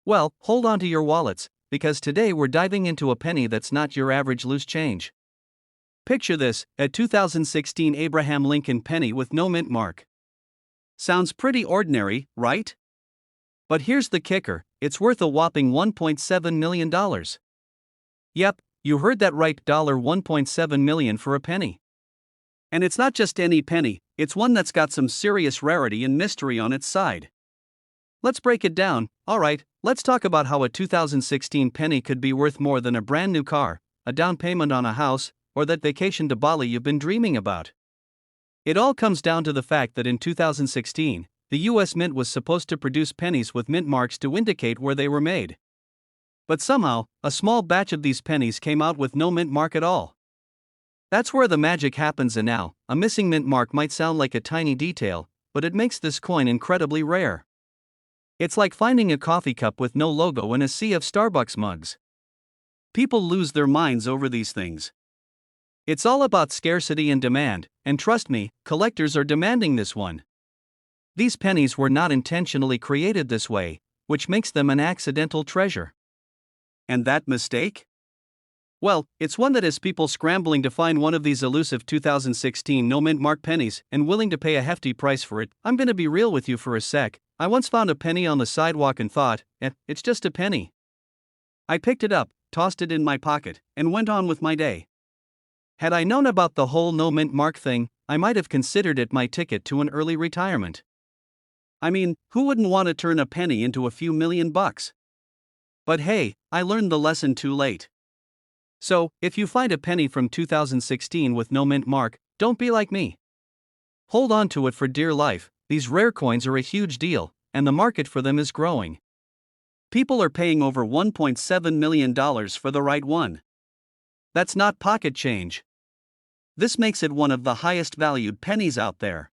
Well, hold on to your wallets, because today we're diving into a penny that's not your average loose change. Picture this, a 2016 Abraham Lincoln penny with no mint mark. Sounds pretty ordinary, right? But here's the kicker, it's worth a whopping $1.7 million. Yep, you heard that right, $1.7 million for a penny. And it's not just any penny, it's one that's got some serious rarity and mystery on its side. Let's break it down. Alright, let's talk about how a 2016 penny could be worth more than a brand new car, a down payment on a house, or that vacation to Bali you've been dreaming about. It all comes down to the fact that in 2016, the US Mint was supposed to produce pennies with mint marks to indicate where they were made. But somehow, a small batch of these pennies came out with no mint mark at all. That's where the magic happens, and now, a missing mint mark might sound like a tiny detail, but it makes this coin incredibly rare. It's like finding a coffee cup with no logo in a sea of Starbucks mugs. People lose their minds over these things. It's all about scarcity and demand, and trust me, collectors are demanding this one. These pennies were not intentionally created this way, which makes them an accidental treasure. And that mistake? Well, it's one that has people scrambling to find one of these elusive 2016 no mint mark pennies and willing to pay a hefty price for it. I'm gonna be real with you for a sec. I once found a penny on the sidewalk and thought, it's just a penny. I picked it up, tossed it in my pocket, and went on with my day. Had I known about the whole no mint mark thing, I might have considered it my ticket to an early retirement. I mean, who wouldn't want to turn a penny into a few million bucks? But hey, I learned the lesson too late. So, if you find a penny from 2016 with no mint mark, don't be like me. Hold on to it for dear life. These rare coins are a huge deal, and the market for them is growing. People are paying over $1.7 million for the right one. That's not pocket change. This makes it one of the highest valued pennies out there.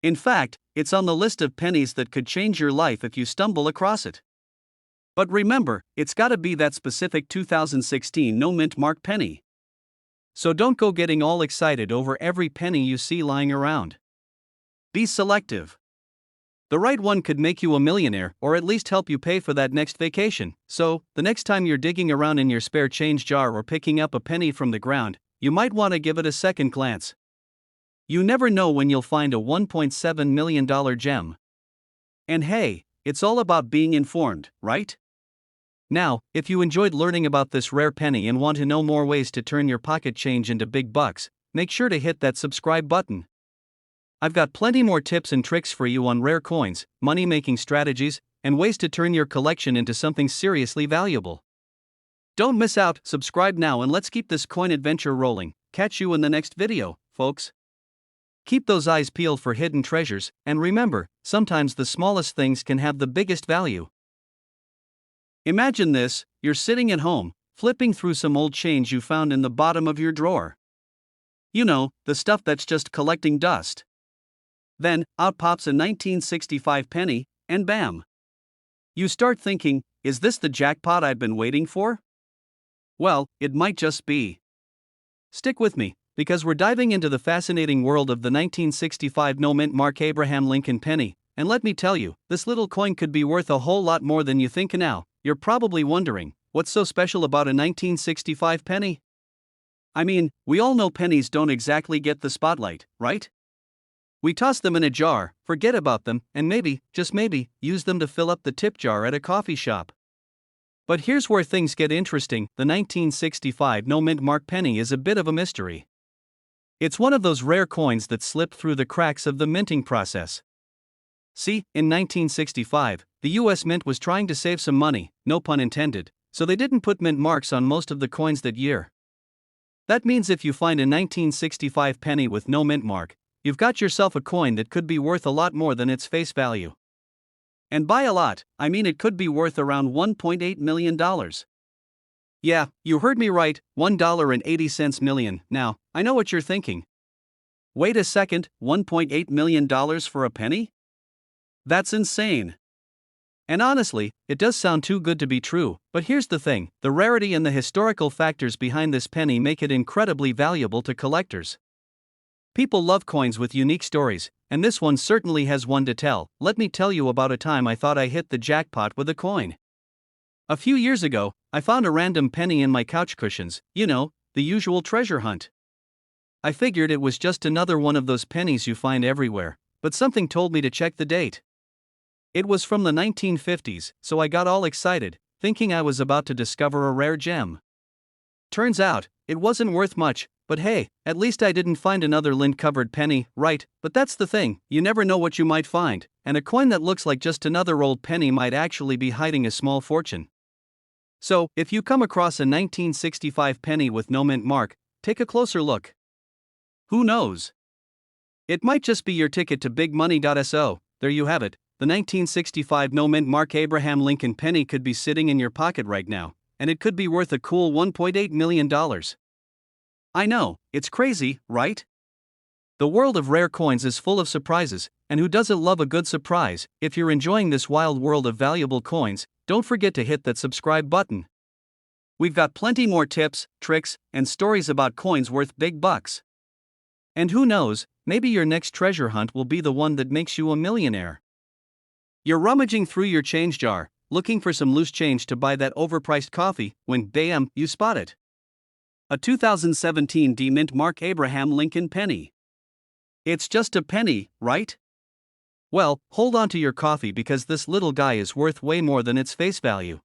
In fact, it's on the list of pennies that could change your life if you stumble across it. But remember, it's gotta be that specific 2016 no mint mark penny. So don't go getting all excited over every penny you see lying around. Be selective. The right one could make you a millionaire, or at least help you pay for that next vacation. So, the next time you're digging around in your spare change jar or picking up a penny from the ground, you might want to give it a second glance. You never know when you'll find a $1.7 million gem. And hey, it's all about being informed, right? Now, if you enjoyed learning about this rare penny and want to know more ways to turn your pocket change into big bucks, make sure to hit that subscribe button. I've got plenty more tips and tricks for you on rare coins, money-making strategies, and ways to turn your collection into something seriously valuable. Don't miss out, subscribe now and let's keep this coin adventure rolling. Catch you in the next video, folks. Keep those eyes peeled for hidden treasures, and remember, sometimes the smallest things can have the biggest value. Imagine this, you're sitting at home, flipping through some old change you found in the bottom of your drawer. You know, the stuff that's just collecting dust. Then, out pops a 1965 penny, and bam! You start thinking, is this the jackpot I've been waiting for? Well, it might just be. Stick with me, because we're diving into the fascinating world of the 1965 no mint mark Abraham Lincoln penny, and let me tell you, this little coin could be worth a whole lot more than you think now. You're probably wondering, what's so special about a 1965 penny? I mean, we all know pennies don't exactly get the spotlight, right? We toss them in a jar, forget about them, and maybe, just maybe, use them to fill up the tip jar at a coffee shop. But here's where things get interesting, the 1965 no mint mark penny is a bit of a mystery. It's one of those rare coins that slip through the cracks of the minting process. See, in 1965, the US Mint was trying to save some money, no pun intended, so they didn't put mint marks on most of the coins that year. That means if you find a 1965 penny with no mint mark, you've got yourself a coin that could be worth a lot more than its face value. And by a lot, I mean it could be worth around $1.8 million. Yeah, you heard me right, $1.80 million. Now, I know what you're thinking. Wait a second, $1.8 million for a penny? That's insane. And honestly, it does sound too good to be true, but here's the thing, the rarity and the historical factors behind this penny make it incredibly valuable to collectors. People love coins with unique stories, and this one certainly has one to tell. Let me tell you about a time I thought I hit the jackpot with a coin. A few years ago, I found a random penny in my couch cushions, the usual treasure hunt. I figured it was just another one of those pennies you find everywhere, but something told me to check the date. It was from the 1950s, so I got all excited, thinking I was about to discover a rare gem. Turns out, it wasn't worth much, but hey, at least I didn't find another lint-covered penny, right? But that's the thing, you never know what you might find, and a coin that looks like just another old penny might actually be hiding a small fortune. So, if you come across a 1965 penny with no mint mark, take a closer look. Who knows? It might just be your ticket to big money.so. There you have it, the 1965 no mint mark Abraham Lincoln penny could be sitting in your pocket right now, and it could be worth a cool $1.8 million. I know, it's crazy, right? The world of rare coins is full of surprises, and who doesn't love a good surprise? If you're enjoying this wild world of valuable coins, don't forget to hit that subscribe button. We've got plenty more tips, tricks, and stories about coins worth big bucks. And who knows, maybe your next treasure hunt will be the one that makes you a millionaire. You're rummaging through your change jar, looking for some loose change to buy that overpriced coffee, when bam, you spot it. A 2017 mint mark Abraham Lincoln penny. It's just a penny, right? Well, hold on to your coffee because this little guy is worth way more than its face value.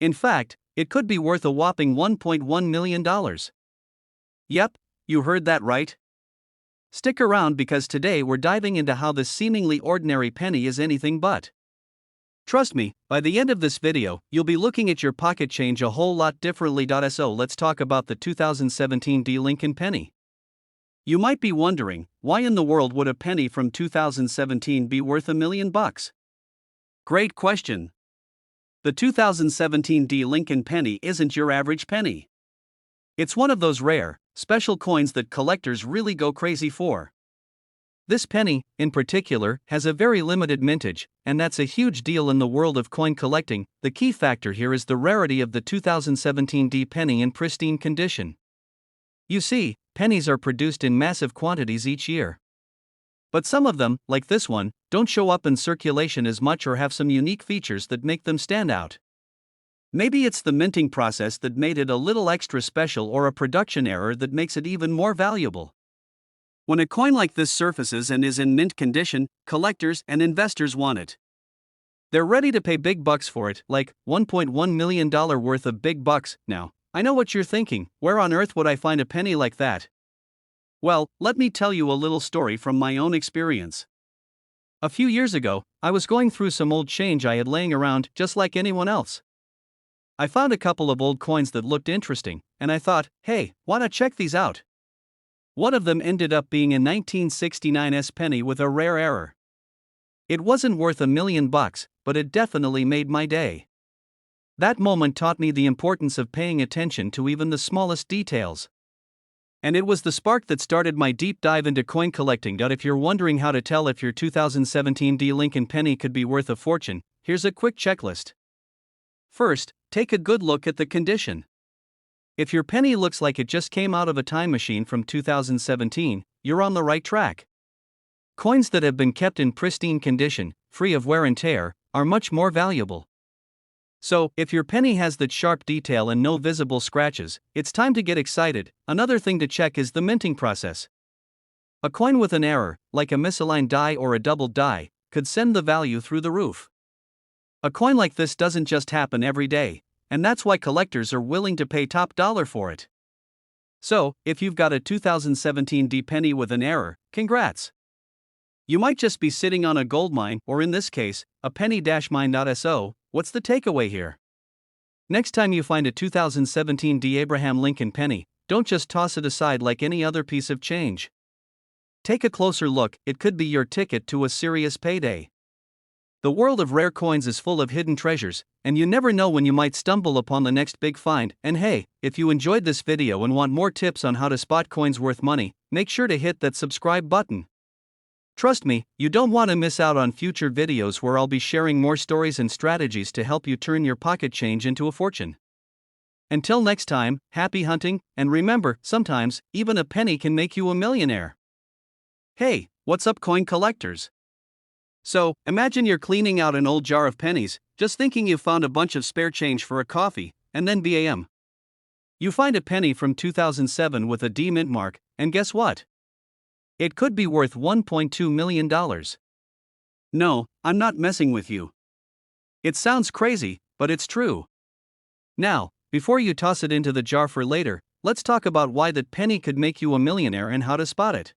In fact, it could be worth a whopping $1.1 million. Yep, you heard that right. Stick around because today we're diving into how this seemingly ordinary penny is anything but. Trust me, by the end of this video, you'll be looking at your pocket change a whole lot differently. So let's talk about the 2017 Lincoln penny. You might be wondering, why in the world would a penny from 2017 be worth $1 million? Great question. The 2017 Lincoln penny isn't your average penny. It's one of those rare, special coins that collectors really go crazy for. This penny, in particular, has a very limited mintage, and that's a huge deal in the world of coin collecting. The key factor here is the rarity of the 2017 penny in pristine condition. You see, pennies are produced in massive quantities each year. But some of them, like this one, don't show up in circulation as much or have some unique features that make them stand out. Maybe it's the minting process that made it a little extra special or a production error that makes it even more valuable. When a coin like this surfaces and is in mint condition, collectors and investors want it. They're ready to pay big bucks for it, like $1.1 million worth of big bucks. Now, I know what you're thinking, where on earth would I find a penny like that? Well, let me tell you a little story from my own experience. A few years ago, I was going through some old change I had laying around just like anyone else. I found a couple of old coins that looked interesting, and I thought, hey, why not check these out? One of them ended up being a 1969 penny with a rare error. It wasn't worth $1 million, but it definitely made my day. That moment taught me the importance of paying attention to even the smallest details. And it was the spark that started my deep dive into coin collecting. If you're wondering how to tell if your 2017 Lincoln penny could be worth a fortune, here's a quick checklist. First, take a good look at the condition. If your penny looks like it just came out of a time machine from 2017, you're on the right track. Coins that have been kept in pristine condition, free of wear and tear, are much more valuable. So, if your penny has that sharp detail and no visible scratches, it's time to get excited. Another thing to check is the minting process. A coin with an error, like a misaligned die or a doubled die, could send the value through the roof. A coin like this doesn't just happen every day, and that's why collectors are willing to pay top dollar for it. So, if you've got a 2017 penny with an error, congrats! You might just be sitting on a goldmine, or in this case, a penny-mine.so. What's the takeaway here? Next time you find a 2017 Abraham Lincoln penny, don't just toss it aside like any other piece of change. Take a closer look, it could be your ticket to a serious payday. The world of rare coins is full of hidden treasures, and you never know when you might stumble upon the next big find. And hey, if you enjoyed this video and want more tips on how to spot coins worth money, make sure to hit that subscribe button. Trust me, you don't want to miss out on future videos where I'll be sharing more stories and strategies to help you turn your pocket change into a fortune. Until next time, happy hunting, and remember, sometimes, even a penny can make you a millionaire. Hey, what's up, coin collectors? So, imagine you're cleaning out an old jar of pennies, just thinking you've found a bunch of spare change for a coffee, and then bam! You find a penny from 2007 with a D mint mark, and guess what? It could be worth $1.2 million. No, I'm not messing with you. It sounds crazy, but it's true. Now, before you toss it into the jar for later, let's talk about why that penny could make you a millionaire and how to spot it.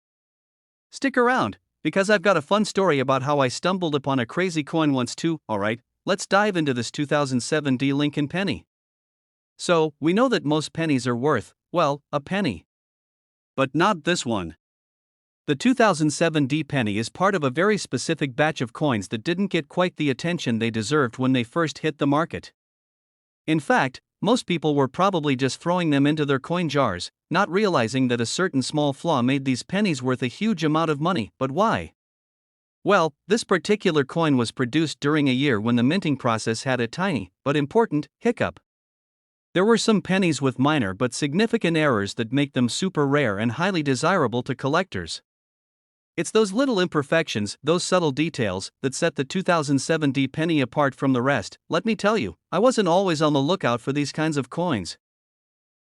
Stick around, because I've got a fun story about how I stumbled upon a crazy coin once too. Alright, let's dive into this 2007 D Lincoln penny. So, we know that most pennies are worth, well, a penny. But not this one. The 2007 D penny is part of a very specific batch of coins that didn't get quite the attention they deserved when they first hit the market. In fact, most people were probably just throwing them into their coin jars, not realizing that a certain small flaw made these pennies worth a huge amount of money. But why? Well, this particular coin was produced during a year when the minting process had a tiny, but important, hiccup. There were some pennies with minor but significant errors that make them super rare and highly desirable to collectors. It's those little imperfections, those subtle details, that set the 2007 D penny apart from the rest. Let me tell you, I wasn't always on the lookout for these kinds of coins.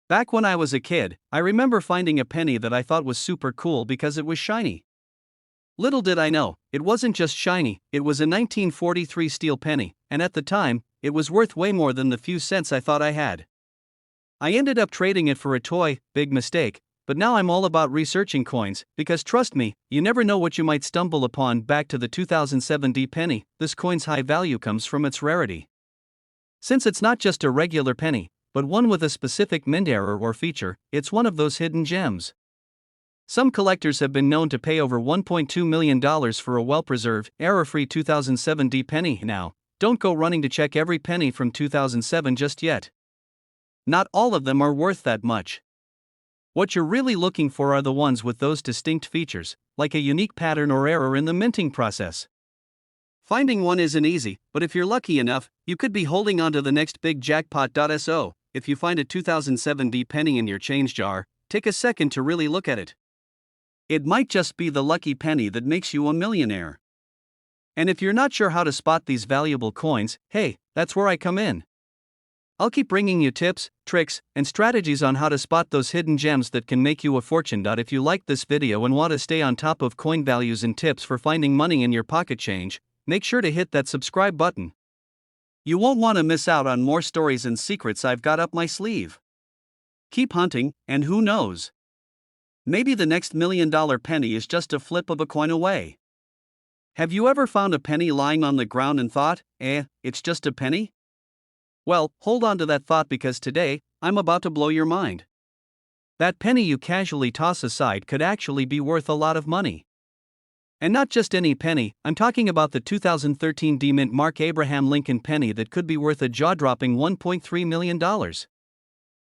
Back when I was a kid, I remember finding a penny that I thought was super cool because it was shiny. Little did I know, it wasn't just shiny, it was a 1943 steel penny, and at the time, it was worth way more than the few cents I thought I had. I ended up trading it for a toy, big mistake. But now I'm all about researching coins, because trust me, you never know what you might stumble upon. Back to the 2007 D penny, this coin's high value comes from its rarity. Since it's not just a regular penny, but one with a specific mint error or feature, it's one of those hidden gems. Some collectors have been known to pay over $1.2 million for a well-preserved, error-free 2007 D penny. Now, don't go running to check every penny from 2007 just yet. Not all of them are worth that much. What you're really looking for are the ones with those distinct features, like a unique pattern or error in the minting process. Finding one isn't easy, but if you're lucky enough, you could be holding on to the next big jackpot. So, if you find a 2007 D penny in your change jar, take a second to really look at it. It might just be the lucky penny that makes you a millionaire. And if you're not sure how to spot these valuable coins, hey, that's where I come in. I'll keep bringing you tips, tricks, and strategies on how to spot those hidden gems that can make you a fortune. If you liked this video and want to stay on top of coin values and tips for finding money in your pocket change, make sure to hit that subscribe button. You won't want to miss out on more stories and secrets I've got up my sleeve. Keep hunting, and who knows? Maybe the next $1 million penny is just a flip of a coin away. Have you ever found a penny lying on the ground and thought, it's just a penny? Well, hold on to that thought, because today, I'm about to blow your mind. That penny you casually toss aside could actually be worth a lot of money. And not just any penny, I'm talking about the 2013 D Mint Mark Abraham Lincoln penny that could be worth a jaw-dropping $1.3 million.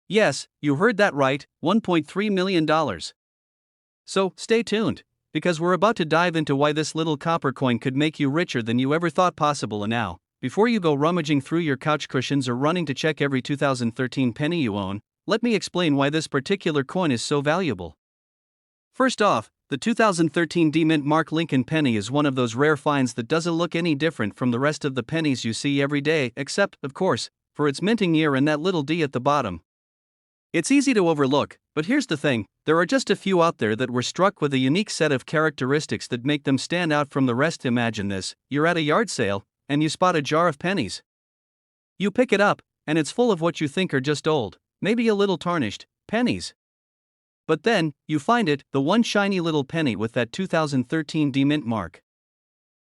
Yes, you heard that right, $1.3 million. So, stay tuned, because we're about to dive into why this little copper coin could make you richer than you ever thought possible. And now, before you go rummaging through your couch cushions or running to check every 2013 penny you own, let me explain why this particular coin is so valuable. First off, the 2013 D Mint Mark Lincoln penny is one of those rare finds that doesn't look any different from the rest of the pennies you see every day, except, of course, for its minting year and that little D at the bottom. It's easy to overlook, but here's the thing, there are just a few out there that were struck with a unique set of characteristics that make them stand out from the rest. Imagine this, you're at a yard sale, and you spot a jar of pennies. You pick it up, and it's full of what you think are just old, maybe a little tarnished, pennies. But then, you find it, the one shiny little penny with that 2013 D Mint mark.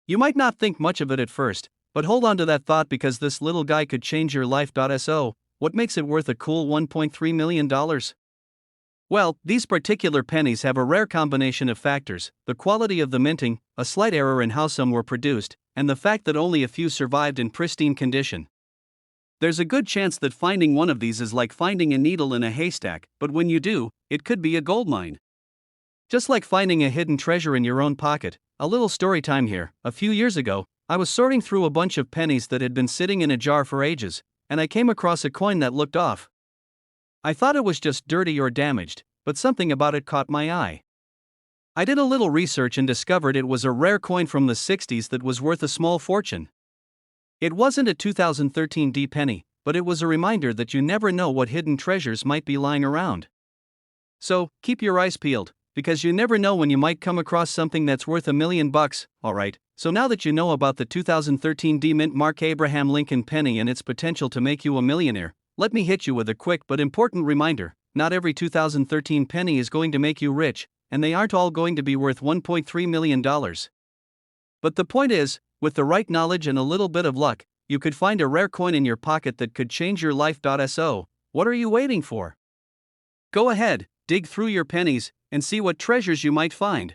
You might not think much of it at first, but hold on to that thought, because this little guy could change your life. So, what makes it worth a cool $1.3 million? Well, these particular pennies have a rare combination of factors: the quality of the minting, a slight error in how some were produced, and the fact that only a few survived in pristine condition. There's a good chance that finding one of these is like finding a needle in a haystack, but when you do, it could be a goldmine. Just like finding a hidden treasure in your own pocket. A little story time here. A few years ago, I was sorting through a bunch of pennies that had been sitting in a jar for ages, and I came across a coin that looked off. I thought it was just dirty or damaged, but something about it caught my eye. I did a little research and discovered it was a rare coin from the 60s that was worth a small fortune. It wasn't a 2013 D penny, but it was a reminder that you never know what hidden treasures might be lying around. So, keep your eyes peeled, because you never know when you might come across something that's worth $1 million. Alright, so now that you know about the 2013 D Mint Mark Abraham Lincoln penny and its potential to make you a millionaire, let me hit you with a quick but important reminder: not every 2013 penny is going to make you rich, and they aren't all going to be worth $1.3 million. But the point is, with the right knowledge and a little bit of luck, you could find a rare coin in your pocket that could change your life. So, what are you waiting for? Go ahead, dig through your pennies, and see what treasures you might find.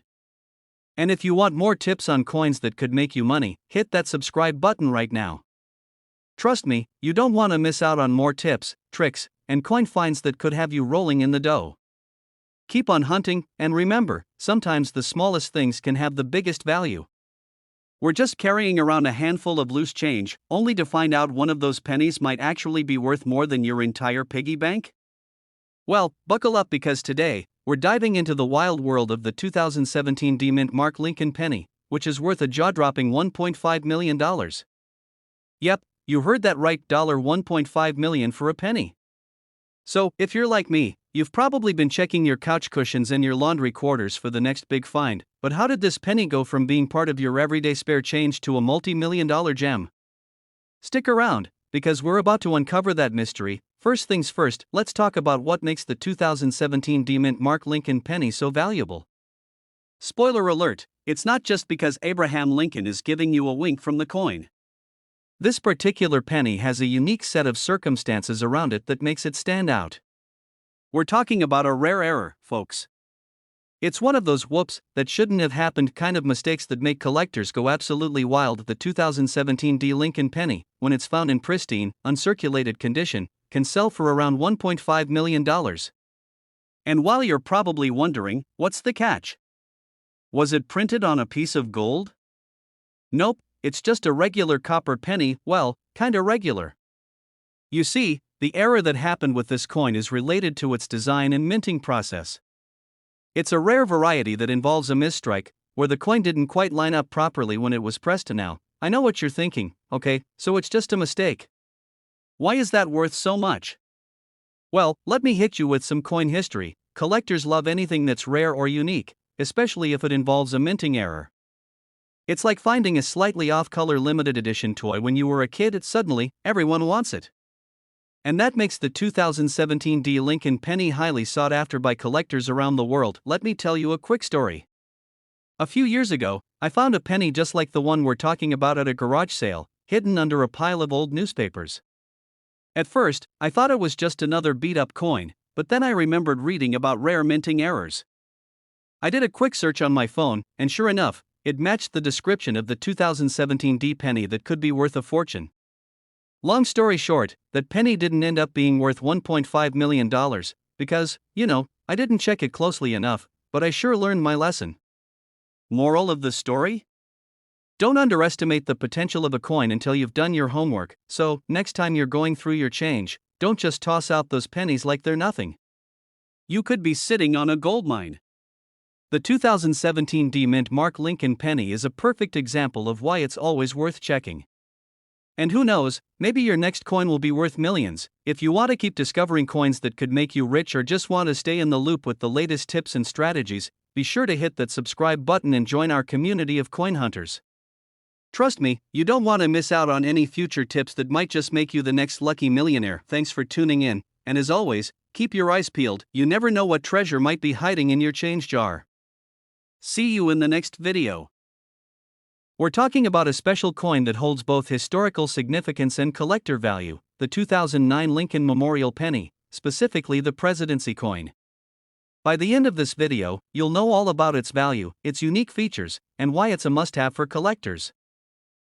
And if you want more tips on coins that could make you money, hit that subscribe button right now. Trust me, you don't want to miss out on more tips, tricks, and coin finds that could have you rolling in the dough. Keep on hunting, and remember, sometimes the smallest things can have the biggest value. We're just carrying around a handful of loose change, only to find out one of those pennies might actually be worth more than your entire piggy bank? Well, buckle up, because today, we're diving into the wild world of the 2017 D Mint Mark Lincoln penny, which is worth a jaw-dropping $1.5 million. Yep, you heard that right, $1.5 million for a penny. So, if you're like me, you've probably been checking your couch cushions and your laundry quarters for the next big find, but how did this penny go from being part of your everyday spare change to a multi-million-dollar gem? Stick around, because we're about to uncover that mystery. First things first, let's talk about what makes the 2017 D Mint Mark Lincoln penny so valuable. Spoiler alert, it's not just because Abraham Lincoln is giving you a wink from the coin. This particular penny has a unique set of circumstances around it that makes it stand out. We're talking about a rare error, folks. It's one of those whoops, that shouldn't have happened kind of mistakes that make collectors go absolutely wild. The 2017 D Lincoln penny, when it's found in pristine, uncirculated condition, can sell for around $1.5 million. And while you're probably wondering, what's the catch? Was it printed on a piece of gold? Nope, it's just a regular copper penny, well, kinda regular. You see, the error that happened with this coin is related to its design and minting process. It's a rare variety that involves a misstrike, where the coin didn't quite line up properly when it was pressed. Now, I know what you're thinking, okay, so it's just a mistake. Why is that worth so much? Well, let me hit you with some coin history. Collectors love anything that's rare or unique, especially if it involves a minting error. It's like finding a slightly off-color limited edition toy when you were a kid. Suddenly, everyone wants it. And that makes the 2017 D Lincoln penny highly sought after by collectors around the world. Let me tell you a quick story. A few years ago, I found a penny just like the one we're talking about at a garage sale, hidden under a pile of old newspapers. At first, I thought it was just another beat-up coin, but then I remembered reading about rare minting errors. I did a quick search on my phone, and sure enough, it matched the description of the 2017 D penny that could be worth a fortune. Long story short, that penny didn't end up being worth $1.5 million, because, I didn't check it closely enough, but I sure learned my lesson. Moral of the story? Don't underestimate the potential of a coin until you've done your homework, so, next time you're going through your change, don't just toss out those pennies like they're nothing. You could be sitting on a goldmine. The 2017 D Mint Mark Lincoln penny is a perfect example of why it's always worth checking. And who knows, maybe your next coin will be worth millions. If you want to keep discovering coins that could make you rich or just want to stay in the loop with the latest tips and strategies, be sure to hit that subscribe button and join our community of coin hunters. Trust me, you don't want to miss out on any future tips that might just make you the next lucky millionaire. Thanks for tuning in, and as always, keep your eyes peeled. You never know what treasure might be hiding in your change jar. See you in the next video. We're talking about a special coin that holds both historical significance and collector value, the 2009 Lincoln Memorial Penny, specifically the Presidency coin. By the end of this video, you'll know all about its value, its unique features, and why it's a must-have for collectors.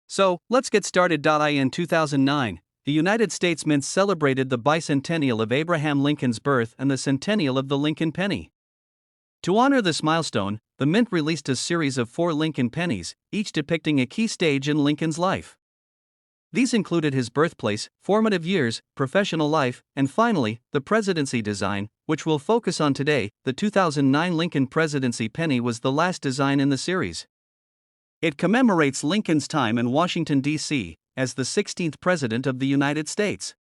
So, let's get started. In 2009, the United States Mint celebrated the bicentennial of Abraham Lincoln's birth and the centennial of the Lincoln penny. To honor this milestone, the Mint released a series of 4 Lincoln pennies, each depicting a key stage in Lincoln's life. These included his birthplace, formative years, professional life, and finally, the presidency design, which we'll focus on today. The 2009 Lincoln Presidency penny was the last design in the series. It commemorates Lincoln's time in Washington, D.C., as the 16th President of the United States.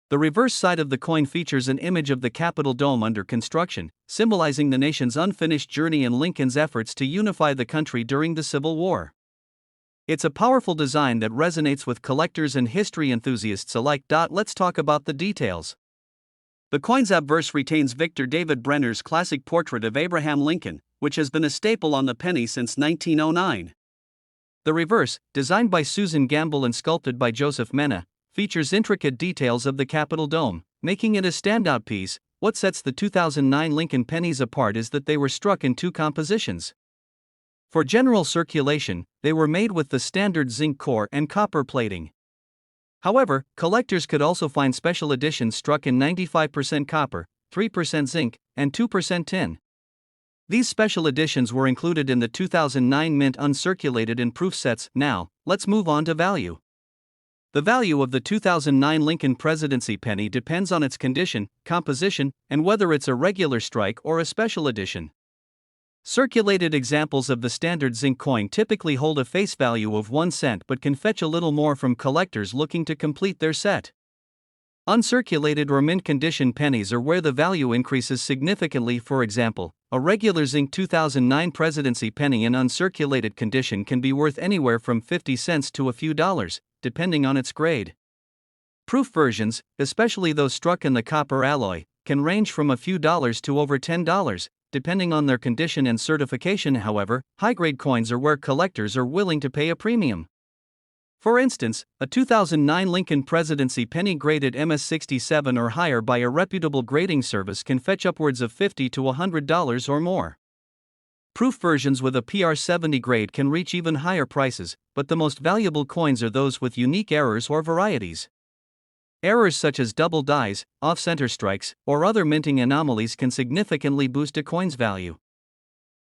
The reverse side of the coin features an image of the Capitol Dome under construction, symbolizing the nation's unfinished journey and Lincoln's efforts to unify the country during the Civil War. It's a powerful design that resonates with collectors and history enthusiasts alike. Let's talk about the details. The coin's obverse retains Victor David Brenner's classic portrait of Abraham Lincoln, which has been a staple on the penny since 1909. The reverse, designed by Susan Gamble and sculpted by Joseph Mena, features intricate details of the Capitol Dome, making it a standout piece. What sets the 2009 Lincoln pennies apart is that they were struck in two compositions. For general circulation, they were made with the standard zinc core and copper plating. However, collectors could also find special editions struck in 95% copper, 3% zinc, and 2% tin. These special editions were included in the 2009 mint uncirculated in proof sets. Now, let's move on to value. The value of the 2009 Lincoln Presidency penny depends on its condition, composition, and whether it's a regular strike or a special edition. Circulated examples of the standard zinc coin typically hold a face value of 1 cent but can fetch a little more from collectors looking to complete their set. Uncirculated or mint condition pennies are where the value increases significantly. For example, a regular zinc 2009 Presidency penny in uncirculated condition can be worth anywhere from 50 cents to a few dollars, depending on its grade. Proof versions, especially those struck in the copper alloy, can range from a few dollars to over $10, depending on their condition and certification. However, high-grade coins are where collectors are willing to pay a premium. For instance, a 2009 Lincoln Presidency penny graded MS-67 or higher by a reputable grading service can fetch upwards of $50 to $100 or more. Proof versions with a PR70 grade can reach even higher prices, but the most valuable coins are those with unique errors or varieties. Errors such as double dies, off-center strikes, or other minting anomalies can significantly boost a coin's value.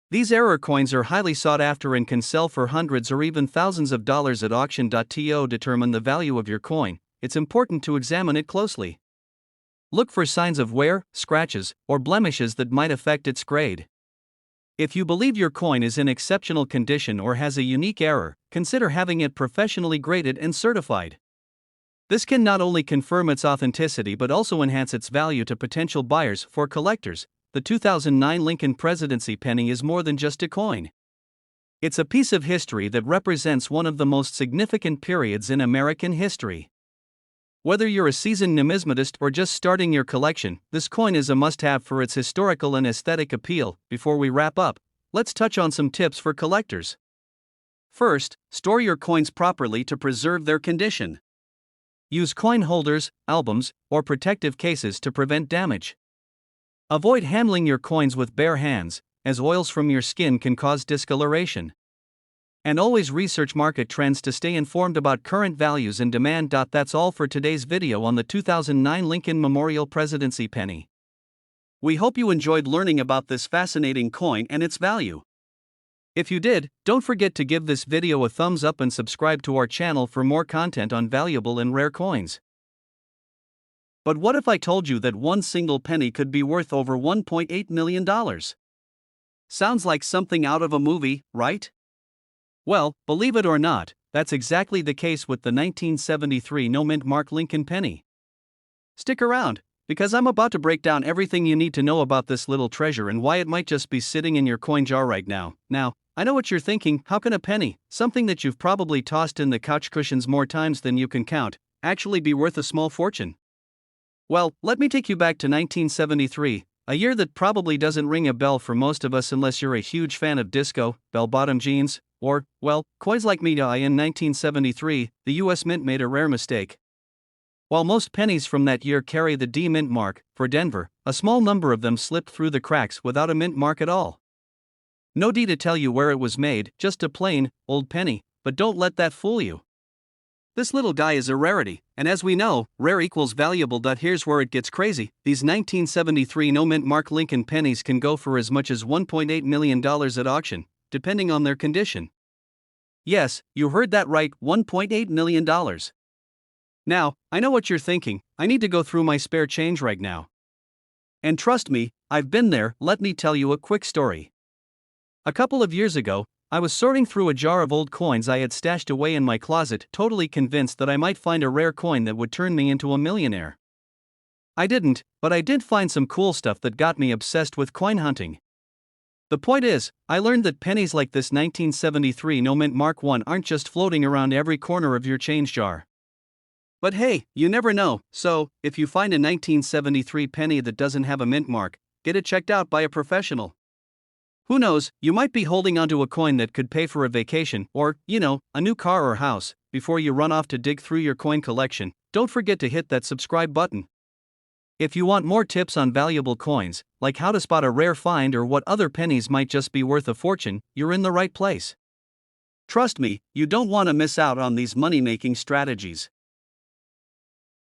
These error coins are highly sought after and can sell for hundreds or even thousands of dollars at auction. To determine the value of your coin, it's important to examine it closely. Look for signs of wear, scratches, or blemishes that might affect its grade. If you believe your coin is in exceptional condition or has a unique error, consider having it professionally graded and certified. This can not only confirm its authenticity but also enhance its value to potential buyers. For collectors, the 2009 Lincoln Presidency penny is more than just a coin. It's a piece of history that represents one of the most significant periods in American history. Whether you're a seasoned numismatist or just starting your collection, this coin is a must-have for its historical and aesthetic appeal. Before we wrap up, let's touch on some tips for collectors. First, store your coins properly to preserve their condition. Use coin holders, albums, or protective cases to prevent damage. Avoid handling your coins with bare hands, as oils from your skin can cause discoloration. And always research market trends to stay informed about current values and demand. That's all for today's video on the 2009 Lincoln Memorial Presidency penny. We hope you enjoyed learning about this fascinating coin and its value. If you did, don't forget to give this video a thumbs up and subscribe to our channel for more content on valuable and rare coins. But what if I told you that one single penny could be worth over $1.8 million? Sounds like something out of a movie, right? Well, believe it or not, that's exactly the case with the 1973 no-mint mark Lincoln penny. Stick around, because I'm about to break down everything you need to know about this little treasure and why it might just be sitting in your coin jar right now. Now, I know what you're thinking: how can a penny, something that you've probably tossed in the couch cushions more times than you can count, actually be worth a small fortune? Well, let me take you back to 1973, a year that probably doesn't ring a bell for most of us unless you're a huge fan of disco, bell-bottom jeans, or, well, coins like me. In 1973, the US Mint made a rare mistake. While most pennies from that year carry the D Mint mark, for Denver, a small number of them slipped through the cracks without a mint mark at all. No D to tell you where it was made, just a plain, old penny, but don't let that fool you. This little guy is a rarity, and as we know, rare equals valuable. Here's where it gets crazy: these 1973 no-mint mark Lincoln pennies can go for as much as $1.8 million at auction, depending on their condition. Yes, you heard that right, $1.8 million. Now, I know what you're thinking. I need to go through my spare change right now. And trust me, I've been there. Let me tell you a quick story. A couple of years ago, I was sorting through a jar of old coins I had stashed away in my closet, totally convinced that I might find a rare coin that would turn me into a millionaire. I didn't, but I did find some cool stuff that got me obsessed with coin hunting. The point is, I learned that pennies like this 1973 no mint Mark I aren't just floating around every corner of your change jar. But hey, you never know, so, if you find a 1973 penny that doesn't have a mint mark, get it checked out by a professional. Who knows, you might be holding onto a coin that could pay for a vacation or, a new car or house. Before you run off to dig through your coin collection, don't forget to hit that subscribe button. If you want more tips on valuable coins, like how to spot a rare find or what other pennies might just be worth a fortune, you're in the right place. Trust me, you don't want to miss out on these money-making strategies.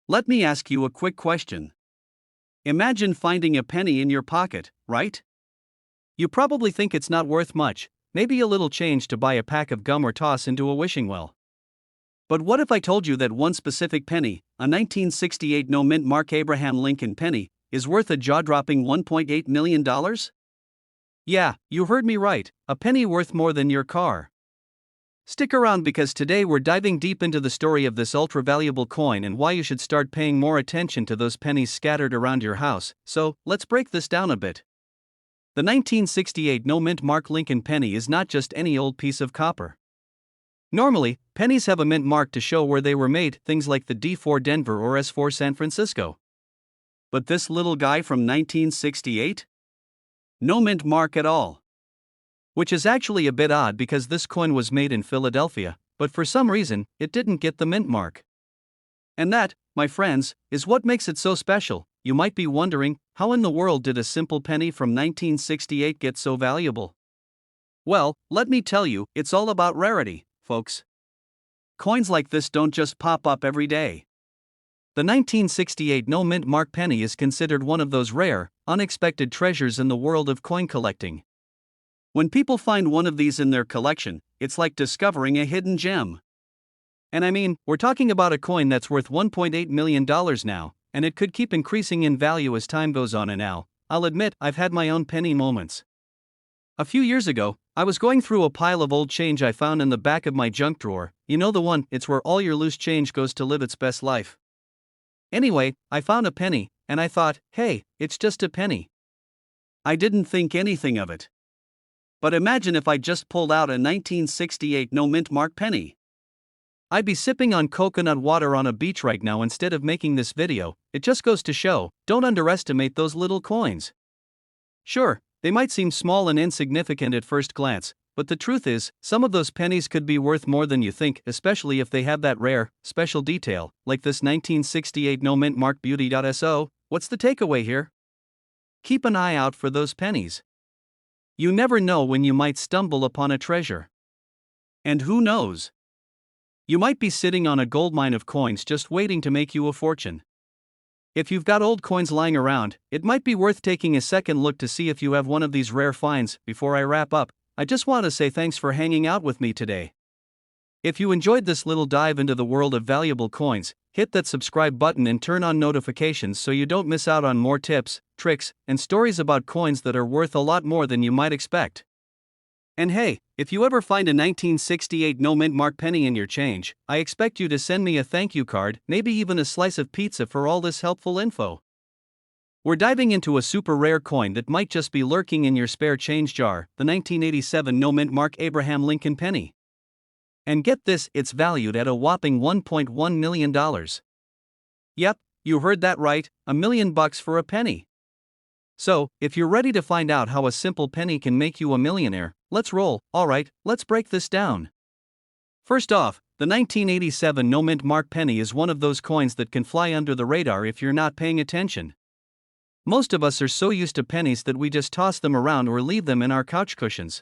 Let me ask you a quick question. Imagine finding a penny in your pocket, right? You probably think it's not worth much, maybe a little change to buy a pack of gum or toss into a wishing well. But what if I told you that one specific penny, a 1968 no mint Mark Abraham Lincoln penny, is worth a jaw-dropping $1.8 million? Yeah, you heard me right, a penny worth more than your car. Stick around because today we're diving deep into the story of this ultra-valuable coin and why you should start paying more attention to those pennies scattered around your house. So, let's break this down a bit. The 1968 no mint Mark Lincoln penny is not just any old piece of copper. Normally, pennies have a mint mark to show where they were made, things like the D4 Denver or S4 San Francisco. But this little guy from 1968? No mint mark at all. Which is actually a bit odd because this coin was made in Philadelphia, but for some reason, it didn't get the mint mark. And that, my friends, is what makes it so special. You might be wondering, how in the world did a simple penny from 1968 get so valuable? Well, let me tell you, it's all about rarity, folks. Coins like this don't just pop up every day. The 1968 no mint mark penny is considered one of those rare, unexpected treasures in the world of coin collecting. When people find one of these in their collection, it's like discovering a hidden gem. And I mean, we're talking about a coin that's worth $1.8 million now, and it could keep increasing in value as time goes on. And now, I'll admit, I've had my own penny moments. A few years ago, I was going through a pile of old change I found in the back of my junk drawer. You know the one, it's where all your loose change goes to live its best life. Anyway, I found a penny, and I thought, hey, it's just a penny. I didn't think anything of it. But imagine if I just pulled out a 1968 no mint mark penny. I'd be sipping on coconut water on a beach right now instead of making this video. It just goes to show, don't underestimate those little coins. Sure, they might seem small and insignificant at first glance, but the truth is, some of those pennies could be worth more than you think, especially if they have that rare, special detail, like this 1968 no mint mark beauty.so. What's the takeaway here? Keep an eye out for those pennies. You never know when you might stumble upon a treasure. And who knows? You might be sitting on a goldmine of coins just waiting to make you a fortune. If you've got old coins lying around, it might be worth taking a second look to see if you have one of these rare finds. Before I wrap up, I just want to say thanks for hanging out with me today. If you enjoyed this little dive into the world of valuable coins, hit that subscribe button and turn on notifications so you don't miss out on more tips, tricks, and stories about coins that are worth a lot more than you might expect. And hey, if you ever find a 1968 no mint mark penny in your change, I expect you to send me a thank you card, maybe even a slice of pizza for all this helpful info. We're diving into a super rare coin that might just be lurking in your spare change jar, the 1987 no mint mark Abraham Lincoln penny. And get this, it's valued at a whopping $1.1 million. Yep, you heard that right, $1 million for a penny. So, if you're ready to find out how a simple penny can make you a millionaire, let's roll. Alright, let's break this down. First off, the 1987 no mint mark penny is one of those coins that can fly under the radar if you're not paying attention. Most of us are so used to pennies that we just toss them around or leave them in our couch cushions.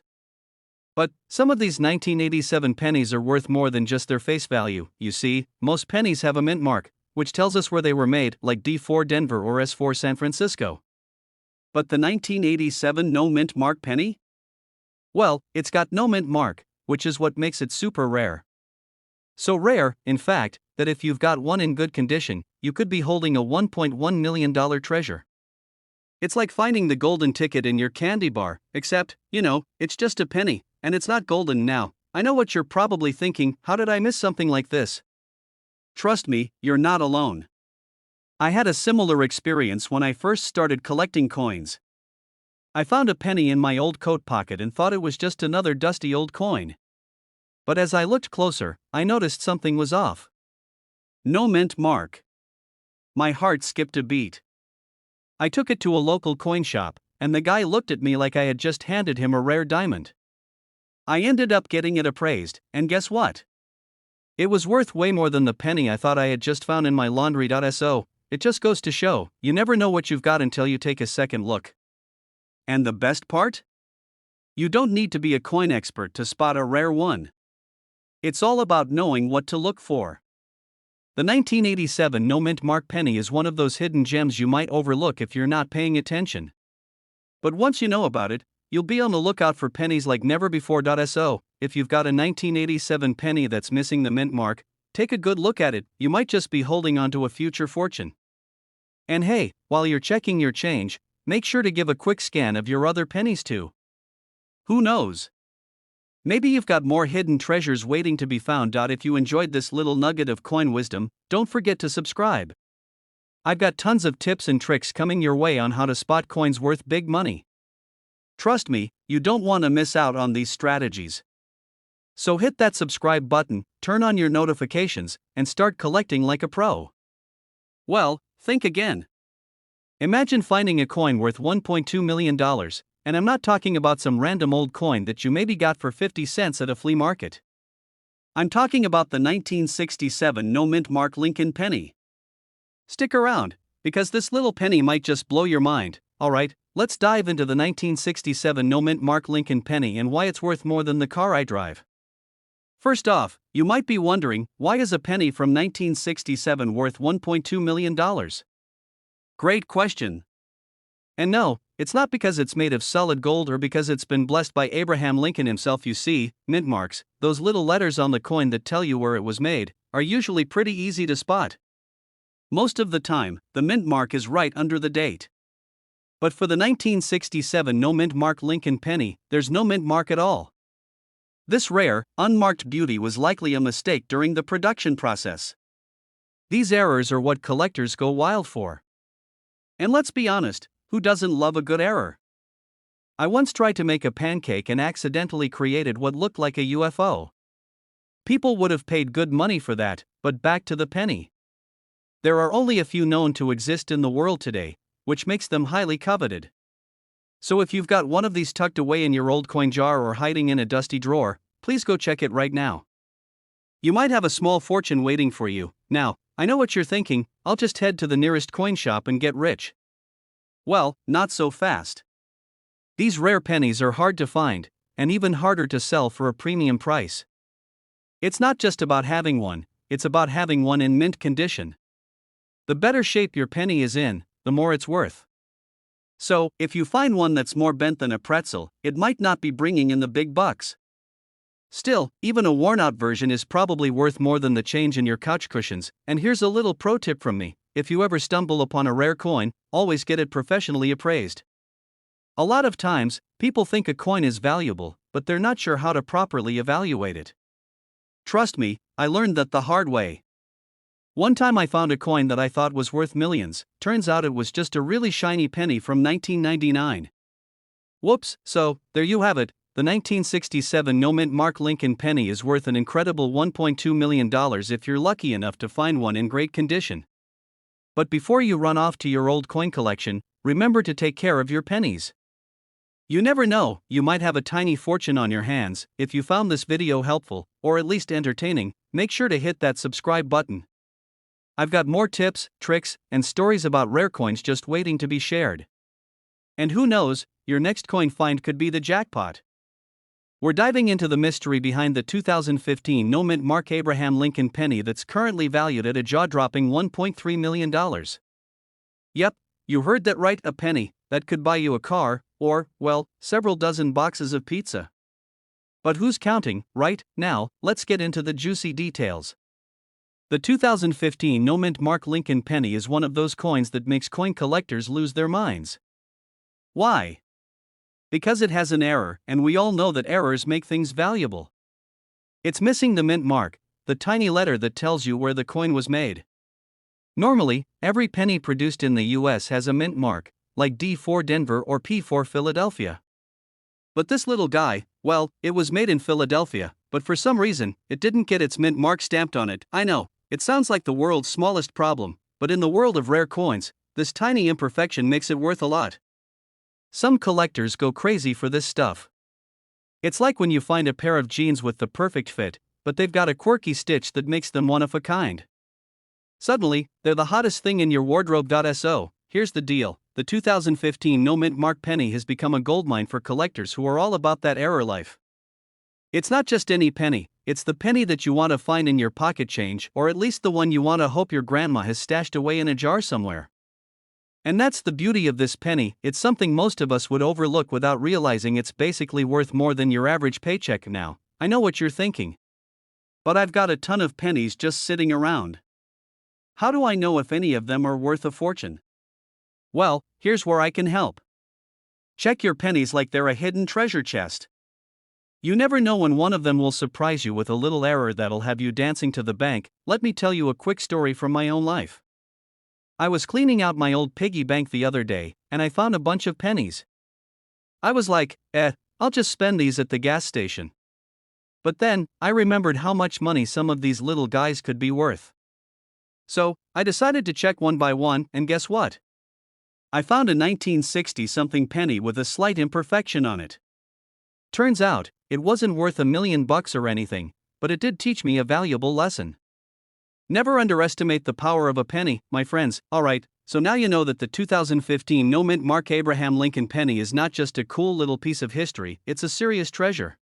But some of these 1987 pennies are worth more than just their face value. You see, most pennies have a mint mark, which tells us where they were made, like D4 Denver or S4 San Francisco. But the 1987 no mint mark penny? Well, it's got no mint mark, which is what makes it super rare. So rare, in fact, that if you've got one in good condition, you could be holding a $1.1 million treasure. It's like finding the golden ticket in your candy bar, except, it's just a penny, and it's not golden now. I know what you're probably thinking: how did I miss something like this? Trust me, you're not alone. I had a similar experience when I first started collecting coins. I found a penny in my old coat pocket and thought it was just another dusty old coin. But as I looked closer, I noticed something was off. No mint mark. My heart skipped a beat. I took it to a local coin shop, and the guy looked at me like I had just handed him a rare diamond. I ended up getting it appraised, and guess what? It was worth way more than the penny I thought I had just found in my laundry. So, it just goes to show, you never know what you've got until you take a second look. And the best part? You don't need to be a coin expert to spot a rare one. It's all about knowing what to look for. The 1987 no mint mark penny is one of those hidden gems you might overlook if you're not paying attention. But once you know about it, you'll be on the lookout for pennies like never before. So, if you've got a 1987 penny that's missing the mint mark, take a good look at it. You might just be holding onto a future fortune. And hey, while you're checking your change, make sure to give a quick scan of your other pennies too. Who knows? Maybe you've got more hidden treasures waiting to be found. If you enjoyed this little nugget of coin wisdom, don't forget to subscribe. I've got tons of tips and tricks coming your way on how to spot coins worth big money. Trust me, you don't want to miss out on these strategies. So hit that subscribe button, turn on your notifications, and start collecting like a pro. Well, think again. Imagine finding a coin worth $1.2 million, and I'm not talking about some random old coin that you maybe got for 50 cents at a flea market. I'm talking about the 1967 no mint mark Lincoln penny. Stick around, because this little penny might just blow your mind. Alright, let's dive into the 1967 no mint mark Lincoln penny and why it's worth more than the car I drive. First off, you might be wondering, why is a penny from 1967 worth $1.2 million? Great question. And no, it's not because it's made of solid gold or because it's been blessed by Abraham Lincoln himself. You see, mint marks, those little letters on the coin that tell you where it was made, are usually pretty easy to spot. Most of the time, the mint mark is right under the date. But for the 1967 no mint mark Lincoln penny, there's no mint mark at all. This rare, unmarked beauty was likely a mistake during the production process. These errors are what collectors go wild for. And let's be honest, who doesn't love a good error? I once tried to make a pancake and accidentally created what looked like a UFO. People would have paid good money for that, but back to the penny. There are only a few known to exist in the world today, which makes them highly coveted. So if you've got one of these tucked away in your old coin jar or hiding in a dusty drawer, please go check it right now. You might have a small fortune waiting for you. Now, I know what you're thinking: I'll just head to the nearest coin shop and get rich. Well, not so fast. These rare pennies are hard to find, and even harder to sell for a premium price. It's not just about having one, it's about having one in mint condition. The better shape your penny is in, the more it's worth. So, if you find one that's more bent than a pretzel, it might not be bringing in the big bucks. Still, even a worn-out version is probably worth more than the change in your couch cushions. And here's a little pro tip from me: if you ever stumble upon a rare coin, always get it professionally appraised. A lot of times, people think a coin is valuable, but they're not sure how to properly evaluate it. Trust me, I learned that the hard way. One time I found a coin that I thought was worth millions. Turns out it was just a really shiny penny from 1999. Whoops, so, there you have it. The 1967 no mint mark Lincoln penny is worth an incredible $1.2 million if you're lucky enough to find one in great condition. But before you run off to your old coin collection, remember to take care of your pennies. You never know, you might have a tiny fortune on your hands. If you found this video helpful, or at least entertaining, make sure to hit that subscribe button. I've got more tips, tricks, and stories about rare coins just waiting to be shared. And who knows, your next coin find could be the jackpot. We're diving into the mystery behind the 2015 no mint mark Abraham Lincoln penny that's currently valued at a jaw-dropping $1.3 million. Yep, you heard that right, a penny that could buy you a car, or, well, several dozen boxes of pizza. But who's counting, right? Now, let's get into the juicy details. The 2015 no-mint mark Lincoln penny is one of those coins that makes coin collectors lose their minds. Why? Because it has an error, and we all know that errors make things valuable. It's missing the mint mark, the tiny letter that tells you where the coin was made. Normally, every penny produced in the US has a mint mark, like D for Denver or P for Philadelphia. But this little guy, well, it was made in Philadelphia, but for some reason, it didn't get its mint mark stamped on it. I know, it sounds like the world's smallest problem, but in the world of rare coins, this tiny imperfection makes it worth a lot. Some collectors go crazy for this stuff. It's like when you find a pair of jeans with the perfect fit, but they've got a quirky stitch that makes them one of a kind. Suddenly, they're the hottest thing in your wardrobe. So, here's the deal. The 2015 no-mint mark penny has become a goldmine for collectors who are all about that error life. It's not just any penny, it's the penny that you want to find in your pocket change, or at least the one you want to hope your grandma has stashed away in a jar somewhere. And that's the beauty of this penny, it's something most of us would overlook without realizing it's basically worth more than your average paycheck now. I know what you're thinking. But I've got a ton of pennies just sitting around. How do I know if any of them are worth a fortune? Well, here's where I can help. Check your pennies like they're a hidden treasure chest. You never know when one of them will surprise you with a little error that'll have you dancing to the bank. Let me tell you a quick story from my own life. I was cleaning out my old piggy bank the other day, and I found a bunch of pennies. I was like, I'll just spend these at the gas station. But then, I remembered how much money some of these little guys could be worth. So, I decided to check one by one, and guess what? I found a 1960-something penny with a slight imperfection on it. Turns out, it wasn't worth $1 million or anything, but it did teach me a valuable lesson. Never underestimate the power of a penny, my friends. Alright, so now you know that the 2015 no-mint mark Abraham Lincoln penny is not just a cool little piece of history, it's a serious treasure.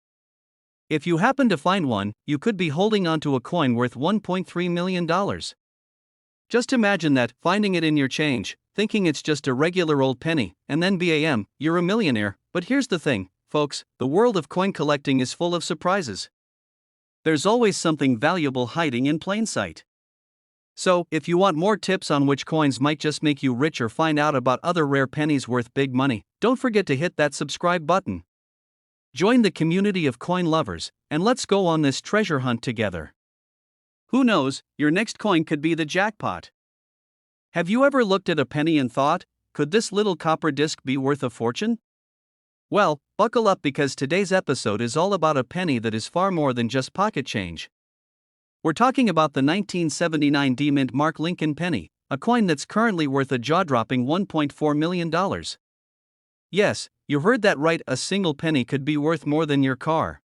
If you happen to find one, you could be holding onto a coin worth $1.3 million. Just imagine that, finding it in your change, thinking it's just a regular old penny, and then bam, you're a millionaire. But here's the thing, folks, the world of coin collecting is full of surprises. There's always something valuable hiding in plain sight. So, if you want more tips on which coins might just make you rich or find out about other rare pennies worth big money, don't forget to hit that subscribe button. Join the community of coin lovers, and let's go on this treasure hunt together. Who knows, your next coin could be the jackpot. Have you ever looked at a penny and thought, could this little copper disc be worth a fortune? Well, buckle up because today's episode is all about a penny that is far more than just pocket change. We're talking about the 1979 D-mint mark Lincoln penny, a coin that's currently worth a jaw-dropping $1.4 million. Yes, you heard that right, a single penny could be worth more than your car.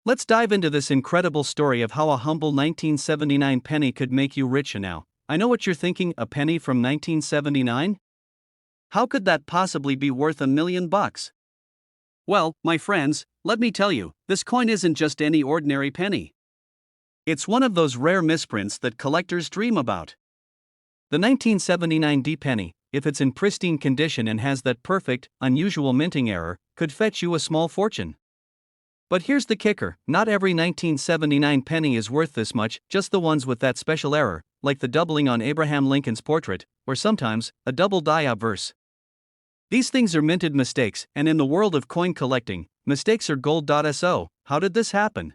Let's dive into this incredible story of how a humble 1979 penny could make you rich. Now, I know what you're thinking, a penny from 1979? How could that possibly be worth $1 million? Well, my friends, let me tell you, this coin isn't just any ordinary penny. It's one of those rare misprints that collectors dream about. The 1979 D penny, if it's in pristine condition and has that perfect, unusual minting error, could fetch you a small fortune. But here's the kicker, not every 1979 penny is worth this much, just the ones with that special error, like the doubling on Abraham Lincoln's portrait, or sometimes, a double die obverse. These things are minted mistakes, and in the world of coin collecting, mistakes are gold. So, how did this happen?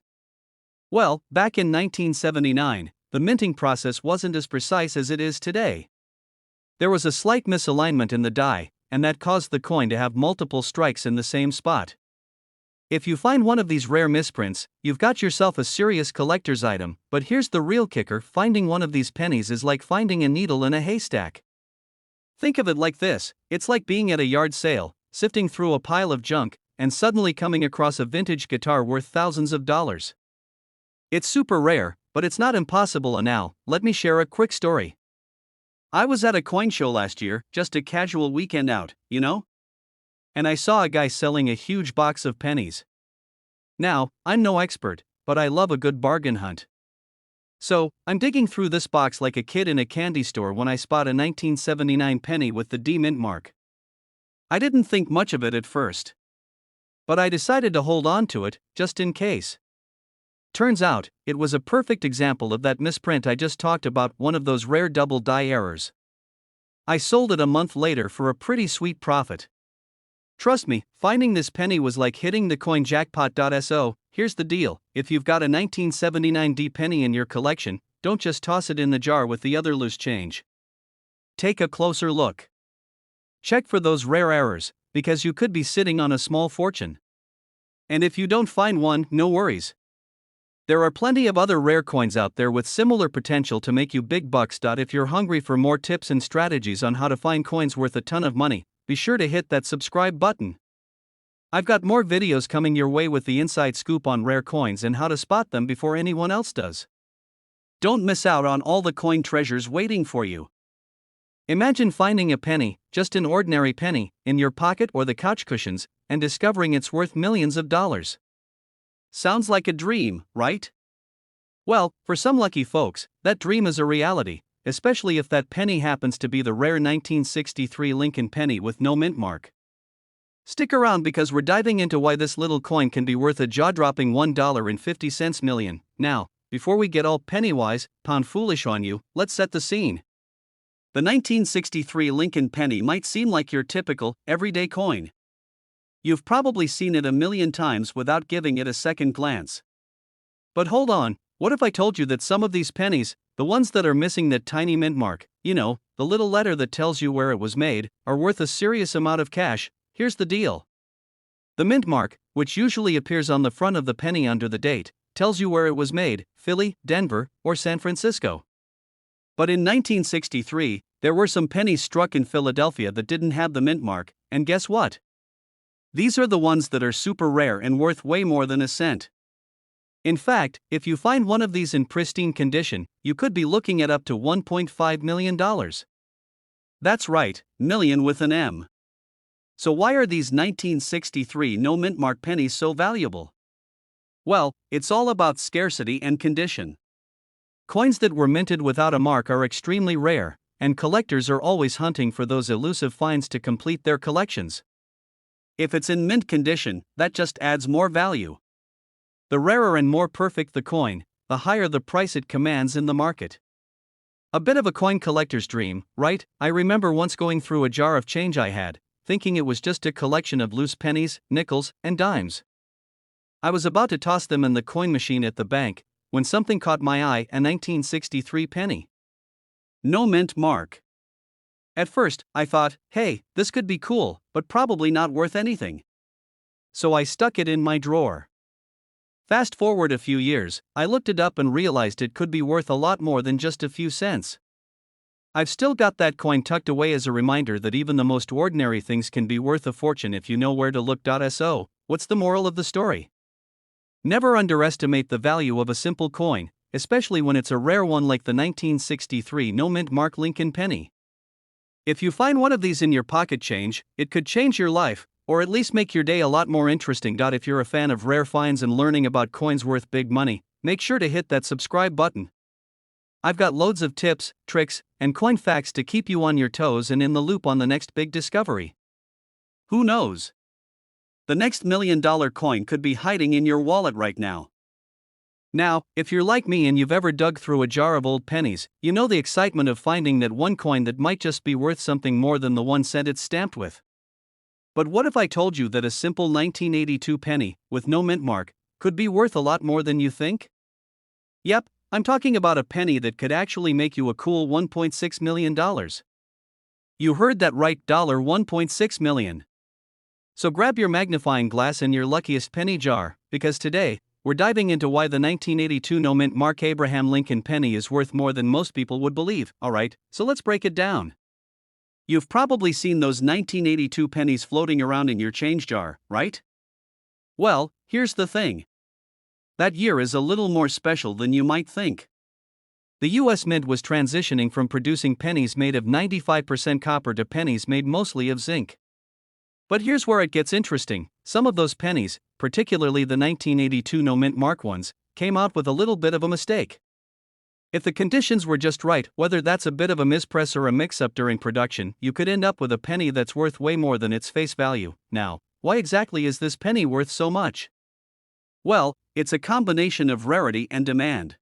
Well, back in 1979, the minting process wasn't as precise as it is today. There was a slight misalignment in the die, and that caused the coin to have multiple strikes in the same spot. If you find one of these rare misprints, you've got yourself a serious collector's item, but here's the real kicker, finding one of these pennies is like finding a needle in a haystack. Think of it like this, it's like being at a yard sale, sifting through a pile of junk, and suddenly coming across a vintage guitar worth thousands of dollars. It's super rare, but it's not impossible. And now, let me share a quick story. I was at a coin show last year, just a casual weekend out, you know? And I saw a guy selling a huge box of pennies. Now, I'm no expert, but I love a good bargain hunt. So, I'm digging through this box like a kid in a candy store when I spot a 1979 penny with the D mint mark. I didn't think much of it at first. but I decided to hold on to it, just in case. Turns out, it was a perfect example of that misprint I just talked about, one of those rare double die errors. I sold it a month later for a pretty sweet profit. Trust me, finding this penny was like hitting the coin jackpot. So, here's the deal: if you've got a 1979 D penny in your collection, don't just toss it in the jar with the other loose change. Take a closer look. Check for those rare errors, because you could be sitting on a small fortune. And if you don't find one, no worries. There are plenty of other rare coins out there with similar potential to make you big bucks. If you're hungry for more tips and strategies on how to find coins worth a ton of money, be sure to hit that subscribe button. I've got more videos coming your way with the inside scoop on rare coins and how to spot them before anyone else does. Don't miss out on all the coin treasures waiting for you. Imagine finding a penny, just an ordinary penny, in your pocket or the couch cushions, and discovering it's worth millions of dollars. Sounds like a dream, right? Well, for some lucky folks, that dream is a reality, especially if that penny happens to be the rare 1963 Lincoln penny with no mint mark. Stick around because we're diving into why this little coin can be worth a jaw-dropping $1.50 million. Now, before we get all penny-wise, pound-foolish on you, let's set the scene. The 1963 Lincoln penny might seem like your typical, everyday coin. You've probably seen it a million times without giving it a second glance. But hold on, what if I told you that some of these pennies, the ones that are missing that tiny mint mark, the little letter that tells you where it was made, are worth a serious amount of cash? Here's the deal. The mint mark, which usually appears on the front of the penny under the date, tells you where it was made: Philly, Denver, or San Francisco. But in 1963, there were some pennies struck in Philadelphia that didn't have the mint mark, and guess what? These are the ones that are super rare and worth way more than a cent. In fact, if you find one of these in pristine condition, you could be looking at up to $1.5 million. That's right, million with an M. So why are these 1963 no mint mark pennies so valuable? Well, it's all about scarcity and condition. Coins that were minted without a mark are extremely rare, and collectors are always hunting for those elusive finds to complete their collections. If it's in mint condition, that just adds more value. The rarer and more perfect the coin, the higher the price it commands in the market. A bit of a coin collector's dream, right? I remember once going through a jar of change I had, thinking it was just a collection of loose pennies, nickels, and dimes. I was about to toss them in the coin machine at the bank, when something caught my eye: a 1963 penny. No mint mark. At first, I thought, hey, this could be cool, but probably not worth anything. So I stuck it in my drawer. Fast forward a few years, I looked it up and realized it could be worth a lot more than just a few cents. I've still got that coin tucked away as a reminder that even the most ordinary things can be worth a fortune if you know where to look. So, what's the moral of the story? Never underestimate the value of a simple coin, especially when it's a rare one like the 1963 no mint mark Lincoln penny. If you find one of these in your pocket change, it could change your life, or at least make your day a lot more interesting. If you're a fan of rare finds and learning about coins worth big money, make sure to hit that subscribe button. I've got loads of tips, tricks, and coin facts to keep you on your toes and in the loop on the next big discovery. Who knows? The next $1 million coin could be hiding in your wallet right now. Now, if you're like me and you've ever dug through a jar of old pennies, you know the excitement of finding that one coin that might just be worth something more than the 1 cent it's stamped with. But what if I told you that a simple 1982 penny, with no mint mark, could be worth a lot more than you think? Yep, I'm talking about a penny that could actually make you a cool $1.6 million. You heard that right, $1.6 million. So grab your magnifying glass and your luckiest penny jar, because today, we're diving into why the 1982 no mint mark Abraham Lincoln penny is worth more than most people would believe. Alright, so let's break it down. You've probably seen those 1982 pennies floating around in your change jar, right? Well, here's the thing. That year is a little more special than you might think. The US Mint was transitioning from producing pennies made of 95% copper to pennies made mostly of zinc. But here's where it gets interesting. Some of those pennies, particularly the 1982 no mint mark ones, came out with a little bit of a mistake. If the conditions were just right, whether that's a bit of a mispress or a mix-up during production, you could end up with a penny that's worth way more than its face value. Now, why exactly is this penny worth so much? Well, it's a combination of rarity and demand.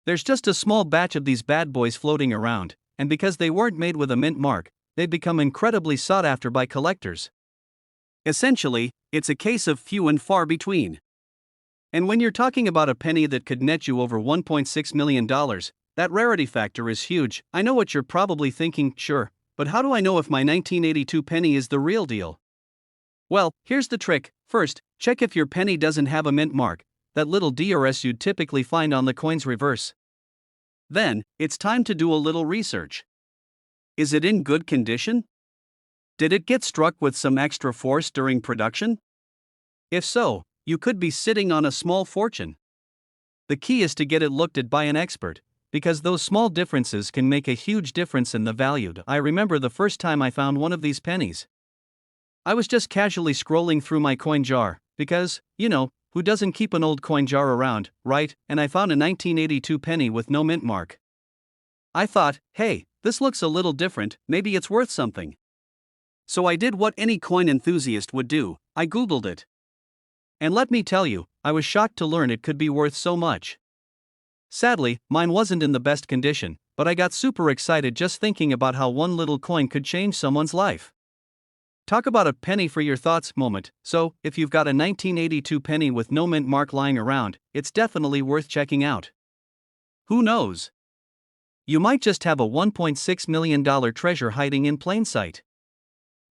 There's just a small batch of these bad boys floating around, and because they weren't made with a mint mark, they've become incredibly sought after by collectors. Essentially, it's a case of few and far between. And when you're talking about a penny that could net you over $1.6 million, that rarity factor is huge. I know what you're probably thinking, sure, but how do I know if my 1982 penny is the real deal? Well, here's the trick. First, check if your penny doesn't have a mint mark, that little DRS you'd typically find on the coin's reverse. Then, it's time to do a little research. Is it in good condition? Did it get struck with some extra force during production? If so, you could be sitting on a small fortune. The key is to get it looked at by an expert, because those small differences can make a huge difference in the value. I remember the first time I found one of these pennies. I was just casually scrolling through my coin jar, because, who doesn't keep an old coin jar around, right? And I found a 1982 penny with no mint mark. I thought, hey, this looks a little different, maybe it's worth something. So I did what any coin enthusiast would do, I Googled it. And let me tell you, I was shocked to learn it could be worth so much. Sadly, mine wasn't in the best condition, but I got super excited just thinking about how one little coin could change someone's life. Talk about a penny for your thoughts moment. So, if you've got a 1982 penny with no mint mark lying around, it's definitely worth checking out. Who knows? You might just have a $1.6 million treasure hiding in plain sight.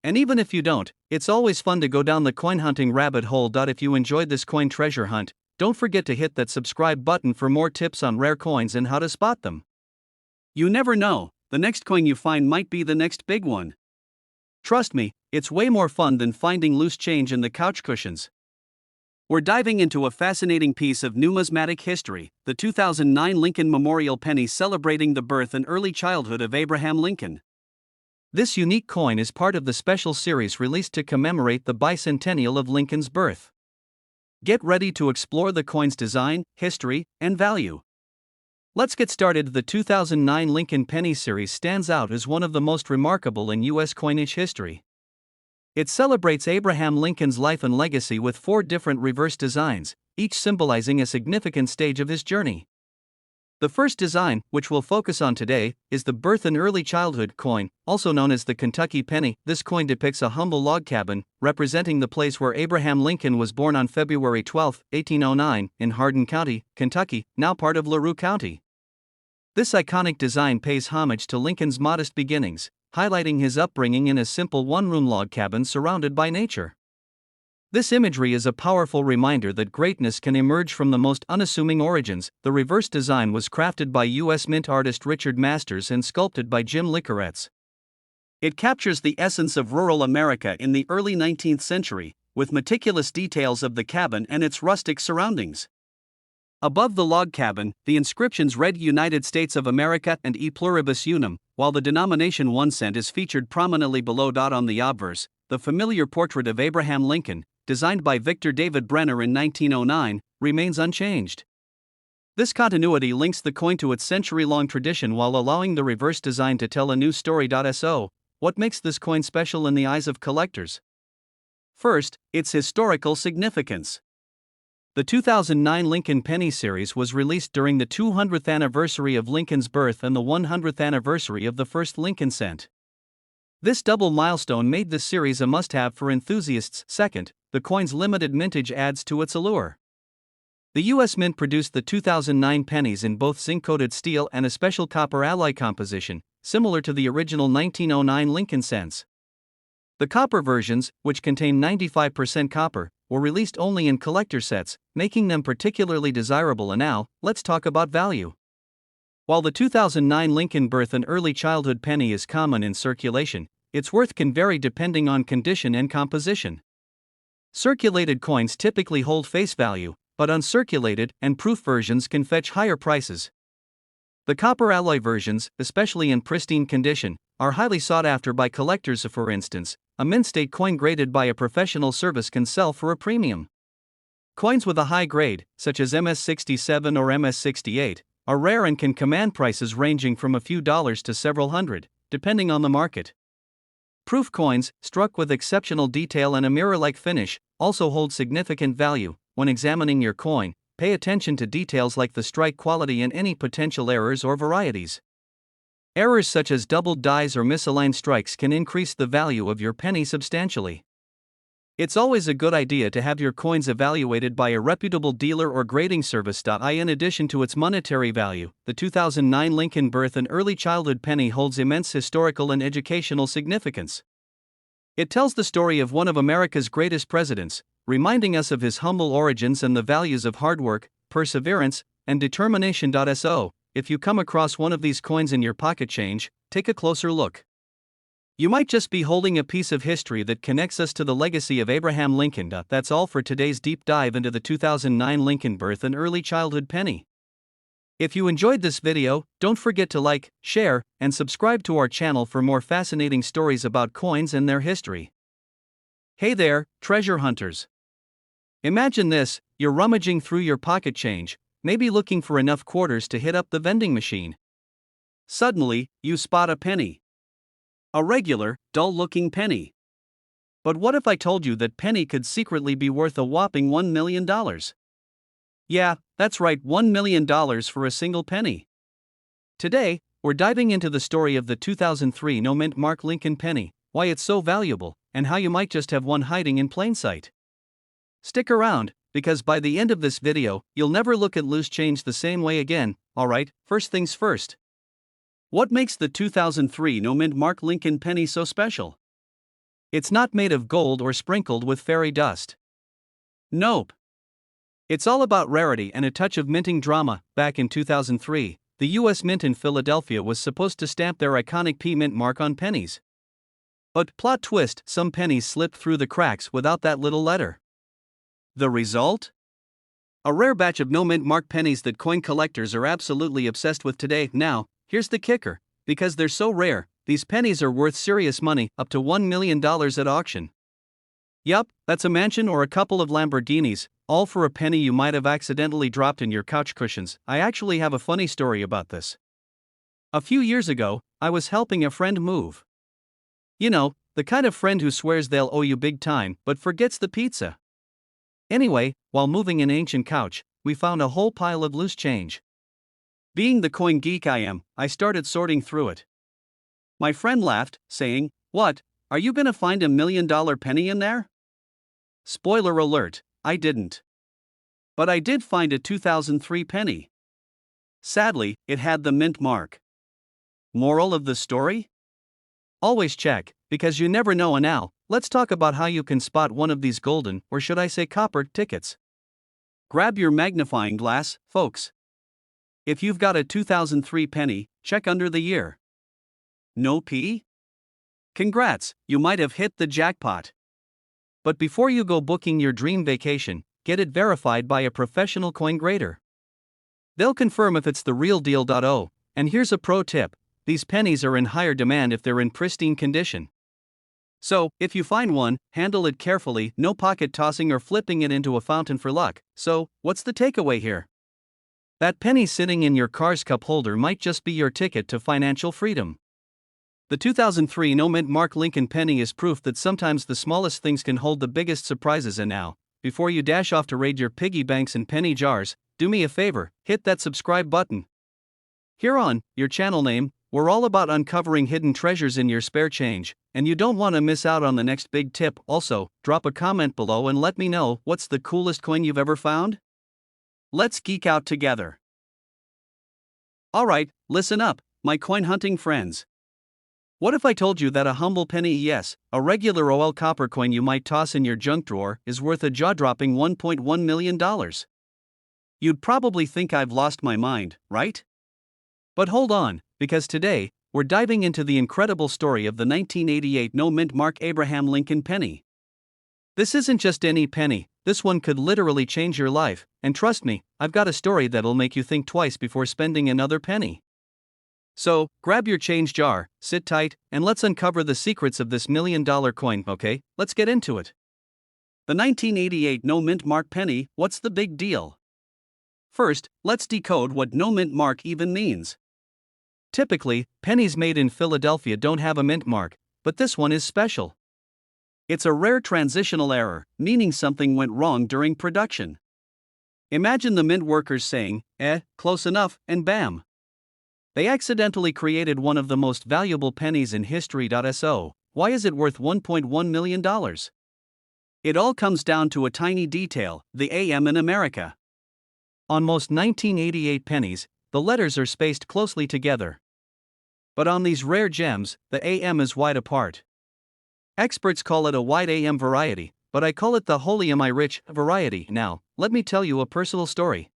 And even if you don't, it's always fun to go down the coin hunting rabbit hole. If you enjoyed this coin treasure hunt, don't forget to hit that subscribe button for more tips on rare coins and how to spot them. You never know, the next coin you find might be the next big one. Trust me, it's way more fun than finding loose change in the couch cushions. We're diving into a fascinating piece of numismatic history, the 2009 Lincoln Memorial Penny celebrating the birth and early childhood of Abraham Lincoln. This unique coin is part of the special series released to commemorate the bicentennial of Lincoln's birth. Get ready to explore the coin's design, history, and value. Let's get started. The 2009 Lincoln Penny series stands out as one of the most remarkable in U.S. coinage history. It celebrates Abraham Lincoln's life and legacy with 4 different reverse designs, each symbolizing a significant stage of his journey. The first design, which we'll focus on today, is the birth and early childhood coin, also known as the Kentucky penny. This coin depicts a humble log cabin, representing the place where Abraham Lincoln was born on February 12, 1809, in Hardin County, Kentucky, now part of LaRue County. This iconic design pays homage to Lincoln's modest beginnings, highlighting his upbringing in a simple one-room log cabin surrounded by nature. This imagery is a powerful reminder that greatness can emerge from the most unassuming origins. The reverse design was crafted by U.S. Mint artist Richard Masters and sculpted by Jim Licoretz. It captures the essence of rural America in the early 19th century, with meticulous details of the cabin and its rustic surroundings. Above the log cabin, the inscriptions read United States of America and E Pluribus Unum, while the denomination 1 cent is featured prominently below. On the obverse, the familiar portrait of Abraham Lincoln, designed by Victor David Brenner in 1909, remains unchanged. This continuity links the coin to its century-long tradition while allowing the reverse design to tell a new story. So, what makes this coin special in the eyes of collectors? First, its historical significance. The 2009 Lincoln Penny series was released during the 200th anniversary of Lincoln's birth and the 100th anniversary of the first Lincoln cent. This double milestone made this series a must-have for enthusiasts. Second, the coin's limited mintage adds to its allure. The U.S. Mint produced the 2009 pennies in both zinc-coated steel and a special copper alloy composition, similar to the original 1909 Lincoln cents. The copper versions, which contain 95% copper, were released only in collector sets, making them particularly desirable. And now, let's talk about value. While the 2009 Lincoln birth and early childhood penny is common in circulation, its worth can vary depending on condition and composition. Circulated coins typically hold face value, but uncirculated and proof versions can fetch higher prices. The copper alloy versions, especially in pristine condition, are highly sought after by collectors. For instance, a mint-state coin graded by a professional service can sell for a premium. Coins with a high grade, such as MS-67 or MS-68, are rare and can command prices ranging from a few dollars to several hundred, depending on the market. Proof coins, struck with exceptional detail and a mirror-like finish, also hold significant value. When examining your coin, pay attention to details like the strike quality and any potential errors or varieties. Errors such as doubled dies or misaligned strikes can increase the value of your penny substantially. It's always a good idea to have your coins evaluated by a reputable dealer or grading service. In addition to its monetary value, the 2009 Lincoln Birth and Early Childhood penny holds immense historical and educational significance. It tells the story of one of America's greatest presidents, reminding us of his humble origins and the values of hard work, perseverance, and determination. So, if you come across one of these coins in your pocket change, take a closer look. You might just be holding a piece of history that connects us to the legacy of Abraham Lincoln. That's all for today's deep dive into the 2009 Lincoln Birth and Early Childhood penny. If you enjoyed this video, don't forget to like, share, and subscribe to our channel for more fascinating stories about coins and their history. Hey there, treasure hunters! Imagine this: you're rummaging through your pocket change, maybe looking for enough quarters to hit up the vending machine. Suddenly, you spot a penny. A regular, dull-looking penny. But what if I told you that penny could secretly be worth a whopping $1 million? Yeah, that's right, $1 million for a single penny. Today, we're diving into the story of the 2003 no-mint mark Lincoln penny, why it's so valuable, and how you might just have one hiding in plain sight. Stick around, because by the end of this video, you'll never look at loose change the same way again. Alright, first things first. What makes the 2003 no-mint mark Lincoln penny so special? It's not made of gold or sprinkled with fairy dust. Nope. It's all about rarity and a touch of minting drama. Back in 2003, the U.S. Mint in Philadelphia was supposed to stamp their iconic P mint mark on pennies. But plot twist, some pennies slipped through the cracks without that little letter. The result? A rare batch of no-mint mark pennies that coin collectors are absolutely obsessed with today. Now, here's the kicker: because they're so rare, these pennies are worth serious money, up to $1 million at auction. Yup, that's a mansion or a couple of Lamborghinis, all for a penny you might have accidentally dropped in your couch cushions. I actually have a funny story about this. A few years ago, I was helping a friend move. You know, the kind of friend who swears they'll owe you big time, but forgets the pizza. Anyway, while moving an ancient couch, we found a whole pile of loose change. Being the coin geek I am, I started sorting through it. My friend laughed, saying, "What, are you gonna find $1 million penny in there?" Spoiler alert, I didn't. But I did find a 2003 penny. Sadly, it had the mint mark. Moral of the story? Always check, because you never know. And now, let's talk about how you can spot one of these golden, or should I say copper, tickets. Grab your magnifying glass, folks. If you've got a 2003 penny, check under the year. No P? Congrats, you might have hit the jackpot. But before you go booking your dream vacation, get it verified by a professional coin grader. They'll confirm if it's the real deal. And here's a pro tip: these pennies are in higher demand if they're in pristine condition. So, if you find one, handle it carefully, no pocket tossing or flipping it into a fountain for luck. So, what's the takeaway here? That penny sitting in your car's cup holder might just be your ticket to financial freedom. The 2003 no-mint mark Lincoln penny is proof that sometimes the smallest things can hold the biggest surprises. And now, before you dash off to raid your piggy banks and penny jars, do me a favor, hit that subscribe button. Here on your channel name, we're all about uncovering hidden treasures in your spare change, and you don't want to miss out on the next big tip. Also, drop a comment below and let me know what's the coolest coin you've ever found. Let's geek out together. Alright, listen up, my coin hunting friends. What if I told you that a humble penny, yes, a regular OL copper coin you might toss in your junk drawer, is worth a jaw-dropping $1.1 million? You'd probably think I've lost my mind, right? But hold on, because today, we're diving into the incredible story of the 1988 no-mint mark Abraham Lincoln penny. This isn't just any penny, this one could literally change your life, and trust me, I've got a story that'll make you think twice before spending another penny. So, grab your change jar, sit tight, and let's uncover the secrets of this $1 million coin. Okay, let's get into it. The 1988 no-mint mark penny, what's the big deal? First, let's decode what no-mint mark even means. Typically, pennies made in Philadelphia don't have a mint mark, but this one is special. It's a rare transitional error, meaning something went wrong during production. Imagine the mint workers saying, close enough, and bam! They accidentally created one of the most valuable pennies in history. So, why is it worth $1.1 million? It all comes down to a tiny detail: the AM in America. On most 1988 pennies, the letters are spaced closely together. But on these rare gems, the AM is wide apart. Experts call it a wide AM variety, but I call it the holy am I rich variety. Now, let me tell you a personal story.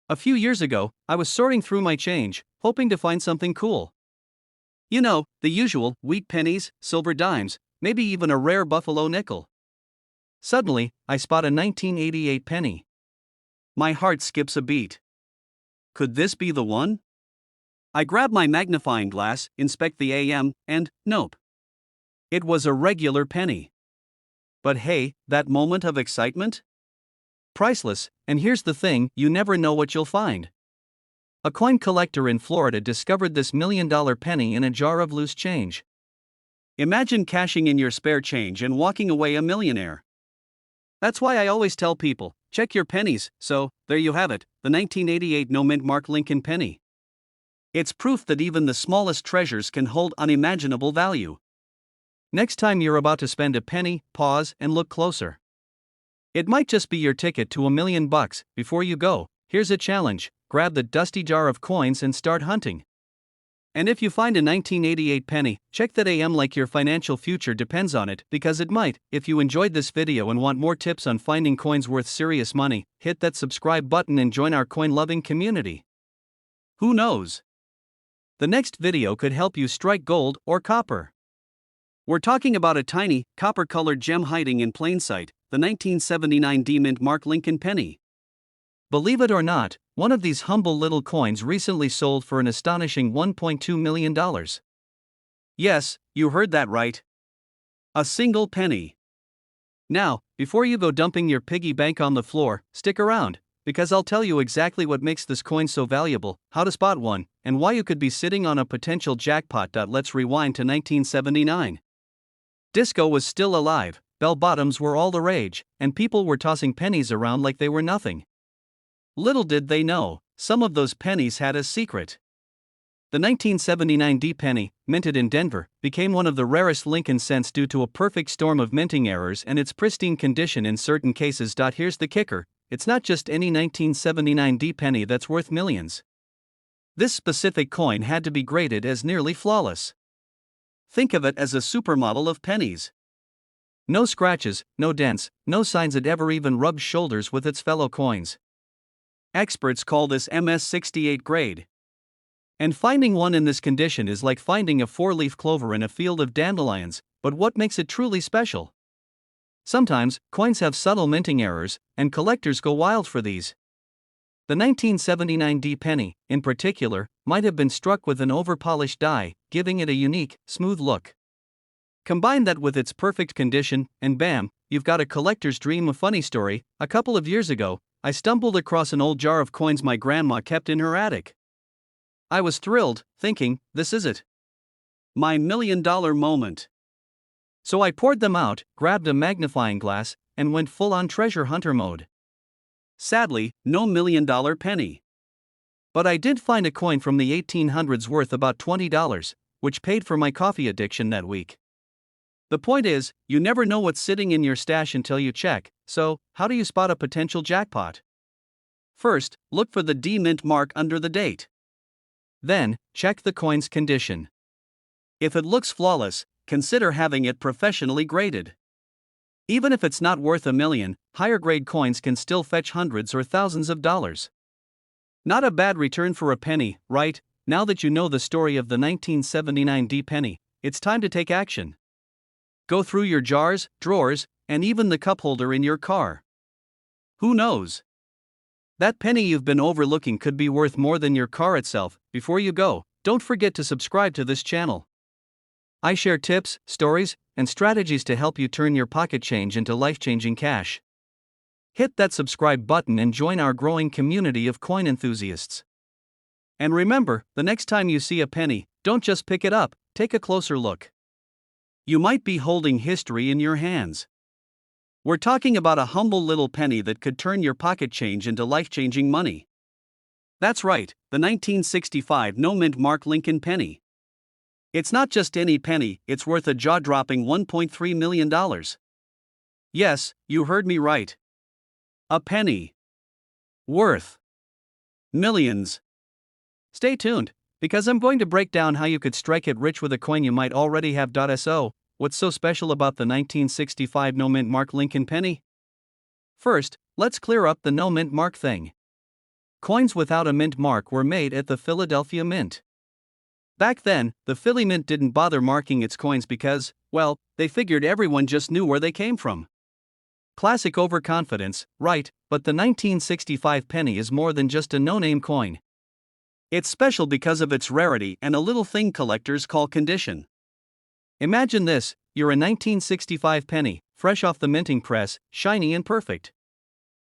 A few years ago, I was sorting through my change, hoping to find something cool. You know, the usual wheat pennies, silver dimes, maybe even a rare buffalo nickel. Suddenly, I spot a 1988 penny. My heart skips a beat. Could this be the one? I grab my magnifying glass, inspect the AM, and nope. It was a regular penny. But hey, that moment of excitement? Priceless, and here's the thing, you never know what you'll find. A coin collector in Florida discovered this $1 million penny in a jar of loose change. Imagine cashing in your spare change and walking away a millionaire. That's why I always tell people, check your pennies. So, there you have it, the 1988 no mint mark Lincoln penny. It's proof that even the smallest treasures can hold unimaginable value. Next time you're about to spend a penny, pause and look closer. It might just be your ticket to $1 million. Before you go, here's a challenge: grab the dusty jar of coins and start hunting. And if you find a 1988 penny, check that AM like your financial future depends on it, because it might. If you enjoyed this video and want more tips on finding coins worth serious money, hit that subscribe button and join our coin-loving community. Who knows? The next video could help you strike gold or copper. We're talking about a tiny, copper-colored gem hiding in plain sight, the 1979 mint mark Lincoln penny. Believe it or not, one of these humble little coins recently sold for an astonishing $1.2 million. Yes, you heard that right. A single penny. Now, before you go dumping your piggy bank on the floor, stick around, because I'll tell you exactly what makes this coin so valuable, how to spot one, and why you could be sitting on a potential jackpot. Let's rewind to 1979. Disco was still alive, bell-bottoms were all the rage, and people were tossing pennies around like they were nothing. Little did they know, some of those pennies had a secret. The 1979 penny, minted in Denver, became one of the rarest Lincoln cents due to a perfect storm of minting errors and its pristine condition in certain cases. Here's the kicker: it's not just any 1979 penny that's worth millions. This specific coin had to be graded as nearly flawless. Think of it as a supermodel of pennies. No scratches, no dents, no signs it ever even rubbed shoulders with its fellow coins. Experts call this MS-68 grade. And finding one in this condition is like finding a four-leaf clover in a field of dandelions. But what makes it truly special? Sometimes, coins have subtle minting errors, and collectors go wild for these. The 1979 penny, in particular, might have been struck with an over-polished die, giving it a unique, smooth look. Combine that with its perfect condition, and bam, you've got a collector's dream. A funny story: a couple of years ago, I stumbled across an old jar of coins my grandma kept in her attic. I was thrilled, thinking, this is it. My $1 million moment. So I poured them out, grabbed a magnifying glass, and went full-on treasure hunter mode. Sadly, no $1 million penny. But I did find a coin from the 1800s worth about $20, which paid for my coffee addiction that week. The point is, you never know what's sitting in your stash until you check. So, how do you spot a potential jackpot? First, look for the mint mark under the date. Then, check the coin's condition. If it looks flawless, consider having it professionally graded. Even if it's not worth $1 million, higher grade coins can still fetch hundreds or thousands of dollars. Not a bad return for a penny, right? Now that you know the story of the 1979 penny, it's time to take action. Go through your jars, drawers, and even the cup holder in your car. Who knows? That penny you've been overlooking could be worth more than your car itself. Before you go, don't forget to subscribe to this channel. I share tips, stories, and strategies to help you turn your pocket change into life-changing cash. Hit that subscribe button and join our growing community of coin enthusiasts. And remember, the next time you see a penny, don't just pick it up, take a closer look. You might be holding history in your hands. We're talking about a humble little penny that could turn your pocket change into life-changing money. That's right, the 1965 no-mint mark Lincoln penny. It's not just any penny, it's worth a jaw-dropping $1.3 million. Yes, you heard me right. A penny. Worth millions. Stay tuned, because I'm going to break down how you could strike it rich with a coin you might already have. So, what's so special about the 1965 no-mint mark Lincoln penny? First, let's clear up the no-mint mark thing. Coins without a mint mark were made at the Philadelphia Mint. Back then, the Philly Mint didn't bother marking its coins because, well, they figured everyone just knew where they came from. Classic overconfidence, right? But the 1965 penny is more than just a no-name coin. It's special because of its rarity and a little thing collectors call condition. Imagine this, you're a 1965 penny, fresh off the minting press, shiny and perfect.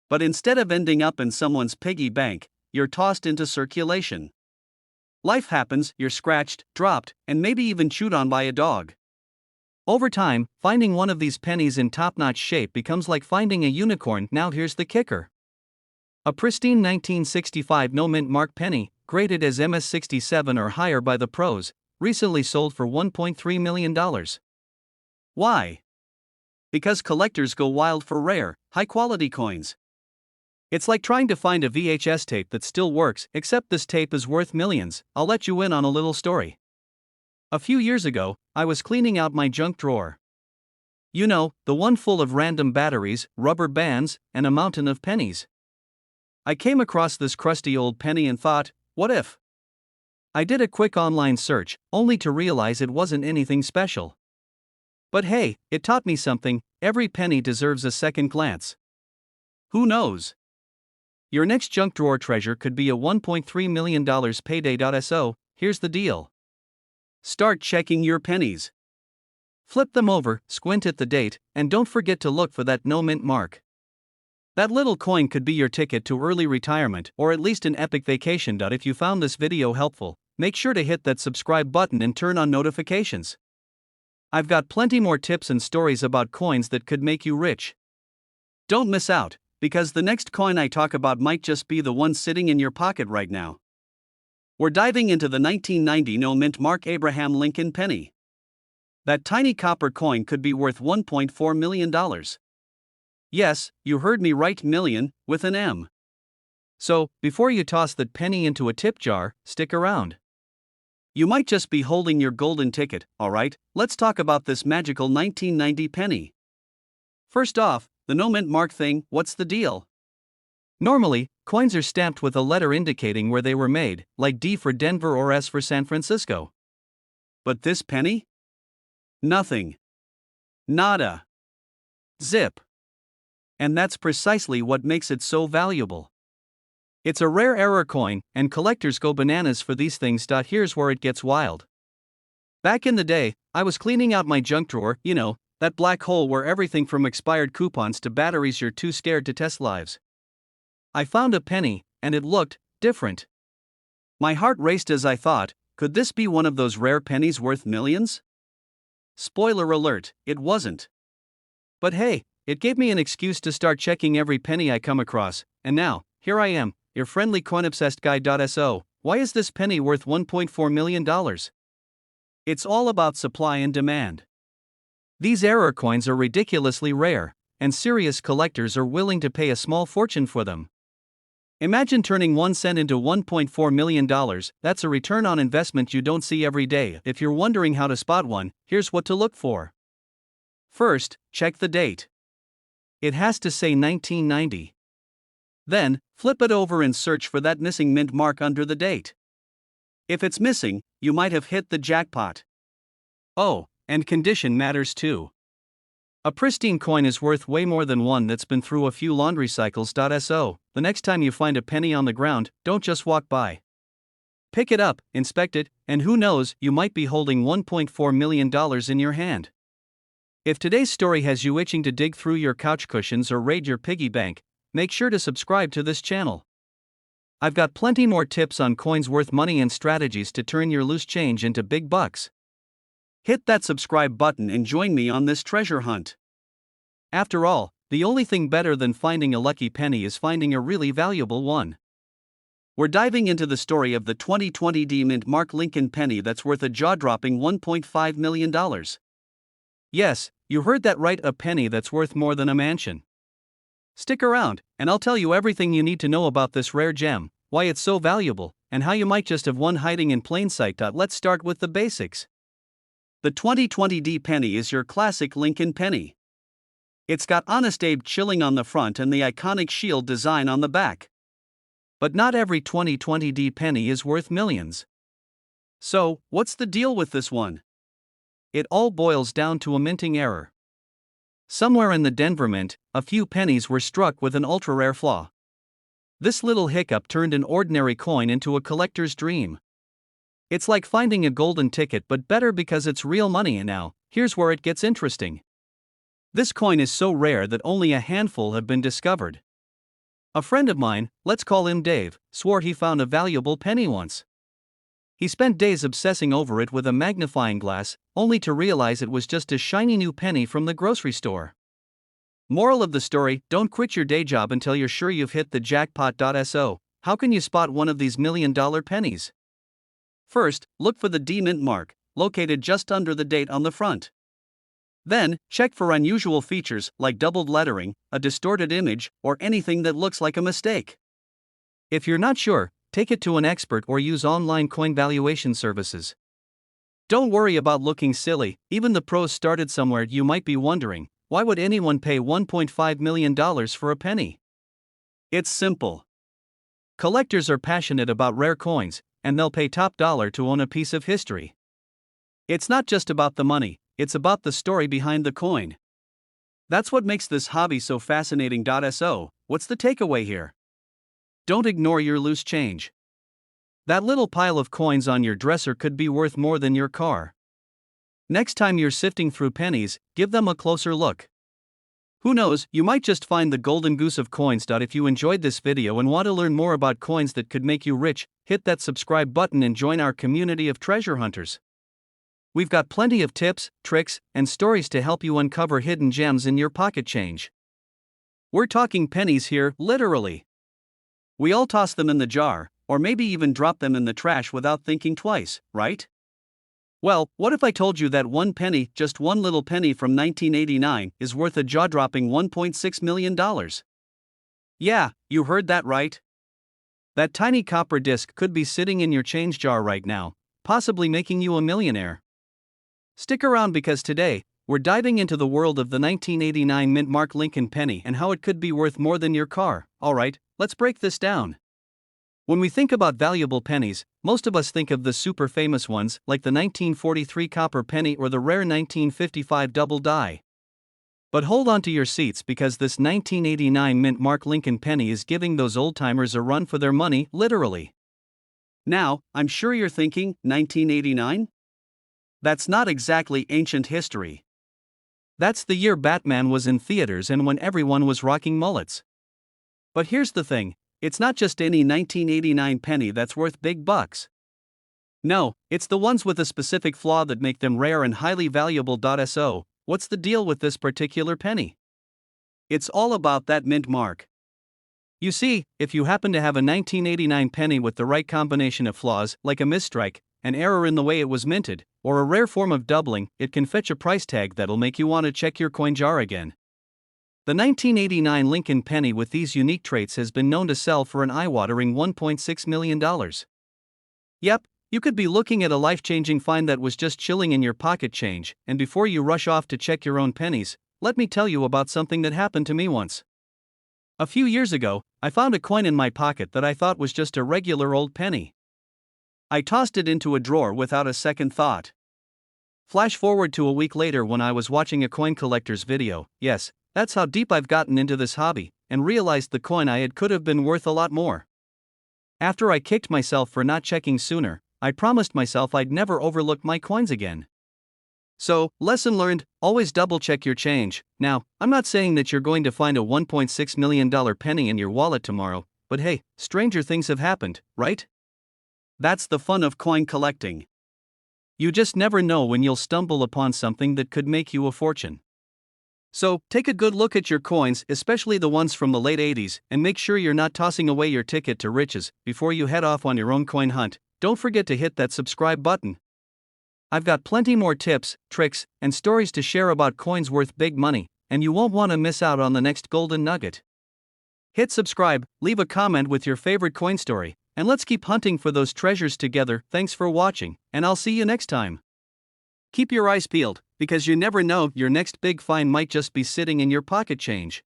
But instead of ending up in someone's piggy bank, you're tossed into circulation. Life happens, you're scratched, dropped, and maybe even chewed on by a dog. Over time, finding one of these pennies in top-notch shape becomes like finding a unicorn. Now here's the kicker. A pristine 1965 no-mint mark penny, graded as MS-67 or higher by the pros, recently sold for $1.3 million. Why? Because collectors go wild for rare, high-quality coins. It's like trying to find a VHS tape that still works, except this tape is worth millions. I'll let you in on a little story. A few years ago, I was cleaning out my junk drawer. You know, the one full of random batteries, rubber bands, and a mountain of pennies. I came across this crusty old penny and thought, what if? I did a quick online search, only to realize it wasn't anything special. But hey, it taught me something: every penny deserves a second glance. Who knows? Your next junk drawer treasure could be a $1.3 million payday. So, here's the deal. Start checking your pennies. Flip them over, squint at the date, and don't forget to look for that no mint mark. That little coin could be your ticket to early retirement, or at least an epic vacation. If you found this video helpful, make sure to hit that subscribe button and turn on notifications. I've got plenty more tips and stories about coins that could make you rich. Don't miss out, because the next coin I talk about might just be the one sitting in your pocket right now. We're diving into the 1990 no-mint mark Abraham Lincoln penny. That tiny copper coin could be worth $1.4 million. Yes, you heard me right, million, with an M. So, before you toss that penny into a tip jar, stick around. You might just be holding your golden ticket. Alright, let's talk about this magical 1990 penny. First off, the no-mint mark thing, what's the deal? Normally, coins are stamped with a letter indicating where they were made, like D for Denver or S for San Francisco. But this penny? Nothing. Nada. Zip. And that's precisely what makes it so valuable. It's a rare error coin, and collectors go bananas for these things. Here's where it gets wild. Back in the day, I was cleaning out my junk drawer, you know, that black hole where everything from expired coupons to batteries you're too scared to test lives. I found a penny, and it looked different. My heart raced as I thought, could this be one of those rare pennies worth millions? Spoiler alert, it wasn't. But hey, it gave me an excuse to start checking every penny I come across, and now, here I am, your friendly coin-obsessed guy. So, why is this penny worth $1.4 million? It's all about supply and demand. These error coins are ridiculously rare, and serious collectors are willing to pay a small fortune for them. Imagine turning 1 cent into $1.4 million, that's a return on investment you don't see every day. If you're wondering how to spot one, here's what to look for. First, check the date. It has to say 1990. Then, flip it over and search for that missing mint mark under the date. If it's missing, you might have hit the jackpot. Oh, and condition matters too. A pristine coin is worth way more than one that's been through a few laundry cycles. So, the next time you find a penny on the ground, don't just walk by. Pick it up, inspect it, and who knows, you might be holding $1.4 million in your hand. If today's story has you itching to dig through your couch cushions or raid your piggy bank, make sure to subscribe to this channel. I've got plenty more tips on coins worth money and strategies to turn your loose change into big bucks. Hit that subscribe button and join me on this treasure hunt. After all, the only thing better than finding a lucky penny is finding a really valuable one. We're diving into the story of the 2020 Mint Mark Lincoln penny that's worth a jaw-dropping $1.5 million. Yes, you heard that right, a penny that's worth more than a mansion. Stick around, and I'll tell you everything you need to know about this rare gem, why it's so valuable, and how you might just have one hiding in plain sight. Let's start with the basics. The 2020 penny is your classic Lincoln penny. It's got Honest Abe chilling on the front and the iconic shield design on the back. But not every 2020 penny is worth millions. So, what's the deal with this one? It all boils down to a minting error. Somewhere in the Denver Mint, a few pennies were struck with an ultra-rare flaw. This little hiccup turned an ordinary coin into a collector's dream. It's like finding a golden ticket, but better because it's real money. And now, here's where it gets interesting. This coin is so rare that only a handful have been discovered. A friend of mine, let's call him Dave, swore he found a valuable penny once. He spent days obsessing over it with a magnifying glass, only to realize it was just a shiny new penny from the grocery store. Moral of the story: don't quit your day job until you're sure you've hit the jackpot. So, how can you spot one of these $1 million pennies? First, look for the mint mark, located just under the date on the front. Then, check for unusual features like doubled lettering, a distorted image, or anything that looks like a mistake. If you're not sure, take it to an expert or use online coin valuation services. Don't worry about looking silly, even the pros started somewhere. You might be wondering, why would anyone pay $1.5 million for a penny? It's simple. Collectors are passionate about rare coins, and they'll pay top dollar to own a piece of history. It's not just about the money, it's about the story behind the coin. That's what makes this hobby so fascinating. So, what's the takeaway here? Don't ignore your loose change. That little pile of coins on your dresser could be worth more than your car. Next time you're sifting through pennies, give them a closer look. Who knows, you might just find the golden goose of coins. If you enjoyed this video and want to learn more about coins that could make you rich, hit that subscribe button and join our community of treasure hunters. We've got plenty of tips, tricks, and stories to help you uncover hidden gems in your pocket change. We're talking pennies here, literally. We all toss them in the jar, or maybe even drop them in the trash without thinking twice, right? Well, what if I told you that one penny, just one little penny from 1989, is worth a jaw-dropping $1.6 million? Yeah, you heard that right. That tiny copper disc could be sitting in your change jar right now, possibly making you a millionaire. Stick around because today, we're diving into the world of the 1989 Mint Mark Lincoln penny and how it could be worth more than your car. Alright, let's break this down. When we think about valuable pennies, most of us think of the super famous ones like the 1943 copper penny or the rare 1955 double die. But hold on to your seats because this 1989 Mint Mark Lincoln penny is giving those old-timers a run for their money, literally. Now, I'm sure you're thinking, 1989? That's not exactly ancient history. That's the year Batman was in theaters and when everyone was rocking mullets. But here's the thing, it's not just any 1989 penny that's worth big bucks. No, it's the ones with a specific flaw that make them rare and highly valuable. So, what's the deal with this particular penny? It's all about that mint mark. You see, if you happen to have a 1989 penny with the right combination of flaws, like a misstrike, an error in the way it was minted, or a rare form of doubling, it can fetch a price tag that'll make you want to check your coin jar again. The 1989 Lincoln penny with these unique traits has been known to sell for an eye-watering $1.6 million. Yep, you could be looking at a life-changing find that was just chilling in your pocket change, and before you rush off to check your own pennies, let me tell you about something that happened to me once. A few years ago, I found a coin in my pocket that I thought was just a regular old penny. I tossed it into a drawer without a second thought. Flash forward to a week later when I was watching a coin collector's video. Yes, that's how deep I've gotten into this hobby, and realized the coin I had could have been worth a lot more. After I kicked myself for not checking sooner, I promised myself I'd never overlook my coins again. So, lesson learned, always double check your change. Now, I'm not saying that you're going to find a $1.6 million penny in your wallet tomorrow, but hey, stranger things have happened, right? That's the fun of coin collecting. You just never know when you'll stumble upon something that could make you a fortune. So, take a good look at your coins, especially the ones from the late 80s, and make sure you're not tossing away your ticket to riches before you head off on your own coin hunt. Don't forget to hit that subscribe button. I've got plenty more tips, tricks, and stories to share about coins worth big money, and you won't want to miss out on the next golden nugget. Hit subscribe, leave a comment with your favorite coin story, and let's keep hunting for those treasures together. Thanks for watching, and I'll see you next time. Keep your eyes peeled, because you never know, your next big find might just be sitting in your pocket change.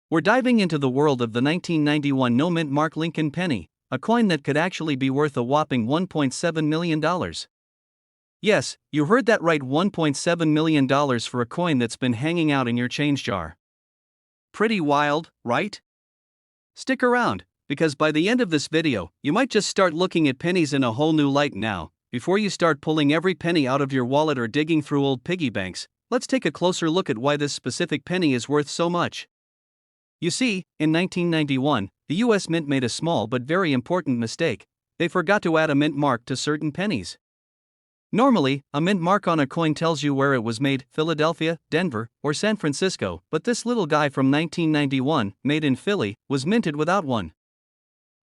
We're diving into the world of the 1991 no-mint mark Lincoln penny, a coin that could actually be worth a whopping $1.7 million. Yes, you heard that right, $1.7 million for a coin that's been hanging out in your change jar. Pretty wild, right? Stick around, because by the end of this video, you might just start looking at pennies in a whole new light. Now, before you start pulling every penny out of your wallet or digging through old piggy banks, let's take a closer look at why this specific penny is worth so much. You see, in 1991, the US Mint made a small but very important mistake. They forgot to add a mint mark to certain pennies. Normally, a mint mark on a coin tells you where it was made, Philadelphia, Denver, or San Francisco, but this little guy from 1991, made in Philly, was minted without one.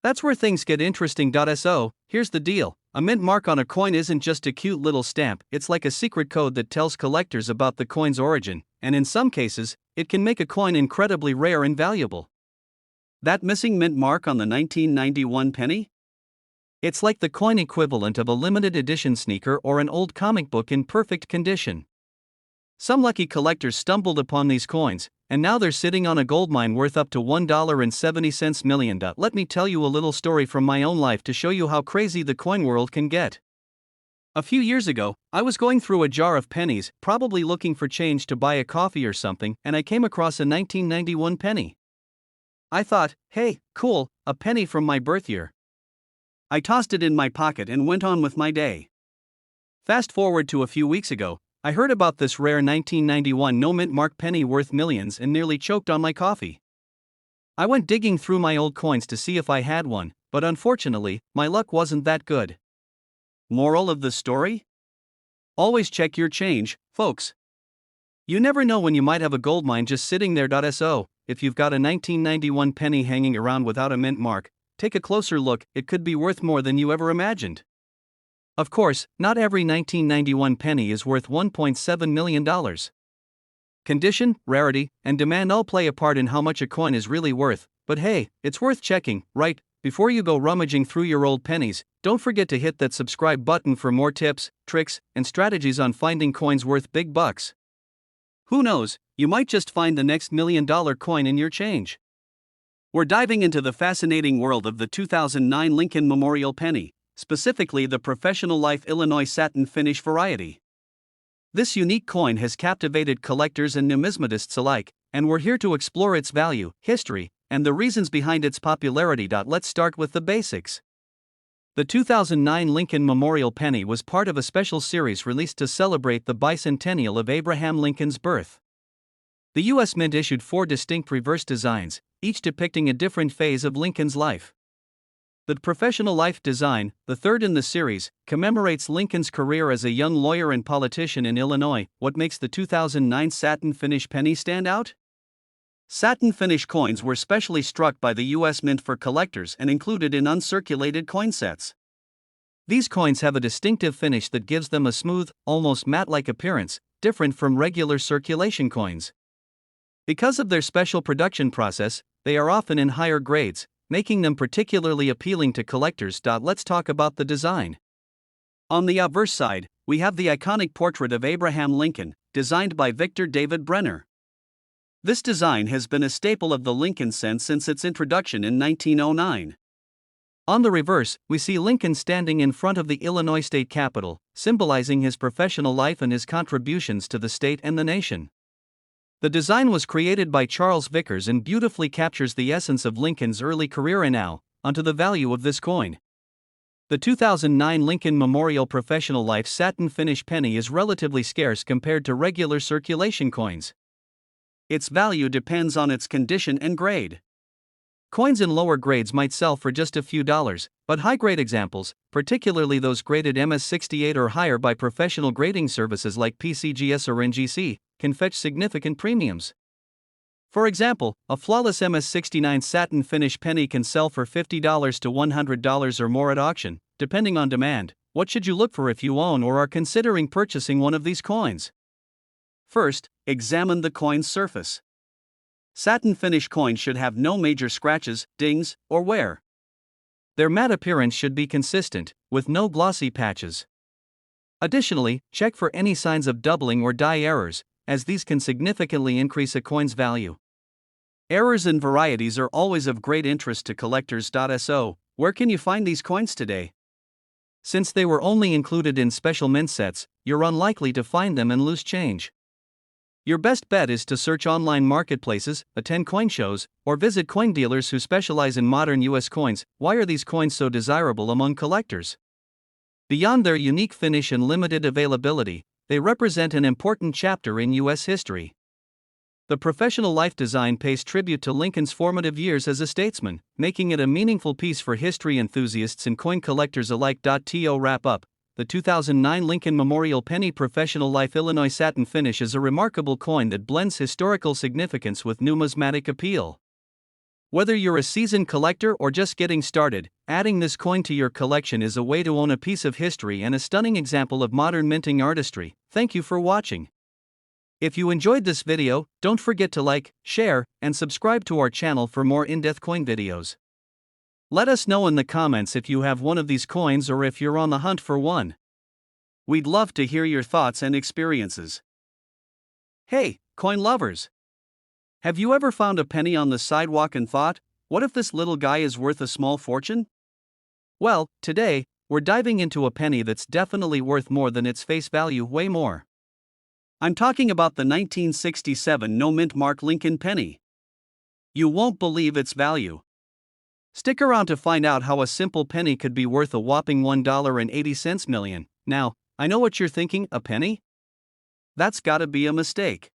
That's where things get interesting. So, here's the deal. A mint mark on a coin isn't just a cute little stamp, it's like a secret code that tells collectors about the coin's origin, and in some cases, it can make a coin incredibly rare and valuable. That missing mint mark on the 1991 penny? It's like the coin equivalent of a limited edition sneaker or an old comic book in perfect condition. Some lucky collectors stumbled upon these coins, and now they're sitting on a goldmine worth up to $1.70 million. Let me tell you a little story from my own life to show you how crazy the coin world can get. A few years ago, I was going through a jar of pennies, probably looking for change to buy a coffee or something, and I came across a 1991 penny. I thought, hey, cool, a penny from my birth year. I tossed it in my pocket and went on with my day. Fast forward to a few weeks ago, I heard about this rare 1991 no-mint mark penny worth millions and nearly choked on my coffee. I went digging through my old coins to see if I had one, but unfortunately, my luck wasn't that good. Moral of the story? Always check your change, folks. You never know when you might have a goldmine just sitting there. So, if you've got a 1991 penny hanging around without a mint mark, take a closer look, it could be worth more than you ever imagined. Of course, not every 1991 penny is worth $1.7 million. Condition, rarity, and demand all play a part in how much a coin is really worth, but hey, it's worth checking, right? Before you go rummaging through your old pennies, don't forget to hit that subscribe button for more tips, tricks, and strategies on finding coins worth big bucks. Who knows, you might just find the next $1 million coin in your change. We're diving into the fascinating world of the 2009 Lincoln Memorial Penny, specifically the Professional Life Illinois satin finish variety. This unique coin has captivated collectors and numismatists alike, and we're here to explore its value, history, and the reasons behind its popularity. Let's start with the basics. The 2009 Lincoln Memorial Penny was part of a special series released to celebrate the bicentennial of Abraham Lincoln's birth. The U.S. Mint issued 4 distinct reverse designs, each depicting a different phase of Lincoln's life. The Professional Life design, the third in the series, commemorates Lincoln's career as a young lawyer and politician in Illinois. What makes the 2009 satin finish penny stand out? Satin finish coins were specially struck by the U.S. Mint for collectors and included in uncirculated coin sets. These coins have a distinctive finish that gives them a smooth, almost matte-like appearance, different from regular circulation coins. Because of their special production process, they are often in higher grades, making them particularly appealing to collectors. Let's talk about the design. On the obverse side, we have the iconic portrait of Abraham Lincoln, designed by Victor David Brenner. This design has been a staple of the Lincoln cent since its introduction in 1909. On the reverse, we see Lincoln standing in front of the Illinois State Capitol, symbolizing his professional life and his contributions to the state and the nation. The design was created by Charles Vickers and beautifully captures the essence of Lincoln's early career. And now, onto the value of this coin. The 2009 Lincoln Memorial Professional Life satin finish penny is relatively scarce compared to regular circulation coins. Its value depends on its condition and grade. Coins in lower grades might sell for just a few dollars, but high-grade examples, particularly those graded MS-68 or higher by professional grading services like PCGS or NGC, can fetch significant premiums. For example, a flawless MS-69 satin finish penny can sell for $50 to $100 or more at auction, depending on demand. What should you look for if you own or are considering purchasing one of these coins? First, examine the coin's surface. Satin finish coins should have no major scratches, dings, or wear. Their matte appearance should be consistent, with no glossy patches. Additionally, check for any signs of doubling or die errors, as these can significantly increase a coin's value. Errors in varieties are always of great interest to collectors. So, where can you find these coins today? Since they were only included in special mint sets, you're unlikely to find them in loose change. Your best bet is to search online marketplaces, attend coin shows, or visit coin dealers who specialize in modern US coins. Why are these coins so desirable among collectors? Beyond their unique finish and limited availability, they represent an important chapter in US history. The professional life design pays tribute to Lincoln's formative years as a statesman, making it a meaningful piece for history enthusiasts and coin collectors alike. To wrap up, the 2009 Lincoln Memorial Penny Professional Life Illinois Satin Finish is a remarkable coin that blends historical significance with numismatic appeal. Whether you're a seasoned collector or just getting started, adding this coin to your collection is a way to own a piece of history and a stunning example of modern minting artistry. Thank you for watching. If you enjoyed this video, don't forget to like, share, and subscribe to our channel for more in-depth coin videos. Let us know in the comments if you have one of these coins or if you're on the hunt for one. We'd love to hear your thoughts and experiences. Hey, coin lovers! Have you ever found a penny on the sidewalk and thought, what if this little guy is worth a small fortune? Well, today, we're diving into a penny that's definitely worth more than its face value, way more. I'm talking about the 1967 no-mint mark Lincoln penny. You won't believe its value. Stick around to find out how a simple penny could be worth a whopping $1.80 million. Now, I know what you're thinking, a penny? That's gotta be a mistake.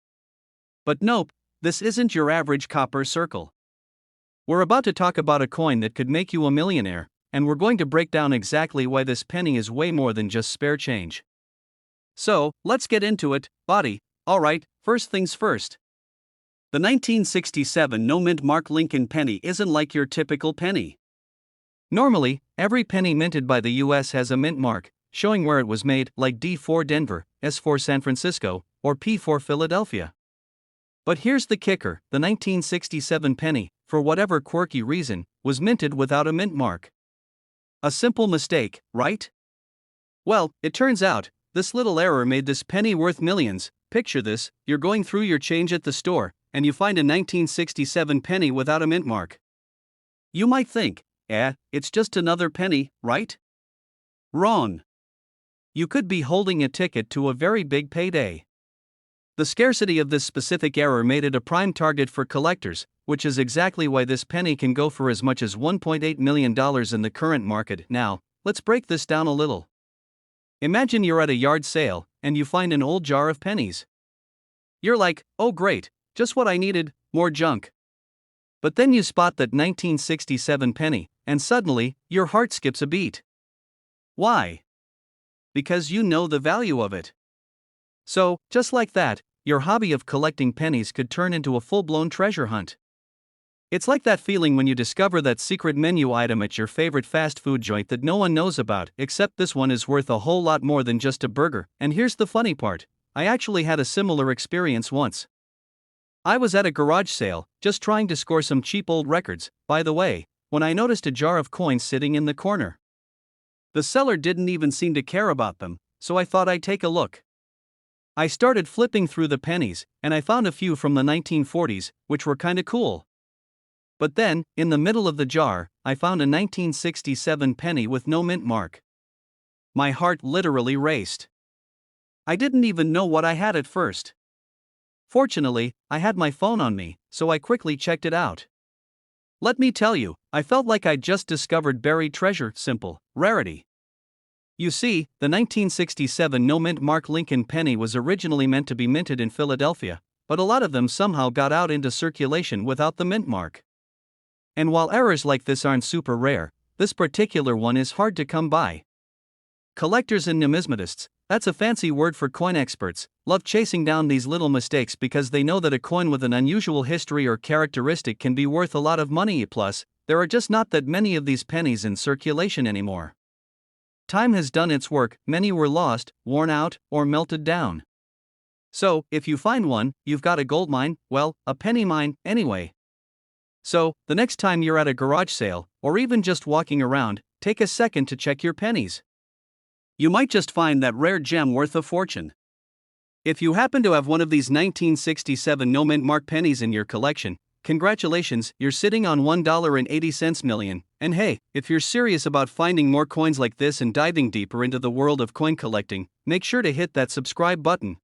But nope, this isn't your average copper circle. We're about to talk about a coin that could make you a millionaire, and we're going to break down exactly why this penny is way more than just spare change. So, let's get into it, buddy. Alright, first things first. The 1967 no-mint mark Lincoln penny isn't like your typical penny. Normally, every penny minted by the US has a mint mark, showing where it was made, like D4 Denver, S4 San Francisco, or P4 Philadelphia. But here's the kicker, the 1967 penny, for whatever quirky reason, was minted without a mint mark. A simple mistake, right? Well, it turns out, this little error made this penny worth millions. Picture this, you're going through your change at the store, and you find a 1967 penny without a mint mark. You might think, it's just another penny, right? Wrong. You could be holding a ticket to a very big payday. The scarcity of this specific error made it a prime target for collectors, which is exactly why this penny can go for as much as $1.8 million in the current market. Now, let's break this down a little. Imagine you're at a yard sale, and you find an old jar of pennies. You're like, oh great, just what I needed, more junk. But then you spot that 1967 penny, and suddenly, your heart skips a beat. Why? Because you know the value of it. So, just like that, your hobby of collecting pennies could turn into a full-blown treasure hunt. It's like that feeling when you discover that secret menu item at your favorite fast food joint that no one knows about, except this one is worth a whole lot more than just a burger. And here's the funny part, I actually had a similar experience once. I was at a garage sale, just trying to score some cheap old records, by the way, when I noticed a jar of coins sitting in the corner. The seller didn't even seem to care about them, so I thought I'd take a look. I started flipping through the pennies, and I found a few from the 1940s, which were kinda cool. But then, in the middle of the jar, I found a 1967 penny with no mint mark. My heart literally raced. I didn't even know what I had at first. Fortunately, I had my phone on me, so I quickly checked it out. Let me tell you, I felt like I'd just discovered buried treasure. Simple, rarity. You see, the 1967 no-mint mark Lincoln penny was originally meant to be minted in Philadelphia, but a lot of them somehow got out into circulation without the mint mark. And while errors like this aren't super rare, this particular one is hard to come by. Collectors and numismatists, that's a fancy word for coin experts, love chasing down these little mistakes because they know that a coin with an unusual history or characteristic can be worth a lot of money. Plus, there are just not that many of these pennies in circulation anymore. Time has done its work, many were lost, worn out, or melted down. So, if you find one, you've got a gold mine, well, a penny mine, anyway. So, the next time you're at a garage sale, or even just walking around, take a second to check your pennies. You might just find that rare gem worth a fortune. If you happen to have one of these 1967 no mint mark pennies in your collection, congratulations, you're sitting on $1.80 million. And hey, if you're serious about finding more coins like this and diving deeper into the world of coin collecting, make sure to hit that subscribe button.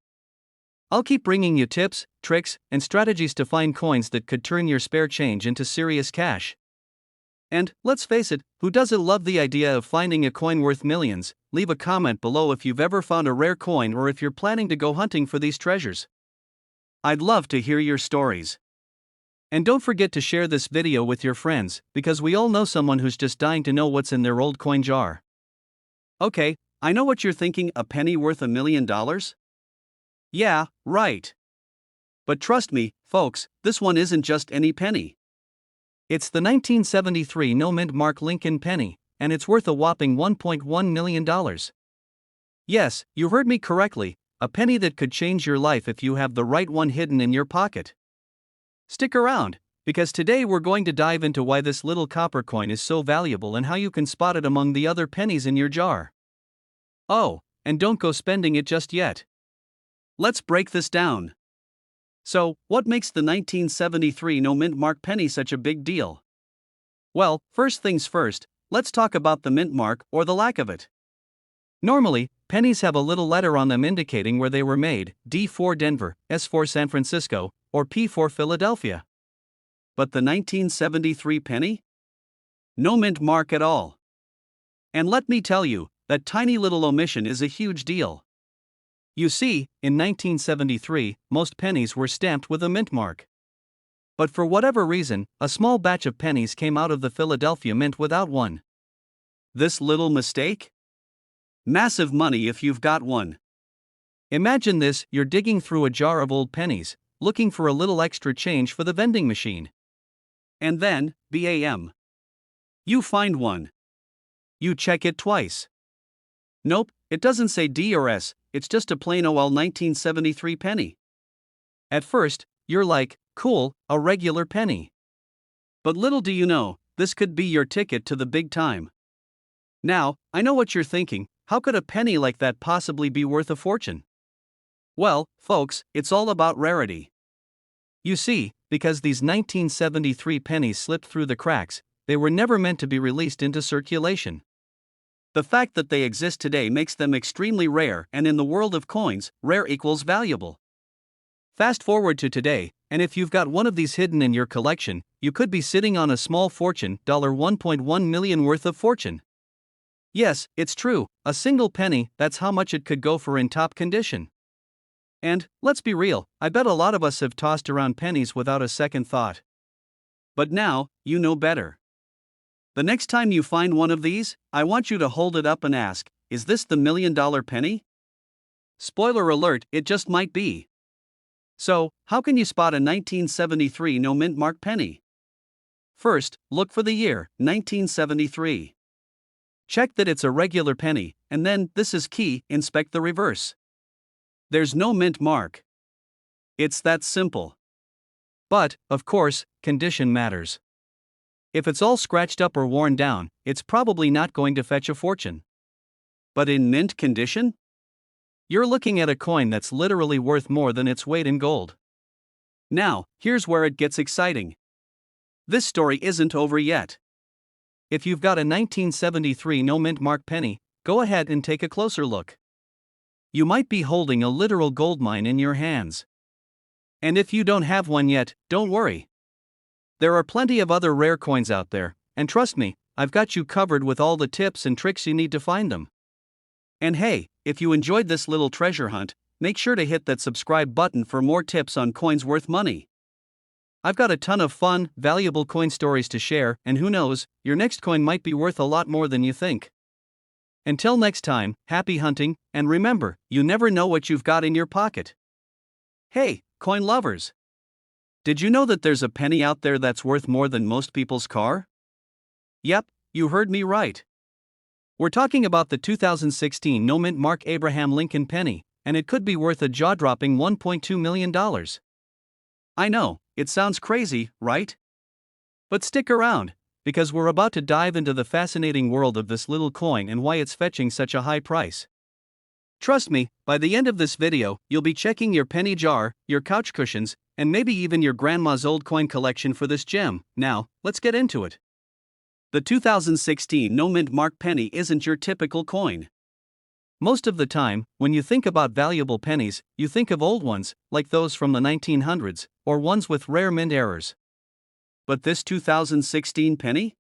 I'll keep bringing you tips, tricks, and strategies to find coins that could turn your spare change into serious cash. And, let's face it, who doesn't love the idea of finding a coin worth millions? Leave a comment below if you've ever found a rare coin or if you're planning to go hunting for these treasures. I'd love to hear your stories. And don't forget to share this video with your friends, because we all know someone who's just dying to know what's in their old coin jar. Okay, I know what you're thinking, a penny worth $1 million? Yeah, right. But trust me, folks, this one isn't just any penny. It's the 1973 no mint mark Lincoln penny, and it's worth a whopping $1.1 million. Yes, you heard me correctly, a penny that could change your life if you have the right one hidden in your pocket. Stick around, because today we're going to dive into why this little copper coin is so valuable and how you can spot it among the other pennies in your jar. Oh, and don't go spending it just yet. Let's break this down. So, what makes the 1973 no mint mark penny such a big deal? Well, first things first, let's talk about the mint mark or the lack of it. Normally, pennies have a little letter on them indicating where they were made, D for Denver, S for San Francisco, or P for Philadelphia. But the 1973 penny? No mint mark at all. And let me tell you, that tiny little omission is a huge deal. You see, in 1973, most pennies were stamped with a mint mark. But for whatever reason, a small batch of pennies came out of the Philadelphia Mint without one. This little mistake? Massive money if you've got one. Imagine this, you're digging through a jar of old pennies, looking for a little extra change for the vending machine. And then, bam. You find one. You check it twice. Nope, it doesn't say D or S, it's just a plain old 1973 penny. At first, you're like, cool, a regular penny. But little do you know, this could be your ticket to the big time. Now, I know what you're thinking, how could a penny like that possibly be worth a fortune? Well, folks, it's all about rarity. You see, because these 1973 pennies slipped through the cracks, they were never meant to be released into circulation. The fact that they exist today makes them extremely rare, and in the world of coins, rare equals valuable. Fast forward to today, and if you've got one of these hidden in your collection, you could be sitting on a small fortune, $1.1 million worth of fortune. Yes, it's true, a single penny, that's how much it could go for in top condition. And, let's be real, I bet a lot of us have tossed around pennies without a second thought. But now, you know better. The next time you find one of these, I want you to hold it up and ask, is this the $1 million penny? Spoiler alert, it just might be. So, how can you spot a 1973 no mint mark penny? First, look for the year, 1973. Check that it's a regular penny, and then, this is key, inspect the reverse. There's no mint mark. It's that simple. But, of course, condition matters. If it's all scratched up or worn down, it's probably not going to fetch a fortune. But in mint condition? You're looking at a coin that's literally worth more than its weight in gold. Now, here's where it gets exciting. This story isn't over yet. If you've got a 1973 no mint mark penny, go ahead and take a closer look. You might be holding a literal gold mine in your hands. And if you don't have one yet, don't worry. There are plenty of other rare coins out there, and trust me, I've got you covered with all the tips and tricks you need to find them. And hey, if you enjoyed this little treasure hunt, make sure to hit that subscribe button for more tips on coins worth money. I've got a ton of fun, valuable coin stories to share, and who knows, your next coin might be worth a lot more than you think. Until next time, happy hunting, and remember, you never know what you've got in your pocket. Hey, coin lovers! Did you know that there's a penny out there that's worth more than most people's car? Yep, you heard me right. We're talking about the 2016 no-mint mark Abraham Lincoln penny, and it could be worth a jaw-dropping $1.2 million. I know, it sounds crazy, right? But stick around, because we're about to dive into the fascinating world of this little coin and why it's fetching such a high price. Trust me, by the end of this video, you'll be checking your penny jar, your couch cushions, and maybe even your grandma's old coin collection for this gem. Now, let's get into it. The 2016 no-mint mark penny isn't your typical coin. Most of the time, when you think about valuable pennies, you think of old ones, like those from the 1900s, or ones with rare mint errors. But this 2016 penny?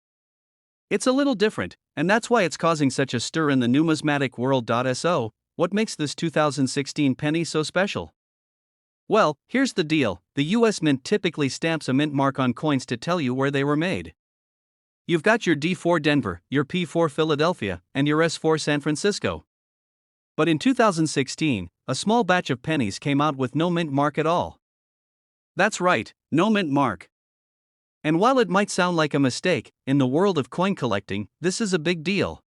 It's a little different, and that's why it's causing such a stir in the numismatic world. So, what makes this 2016 penny so special? Well, here's the deal: the US Mint typically stamps a mint mark on coins to tell you where they were made. You've got your D4 Denver, your P4 Philadelphia, and your S4 San Francisco. But in 2016, a small batch of pennies came out with no mint mark at all. That's right, no mint mark. And while it might sound like a mistake, in the world of coin collecting, this is a big deal.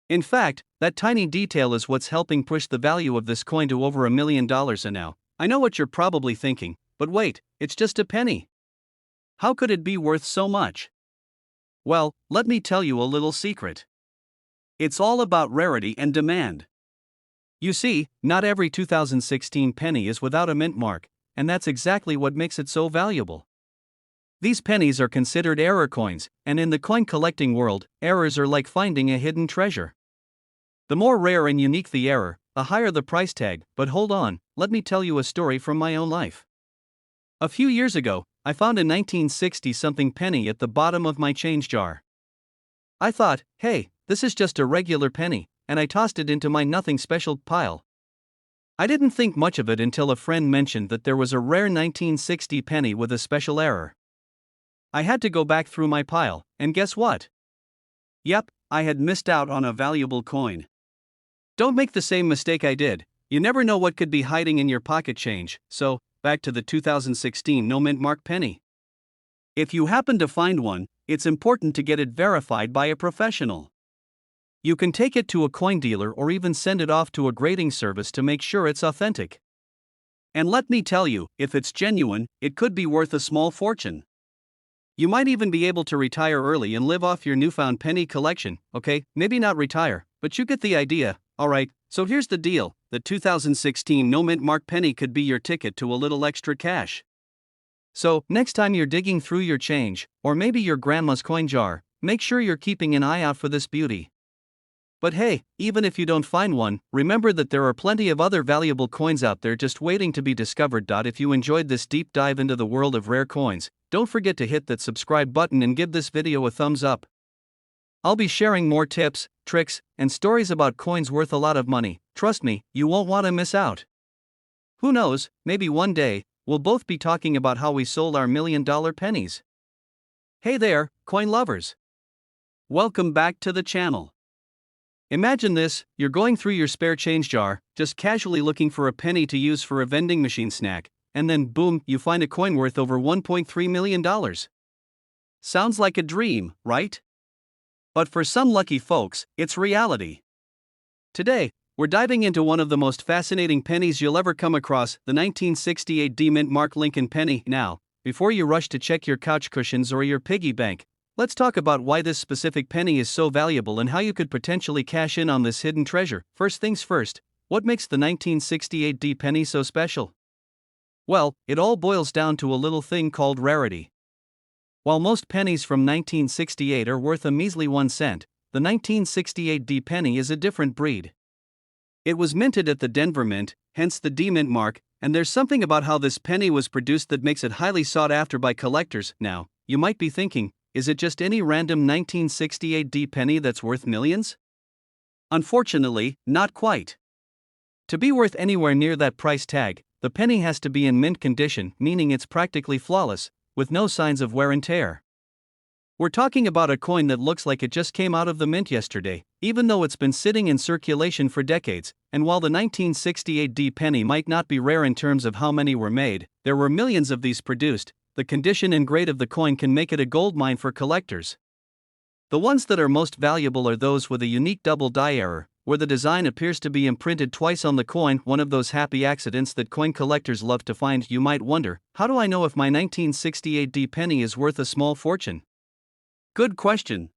In fact, that tiny detail is what's helping push the value of this coin to over $1 million now. I know what you're probably thinking, but wait, it's just a penny. How could it be worth so much? Well, let me tell you a little secret. It's all about rarity and demand. You see, not every 2016 penny is without a mint mark, and that's exactly what makes it so valuable. These pennies are considered error coins, and in the coin collecting world, errors are like finding a hidden treasure. The more rare and unique the error, the higher the price tag. But hold on, let me tell you a story from my own life. A few years ago, I found a 1960-something penny at the bottom of my change jar. I thought, hey, this is just a regular penny, and I tossed it into my nothing special pile. I didn't think much of it until a friend mentioned that there was a rare 1960 penny with a special error. I had to go back through my pile, and guess what? Yep, I had missed out on a valuable coin. Don't make the same mistake I did. You never know what could be hiding in your pocket change. So, back to the 2016 no-mint mark penny. If you happen to find one, it's important to get it verified by a professional. You can take it to a coin dealer or even send it off to a grading service to make sure it's authentic. And let me tell you, if it's genuine, it could be worth a small fortune. You might even be able to retire early and live off your newfound penny collection. Okay, maybe not retire, but you get the idea. Alright, so here's the deal: the 2016 no-mint mark penny could be your ticket to a little extra cash. So, next time you're digging through your change, or maybe your grandma's coin jar, make sure you're keeping an eye out for this beauty. But hey, even if you don't find one, remember that there are plenty of other valuable coins out there just waiting to be discovered. If you enjoyed this deep dive into the world of rare coins, don't forget to hit that subscribe button and give this video a thumbs up. I'll be sharing more tips, tricks, and stories about coins worth a lot of money. Trust me, you won't want to miss out. Who knows, maybe one day, we'll both be talking about how we sold our $1 million pennies. Hey there, coin lovers! Welcome back to the channel. Imagine this: you're going through your spare change jar, just casually looking for a penny to use for a vending machine snack, and then boom, you find a coin worth over $1.3 million. Sounds like a dream, right? But for some lucky folks, it's reality. Today, we're diving into one of the most fascinating pennies you'll ever come across, the 1968 D-mint mark Lincoln penny. Now, before you rush to check your couch cushions or your piggy bank, let's talk about why this specific penny is so valuable and how you could potentially cash in on this hidden treasure. First things first, what makes the 1968 D penny so special? Well, it all boils down to a little thing called rarity. While most pennies from 1968 are worth a measly 1 cent, the 1968 D penny is a different breed. It was minted at the Denver Mint, hence the D mint mark, and there's something about how this penny was produced that makes it highly sought after by collectors. Now, you might be thinking, is it just any random 1968 D penny that's worth millions? Unfortunately, not quite. To be worth anywhere near that price tag, the penny has to be in mint condition, meaning it's practically flawless, with no signs of wear and tear. We're talking about a coin that looks like it just came out of the mint yesterday, even though it's been sitting in circulation for decades. And while the 1968 D penny might not be rare in terms of how many were made, there were millions of these produced. The condition and grade of the coin can make it a gold mine for collectors. The ones that are most valuable are those with a unique double die error, where the design appears to be imprinted twice on the coin, one of those happy accidents that coin collectors love to find. You might wonder, how do I know if my 1968 D penny is worth a small fortune? Good question.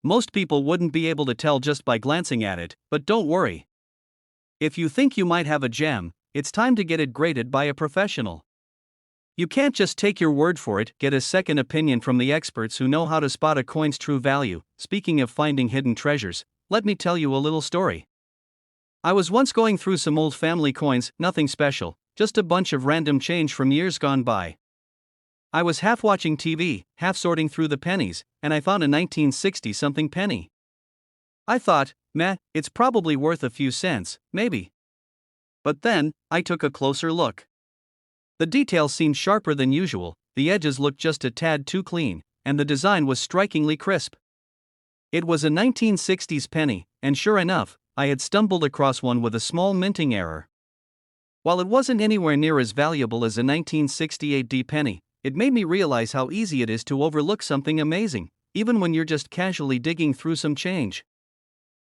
Most people wouldn't be able to tell just by glancing at it, but don't worry. If you think you might have a gem, it's time to get it graded by a professional. You can't just take your word for it, get a second opinion from the experts who know how to spot a coin's true value. Speaking of finding hidden treasures, let me tell you a little story. I was once going through some old family coins, nothing special, just a bunch of random change from years gone by. I was half watching TV, half sorting through the pennies, and I found a 1960-something penny. I thought, meh, it's probably worth a few cents, maybe. But then, I took a closer look. The details seemed sharper than usual, the edges looked just a tad too clean, and the design was strikingly crisp. It was a 1960s penny, and sure enough, I had stumbled across one with a small minting error. While it wasn't anywhere near as valuable as a 1968 D penny, it made me realize how easy it is to overlook something amazing, even when you're just casually digging through some change.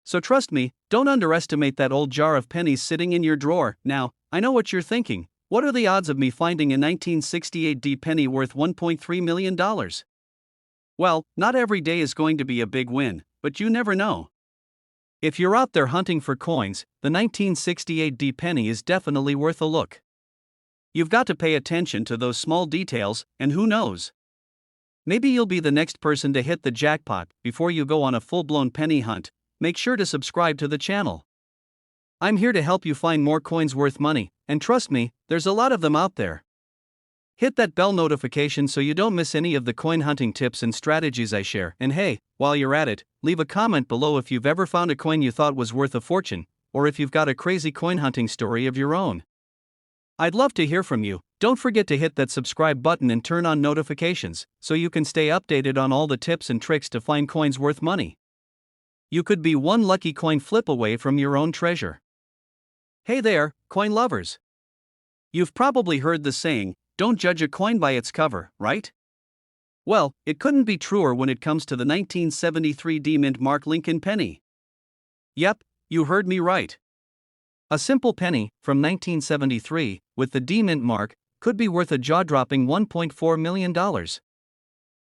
So trust me, don't underestimate that old jar of pennies sitting in your drawer. Now, I know what you're thinking. What are the odds of me finding a 1968 D penny worth $1.3 million? Well, not every day is going to be a big win, but you never know. If you're out there hunting for coins, the 1968 D penny is definitely worth a look. You've got to pay attention to those small details, and who knows? Maybe you'll be the next person to hit the jackpot. Before you go on a full-blown penny hunt, make sure to subscribe to the channel. I'm here to help you find more coins worth money, and trust me, there's a lot of them out there. Hit that bell notification so you don't miss any of the coin hunting tips and strategies I share. And hey, while you're at it, leave a comment below if you've ever found a coin you thought was worth a fortune, or if you've got a crazy coin hunting story of your own. I'd love to hear from you. Don't forget to hit that subscribe button and turn on notifications so you can stay updated on all the tips and tricks to find coins worth money. You could be one lucky coin flip away from your own treasure. Hey there, coin lovers. You've probably heard the saying, don't judge a coin by its cover, right? Well, it couldn't be truer when it comes to the 1973 D mint mark Lincoln penny. Yep, you heard me right. A simple penny, from 1973, with the D mint mark, could be worth a jaw-dropping $1.4 million.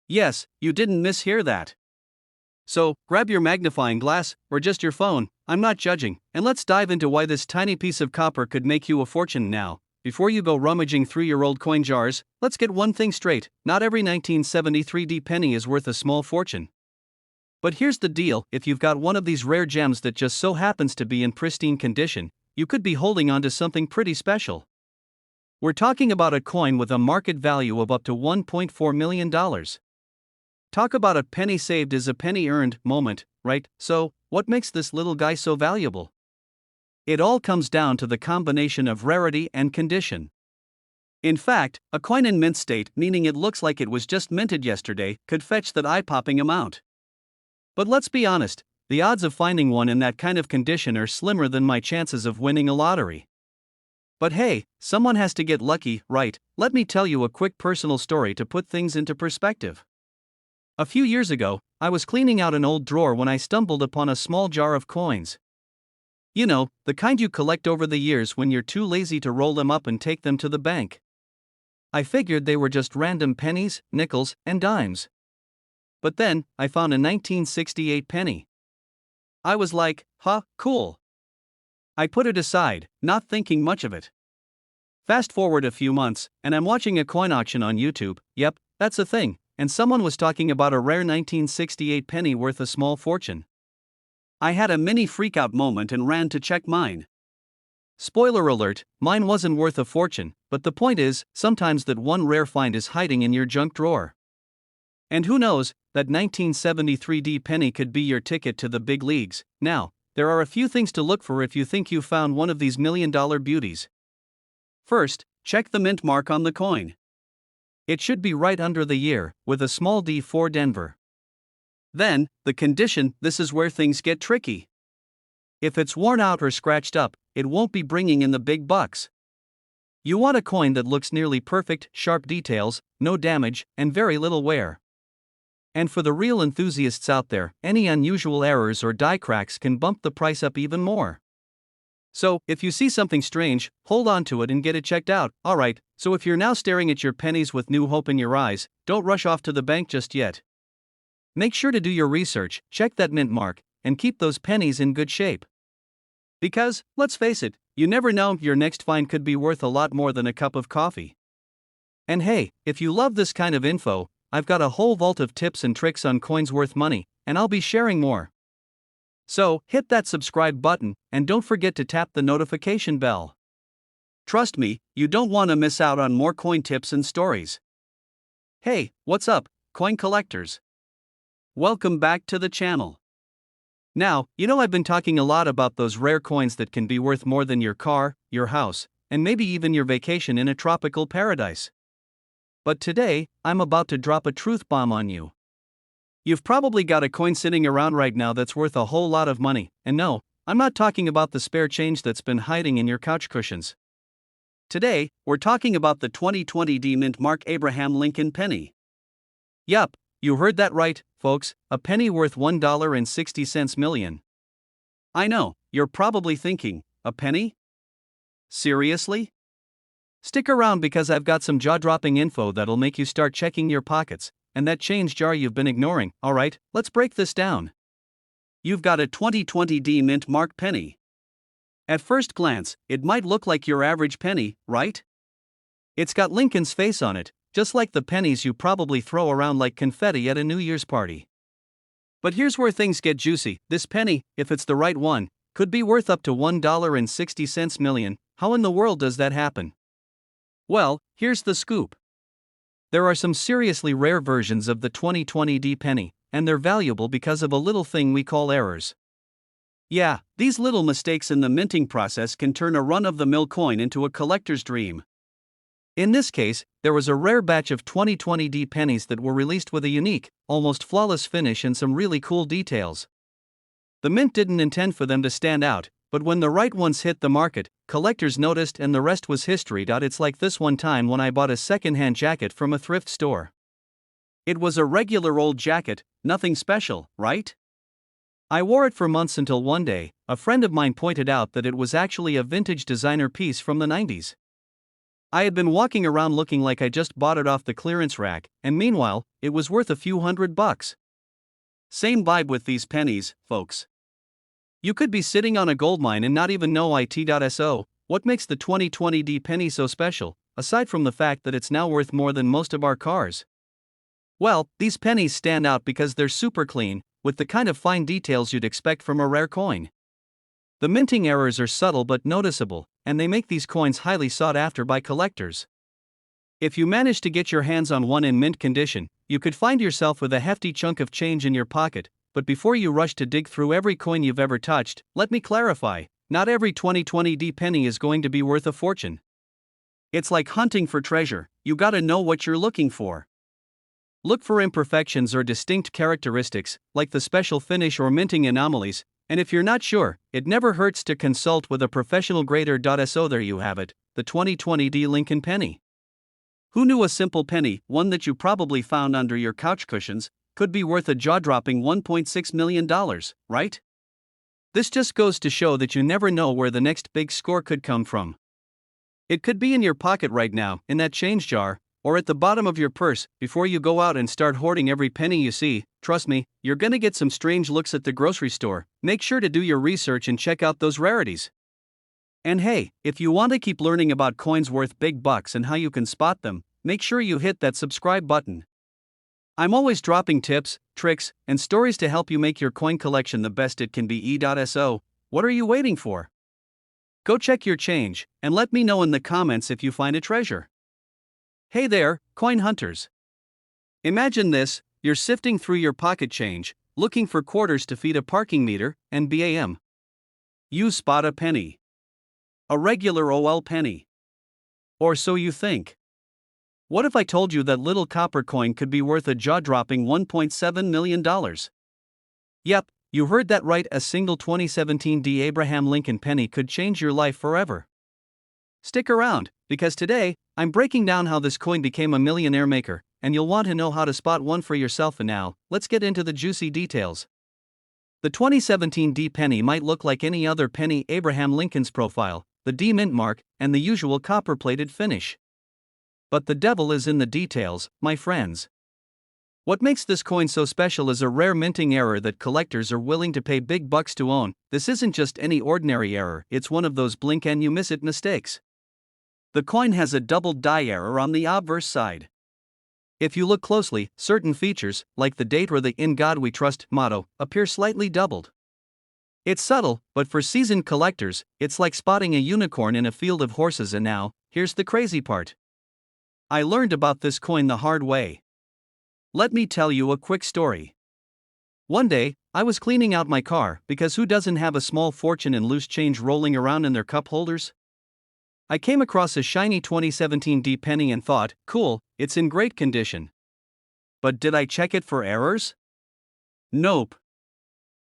Yes, you didn't mishear that. So, grab your magnifying glass, or just your phone, I'm not judging, and let's dive into why this tiny piece of copper could make you a fortune now. Before you go rummaging through your old coin jars, let's get one thing straight, not every 1973 D penny is worth a small fortune. But here's the deal, if you've got one of these rare gems that just so happens to be in pristine condition, you could be holding on to something pretty special. We're talking about a coin with a market value of up to $1.4 million. Talk about a penny saved is a penny earned moment, right? So, what makes this little guy so valuable? It all comes down to the combination of rarity and condition. In fact, a coin in mint state, meaning it looks like it was just minted yesterday, could fetch that eye-popping amount. But let's be honest, the odds of finding one in that kind of condition are slimmer than my chances of winning a lottery. But hey, someone has to get lucky, right? Let me tell you a quick personal story to put things into perspective. A few years ago, I was cleaning out an old drawer when I stumbled upon a small jar of coins. You know, the kind you collect over the years when you're too lazy to roll them up and take them to the bank. I figured they were just random pennies, nickels, and dimes. But then, I found a 1968 penny. I was like, huh, cool. I put it aside, not thinking much of it. Fast forward a few months, and I'm watching a coin auction on YouTube. Yep, that's a thing, and someone was talking about a rare 1968 penny worth a small fortune. I had a mini freakout moment and ran to check mine. Spoiler alert, mine wasn't worth a fortune, but the point is, sometimes that one rare find is hiding in your junk drawer. And who knows, that 1973 D penny could be your ticket to the big leagues. Now, there are a few things to look for if you think you found one of these million-dollar beauties. First, check the mint mark on the coin. It should be right under the year, with a small d for Denver. Then, the condition, this is where things get tricky. If it's worn out or scratched up, it won't be bringing in the big bucks. You want a coin that looks nearly perfect, sharp details, no damage, and very little wear. And for the real enthusiasts out there, any unusual errors or die cracks can bump the price up even more. So, if you see something strange, hold on to it and get it checked out. Alright, so if you're now staring at your pennies with new hope in your eyes, don't rush off to the bank just yet. Make sure to do your research, check that mint mark, and keep those pennies in good shape. Because, let's face it, you never know, your next find could be worth a lot more than a cup of coffee. And hey, if you love this kind of info, I've got a whole vault of tips and tricks on coins worth money, and I'll be sharing more. So, hit that subscribe button, and don't forget to tap the notification bell. Trust me, you don't want to miss out on more coin tips and stories. Hey, what's up, coin collectors? Welcome back to the channel. Now, I've been talking a lot about those rare coins that can be worth more than your car, your house, and maybe even your vacation in a tropical paradise. But today, I'm about to drop a truth bomb on you. You've probably got a coin sitting around right now that's worth a whole lot of money, and no, I'm not talking about the spare change that's been hiding in your couch cushions. Today, we're talking about the 2020 D Mint Mark Abraham Lincoln penny. Yup, you heard that right, folks, a penny worth $1.60 million. I know, you're probably thinking, a penny? Seriously? Stick around because I've got some jaw-dropping info that'll make you start checking your pockets, and that change jar you've been ignoring. Alright, let's break this down. You've got a 2020 D Mint Mark penny. At first glance, it might look like your average penny, right? It's got Lincoln's face on it, just like the pennies you probably throw around like confetti at a New Year's party. But here's where things get juicy. This penny, if it's the right one, could be worth up to $1.60 million. How in the world does that happen? Well, here's the scoop. There are some seriously rare versions of the 2020 D penny, and they're valuable because of a little thing we call errors. Yeah, these little mistakes in the minting process can turn a run-of-the-mill coin into a collector's dream. In this case, there was a rare batch of 2020 D pennies that were released with a unique, almost flawless finish and some really cool details. The mint didn't intend for them to stand out, but when the right ones hit the market, collectors noticed and the rest was history. It's like this one time when I bought a second-hand jacket from a thrift store. It was a regular old jacket, nothing special, right? I wore it for months until one day, a friend of mine pointed out that it was actually a vintage designer piece from the 90s. I had been walking around looking like I just bought it off the clearance rack, and meanwhile, it was worth a few $100. Same vibe with these pennies, folks. You could be sitting on a gold mine and not even know it. So, what makes the 2020 D penny so special, aside from the fact that it's now worth more than most of our cars? Well, these pennies stand out because they're super clean, with the kind of fine details you'd expect from a rare coin. The minting errors are subtle but noticeable, and they make these coins highly sought after by collectors. If you manage to get your hands on one in mint condition, you could find yourself with a hefty chunk of change in your pocket. But before you rush to dig through every coin you've ever touched, let me clarify, not every 2020 D penny is going to be worth a fortune. It's like hunting for treasure, you gotta know what you're looking for. Look for imperfections or distinct characteristics, like the special finish or minting anomalies, and if you're not sure, it never hurts to consult with a professional grader. So there you have it, the 2020 D Lincoln penny. Who knew a simple penny, one that you probably found under your couch cushions, could be worth a jaw-dropping $1.6 million, right? This just goes to show that you never know where the next big score could come from. It could be in your pocket right now, in that change jar, or at the bottom of your purse. Before you go out and start hoarding every penny you see, trust me, you're gonna get some strange looks at the grocery store. Make sure to do your research and check out those rarities. And hey, if you want to keep learning about coins worth big bucks and how you can spot them, make sure you hit that subscribe button. I'm always dropping tips, tricks, and stories to help you make your coin collection the best it can be. So, what are you waiting for? Go check your change, and let me know in the comments if you find a treasure. Hey there, coin hunters. Imagine this, you're sifting through your pocket change, looking for quarters to feed a parking meter, and bam! You spot a penny. A regular OL penny. Or so you think. What if I told you that little copper coin could be worth a jaw-dropping $1.7 million? Yep, you heard that right, a single 2017 Abraham Lincoln penny could change your life forever. Stick around, because today, I'm breaking down how this coin became a millionaire maker, and you'll want to know how to spot one for yourself. And now, let's get into the juicy details. The 2017 D penny might look like any other penny. Abraham Lincoln's profile, the D mint mark, and the usual copper-plated finish. But the devil is in the details, my friends. What makes this coin so special is a rare minting error that collectors are willing to pay big bucks to own. This isn't just any ordinary error, it's one of those blink and you miss it mistakes. The coin has a doubled die error on the obverse side. If you look closely, certain features, like the date or the "In God We Trust" motto, appear slightly doubled. It's subtle, but for seasoned collectors, it's like spotting a unicorn in a field of horses. And now, here's the crazy part. I learned about this coin the hard way. Let me tell you a quick story. One day, I was cleaning out my car, because who doesn't have a small fortune in loose change rolling around in their cup holders? I came across a shiny 2017 D penny and thought, cool, it's in great condition. But did I check it for errors? Nope.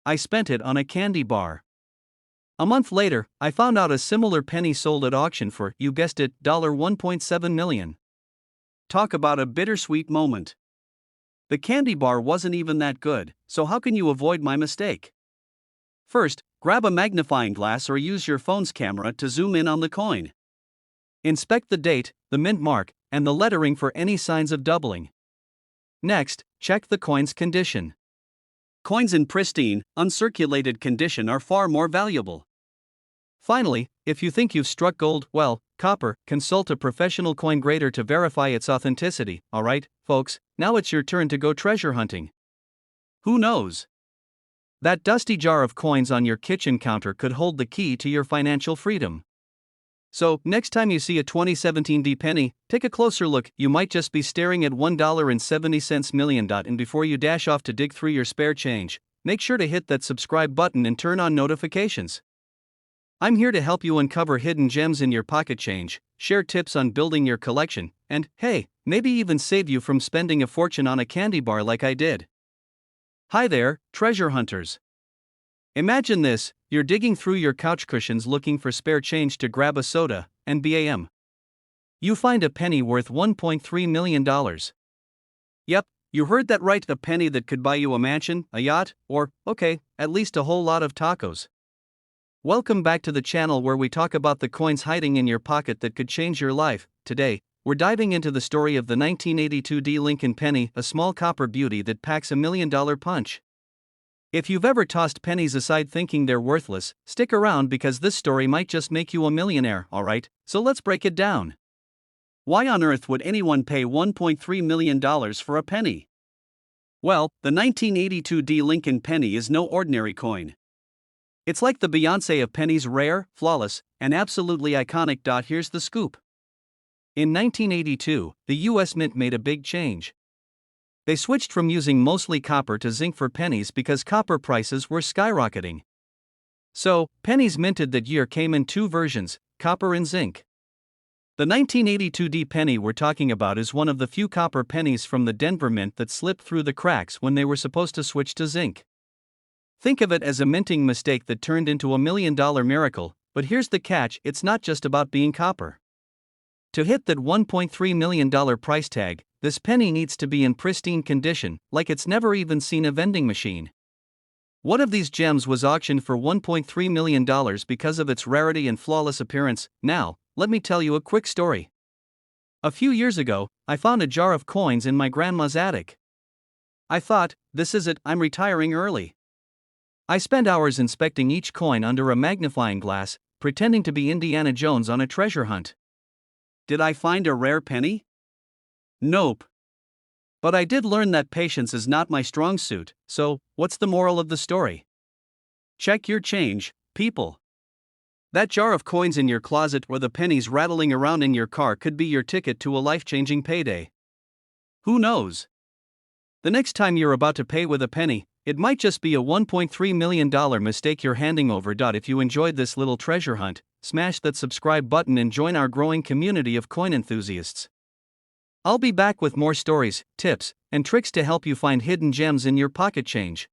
I spent it on a candy bar. A month later, I found out a similar penny sold at auction for, you guessed it, $1.7 million. Talk about a bittersweet moment. The candy bar wasn't even that good, so how can you avoid my mistake? First, grab a magnifying glass or use your phone's camera to zoom in on the coin. Inspect the date, the mint mark, and the lettering for any signs of doubling. Next, check the coin's condition. Coins in pristine, uncirculated condition are far more valuable. Finally, if you think you've struck gold, well, copper, consult a professional coin grader to verify its authenticity. Alright, folks, now it's your turn to go treasure hunting. Who knows? That dusty jar of coins on your kitchen counter could hold the key to your financial freedom. So, next time you see a 2017 D penny, take a closer look. You might just be staring at $1.70 million. And before you dash off to dig through your spare change, make sure to hit that subscribe button and turn on notifications. I'm here to help you uncover hidden gems in your pocket change, share tips on building your collection, and, hey, maybe even save you from spending a fortune on a candy bar like I did. Hi there, treasure hunters. Imagine this, you're digging through your couch cushions looking for spare change to grab a soda, and bam! You find a penny worth $1.3 million. Yep, you heard that right, a penny that could buy you a mansion, a yacht, or, okay, at least a whole lot of tacos. Welcome back to the channel where we talk about the coins hiding in your pocket that could change your life. Today, we're diving into the story of the 1982 D Lincoln penny, a small copper beauty that packs $1 million punch. If you've ever tossed pennies aside thinking they're worthless, stick around because this story might just make you a millionaire, alright? So let's break it down. Why on earth would anyone pay $1.3 million for a penny? Well, the 1982 D Lincoln penny is no ordinary coin. It's like the Beyoncé of pennies, rare, flawless, and absolutely iconic. Here's the scoop. In 1982, the US Mint made a big change. They switched from using mostly copper to zinc for pennies because copper prices were skyrocketing. So, pennies minted that year came in two versions, copper and zinc. The 1982 D penny we're talking about is one of the few copper pennies from the Denver Mint that slipped through the cracks when they were supposed to switch to zinc. Think of it as a minting mistake that turned into $1 million miracle, but here's the catch, it's not just about being copper. To hit that $1.3 million price tag, this penny needs to be in pristine condition, like it's never even seen a vending machine. One of these gems was auctioned for $1.3 million because of its rarity and flawless appearance. Now, let me tell you a quick story. A few years ago, I found a jar of coins in my grandma's attic. I thought, this is it, I'm retiring early. I spent hours inspecting each coin under a magnifying glass, pretending to be Indiana Jones on a treasure hunt. Did I find a rare penny? Nope. But I did learn that patience is not my strong suit, so, what's the moral of the story? Check your change, people. That jar of coins in your closet or the pennies rattling around in your car could be your ticket to a life-changing payday. Who knows? The next time you're about to pay with a penny, it might just be a $1.3 million mistake you're handing over. If you enjoyed this little treasure hunt, smash that subscribe button and join our growing community of coin enthusiasts. I'll be back with more stories, tips, and tricks to help you find hidden gems in your pocket change.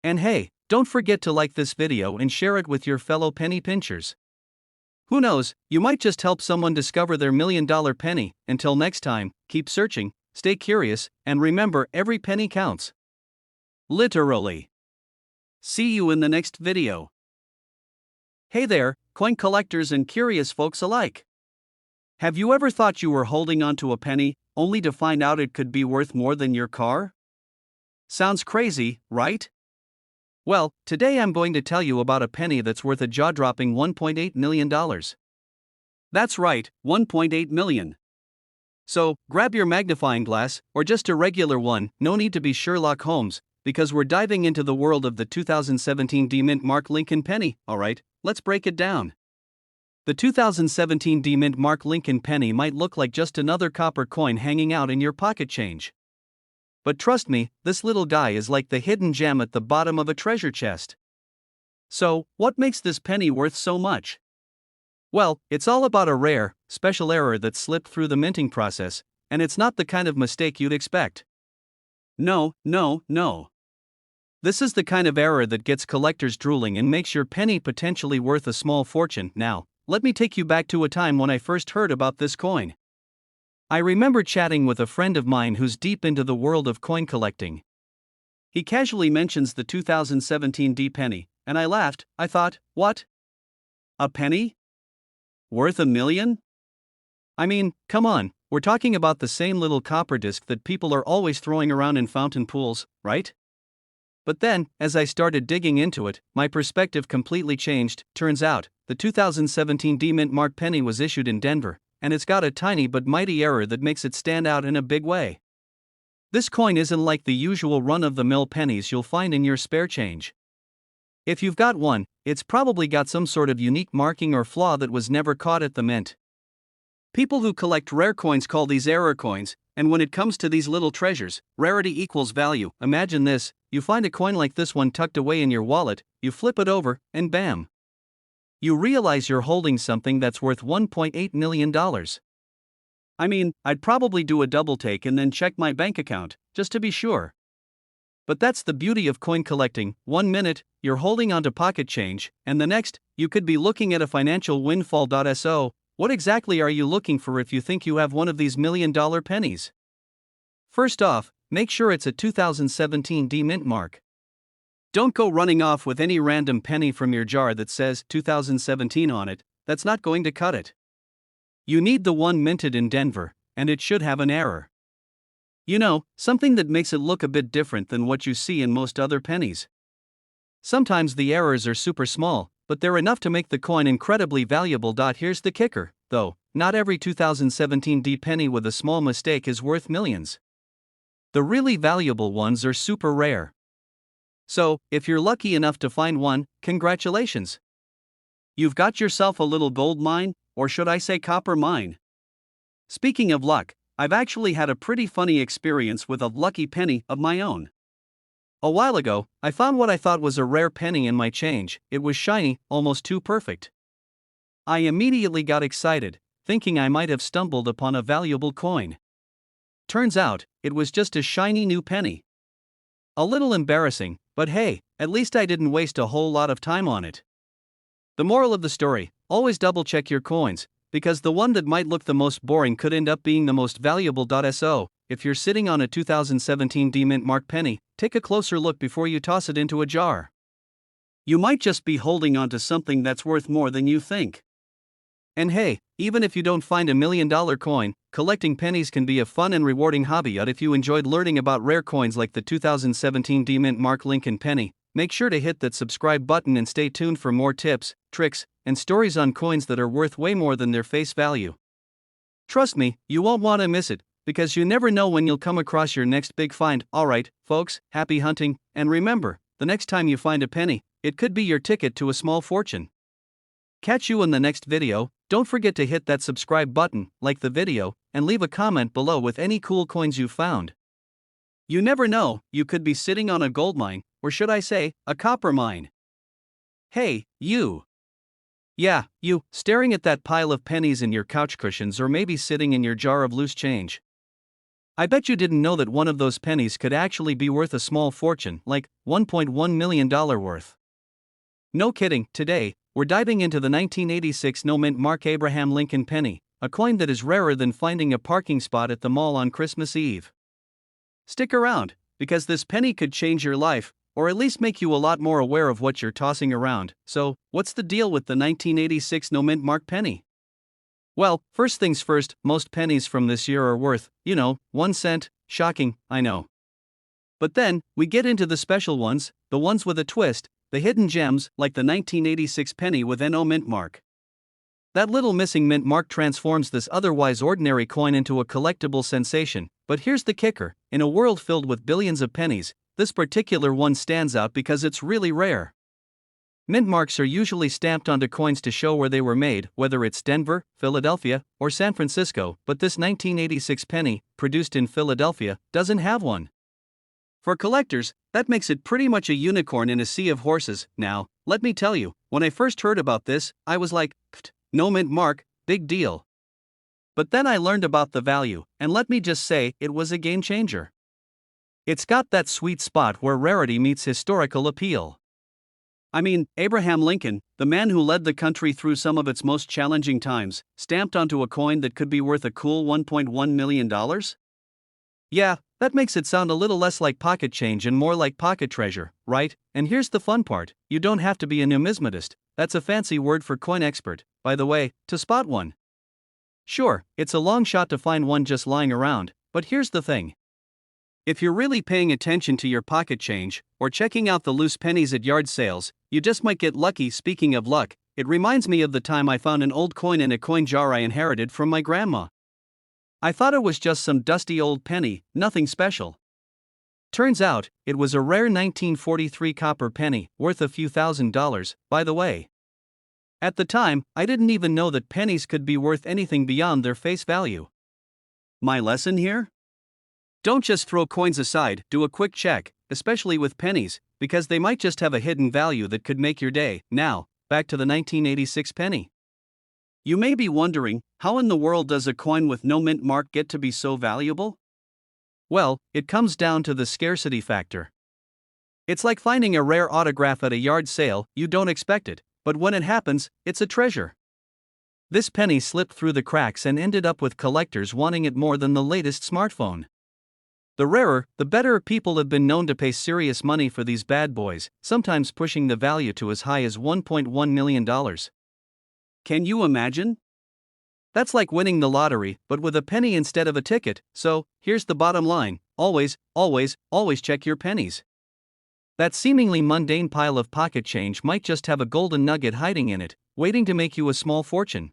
And hey, don't forget to like this video and share it with your fellow penny pinchers. Who knows, you might just help someone discover their $1,000,000 penny. Until next time, keep searching, stay curious, and remember, every penny counts. Literally. See you in the next video. Hey there, coin collectors and curious folks alike. Have you ever thought you were holding onto a penny, only to find out it could be worth more than your car? Sounds crazy, right? Well, today I'm going to tell you about a penny that's worth a jaw-dropping $1.8 million. That's right, $1.8 million. So, grab your magnifying glass, or just a regular one, no need to be Sherlock Holmes, because we're diving into the world of the 2017 D-Mint Mark Lincoln penny. Alright, let's break it down. The 2017 D-Mint Mark Lincoln penny might look like just another copper coin hanging out in your pocket change. But trust me, this little guy is like the hidden gem at the bottom of a treasure chest. So, what makes this penny worth so much? Well, it's all about a rare, special error that slipped through the minting process, and it's not the kind of mistake you'd expect. No. This is the kind of error that gets collectors drooling and makes your penny potentially worth a small fortune. Now, let me take you back to a time when I first heard about this coin. I remember chatting with a friend of mine who's deep into the world of coin collecting. He casually mentions the 2017 D penny, and I laughed. I thought, what? A penny? Worth $1 million? I mean, come on, we're talking about the same little copper disc that people are always throwing around in fountain pools, right? But then, as I started digging into it, my perspective completely changed. Turns out, the 2017 D-Mint Mark penny was issued in Denver, and it's got a tiny but mighty error that makes it stand out in a big way. This coin isn't like the usual run-of-the-mill pennies you'll find in your spare change. If you've got one, it's probably got some sort of unique marking or flaw that was never caught at the mint. People who collect rare coins call these error coins, and when it comes to these little treasures, rarity equals value. Imagine this, you find a coin like this one tucked away in your wallet, you flip it over, and bam! You realize you're holding something that's worth $1.8 million. I mean, I'd probably do a double take and then check my bank account, just to be sure. But that's the beauty of coin collecting. 1 minute, you're holding onto pocket change, and the next, you could be looking at a financial windfall. So, what exactly are you looking for if you think you have one of these $1 million pennies? First off, make sure it's a 2017 D-Mint Mark. Don't go running off with any random penny from your jar that says 2017 on it, that's not going to cut it. You need the one minted in Denver, and it should have an error. You know, something that makes it look a bit different than what you see in most other pennies. Sometimes the errors are super small, but they're enough to make the coin incredibly valuable. Here's the kicker, though, not every 2017 D penny with a small mistake is worth millions. The really valuable ones are super rare. So, if you're lucky enough to find one, congratulations. You've got yourself a little gold mine, or should I say copper mine. Speaking of luck, I've actually had a pretty funny experience with a lucky penny of my own. A while ago, I found what I thought was a rare penny in my change. It was shiny, almost too perfect. I immediately got excited, thinking I might have stumbled upon a valuable coin. Turns out, it was just a shiny new penny. A little embarrassing, but hey, at least I didn't waste a whole lot of time on it. The moral of the story, always double check your coins, because the one that might look the most boring could end up being the most valuable. So, if you're sitting on a 2017 D-Mint Mark penny, take a closer look before you toss it into a jar. You might just be holding onto something that's worth more than you think. And hey, even if you don't find a $1 million coin, collecting pennies can be a fun and rewarding hobby. If you enjoyed learning about rare coins like the 2017 D-Mint Mark Lincoln penny, make sure to hit that subscribe button and stay tuned for more tips, tricks, and stories on coins that are worth way more than their face value. Trust me, you won't want to miss it, because you never know when you'll come across your next big find. Alright, folks, happy hunting, and remember, the next time you find a penny, it could be your ticket to a small fortune. Catch you in the next video. Don't forget to hit that subscribe button, like the video, and leave a comment below with any cool coins you've found. You never know, you could be sitting on a gold mine, or should I say, a copper mine. Hey, you. Yeah, you, staring at that pile of pennies in your couch cushions or maybe sitting in your jar of loose change. I bet you didn't know that one of those pennies could actually be worth a small fortune, like $1.1 million worth. No kidding, today, we're diving into the 1986 no-mint mark Abraham Lincoln penny, a coin that is rarer than finding a parking spot at the mall on Christmas Eve. Stick around, because this penny could change your life, or at least make you a lot more aware of what you're tossing around. So, what's the deal with the 1986 no-mint mark penny? Well, first things first, most pennies from this year are worth, 1 cent, shocking, I know. But then, we get into the special ones, the ones with a twist, the hidden gems, like the 1986 penny with no mint mark. That little missing mint mark transforms this otherwise ordinary coin into a collectible sensation, but here's the kicker, in a world filled with billions of pennies, this particular one stands out because it's really rare. Mint marks are usually stamped onto coins to show where they were made, whether it's Denver, Philadelphia, or San Francisco, but this 1986 penny, produced in Philadelphia, doesn't have one. For collectors, that makes it pretty much a unicorn in a sea of horses. Now, let me tell you, when I first heard about this, I was like, no mint mark, big deal. But then I learned about the value, and let me just say, it was a game changer. It's got that sweet spot where rarity meets historical appeal. I mean, Abraham Lincoln, the man who led the country through some of its most challenging times, stamped onto a coin that could be worth a cool $1.1 million? Yeah, that makes it sound a little less like pocket change and more like pocket treasure, right? And here's the fun part, you don't have to be a numismatist, that's a fancy word for coin expert, by the way, to spot one. Sure, it's a long shot to find one just lying around, but here's the thing. If you're really paying attention to your pocket change, or checking out the loose pennies at yard sales, you just might get lucky. Speaking of luck, it reminds me of the time I found an old coin in a coin jar I inherited from my grandma. I thought it was just some dusty old penny, nothing special. Turns out, it was a rare 1943 copper penny, worth a few $1,000s, by the way. At the time, I didn't even know that pennies could be worth anything beyond their face value. My lesson here? Don't just throw coins aside, do a quick check, especially with pennies, because they might just have a hidden value that could make your day. Now, back to the 1986 penny. You may be wondering, how in the world does a coin with no mint mark get to be so valuable? Well, it comes down to the scarcity factor. It's like finding a rare autograph at a yard sale, you don't expect it, but when it happens, it's a treasure. This penny slipped through the cracks and ended up with collectors wanting it more than the latest smartphone. The rarer, the better. People have been known to pay serious money for these bad boys, sometimes pushing the value to as high as $1.1 million. Can you imagine? That's like winning the lottery, but with a penny instead of a ticket. So, here's the bottom line, always check your pennies. That seemingly mundane pile of pocket change might just have a golden nugget hiding in it, waiting to make you a small fortune.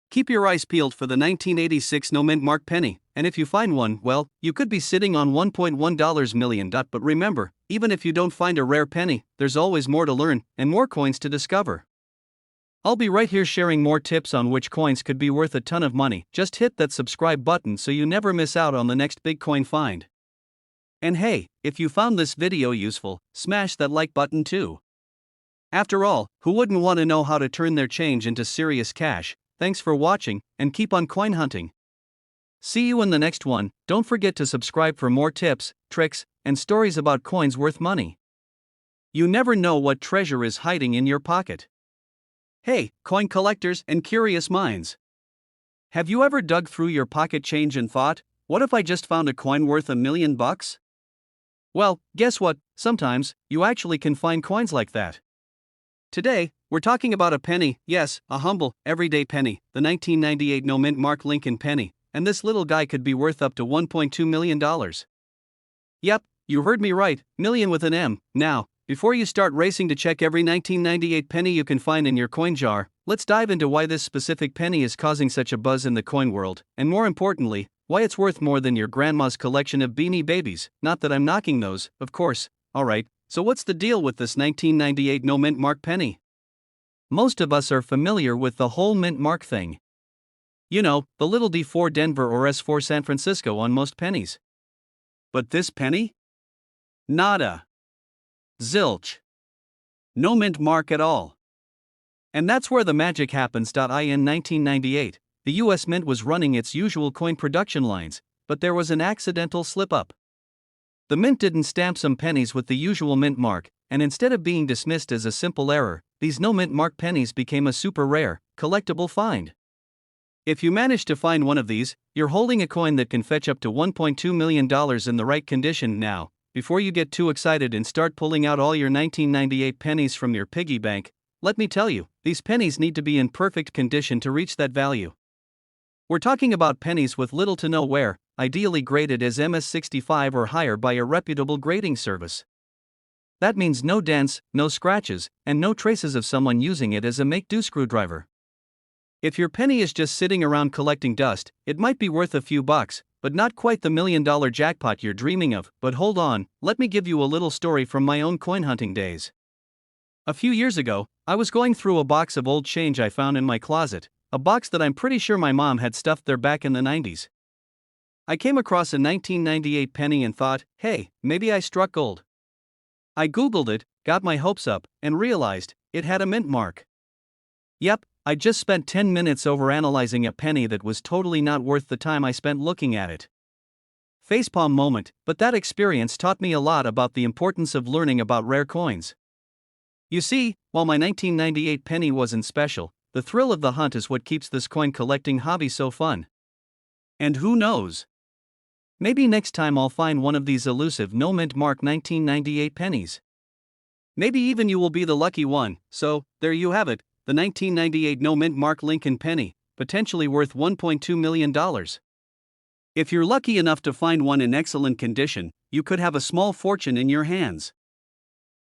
Keep your eyes peeled for the 1986 no mint mark penny, and if you find one, well, you could be sitting on $1.1 million. But remember, even if you don't find a rare penny, there's always more to learn, and more coins to discover. I'll be right here sharing more tips on which coins could be worth a ton of money. Just hit that subscribe button so you never miss out on the next big coin find. And hey, if you found this video useful, smash that like button too. After all, who wouldn't want to know how to turn their change into serious cash? Thanks for watching, and keep on coin hunting. See you in the next one. Don't forget to subscribe for more tips, tricks, and stories about coins worth money. You never know what treasure is hiding in your pocket. Hey, coin collectors and curious minds. Have you ever dug through your pocket change and thought, what if I just found a coin worth $1 million? Well, guess what? Sometimes, you actually can find coins like that. Today, we're talking about a penny, yes, a humble, everyday penny, the 1998 no mint mark Lincoln penny, and this little guy could be worth up to $1.2 million. Yep, you heard me right, million with an M. Now, before you start racing to check every 1998 penny you can find in your coin jar, let's dive into why this specific penny is causing such a buzz in the coin world, and more importantly, why it's worth more than your grandma's collection of Beanie Babies. Not that I'm knocking those, of course. Alright, so what's the deal with this 1998 no mint mark penny? Most of us are familiar with the whole mint mark thing. You know, the little D for Denver or S for San Francisco on most pennies. But this penny? Nada. Zilch. No mint mark at all. And that's where the magic happens. In 1998, the US Mint was running its usual coin production lines, but there was an accidental slip-up. The mint didn't stamp some pennies with the usual mint mark, and instead of being dismissed as a simple error, these no mint mark pennies became a super rare, collectible find. If you manage to find one of these, you're holding a coin that can fetch up to $1.2 million in the right condition. Now, before you get too excited and start pulling out all your 1998 pennies from your piggy bank, let me tell you, these pennies need to be in perfect condition to reach that value. We're talking about pennies with little to no wear, ideally graded as MS65 or higher by a reputable grading service. That means no dents, no scratches, and no traces of someone using it as a make-do screwdriver. If your penny is just sitting around collecting dust, it might be worth a few bucks, but not quite the $1 million jackpot you're dreaming of. But hold on, let me give you a little story from my own coin hunting days. A few years ago, I was going through a box of old change I found in my closet, a box that I'm pretty sure my mom had stuffed there back in the 90s. I came across a 1998 penny and thought, hey, maybe I struck gold. I googled it, got my hopes up, and realized it had a mint mark. Yep, I just spent 10 minutes overanalyzing a penny that was totally not worth the time I spent looking at it. Facepalm moment, but that experience taught me a lot about the importance of learning about rare coins. You see, while my 1998 penny wasn't special, the thrill of the hunt is what keeps this coin collecting hobby so fun. And who knows? Maybe next time I'll find one of these elusive no mint mark 1998 pennies. Maybe even you will be the lucky one. So, there you have it, the 1998 no mint mark Lincoln penny, potentially worth $1.2 million. If you're lucky enough to find one in excellent condition, you could have a small fortune in your hands.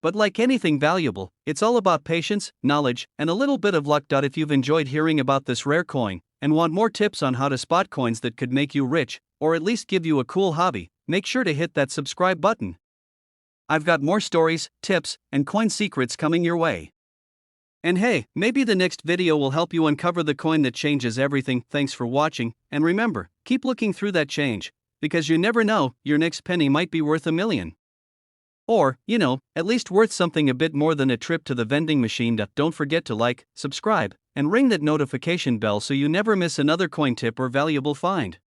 But like anything valuable, it's all about patience, knowledge, and a little bit of luck. If you've enjoyed hearing about this rare coin, and want more tips on how to spot coins that could make you rich, or at least give you a cool hobby, make sure to hit that subscribe button. I've got more stories, tips, and coin secrets coming your way. And hey, maybe the next video will help you uncover the coin that changes everything. Thanks for watching, and remember, keep looking through that change, because you never know, your next penny might be worth $1 million. Or, at least worth something a bit more than a trip to the vending machine. Don't forget to like, subscribe, and ring that notification bell so you never miss another coin tip or valuable find.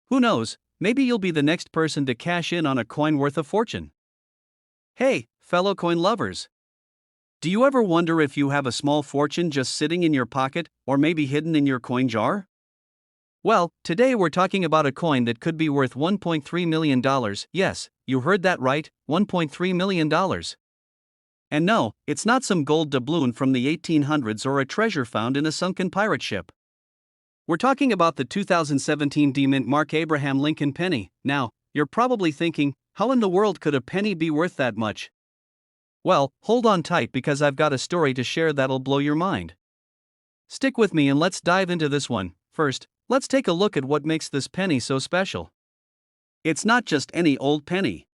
Who knows, maybe you'll be the next person to cash in on a coin worth a fortune. Hey, fellow coin lovers! Do you ever wonder if you have a small fortune just sitting in your pocket, or maybe hidden in your coin jar? Well, today we're talking about a coin that could be worth $1.3 million. Yes, you heard that right, $1.3 million. And no, it's not some gold doubloon from the 1800s or a treasure found in a sunken pirate ship. We're talking about the 2017 mint mark Abraham Lincoln penny. Now, you're probably thinking, how in the world could a penny be worth that much? Well, hold on tight because I've got a story to share that'll blow your mind. Stick with me and let's dive into this one. First, let's take a look at what makes this penny so special. It's not just any old penny.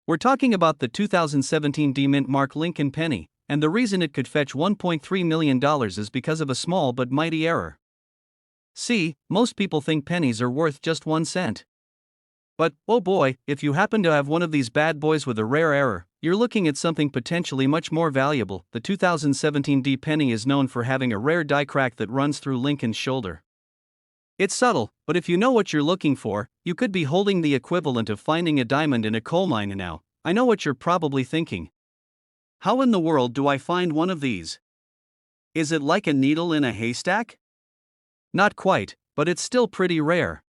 We're talking about the 2017 mint mark Lincoln penny, and the reason it could fetch $1.3 million is because of a small but mighty error. See, most people think pennies are worth just 1 cent. But, oh boy, if you happen to have one of these bad boys with a rare error, you're looking at something potentially much more valuable. The 2017 penny is known for having a rare die crack that runs through Lincoln's shoulder. It's subtle, but if you know what you're looking for, you could be holding the equivalent of finding a diamond in a coal mine. Now, I know what you're probably thinking. How in the world do I find one of these? Is it like a needle in a haystack? Not quite, but it's still pretty rare.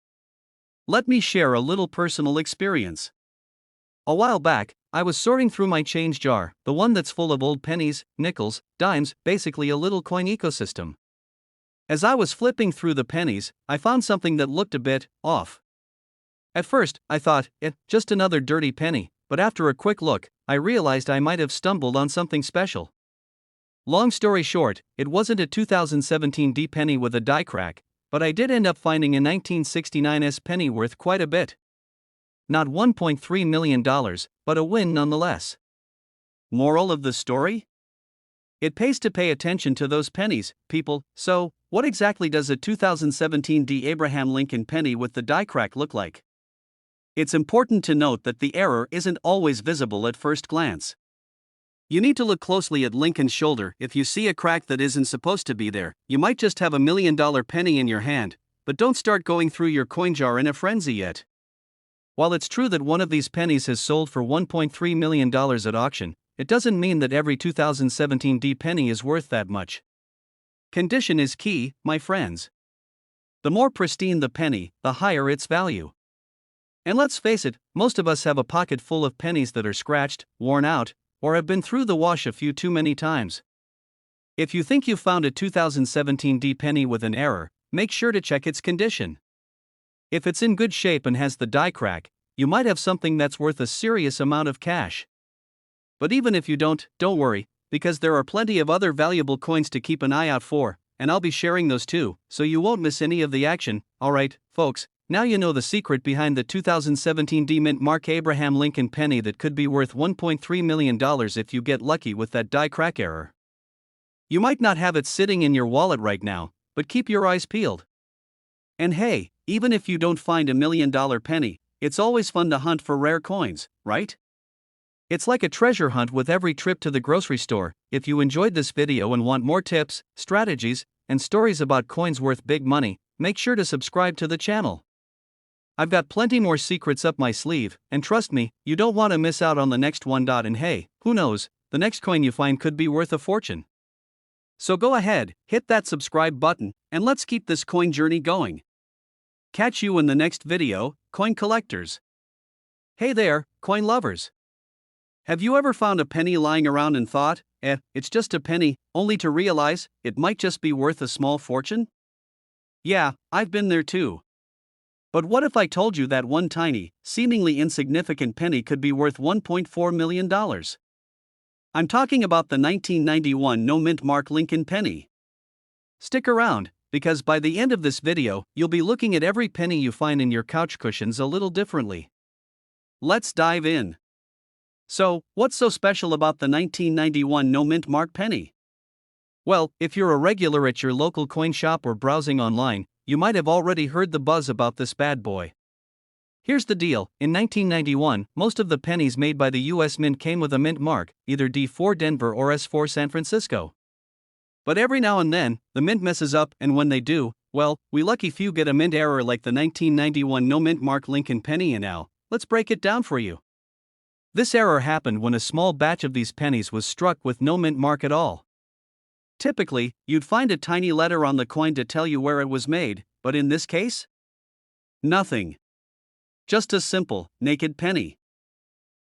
Let me share a little personal experience. A while back, I was sorting through my change jar, the one that's full of old pennies, nickels, dimes, basically a little coin ecosystem. As I was flipping through the pennies, I found something that looked a bit off. At first, I thought, just another dirty penny, but after a quick look, I realized I might have stumbled on something special. Long story short, it wasn't a 2017 penny with a die crack, but I did end up finding a 1969 penny worth quite a bit. Not $1.3 million, but a win nonetheless. Moral of the story? It pays to pay attention to those pennies, people. So, what exactly does a 2017 Abraham Lincoln penny with the die crack look like? It's important to note that the error isn't always visible at first glance. You need to look closely at Lincoln's shoulder. If you see a crack that isn't supposed to be there, you might just have $1 million penny in your hand. but don't start going through your coin jar in a frenzy yet. While it's true that one of these pennies has sold for $1.3 million at auction, it doesn't mean that every 2017 D penny is worth that much. Condition is key, my friends. The more pristine the penny, the higher its value. And let's face it, most of us have a pocket full of pennies that are scratched, worn out, or have been through the wash a few too many times. If you think you found a 2017 D penny with an error, make sure to check its condition. If it's in good shape and has the die crack, you might have something that's worth a serious amount of cash. But even if you don't worry, because there are plenty of other valuable coins to keep an eye out for, and I'll be sharing those too, so you won't miss any of the action. Alright, folks, now you know the secret behind the 2017 D Mint Mark Abraham Lincoln penny that could be worth $1.3 million if you get lucky with that die crack error. You might not have it sitting in your wallet right now, but keep your eyes peeled. And hey, even if you don't find $1 million penny, it's always fun to hunt for rare coins, right? It's like a treasure hunt with every trip to the grocery store. If you enjoyed this video and want more tips, strategies, and stories about coins worth big money, make sure to subscribe to the channel. I've got plenty more secrets up my sleeve, and trust me, you don't want to miss out on the next one. And hey, who knows, the next coin you find could be worth a fortune. So go ahead, hit that subscribe button, and let's keep this coin journey going. Catch you in the next video, coin collectors. Hey there, coin lovers. Have you ever found a penny lying around and thought, it's just a penny, only to realize it might just be worth a small fortune? Yeah, I've been there too. But what if I told you that one tiny, seemingly insignificant penny could be worth $1.4 million? I'm talking about the 1991 No Mint Mark Lincoln penny. Stick around, because by the end of this video, you'll be looking at every penny you find in your couch cushions a little differently. Let's dive in. So, what's so special about the 1991 No Mint Mark penny? Well, if you're a regular at your local coin shop or browsing online, you might have already heard the buzz about this bad boy. Here's the deal, in 1991, most of the pennies made by the US Mint came with a mint mark, either D4 Denver or S4 San Francisco. But every now and then, the mint messes up, and when they do, well, we lucky few get a mint error like the 1991 No Mint Mark Lincoln penny. And now, let's break it down for you. This error happened when a small batch of these pennies was struck with no mint mark at all. Typically, you'd find a tiny letter on the coin to tell you where it was made, but in this case? Nothing. Just a simple, naked penny.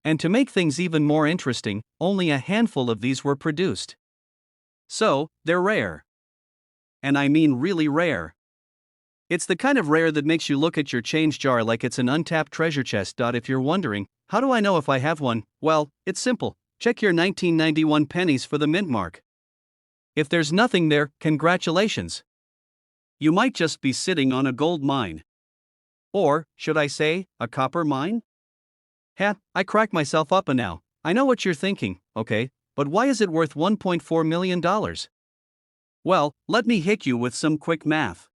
And to make things even more interesting, only a handful of these were produced. So, they're rare. And I mean really rare. It's the kind of rare that makes you look at your change jar like it's an untapped treasure chest. If you're wondering, how do I know if I have one? Well, it's simple. Check your 1991 pennies for the mint mark. If there's nothing there, congratulations. You might just be sitting on a gold mine. Or, should I say, a copper mine? I crack myself up now. I know what you're thinking, okay, but why is it worth $1.4 million? Well, let me hit you with some quick math.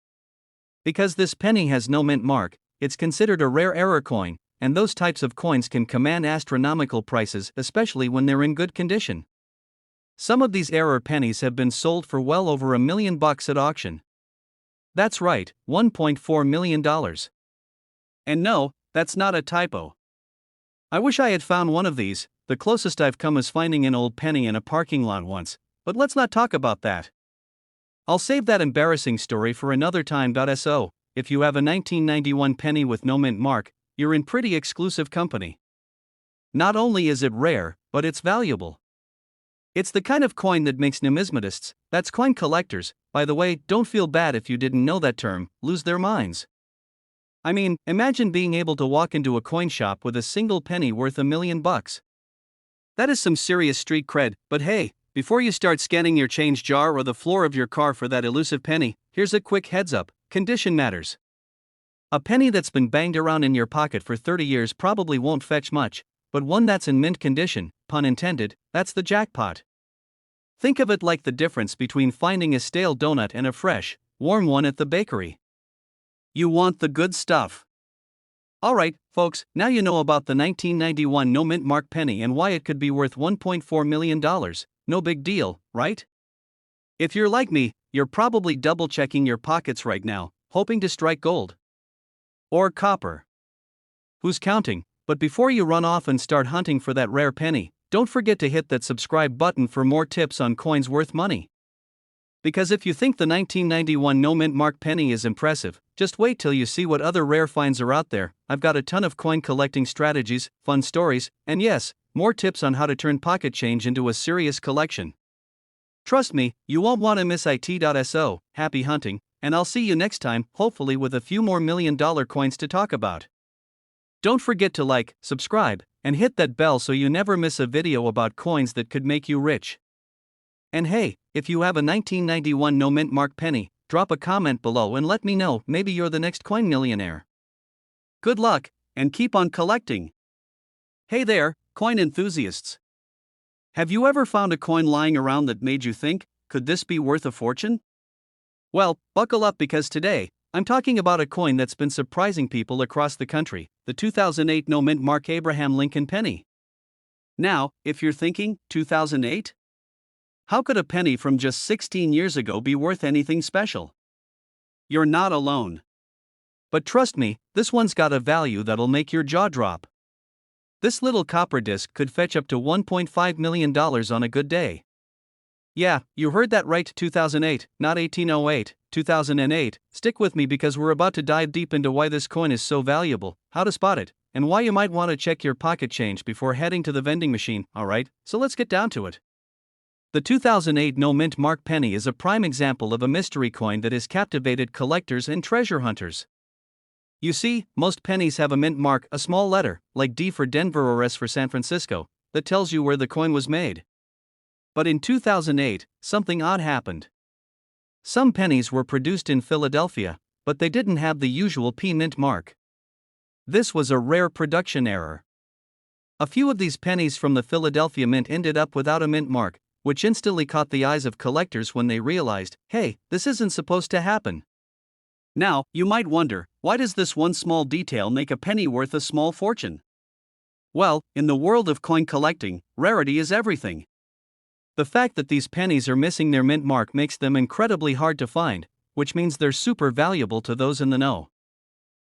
Because this penny has no mint mark, it's considered a rare error coin, and those types of coins can command astronomical prices, especially when they're in good condition. Some of these error pennies have been sold for well over $1 million at auction. That's right, $1.4 million. And no, that's not a typo. I wish I had found one of these. The closest I've come is finding an old penny in a parking lot once, but let's not talk about that. I'll save that embarrassing story for another time. So, if you have a 1991 penny with no mint mark, you're in pretty exclusive company. Not only is it rare, but it's valuable. It's the kind of coin that makes numismatists, that's coin collectors, by the way, don't feel bad if you didn't know that term, lose their minds. I mean, imagine being able to walk into a coin shop with a single penny worth $1 million. That is some serious street cred, but hey, before you start scanning your change jar or the floor of your car for that elusive penny, here's a quick heads up, condition matters. A penny that's been banged around in your pocket for 30 years probably won't fetch much, but one that's in mint condition, pun intended, that's the jackpot. Think of it like the difference between finding a stale donut and a fresh, warm one at the bakery. You want the good stuff. Alright, folks, now you know about the 1991 no mint mark penny and why it could be worth $1.4 million. No big deal, right? If you're like me, you're probably double-checking your pockets right now, hoping to strike gold? Or copper? Who's counting? But before you run off and start hunting for that rare penny, don't forget to hit that subscribe button for more tips on coins worth money. Because if you think the 1991 no-mint mark penny is impressive, just wait till you see what other rare finds are out there. I've got a ton of coin collecting strategies, fun stories, and yes, more tips on how to turn pocket change into a serious collection. Trust me, you won't want to miss it.so. Happy hunting, and I'll see you next time, hopefully with a few more $1 million coins to talk about. Don't forget to like, subscribe, and hit that bell so you never miss a video about coins that could make you rich. And hey, if you have a 1991 no-mint mark penny, drop a comment below and let me know, maybe you're the next coin millionaire. Good luck, and keep on collecting. Hey there, coin enthusiasts. Have you ever found a coin lying around that made you think, could this be worth a fortune? Well, buckle up because today, I'm talking about a coin that's been surprising people across the country, the 2008 no-mint mark Abraham Lincoln penny. Now, if you're thinking, 2008? How could a penny from just 16 years ago be worth anything special? You're not alone. But trust me, this one's got a value that'll make your jaw drop. This little copper disc could fetch up to $1.5 million on a good day. Yeah, you heard that right, 2008, not 1808, 2008. Stick with me because we're about to dive deep into why this coin is so valuable, how to spot it, and why you might want to check your pocket change before heading to the vending machine, alright? So let's get down to it. The 2008 no-mint mark penny is a prime example of a mystery coin that has captivated collectors and treasure hunters. You see, most pennies have a mint mark, a small letter, like D for Denver or S for San Francisco, that tells you where the coin was made. But in 2008, something odd happened. Some pennies were produced in Philadelphia, but they didn't have the usual P mint mark. This was a rare production error. A few of these pennies from the Philadelphia Mint ended up without a mint mark, which instantly caught the eyes of collectors when they realized, hey, this isn't supposed to happen. Now, you might wonder, why does this one small detail make a penny worth a small fortune? Well, in the world of coin collecting, rarity is everything. The fact that these pennies are missing their mint mark makes them incredibly hard to find, which means they're super valuable to those in the know.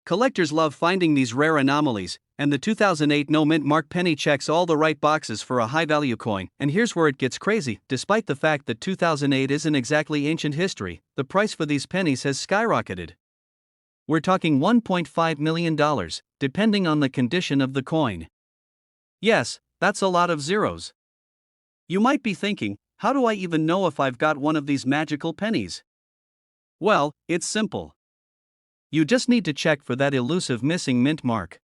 Collectors love finding these rare anomalies, and the 2008 no-mint mark penny checks all the right boxes for a high-value coin. And here's where it gets crazy. Despite the fact that 2008 isn't exactly ancient history, the price for these pennies has skyrocketed. We're talking $1.5 million, depending on the condition of the coin. Yes, that's a lot of zeros. You might be thinking, how do I even know if I've got one of these magical pennies? Well, it's simple. You just need to check for that elusive missing mint mark.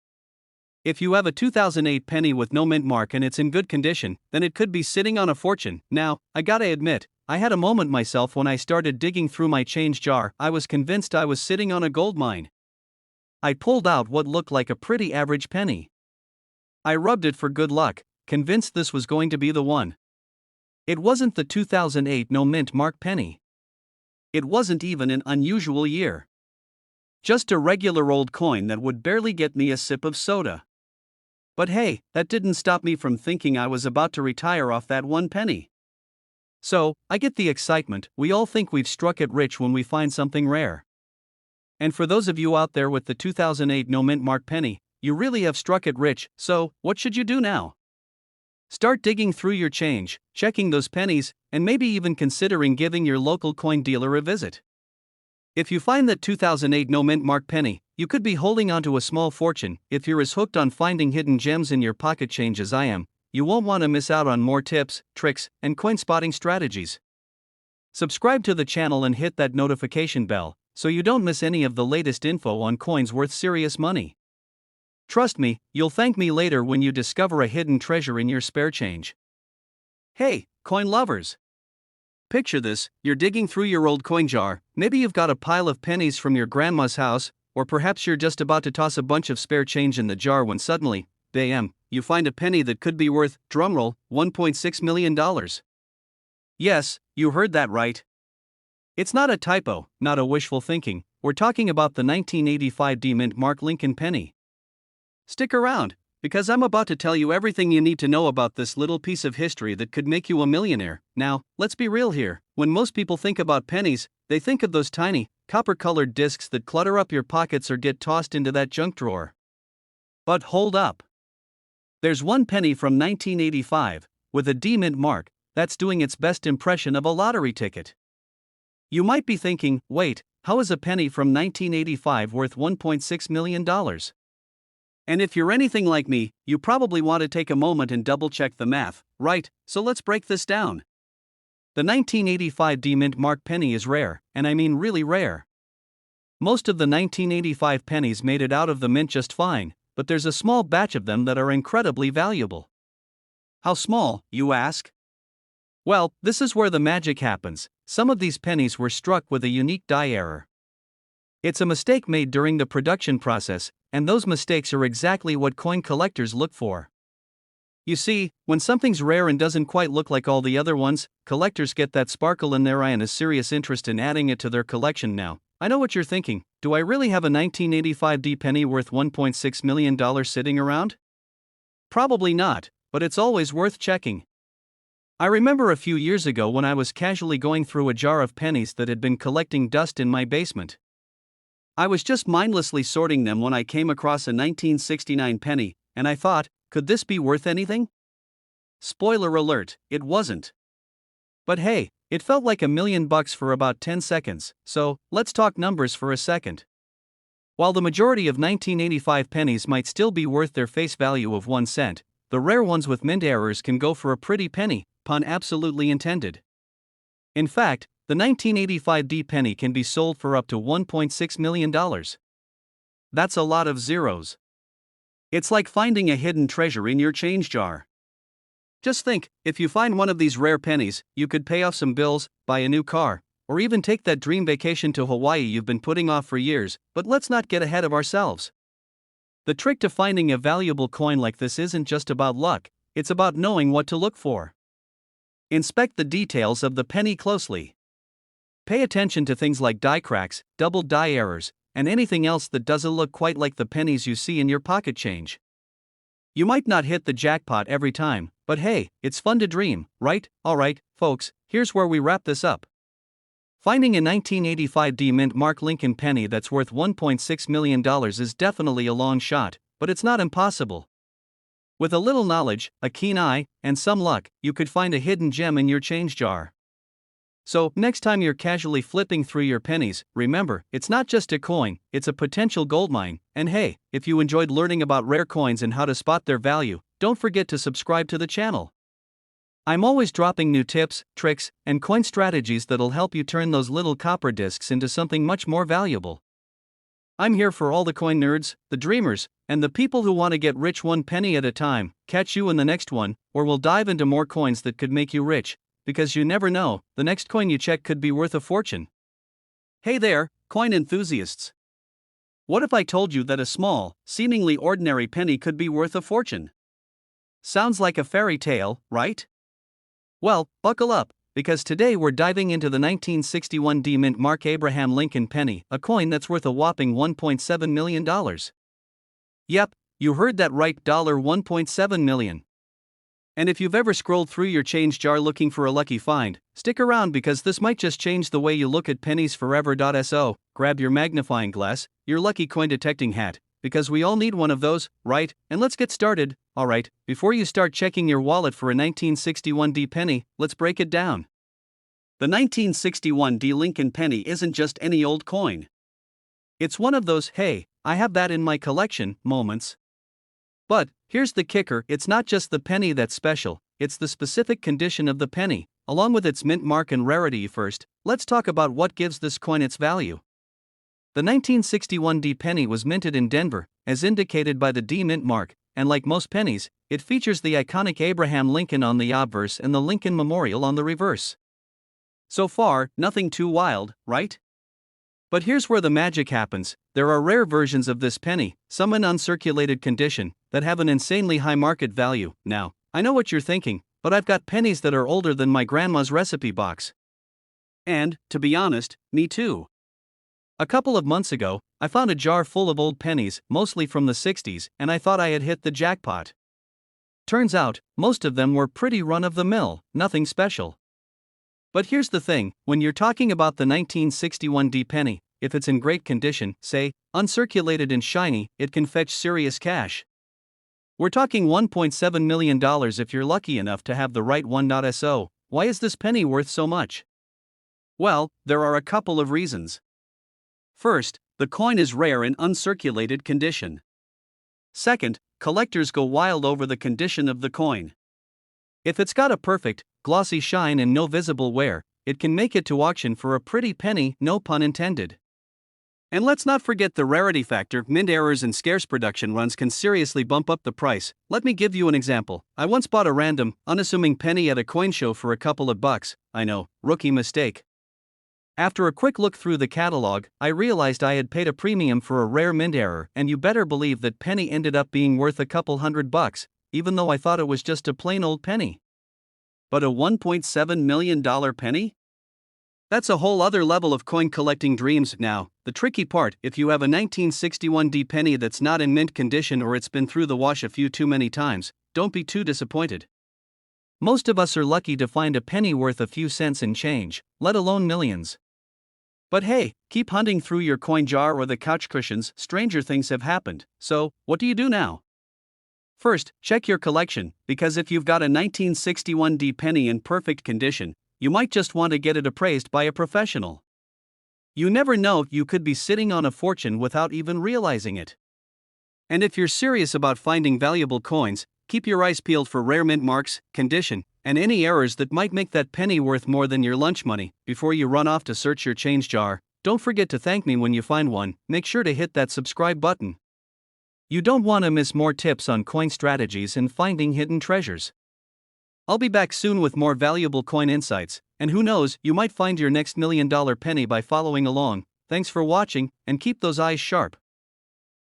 If you have a 2008 penny with no mint mark and it's in good condition, then it could be sitting on a fortune. Now, I gotta admit, I had a moment myself when I started digging through my change jar. I was convinced I was sitting on a gold mine. I pulled out what looked like a pretty average penny. I rubbed it for good luck, convinced this was going to be the one. It wasn't the 2008 no mint mark penny. It wasn't even an unusual year. Just a regular old coin that would barely get me a sip of soda. But hey, that didn't stop me from thinking I was about to retire off that one penny. So, I get the excitement. We all think we've struck it rich when we find something rare. And for those of you out there with the 2008 no mint mark penny, you really have struck it rich. So, what should you do now? Start digging through your change, checking those pennies, and maybe even considering giving your local coin dealer a visit. If you find that 2008 no mint mark penny, you could be holding onto a small fortune. If you're as hooked on finding hidden gems in your pocket change as I am, you won't want to miss out on more tips, tricks, and coin spotting strategies. Subscribe to the channel and hit that notification bell so you don't miss any of the latest info on coins worth serious money. Trust me, you'll thank me later when you discover a hidden treasure in your spare change. Hey, coin lovers! Picture this, you're digging through your old coin jar. Maybe you've got a pile of pennies from your grandma's house, or perhaps you're just about to toss a bunch of spare change in the jar when suddenly, bam, you find a penny that could be worth, drumroll, $1.6 million. Yes, you heard that right. It's not a typo, not a wishful thinking. We're talking about the 1985 D-Mint mark Lincoln penny. Stick around, because I'm about to tell you everything you need to know about this little piece of history that could make you a millionaire. Now, let's be real here. When most people think about pennies, they think of those tiny, copper-colored discs that clutter up your pockets or get tossed into that junk drawer. But hold up. There's one penny from 1985, with a D mint mark, that's doing its best impression of a lottery ticket. You might be thinking, wait, how is a penny from 1985 worth $1.6 million? And if you're anything like me, you probably want to take a moment and double-check the math, right? So let's break this down. The 1985 D mint mark penny is rare, and I mean really rare. Most of the 1985 pennies made it out of the mint just fine, but there's a small batch of them that are incredibly valuable. How small, you ask? Well, this is where the magic happens. Some of these pennies were struck with a unique die error. It's a mistake made during the production process, and those mistakes are exactly what coin collectors look for. You see, when something's rare and doesn't quite look like all the other ones, collectors get that sparkle in their eye and a serious interest in adding it to their collection. Now, I know what you're thinking. Do I really have a 1985 D penny worth $1.6 million sitting around? Probably not, but it's always worth checking. I remember a few years ago when I was casually going through a jar of pennies that had been collecting dust in my basement. I was just mindlessly sorting them when I came across a 1969 penny, and I thought, could this be worth anything? Spoiler alert, it wasn't. But hey, it felt like $1 million for about 10 seconds, so let's talk numbers for a second. While the majority of 1985 pennies might still be worth their face value of 1 cent, the rare ones with mint errors can go for a pretty penny, pun absolutely intended. In fact, the 1985 D penny can be sold for up to $1.6 million. That's a lot of zeros. It's like finding a hidden treasure in your change jar. Just think, if you find one of these rare pennies, you could pay off some bills, buy a new car, or even take that dream vacation to Hawaii you've been putting off for years. But let's not get ahead of ourselves. The trick to finding a valuable coin like this isn't just about luck, it's about knowing what to look for. Inspect the details of the penny closely. Pay attention to things like die cracks, double die errors, and anything else that doesn't look quite like the pennies you see in your pocket change. You might not hit the jackpot every time, but hey, it's fun to dream, right? Alright, folks, here's where we wrap this up. Finding a 1985 D mint mark Lincoln penny that's worth $1.6 million is definitely a long shot, but it's not impossible. With a little knowledge, a keen eye, and some luck, you could find a hidden gem in your change jar. So, next time you're casually flipping through your pennies, remember, it's not just a coin, it's a potential goldmine. And hey, if you enjoyed learning about rare coins and how to spot their value, don't forget to subscribe to the channel. I'm always dropping new tips, tricks, and coin strategies that'll help you turn those little copper discs into something much more valuable. I'm here for all the coin nerds, the dreamers, and the people who want to get rich one penny at a time. Catch you in the next one, or we'll dive into more coins that could make you rich. Because you never know, the next coin you check could be worth a fortune. Hey there, coin enthusiasts. What if I told you that a small, seemingly ordinary penny could be worth a fortune? Sounds like a fairy tale, right? Well, buckle up, because today we're diving into the 1961 D mint mark Abraham Lincoln penny, a coin that's worth a whopping $1.7 million. Yep, you heard that right, $1.7 million. And if you've ever scrolled through your change jar looking for a lucky find, stick around because this might just change the way you look at pennies forever. So, grab your magnifying glass, your lucky coin detecting hat, because we all need one of those, right? And let's get started. Alright, before you start checking your wallet for a 1961 D penny, let's break it down. The 1961 D Lincoln penny isn't just any old coin. It's one of those, hey, I have that in my collection, moments. But, here's the kicker, it's not just the penny that's special, it's the specific condition of the penny, along with its mint mark and rarity. First, let's talk about what gives this coin its value. The 1961 D penny was minted in Denver, as indicated by the D mint mark, and like most pennies, it features the iconic Abraham Lincoln on the obverse and the Lincoln Memorial on the reverse. So far, nothing too wild, right? But here's where the magic happens. There are rare versions of this penny, some in uncirculated condition, that have an insanely high market value. Now, I know what you're thinking, but I've got pennies that are older than my grandma's recipe box. And, to be honest, me too. A couple of months ago, I found a jar full of old pennies, mostly from the 60s, and I thought I had hit the jackpot. Turns out, most of them were pretty run-of-the-mill, nothing special. But here's the thing, when you're talking about the 1961 D penny, if it's in great condition, say, uncirculated and shiny, it can fetch serious cash. We're talking $1.7 million if you're lucky enough to have the right one. So, why is this penny worth so much? Well, there are a couple of reasons. First, the coin is rare in uncirculated condition. Second, collectors go wild over the condition of the coin. If it's got a perfect, glossy shine and no visible wear, it can make it to auction for a pretty penny, no pun intended. And let's not forget the rarity factor. Mint errors and scarce production runs can seriously bump up the price. Let me give you an example. I once bought a random, unassuming penny at a coin show for a couple of bucks. I know, rookie mistake. After a quick look through the catalog, I realized I had paid a premium for a rare mint error, and you better believe that penny ended up being worth a couple $100, even though I thought it was just a plain old penny. But a $1.7 million penny? That's a whole other level of coin collecting dreams. Now, the tricky part, if you have a 1961 D penny that's not in mint condition or it's been through the wash a few too many times, don't be too disappointed. Most of us are lucky to find a penny worth a few cents in change, let alone millions. But hey, keep hunting through your coin jar or the couch cushions, stranger things have happened. So, what do you do now? First, check your collection, because if you've got a 1961 D penny in perfect condition, you might just want to get it appraised by a professional. You never know, you could be sitting on a fortune without even realizing it. And if you're serious about finding valuable coins, keep your eyes peeled for rare mint marks, condition, and any errors that might make that penny worth more than your lunch money. Before you run off to search your change jar, don't forget to thank me when you find one. Make sure to hit that subscribe button. You don't want to miss more tips on coin strategies and finding hidden treasures. I'll be back soon with more valuable coin insights, and who knows, you might find your next $1 million penny by following along. Thanks for watching, and keep those eyes sharp.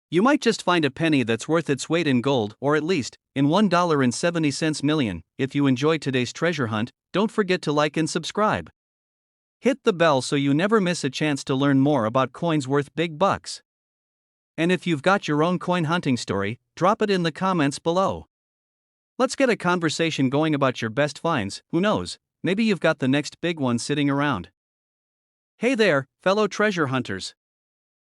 You might just find a penny that's worth its weight in gold, or at least, in $1.70 million. If you enjoyed today's treasure hunt, don't forget to like and subscribe. Hit the bell so you never miss a chance to learn more about coins worth big bucks. And if you've got your own coin hunting story, drop it in the comments below. Let's get a conversation going about your best finds. Who knows, maybe you've got the next big one sitting around. Hey there, fellow treasure hunters.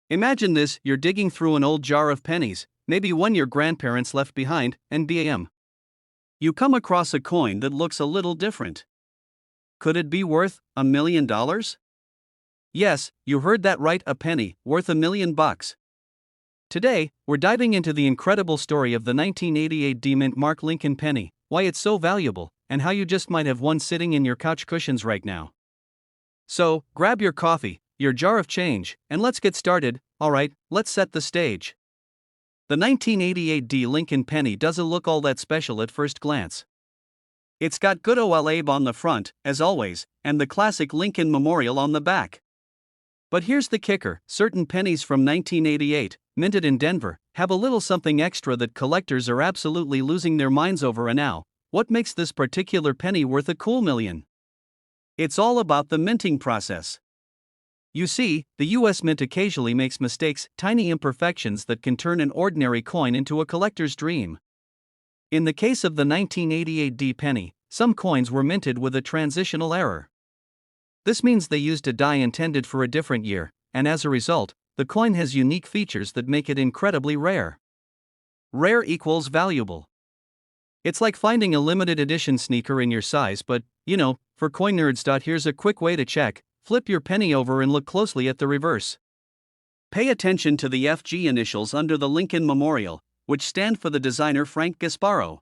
Imagine this, you're digging through an old jar of pennies, maybe one your grandparents left behind, and bam! You come across a coin that looks a little different. Could it be worth $1 million? Yes, you heard that right, a penny, worth $1 million. Today, we're diving into the incredible story of the 1988 D Mint Mark Lincoln penny, why it's so valuable, and how you just might have one sitting in your couch cushions right now. So, grab your coffee, your jar of change, and let's get started. Alright, let's set the stage. The 1988 D Lincoln penny doesn't look all that special at first glance. It's got good old Abe on the front, as always, and the classic Lincoln Memorial on the back. But here's the kicker, certain pennies from 1988, minted in Denver, have a little something extra that collectors are absolutely losing their minds over. And now, what makes this particular penny worth a cool million? It's all about the minting process. You see, the US Mint occasionally makes mistakes, tiny imperfections that can turn an ordinary coin into a collector's dream. In the case of the 1988 D penny, some coins were minted with a transitional error. This means they used a die intended for a different year, and as a result, the coin has unique features that make it incredibly rare. Rare equals valuable. It's like finding a limited edition sneaker in your size, but, for coin nerds. Here's a quick way to check. Flip your penny over and look closely at the reverse. Pay attention to the FG initials under the Lincoln Memorial, which stand for the designer Frank Gasparo.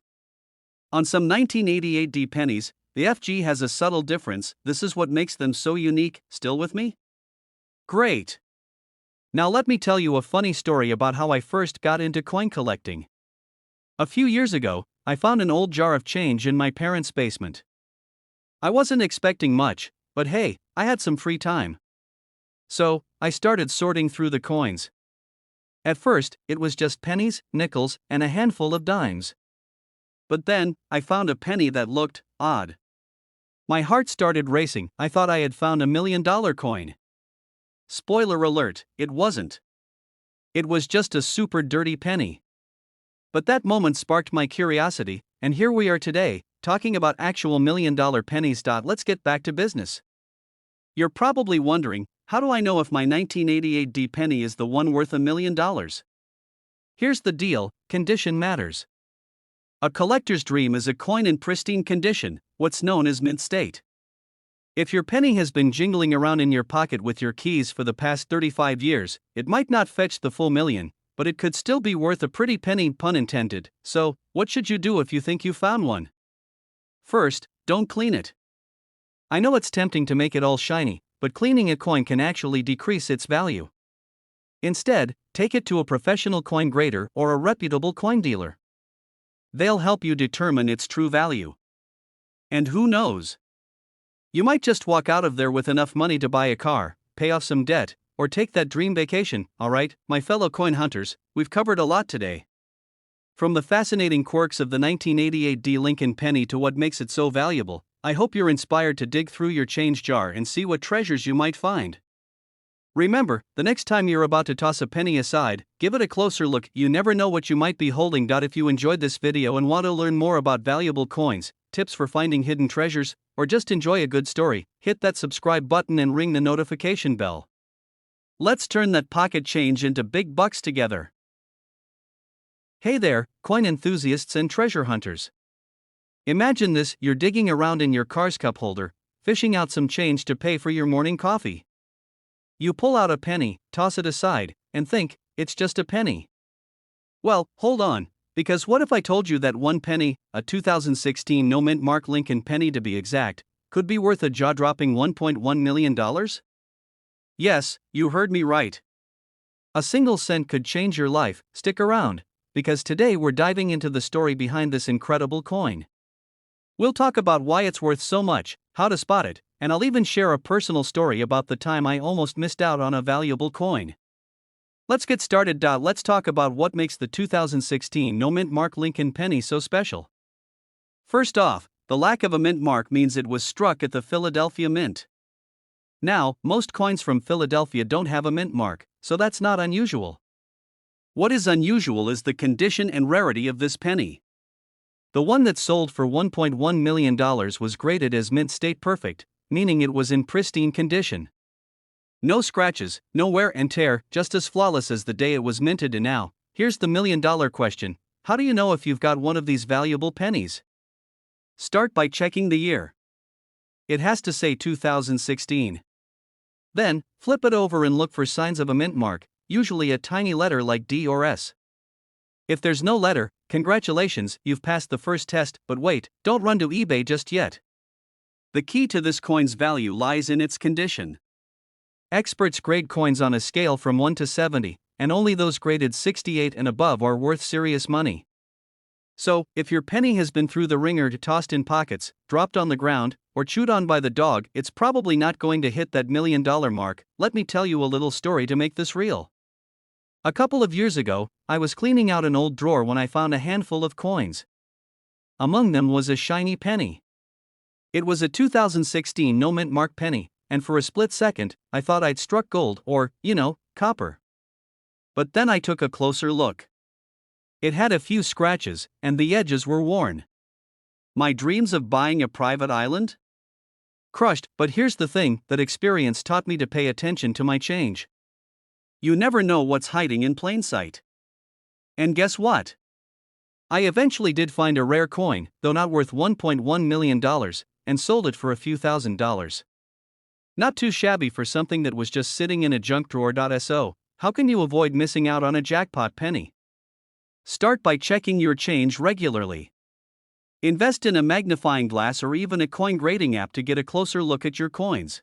On some 1988 D pennies, the FG has a subtle difference. This is what makes them so unique. Still with me? Great! Now let me tell you a funny story about how I first got into coin collecting. A few years ago, I found an old jar of change in my parents' basement. I wasn't expecting much, but hey, I had some free time. So, I started sorting through the coins. At first, it was just pennies, nickels, and a handful of dimes. But then, I found a penny that looked odd. My heart started racing. I thought I had found $1 million coin. Spoiler alert, it wasn't. It was just a super dirty penny. But that moment sparked my curiosity, and here we are today, talking about actual $1 million pennies. Let's get back to business. You're probably wondering, How do I know if my 1988 D penny is the one worth $1 million? Here's the deal: condition matters. A collector's dream is a coin in pristine condition, what's known as mint state. If your penny has been jingling around in your pocket with your keys for the past 35 years, it might not fetch the full million, but it could still be worth a pretty penny, pun intended. So, what should you do if you think you found one? First, don't clean it. I know it's tempting to make it all shiny, but cleaning a coin can actually decrease its value. Instead, take it to a professional coin grader or a reputable coin dealer. They'll help you determine its true value. And who knows? You might just walk out of there with enough money to buy a car, pay off some debt, or take that dream vacation. Alright, my fellow coin hunters, we've covered a lot today. From the fascinating quirks of the 1988 D Lincoln penny to what makes it so valuable, I hope you're inspired to dig through your change jar and see what treasures you might find. Remember, the next time you're about to toss a penny aside, give it a closer look. You never know what you might be holding. If you enjoyed this video and want to learn more about valuable coins, tips for finding hidden treasures, or just enjoy a good story, hit that subscribe button and ring the notification bell. Let's turn that pocket change into big bucks together. Hey there, coin enthusiasts and treasure hunters. Imagine this: you're digging around in your car's cup holder, fishing out some change to pay for your morning coffee. You pull out a penny, toss it aside, and think, it's just a penny. Well, hold on, because what if I told you that one penny, a 2016 no mint mark Lincoln penny to be exact, could be worth a jaw-dropping $1.1 million? Yes, you heard me right. A single cent could change your life. Stick around, because today we're diving into the story behind this incredible coin. We'll talk about why it's worth so much, how to spot it, and I'll even share a personal story about the time I almost missed out on a valuable coin. Let's get started. Let's talk about what makes the 2016 no mint mark Lincoln penny so special. First off, the lack of a mint mark means it was struck at the Philadelphia Mint. Now, most coins from Philadelphia don't have a mint mark, so that's not unusual. What is unusual is the condition and rarity of this penny. The one that sold for $1.1 million was graded as mint state perfect, meaning it was in pristine condition. No scratches, no wear and tear, just as flawless as the day it was minted. And now, here's the million-dollar question: how do you know if you've got one of these valuable pennies? Start by checking the year. It has to say 2016. Then, flip it over and look for signs of a mint mark, usually a tiny letter like D or S. If there's no letter, congratulations, you've passed the first test. But wait, don't run to eBay just yet. The key to this coin's value lies in its condition. Experts grade coins on a scale from 1 to 70, and only those graded 68 and above are worth serious money. So, if your penny has been through the ringer, tossed in pockets, dropped on the ground, or chewed on by the dog, it's probably not going to hit that $1 million mark. Let me tell you a little story to make this real. A couple of years ago, I was cleaning out an old drawer when I found a handful of coins. Among them was a shiny penny. It was a 2016 no mint mark penny, and for a split second, I thought I'd struck gold, or, copper. But then I took a closer look. It had a few scratches, and the edges were worn. My dreams of buying a private island? Crushed. But here's the thing: that experience taught me to pay attention to my change. You never know what's hiding in plain sight. And guess what? I eventually did find a rare coin, though not worth $1.1 million, and sold it for a few $1,000s. Not too shabby for something that was just sitting in a junk drawer. So, how can you avoid missing out on a jackpot penny? Start by checking your change regularly. Invest in a magnifying glass or even a coin grading app to get a closer look at your coins.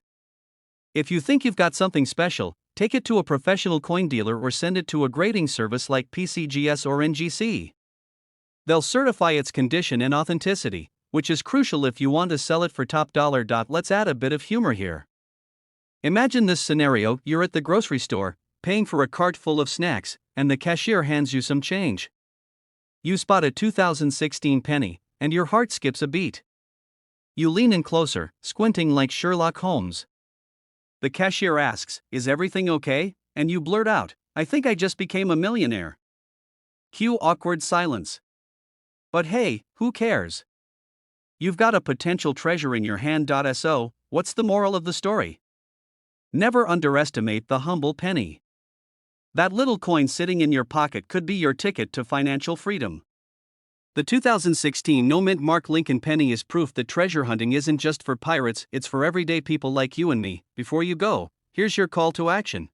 If you think you've got something special, take it to a professional coin dealer or send it to a grading service like PCGS or NGC. They'll certify its condition and authenticity, which is crucial if you want to sell it for top dollar. Let's add a bit of humor here. Imagine this scenario: you're at the grocery store, paying for a cart full of snacks, and the cashier hands you some change. You spot a 2016 penny, and your heart skips a beat. You lean in closer, squinting like Sherlock Holmes. The cashier asks, "Is everything okay?" And you blurt out, "I think I just became a millionaire." Cue awkward silence. But hey, who cares? You've got a potential treasure in your hand. So, what's the moral of the story? Never underestimate the humble penny. That little coin sitting in your pocket could be your ticket to financial freedom. The 2016 no-mint mark Lincoln penny is proof that treasure hunting isn't just for pirates, it's for everyday people like you and me. Before you go, here's your call to action.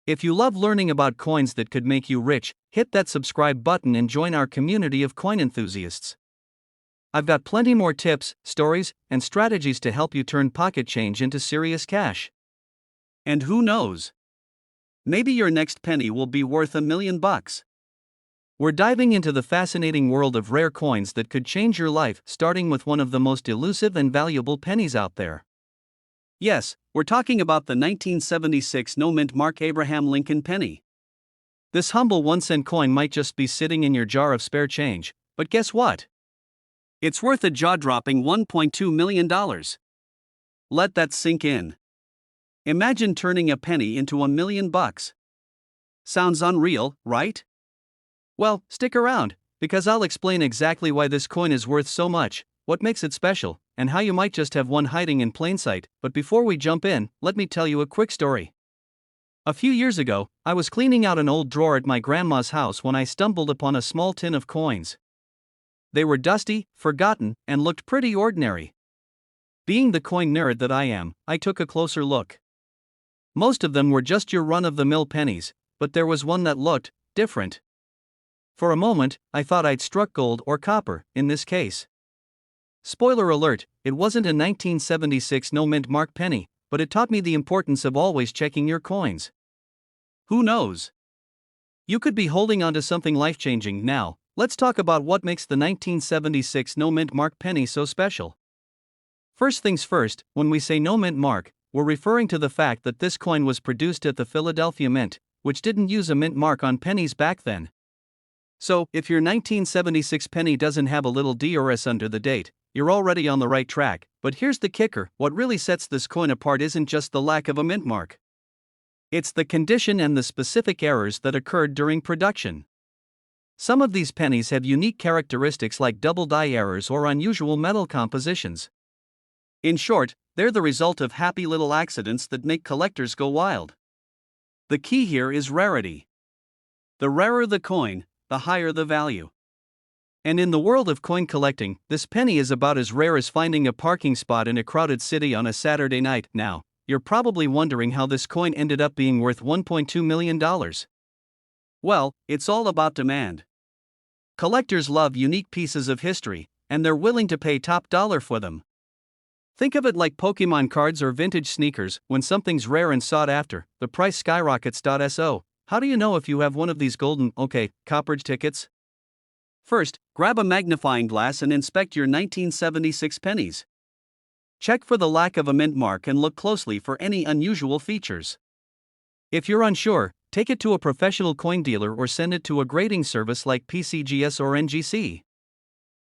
If you love learning about coins that could make you rich, hit that subscribe button and join our community of coin enthusiasts. I've got plenty more tips, stories, and strategies to help you turn pocket change into serious cash. And who knows? Maybe your next penny will be worth $1 million. We're diving into the fascinating world of rare coins that could change your life, starting with one of the most elusive and valuable pennies out there. Yes, we're talking about the 1976 no-mint mark Abraham Lincoln penny. This humble 1-cent coin might just be sitting in your jar of spare change, but guess what? It's worth a jaw-dropping $1.2 million. Let that sink in. Imagine turning a penny into $1 million. Sounds unreal, right? Well, stick around, because I'll explain exactly why this coin is worth so much, what makes it special, and how you might just have one hiding in plain sight. But before we jump in, let me tell you a quick story. A few years ago, I was cleaning out an old drawer at my grandma's house when I stumbled upon a small tin of coins. They were dusty, forgotten, and looked pretty ordinary. Being the coin nerd that I am, I took a closer look. Most of them were just your run-of-the-mill pennies, but there was one that looked different. For a moment, I thought I'd struck gold or copper, in this case. Spoiler alert, it wasn't a 1976 no-mint mark penny, but it taught me the importance of always checking your coins. Who knows? You could be holding onto something life-changing. Now, let's talk about what makes the 1976 no-mint mark penny so special. First things first, when we say no-mint mark, we're referring to the fact that this coin was produced at the Philadelphia Mint, which didn't use a mint mark on pennies back then. So, if your 1976 penny doesn't have a little D or S under the date, you're already on the right track. But here's the kicker: what really sets this coin apart isn't just the lack of a mint mark. It's the condition and the specific errors that occurred during production. Some of these pennies have unique characteristics like double die errors or unusual metal compositions. In short, they're the result of happy little accidents that make collectors go wild. The key here is rarity. The rarer the coin, the higher the value. And in the world of coin collecting, this penny is about as rare as finding a parking spot in a crowded city on a Saturday night. Now, you're probably wondering how this coin ended up being worth $1.2 million. Well, it's all about demand. Collectors love unique pieces of history, and they're willing to pay top dollar for them. Think of it like Pokemon cards or vintage sneakers. When something's rare and sought after, the price skyrockets. So, how do you know if you have one of these golden, coppered tickets? First, grab a magnifying glass and inspect your 1976 pennies. Check for the lack of a mint mark and look closely for any unusual features. If you're unsure, take it to a professional coin dealer or send it to a grading service like PCGS or NGC.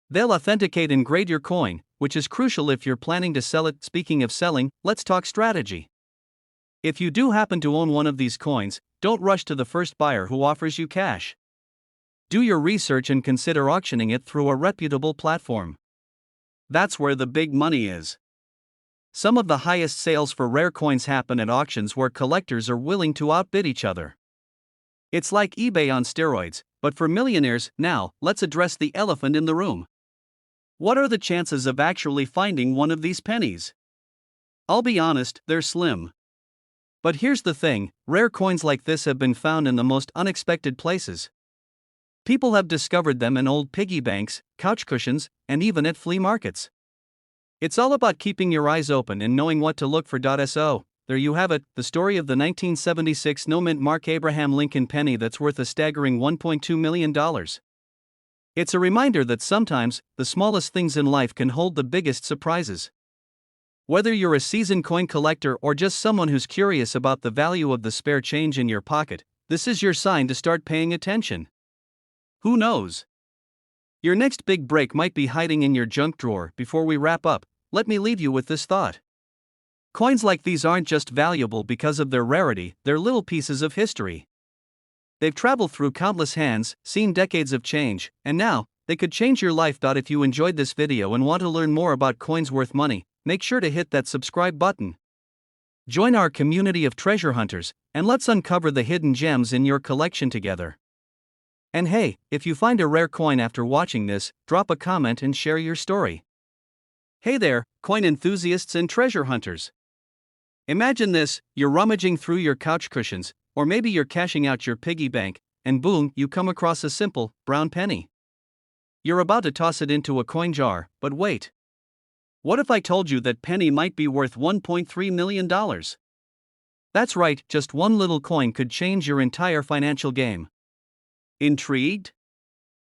They'll authenticate and grade your coin, which is crucial if you're planning to sell it. Speaking of selling, let's talk strategy. If you do happen to own one of these coins, don't rush to the first buyer who offers you cash. Do your research and consider auctioning it through a reputable platform. That's where the big money is. Some of the highest sales for rare coins happen at auctions where collectors are willing to outbid each other. It's like eBay on steroids, but for millionaires. Now, let's address the elephant in the room. What are the chances of actually finding one of these pennies? I'll be honest, they're slim. But here's the thing: rare coins like this have been found in the most unexpected places. People have discovered them in old piggy banks, couch cushions, and even at flea markets. It's all about keeping your eyes open and knowing what to look for. So, there you have it, the story of the 1976 no-mint mark Abraham Lincoln penny that's worth a staggering $1.2 million. It's a reminder that sometimes, the smallest things in life can hold the biggest surprises. Whether you're a seasoned coin collector or just someone who's curious about the value of the spare change in your pocket, this is your sign to start paying attention. Who knows? Your next big break might be hiding in your junk drawer. Before we wrap up, let me leave you with this thought. Coins like these aren't just valuable because of their rarity, they're little pieces of history. They've traveled through countless hands, seen decades of change, and now, they could change your life. If you enjoyed this video and want to learn more about coins worth money, make sure to hit that subscribe button. Join our community of treasure hunters, and let's uncover the hidden gems in your collection together. And hey, if you find a rare coin after watching this, drop a comment and share your story. Hey there, coin enthusiasts and treasure hunters. Imagine this: you're rummaging through your couch cushions, or maybe you're cashing out your piggy bank, and boom, you come across a simple, brown penny. You're about to toss it into a coin jar, but wait. What if I told you that penny might be worth $1.3 million? That's right, just one little coin could change your entire financial game. Intrigued?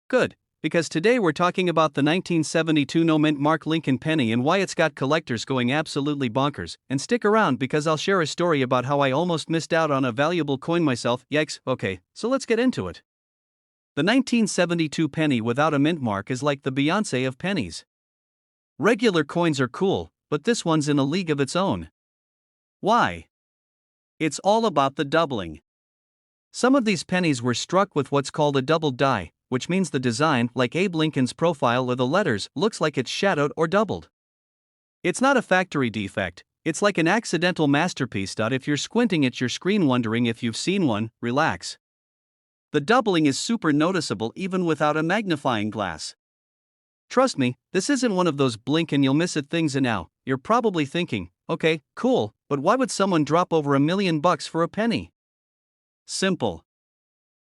Good, because today we're talking about the 1972 no-mint mark Lincoln penny and why it's got collectors going absolutely bonkers. And stick around because I'll share a story about how I almost missed out on a valuable coin myself. Yikes, okay, so let's get into it. The 1972 penny without a mint mark is like the Beyoncé of pennies. Regular coins are cool, but this one's in a league of its own. Why? It's all about the doubling. Some of these pennies were struck with what's called a doubled die, which means the design, like Abe Lincoln's profile or the letters, looks like it's shadowed or doubled. It's not a factory defect, it's like an accidental masterpiece. If you're squinting at your screen wondering if you've seen one, relax. The doubling is super noticeable even without a magnifying glass. Trust me, this isn't one of those blink and you'll miss it things. And now, you're probably thinking, okay, cool, but why would someone drop over $1 million for a penny? Simple.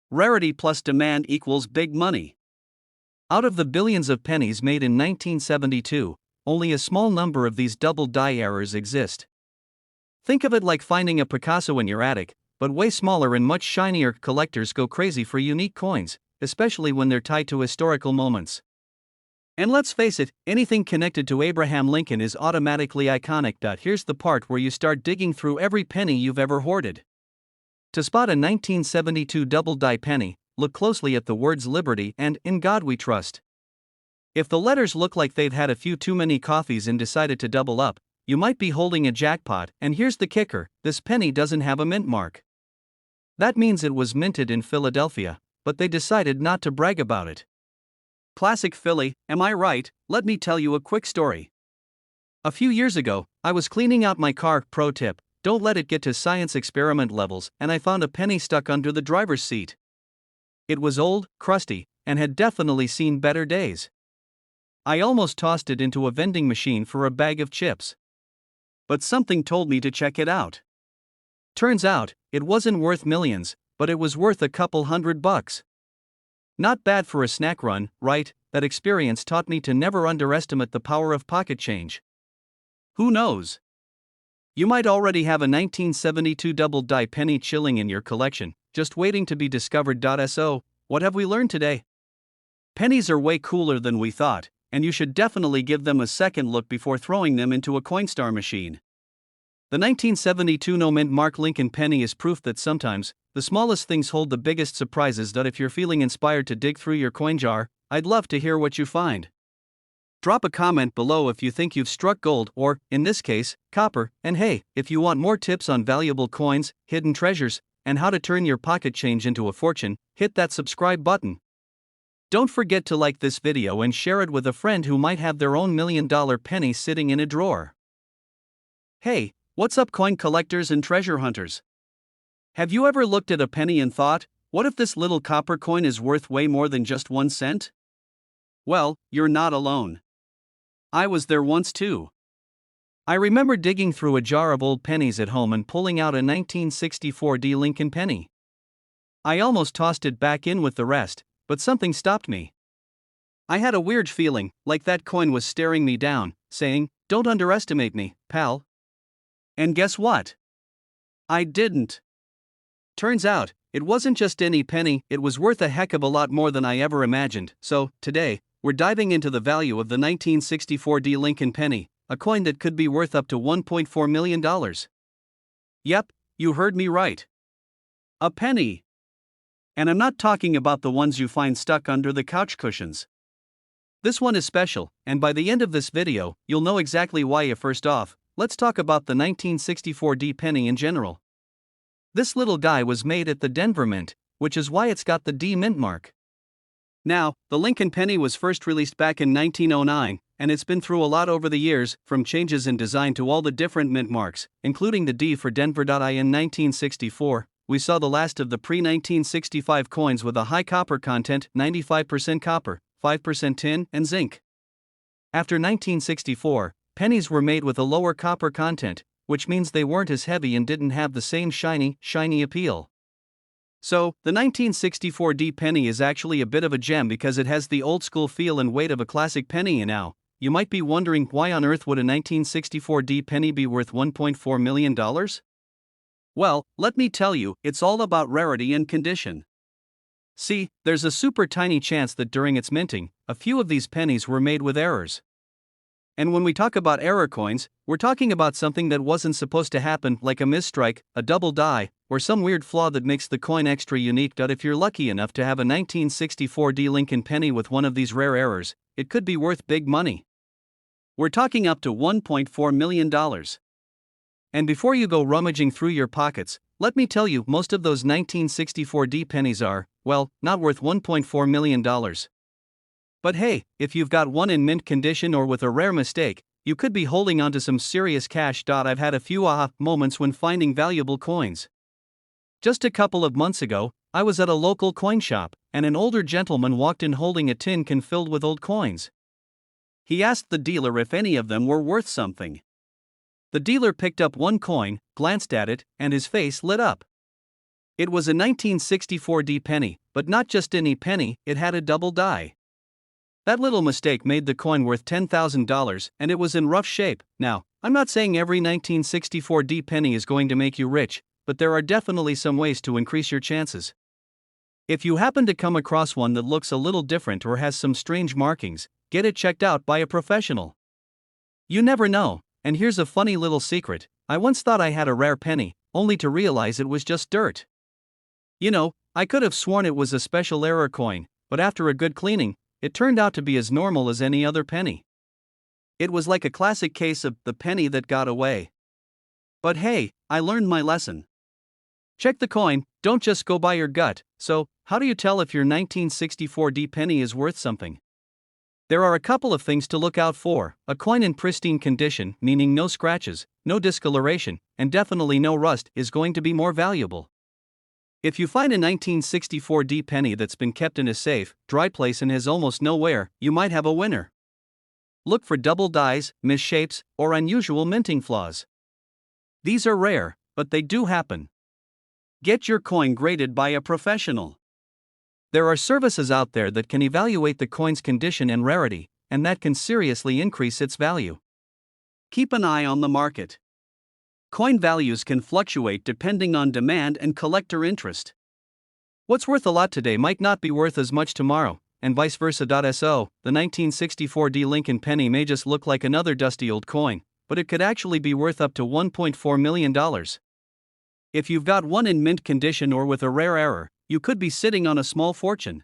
Rarity plus demand equals big money. Out of the billions of pennies made in 1972, only a small number of these double die errors exist. Think of it like finding a Picasso in your attic, but way smaller and much shinier. Collectors go crazy for unique coins, especially when they're tied to historical moments. And let's face it, anything connected to Abraham Lincoln is automatically iconic. Here's the part where you start digging through every penny you've ever hoarded. To spot a 1972 double-die penny, look closely at the words Liberty and In God We Trust. If the letters look like they've had a few too many coffees and decided to double up, you might be holding a jackpot. And here's the kicker: this penny doesn't have a mint mark. That means it was minted in Philadelphia, but they decided not to brag about it. Classic Philly, am I right? Let me tell you a quick story. A few years ago, I was cleaning out my car. Pro tip: don't let it get to science experiment levels, and I found a penny stuck under the driver's seat. It was old, crusty, and had definitely seen better days. I almost tossed it into a vending machine for a bag of chips. But something told me to check it out. Turns out, it wasn't worth millions, but it was worth a couple $100. Not bad for a snack run, right? That experience taught me to never underestimate the power of pocket change. Who knows? You might already have a 1972 double-die penny chilling in your collection, just waiting to be discovered. So, what have we learned today? Pennies are way cooler than we thought, and you should definitely give them a second look before throwing them into a Coinstar machine. The 1972 no-mint mark Lincoln penny is proof that sometimes, the smallest things hold the biggest surprises. If you're feeling inspired to dig through your coin jar, I'd love to hear what you find. Drop a comment below if you think you've struck gold or, in this case, copper. And hey, if you want more tips on valuable coins, hidden treasures, and how to turn your pocket change into a fortune, hit that subscribe button. Don't forget to like this video and share it with a friend who might have their own $1 million penny sitting in a drawer. Hey, what's up, coin collectors and treasure hunters? Have you ever looked at a penny and thought, what if this little copper coin is worth way more than just 1 cent? Well, you're not alone. I was there once too. I remember digging through a jar of old pennies at home and pulling out a 1964 Lincoln penny. I almost tossed it back in with the rest, but something stopped me. I had a weird feeling, like that coin was staring me down, saying, "Don't underestimate me, pal." And guess what? I didn't. Turns out, it wasn't just any penny, it was worth a heck of a lot more than I ever imagined. So, today, we're diving into the value of the 1964 Lincoln penny, a coin that could be worth up to $1.4 million. Yep, you heard me right. A penny. And I'm not talking about the ones you find stuck under the couch cushions. This one is special, and by the end of this video, you'll know exactly why. First off, let's talk about the 1964 penny in general. This little guy was made at the Denver Mint, which is why it's got the D mint mark. Now, the Lincoln penny was first released back in 1909, and it's been through a lot over the years, from changes in design to all the different mint marks, including the D for Denver. In 1964, we saw the last of the pre-1965 coins with a high copper content, 95% copper, 5% tin, and zinc. After 1964, pennies were made with a lower copper content, which means they weren't as heavy and didn't have the same shiny appeal. So, the 1964 D penny is actually a bit of a gem because it has the old school feel and weight of a classic penny. And now, you might be wondering, why on earth would a 1964 D penny be worth $1.4 million? Well, let me tell you, it's all about rarity and condition. See, there's a super tiny chance that during its minting, a few of these pennies were made with errors. And when we talk about error coins, we're talking about something that wasn't supposed to happen, like a misstrike, a double die, or some weird flaw that makes the coin extra unique. If you're lucky enough to have a 1964 D Lincoln penny with one of these rare errors, it could be worth big money. We're talking up to $1.4 million. And before you go rummaging through your pockets, let me tell you, most of those 1964 D pennies are, well, not worth $1.4 million. But hey, if you've got one in mint condition or with a rare mistake, you could be holding onto some serious cash. I've had a few aha moments when finding valuable coins. Just a couple of months ago, I was at a local coin shop, and an older gentleman walked in holding a tin can filled with old coins. He asked the dealer if any of them were worth something. The dealer picked up one coin, glanced at it, and his face lit up. It was a 1964 D penny, but not just any penny, it had a double die. That little mistake made the coin worth $10,000, and it was in rough shape. Now, I'm not saying every 1964 D penny is going to make you rich, but there are definitely some ways to increase your chances. If you happen to come across one that looks a little different or has some strange markings, get it checked out by a professional. You never know, and here's a funny little secret: I once thought I had a rare penny, only to realize it was just dirt. You know, I could have sworn it was a special error coin, but after a good cleaning, it turned out to be as normal as any other penny. It was like a classic case of the penny that got away. But hey, I learned my lesson. Check the coin, don't just go by your gut. So, how do you tell if your 1964 D penny is worth something? There are a couple of things to look out for: a coin in pristine condition, meaning no scratches, no discoloration, and definitely no rust, is going to be more valuable. If you find a 1964 D penny that's been kept in a safe, dry place and has almost no wear, you might have a winner. Look for double dies, misshapes, or unusual minting flaws. These are rare, but they do happen. Get your coin graded by a professional. There are services out there that can evaluate the coin's condition and rarity, and that can seriously increase its value. Keep an eye on the market. Coin values can fluctuate depending on demand and collector interest. What's worth a lot today might not be worth as much tomorrow, and vice versa. So, the 1964 D Lincoln penny may just look like another dusty old coin, but it could actually be worth up to $1.4 million. If you've got one in mint condition or with a rare error, you could be sitting on a small fortune.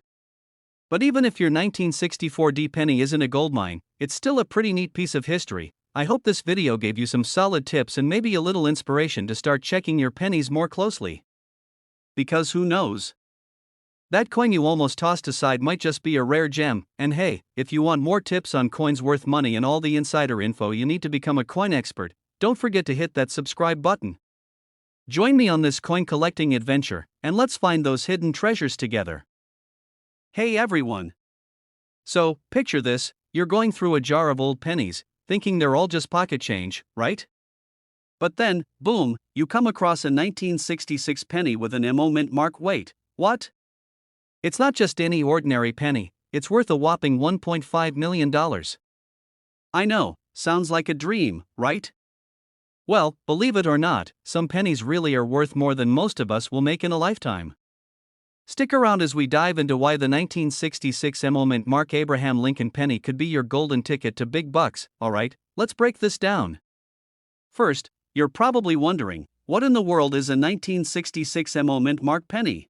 But even if your 1964 D penny isn't a goldmine, it's still a pretty neat piece of history. I hope this video gave you some solid tips and maybe a little inspiration to start checking your pennies more closely. Because who knows? That coin you almost tossed aside might just be a rare gem. And hey, if you want more tips on coins worth money and all the insider info you need to become a coin expert, don't forget to hit that subscribe button. Join me on this coin collecting adventure, and let's find those hidden treasures together. Hey everyone! So, picture this: you're going through a jar of old pennies, thinking they're all just pocket change, right? But then, boom, you come across a 1966 penny with an MO mint mark. Wait, what? It's not just any ordinary penny, it's worth a whopping $1.5 million. I know, sounds like a dream, right? Well, believe it or not, some pennies really are worth more than most of us will make in a lifetime. Stick around as we dive into why the 1966 MO mint mark Abraham Lincoln penny could be your golden ticket to big bucks. Alright, let's break this down. First, you're probably wondering, what in the world is a 1966 MO mint mark penny?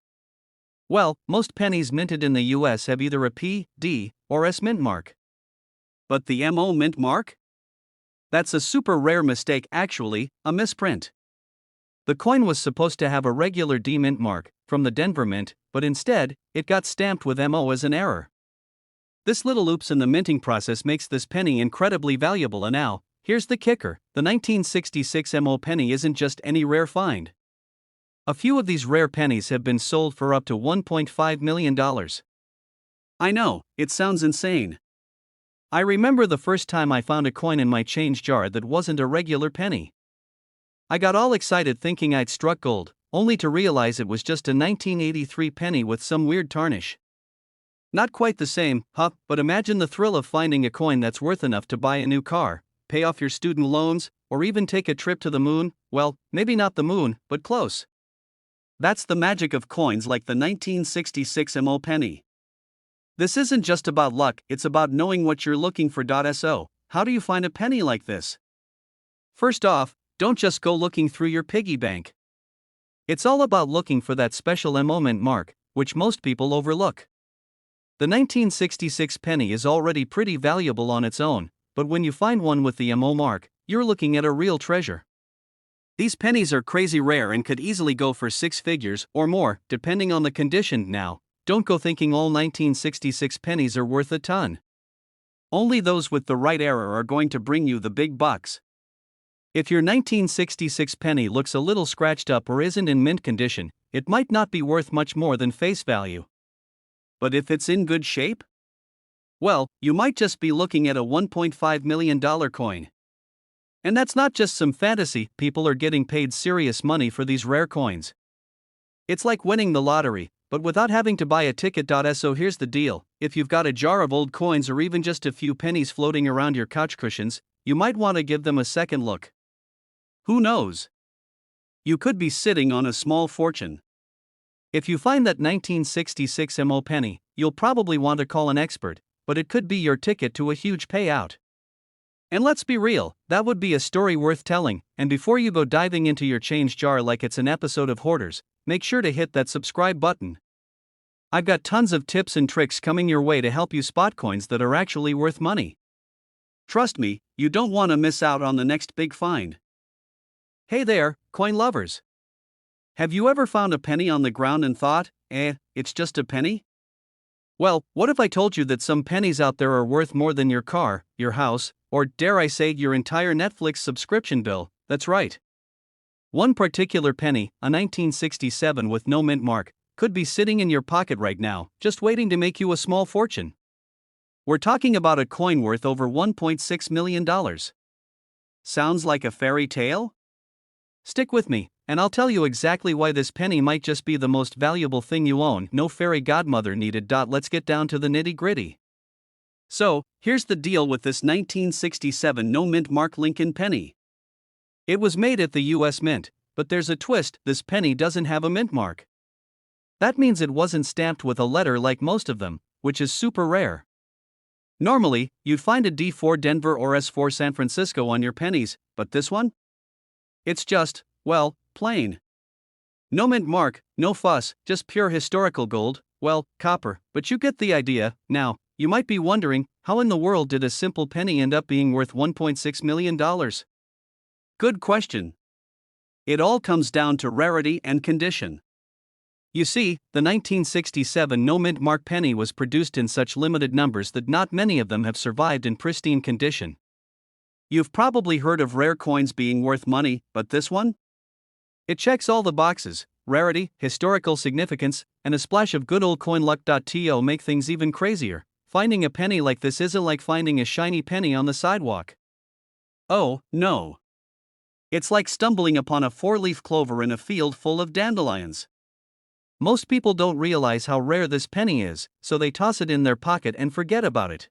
Well, most pennies minted in the US have either a P, D, or S mint mark. But the MO mint mark? That's a super rare mistake, actually, a misprint. The coin was supposed to have a regular D mint mark from the Denver Mint, but instead, it got stamped with MO as an error. This little oops in the minting process makes this penny incredibly valuable, and now, here's the kicker: the 1966 MO penny isn't just any rare find. A few of these rare pennies have been sold for up to $1.5 million. I know, it sounds insane. I remember the first time I found a coin in my change jar that wasn't a regular penny. I got all excited thinking I'd struck gold, only to realize it was just a 1983 penny with some weird tarnish. Not quite the same, huh? But imagine the thrill of finding a coin that's worth enough to buy a new car, pay off your student loans, or even take a trip to the moon. Well, maybe not the moon, but close. That's the magic of coins like the 1966 MO penny. This isn't just about luck, it's about knowing what you're looking for. So, how do you find a penny like this? First off, don't just go looking through your piggy bank. It's all about looking for that special MO mint mark, which most people overlook. The 1966 penny is already pretty valuable on its own, but when you find one with the MO mark, you're looking at a real treasure. These pennies are crazy rare and could easily go for six figures or more, depending on the condition. Now, don't go thinking all 1966 pennies are worth a ton. Only those with the right era are going to bring you the big bucks. If your 1966 penny looks a little scratched up or isn't in mint condition, it might not be worth much more than face value. But if it's in good shape? Well, you might just be looking at a $1.5 million coin. And that's not just some fantasy, people are getting paid serious money for these rare coins. It's like winning the lottery, but without having to buy a ticket. So here's the deal: if you've got a jar of old coins or even just a few pennies floating around your couch cushions, you might want to give them a second look. Who knows? You could be sitting on a small fortune. If you find that 1966 MO penny, you'll probably want to call an expert, but it could be your ticket to a huge payout. And let's be real, that would be a story worth telling. And before you go diving into your change jar like it's an episode of Hoarders, make sure to hit that subscribe button. I've got tons of tips and tricks coming your way to help you spot coins that are actually worth money. Trust me, you don't want to miss out on the next big find. Hey there, coin lovers. Have you ever found a penny on the ground and thought, it's just a penny? Well, what if I told you that some pennies out there are worth more than your car, your house, or dare I say your entire Netflix subscription bill? That's right. One particular penny, a 1967 with no mint mark, could be sitting in your pocket right now, just waiting to make you a small fortune. We're talking about a coin worth over $1.6 million. Sounds like a fairy tale? Stick with me, and I'll tell you exactly why this penny might just be the most valuable thing you own. No fairy godmother needed. Let's get down to the nitty-gritty. So, here's the deal with this 1967 no mint mark Lincoln penny. It was made at the US Mint, but there's a twist: this penny doesn't have a mint mark. That means it wasn't stamped with a letter like most of them, which is super rare. Normally, you'd find a D4 Denver or S4 San Francisco on your pennies, but this one? It's just, well, plain. No mint mark, no fuss, just pure historical gold, well, copper, but you get the idea. Now, you might be wondering, how in the world did a simple penny end up being worth $1.6 million? Good question. It all comes down to rarity and condition. You see, the 1967 no mint mark penny was produced in such limited numbers that not many of them have survived in pristine condition. You've probably heard of rare coins being worth money, but this one? It checks all the boxes: rarity, historical significance, and a splash of good old coin luck. To make things even crazier, finding a penny like this isn't like finding a shiny penny on the sidewalk. Oh, no. It's like stumbling upon a four-leaf clover in a field full of dandelions. Most people don't realize how rare this penny is, so they toss it in their pocket and forget about it.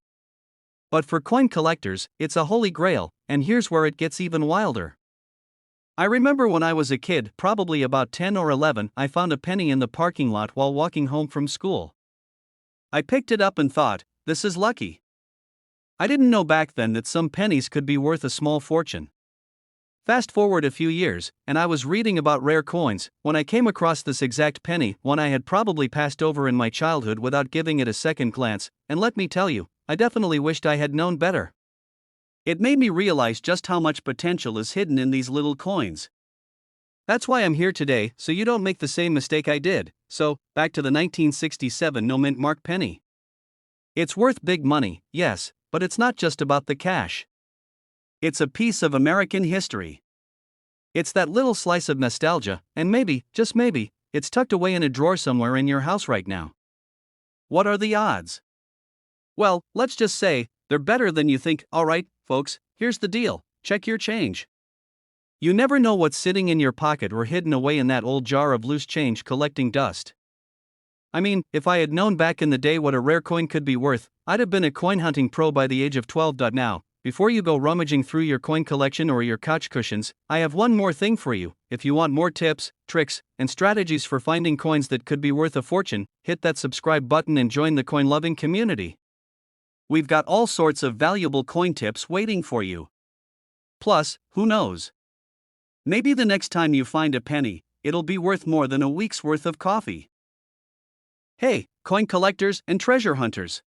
But for coin collectors, it's a holy grail, and here's where it gets even wilder. I remember when I was a kid, probably about 10 or 11, I found a penny in the parking lot while walking home from school. I picked it up and thought, this is lucky. I didn't know back then that some pennies could be worth a small fortune. Fast forward a few years, and I was reading about rare coins when I came across this exact penny, one I had probably passed over in my childhood without giving it a second glance, and let me tell you, I definitely wished I had known better. It made me realize just how much potential is hidden in these little coins. That's why I'm here today, so you don't make the same mistake I did. So, back to the 1967 no mint mark penny. It's worth big money, yes, but it's not just about the cash. It's a piece of American history. It's that little slice of nostalgia, and maybe, just maybe, it's tucked away in a drawer somewhere in your house right now. What are the odds? Well, let's just say, they're better than you think. Alright, folks, here's the deal: check your change. You never know what's sitting in your pocket or hidden away in that old jar of loose change collecting dust. I mean, if I had known back in the day what a rare coin could be worth, I'd have been a coin hunting pro by the age of 12. Now, before you go rummaging through your coin collection or your couch cushions, I have one more thing for you. If you want more tips, tricks, and strategies for finding coins that could be worth a fortune, hit that subscribe button and join the coin-loving community. We've got all sorts of valuable coin tips waiting for you. Plus, who knows? Maybe the next time you find a penny, it'll be worth more than a week's worth of coffee. Hey, coin collectors and treasure hunters.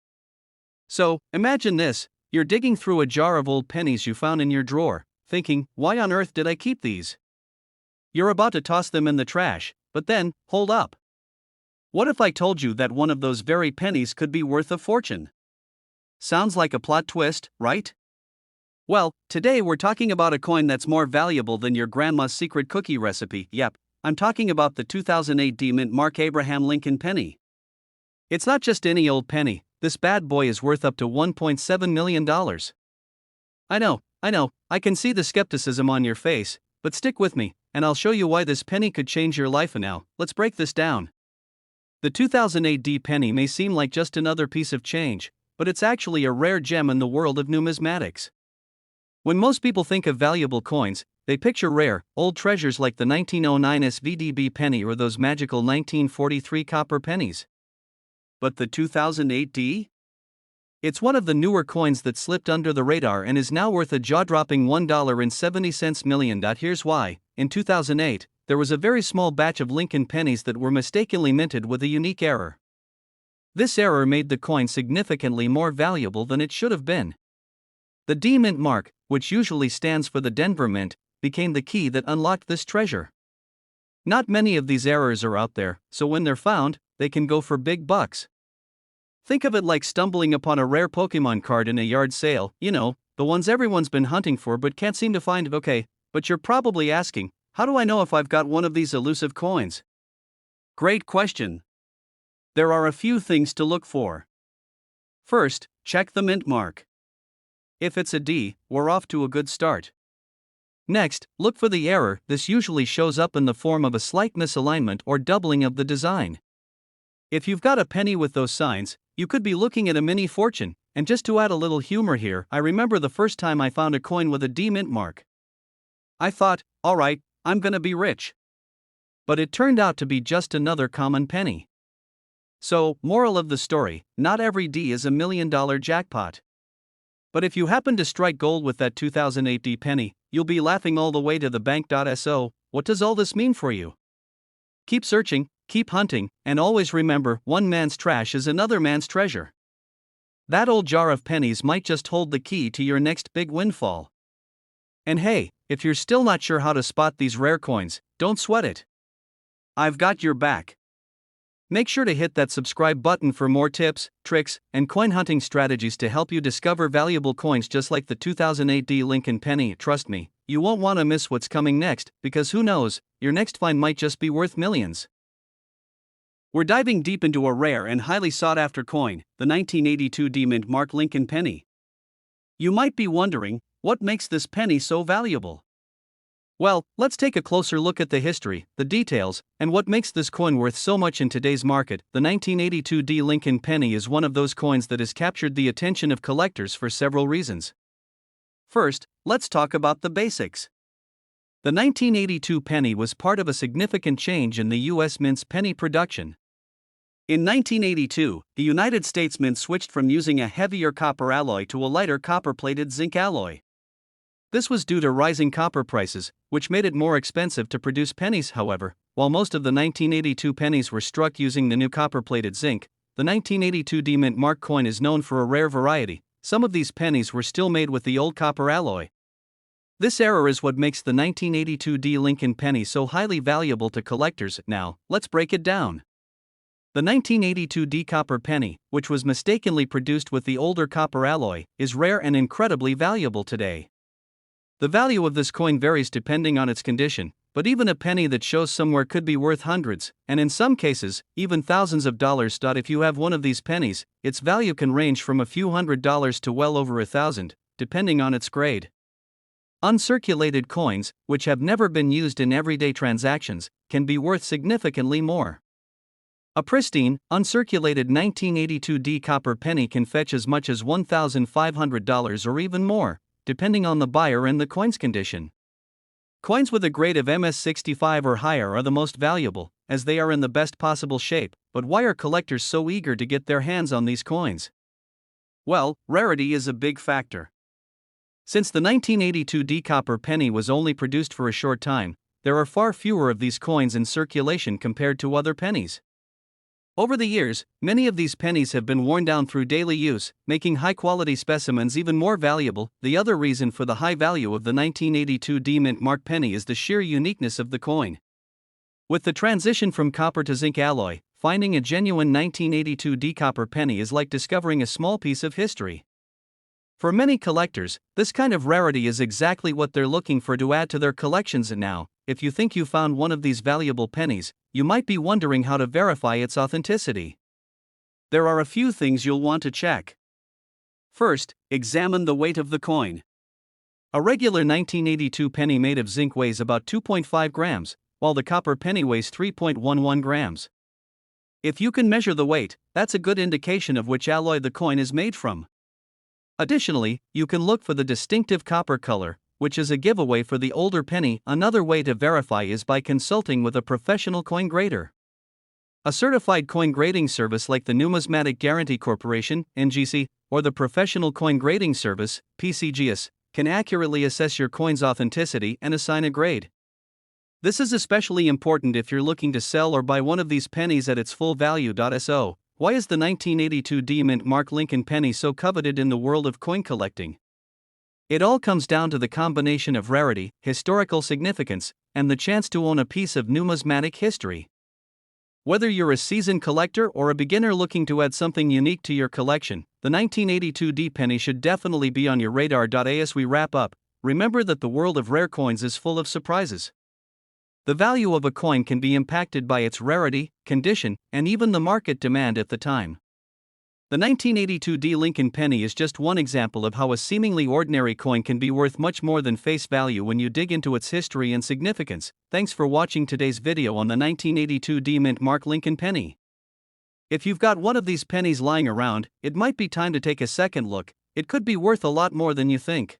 So, imagine this: you're digging through a jar of old pennies you found in your drawer, thinking, why on earth did I keep these? You're about to toss them in the trash, but then, hold up. What if I told you that one of those very pennies could be worth a fortune? Sounds like a plot twist, right? Well, today we're talking about a coin that's more valuable than your grandma's secret cookie recipe. Yep, I'm talking about the 2008 mint Mark Abraham Lincoln penny. It's not just any old penny, this bad boy is worth up to $1.7 million. I know, I can see the skepticism on your face, but stick with me, and I'll show you why this penny could change your life. And now, let's break this down. The 2008 penny may seem like just another piece of change, but it's actually a rare gem in the world of numismatics. When most people think of valuable coins, they picture rare, old treasures like the 1909 SVDB penny or those magical 1943 copper pennies. But the 2008? It's one of the newer coins that slipped under the radar and is now worth a jaw-dropping $1.70 million. Here's why. In 2008, there was a very small batch of Lincoln pennies that were mistakenly minted with a unique error. This error made the coin significantly more valuable than it should have been. The D Mint mark, which usually stands for the Denver Mint, became the key that unlocked this treasure. Not many of these errors are out there, so when they're found, they can go for big bucks. Think of it like stumbling upon a rare Pokemon card in a yard sale, the ones everyone's been hunting for but can't seem to find. Okay, but you're probably asking, how do I know if I've got one of these elusive coins? Great question. There are a few things to look for. First, check the mint mark. If it's a D, we're off to a good start. Next, look for the error. This usually shows up in the form of a slight misalignment or doubling of the design. If you've got a penny with those signs, you could be looking at a mini fortune. And just to add a little humor here, I remember the first time I found a coin with a D mint mark. I thought, alright, I'm gonna be rich. But it turned out to be just another common penny. So, moral of the story, not every D is $1 million jackpot. But if you happen to strike gold with that 2008 D penny, you'll be laughing all the way to the bank. So, what does all this mean for you? Keep searching, keep hunting, and always remember, one man's trash is another man's treasure. That old jar of pennies might just hold the key to your next big windfall. And hey, if you're still not sure how to spot these rare coins, don't sweat it. I've got your back. Make sure to hit that subscribe button for more tips, tricks, and coin hunting strategies to help you discover valuable coins just like the 2008 D Lincoln penny. Trust me, you won't want to miss what's coming next, because who knows, your next find might just be worth millions. We're diving deep into a rare and highly sought-after coin, the 1982 D Mint Mark Lincoln penny. You might be wondering, what makes this penny so valuable? Well, let's take a closer look at the history, the details, and what makes this coin worth so much in today's market. The 1982 D Lincoln penny is one of those coins that has captured the attention of collectors for several reasons. First, let's talk about the basics. The 1982 penny was part of a significant change in the U.S. Mint's penny production. In 1982, the United States Mint switched from using a heavier copper alloy to a lighter copper-plated zinc alloy. This was due to rising copper prices, which made it more expensive to produce pennies. However, while most of the 1982 pennies were struck using the new copper-plated zinc, the 1982 D Mint Mark coin is known for a rare variety. Some of these pennies were still made with the old copper alloy. This error is what makes the 1982 D Lincoln penny so highly valuable to collectors. Now, let's break it down. The 1982 D copper penny, which was mistakenly produced with the older copper alloy, is rare and incredibly valuable today. The value of this coin varies depending on its condition, but even a penny that shows somewhere could be worth hundreds, and in some cases, even thousands of dollars. If you have one of these pennies, its value can range from a few $100s to well over $1,000, depending on its grade. Uncirculated coins, which have never been used in everyday transactions, can be worth significantly more. A pristine, uncirculated 1982 D copper penny can fetch as much as $1,500 or even more, depending on the buyer and the coin's condition. Coins with a grade of MS65 or higher are the most valuable, as they are in the best possible shape. But why are collectors so eager to get their hands on these coins? Well, rarity is a big factor. Since the 1982 D copper penny was only produced for a short time, there are far fewer of these coins in circulation compared to other pennies. Over the years, many of these pennies have been worn down through daily use, making high-quality specimens even more valuable. The other reason for the high value of the 1982 D mint mark penny is the sheer uniqueness of the coin. With the transition from copper to zinc alloy, finding a genuine 1982 D copper penny is like discovering a small piece of history. For many collectors, this kind of rarity is exactly what they're looking for to add to their collections. And now, if you think you found one of these valuable pennies, you might be wondering how to verify its authenticity. There are a few things you'll want to check. First, examine the weight of the coin. A regular 1982 penny made of zinc weighs about 2.5 grams, while the copper penny weighs 3.11 grams. If you can measure the weight, that's a good indication of which alloy the coin is made from. Additionally, you can look for the distinctive copper color, which is a giveaway for the older penny. Another way to verify is by consulting with a professional coin grader. A certified coin grading service like the Numismatic Guarantee Corporation, NGC, or the Professional Coin Grading Service, PCGS, can accurately assess your coin's authenticity and assign a grade. This is especially important if you're looking to sell or buy one of these pennies at its full value. So, why is the 1982 D mint mark Lincoln penny so coveted in the world of coin collecting? It all comes down to the combination of rarity, historical significance, and the chance to own a piece of numismatic history. Whether you're a seasoned collector or a beginner looking to add something unique to your collection, the 1982 D penny should definitely be on your radar. As we wrap up, remember that the world of rare coins is full of surprises. The value of a coin can be impacted by its rarity, condition, and even the market demand at the time. The 1982 D Lincoln penny is just one example of how a seemingly ordinary coin can be worth much more than face value when you dig into its history and significance. Thanks for watching today's video on the 1982 D mint mark Lincoln penny. If you've got one of these pennies lying around, it might be time to take a second look. It could be worth a lot more than you think.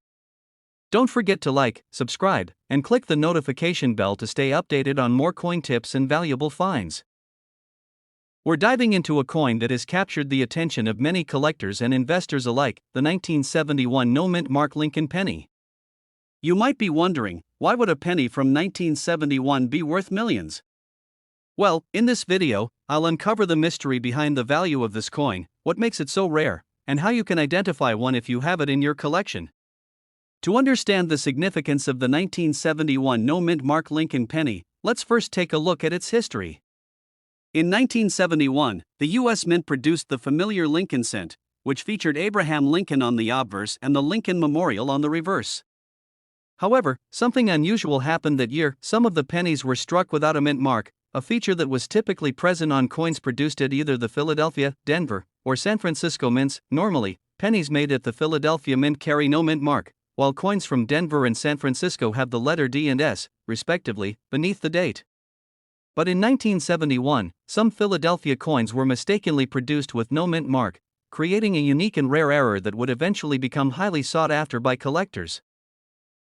Don't forget to like, subscribe, and click the notification bell to stay updated on more coin tips and valuable finds. We're diving into a coin that has captured the attention of many collectors and investors alike, the 1971 no mint mark Lincoln penny. You might be wondering, why would a penny from 1971 be worth millions? Well, in this video, I'll uncover the mystery behind the value of this coin, what makes it so rare, and how you can identify one if you have it in your collection. To understand the significance of the 1971 no mint mark Lincoln penny, let's first take a look at its history. In 1971, the U.S. Mint produced the familiar Lincoln cent, which featured Abraham Lincoln on the obverse and the Lincoln Memorial on the reverse. However, something unusual happened that year. Some of the pennies were struck without a mint mark, a feature that was typically present on coins produced at either the Philadelphia, Denver, or San Francisco mints. Normally, pennies made at the Philadelphia Mint carry no mint mark, while coins from Denver and San Francisco have the letter D and S, respectively, beneath the date. But in 1971, some Philadelphia coins were mistakenly produced with no mint mark, creating a unique and rare error that would eventually become highly sought after by collectors.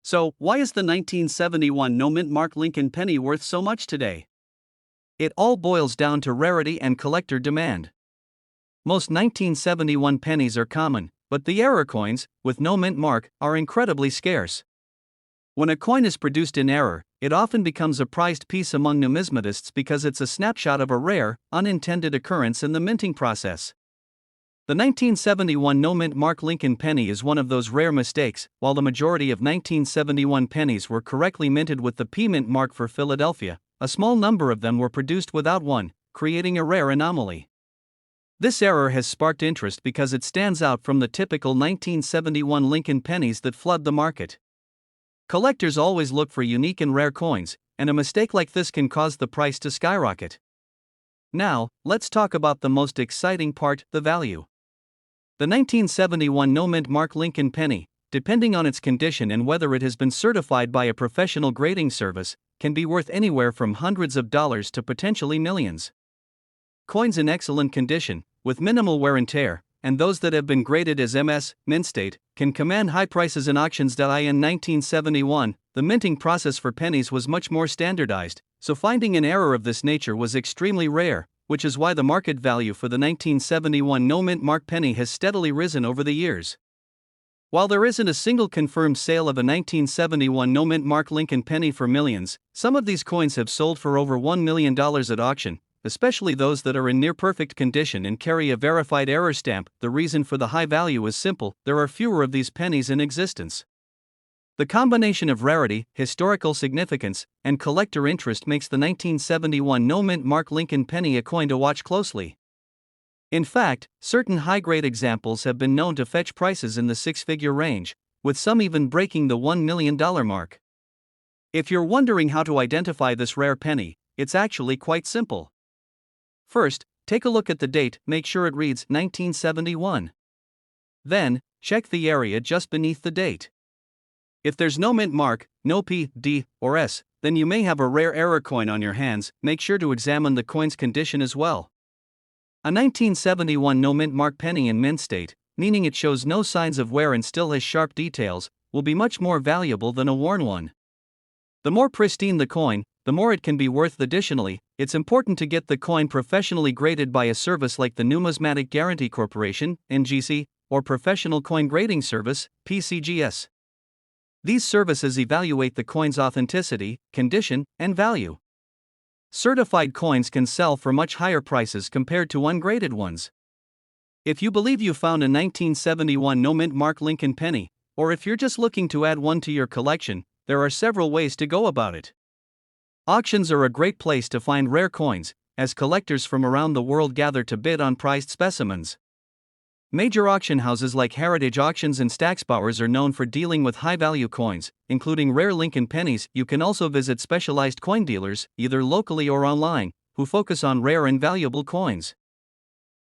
So, why is the 1971 no mint mark Lincoln penny worth so much today? It all boils down to rarity and collector demand. Most 1971 pennies are common, but the error coins, with no mint mark, are incredibly scarce. When a coin is produced in error, it often becomes a prized piece among numismatists because it's a snapshot of a rare, unintended occurrence in the minting process. The 1971 no mint mark Lincoln penny is one of those rare mistakes. While the majority of 1971 pennies were correctly minted with the P mint mark for Philadelphia, a small number of them were produced without one, creating a rare anomaly. This error has sparked interest because it stands out from the typical 1971 Lincoln pennies that flood the market. Collectors always look for unique and rare coins, and a mistake like this can cause the price to skyrocket. Now, let's talk about the most exciting part, the value. The 1971 no-mint mark Lincoln penny, depending on its condition and whether it has been certified by a professional grading service, can be worth anywhere from hundreds of dollars to potentially millions. Coins in excellent condition, with minimal wear and tear, and those that have been graded as MS, mint state, can command high prices in auctions. In 1971, the minting process for pennies was much more standardized, so finding an error of this nature was extremely rare, which is why the market value for the 1971 no-mint mark penny has steadily risen over the years. While there isn't a single confirmed sale of a 1971 no-mint mark Lincoln penny for millions, some of these coins have sold for over $1 million at auction, especially those that are in near-perfect condition and carry a verified error stamp. The reason for the high value is simple: there are fewer of these pennies in existence. The combination of rarity, historical significance, and collector interest makes the 1971 no-mint mark Lincoln penny a coin to watch closely. In fact, certain high-grade examples have been known to fetch prices in the six-figure range, with some even breaking the $1 million mark. If you're wondering how to identify this rare penny, it's actually quite simple. First, take a look at the date, make sure it reads 1971. Then, check the area just beneath the date. If there's no mint mark, no P, D, or S, then you may have a rare error coin on your hands. Make sure to examine the coin's condition as well. A 1971 no mint mark penny in mint state, meaning it shows no signs of wear and still has sharp details, will be much more valuable than a worn one. The more pristine the coin, the more it can be worth. Additionally, it's important to get the coin professionally graded by a service like the Numismatic Guarantee Corporation, NGC, or Professional Coin Grading Service, PCGS. These services evaluate the coin's authenticity, condition, and value. Certified coins can sell for much higher prices compared to ungraded ones. If you believe you found a 1971 no-mint mark Lincoln penny, or if you're just looking to add one to your collection, there are several ways to go about it. Auctions are a great place to find rare coins, as collectors from around the world gather to bid on prized specimens. Major auction houses like Heritage Auctions and Stacksbowers are known for dealing with high-value coins, including rare Lincoln pennies. You can also visit specialized coin dealers, either locally or online, who focus on rare and valuable coins.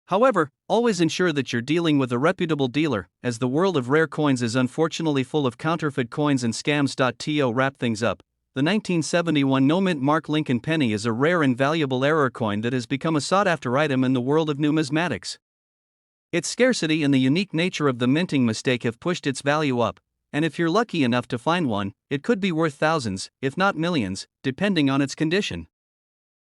However, always ensure that you're dealing with a reputable dealer, as the world of rare coins is unfortunately full of counterfeit coins and scams. To wrap things up, the 1971 no-mint mark Lincoln penny is a rare and valuable error coin that has become a sought-after item in the world of numismatics. Its scarcity and the unique nature of the minting mistake have pushed its value up, and if you're lucky enough to find one, it could be worth thousands, if not millions, depending on its condition.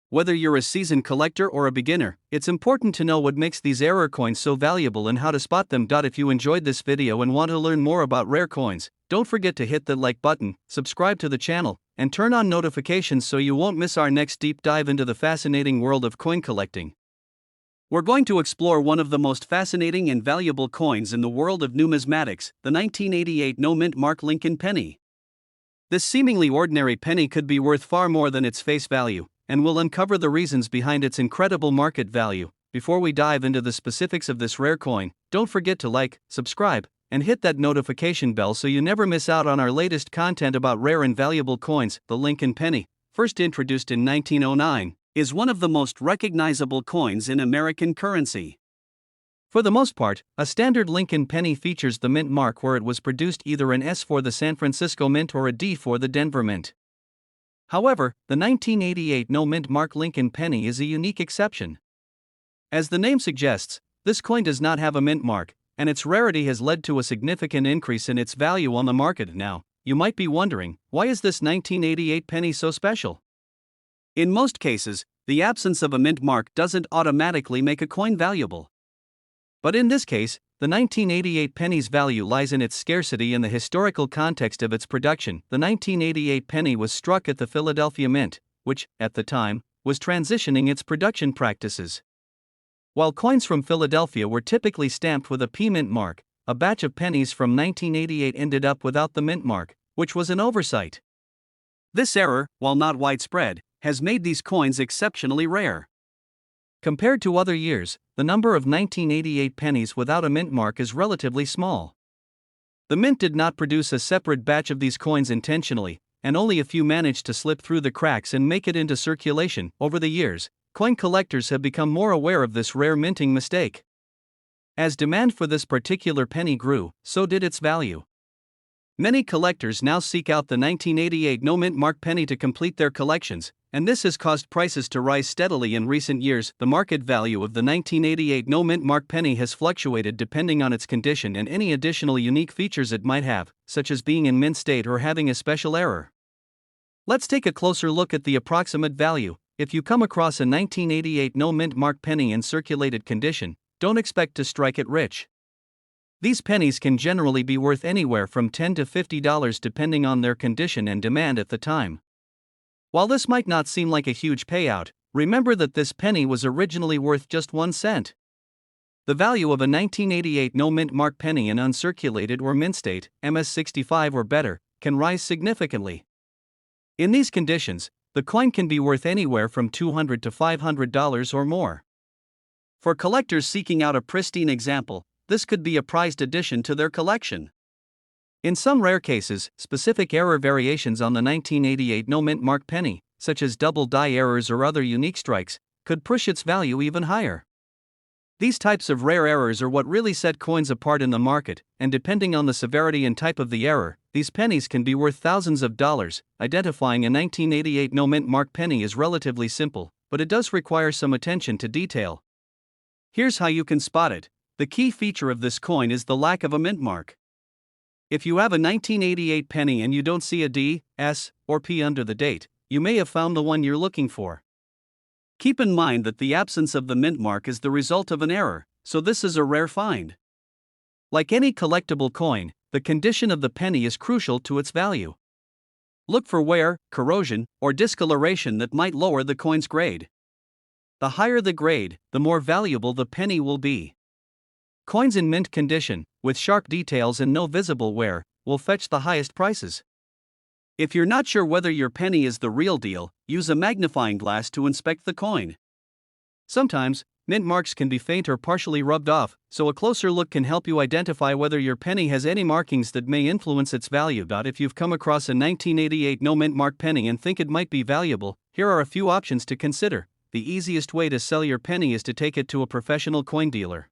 Whether you're a seasoned collector or a beginner, it's important to know what makes these error coins so valuable and how to spot them. If you enjoyed this video and want to learn more about rare coins, don't forget to hit the like button, subscribe to the channel, and turn on notifications so you won't miss our next deep dive into the fascinating world of coin collecting. We're going to explore one of the most fascinating and valuable coins in the world of numismatics, the 1988 no-mint mark Lincoln penny. This seemingly ordinary penny could be worth far more than its face value, and we'll uncover the reasons behind its incredible market value. Before we dive into the specifics of this rare coin, don't forget to like, subscribe, and hit that notification bell so you never miss out on our latest content about rare and valuable coins. The Lincoln penny, first introduced in 1909, is one of the most recognizable coins in American currency. For the most part, a standard Lincoln penny features the mint mark where it was produced, either an S for the San Francisco Mint or a D for the Denver Mint. However, the 1988 no-mint mark Lincoln penny is a unique exception. As the name suggests, this coin does not have a mint mark, and its rarity has led to a significant increase in its value on the market. Now, you might be wondering, why is this 1988 penny so special? In most cases, the absence of a mint mark doesn't automatically make a coin valuable. But in this case, the 1988 penny's value lies in its scarcity and the historical context of its production. The 1988 penny was struck at the Philadelphia Mint, which, at the time, was transitioning its production practices. While coins from Philadelphia were typically stamped with a P mint mark, a batch of pennies from 1988 ended up without the mint mark, which was an oversight. This error, while not widespread, has made these coins exceptionally rare. Compared to other years, the number of 1988 pennies without a mint mark is relatively small. The mint did not produce a separate batch of these coins intentionally, and only a few managed to slip through the cracks and make it into circulation. Over the years, coin collectors have become more aware of this rare minting mistake. As demand for this particular penny grew, so did its value. Many collectors now seek out the 1988 no-mint mark penny to complete their collections, and this has caused prices to rise steadily in recent years. The market value of the 1988 no-mint mark penny has fluctuated depending on its condition and any additional unique features it might have, such as being in mint state or having a special error. Let's take a closer look at the approximate value. If you come across a 1988 no-mint mark penny in circulated condition, don't expect to strike it rich. These pennies can generally be worth anywhere from $10 to $50 depending on their condition and demand at the time. While this might not seem like a huge payout, remember that this penny was originally worth just 1 cent. The value of a 1988 no-mint mark penny in uncirculated or mint state, MS65 or better, can rise significantly. In these conditions, the coin can be worth anywhere from $200 to $500 or more. For collectors seeking out a pristine example, this could be a prized addition to their collection. In some rare cases, specific error variations on the 1988 no-mint mark penny, such as double die errors or other unique strikes, could push its value even higher. These types of rare errors are what really set coins apart in the market, and depending on the severity and type of the error, these pennies can be worth thousands of dollars. Identifying a 1988 no-mint mark penny is relatively simple, but it does require some attention to detail. Here's how you can spot it. The key feature of this coin is the lack of a mint mark. If you have a 1988 penny and you don't see a D, S, or P under the date, you may have found the one you're looking for. Keep in mind that the absence of the mint mark is the result of an error, so this is a rare find. Like any collectible coin, the condition of the penny is crucial to its value. Look for wear, corrosion, or discoloration that might lower the coin's grade. The higher the grade, the more valuable the penny will be. Coins in mint condition, with sharp details and no visible wear, will fetch the highest prices. If you're not sure whether your penny is the real deal, use a magnifying glass to inspect the coin. Sometimes, mint marks can be faint or partially rubbed off, so a closer look can help you identify whether your penny has any markings that may influence its value. If you've come across a 1988 no mint mark penny and think it might be valuable, here are a few options to consider. The easiest way to sell your penny is to take it to a professional coin dealer.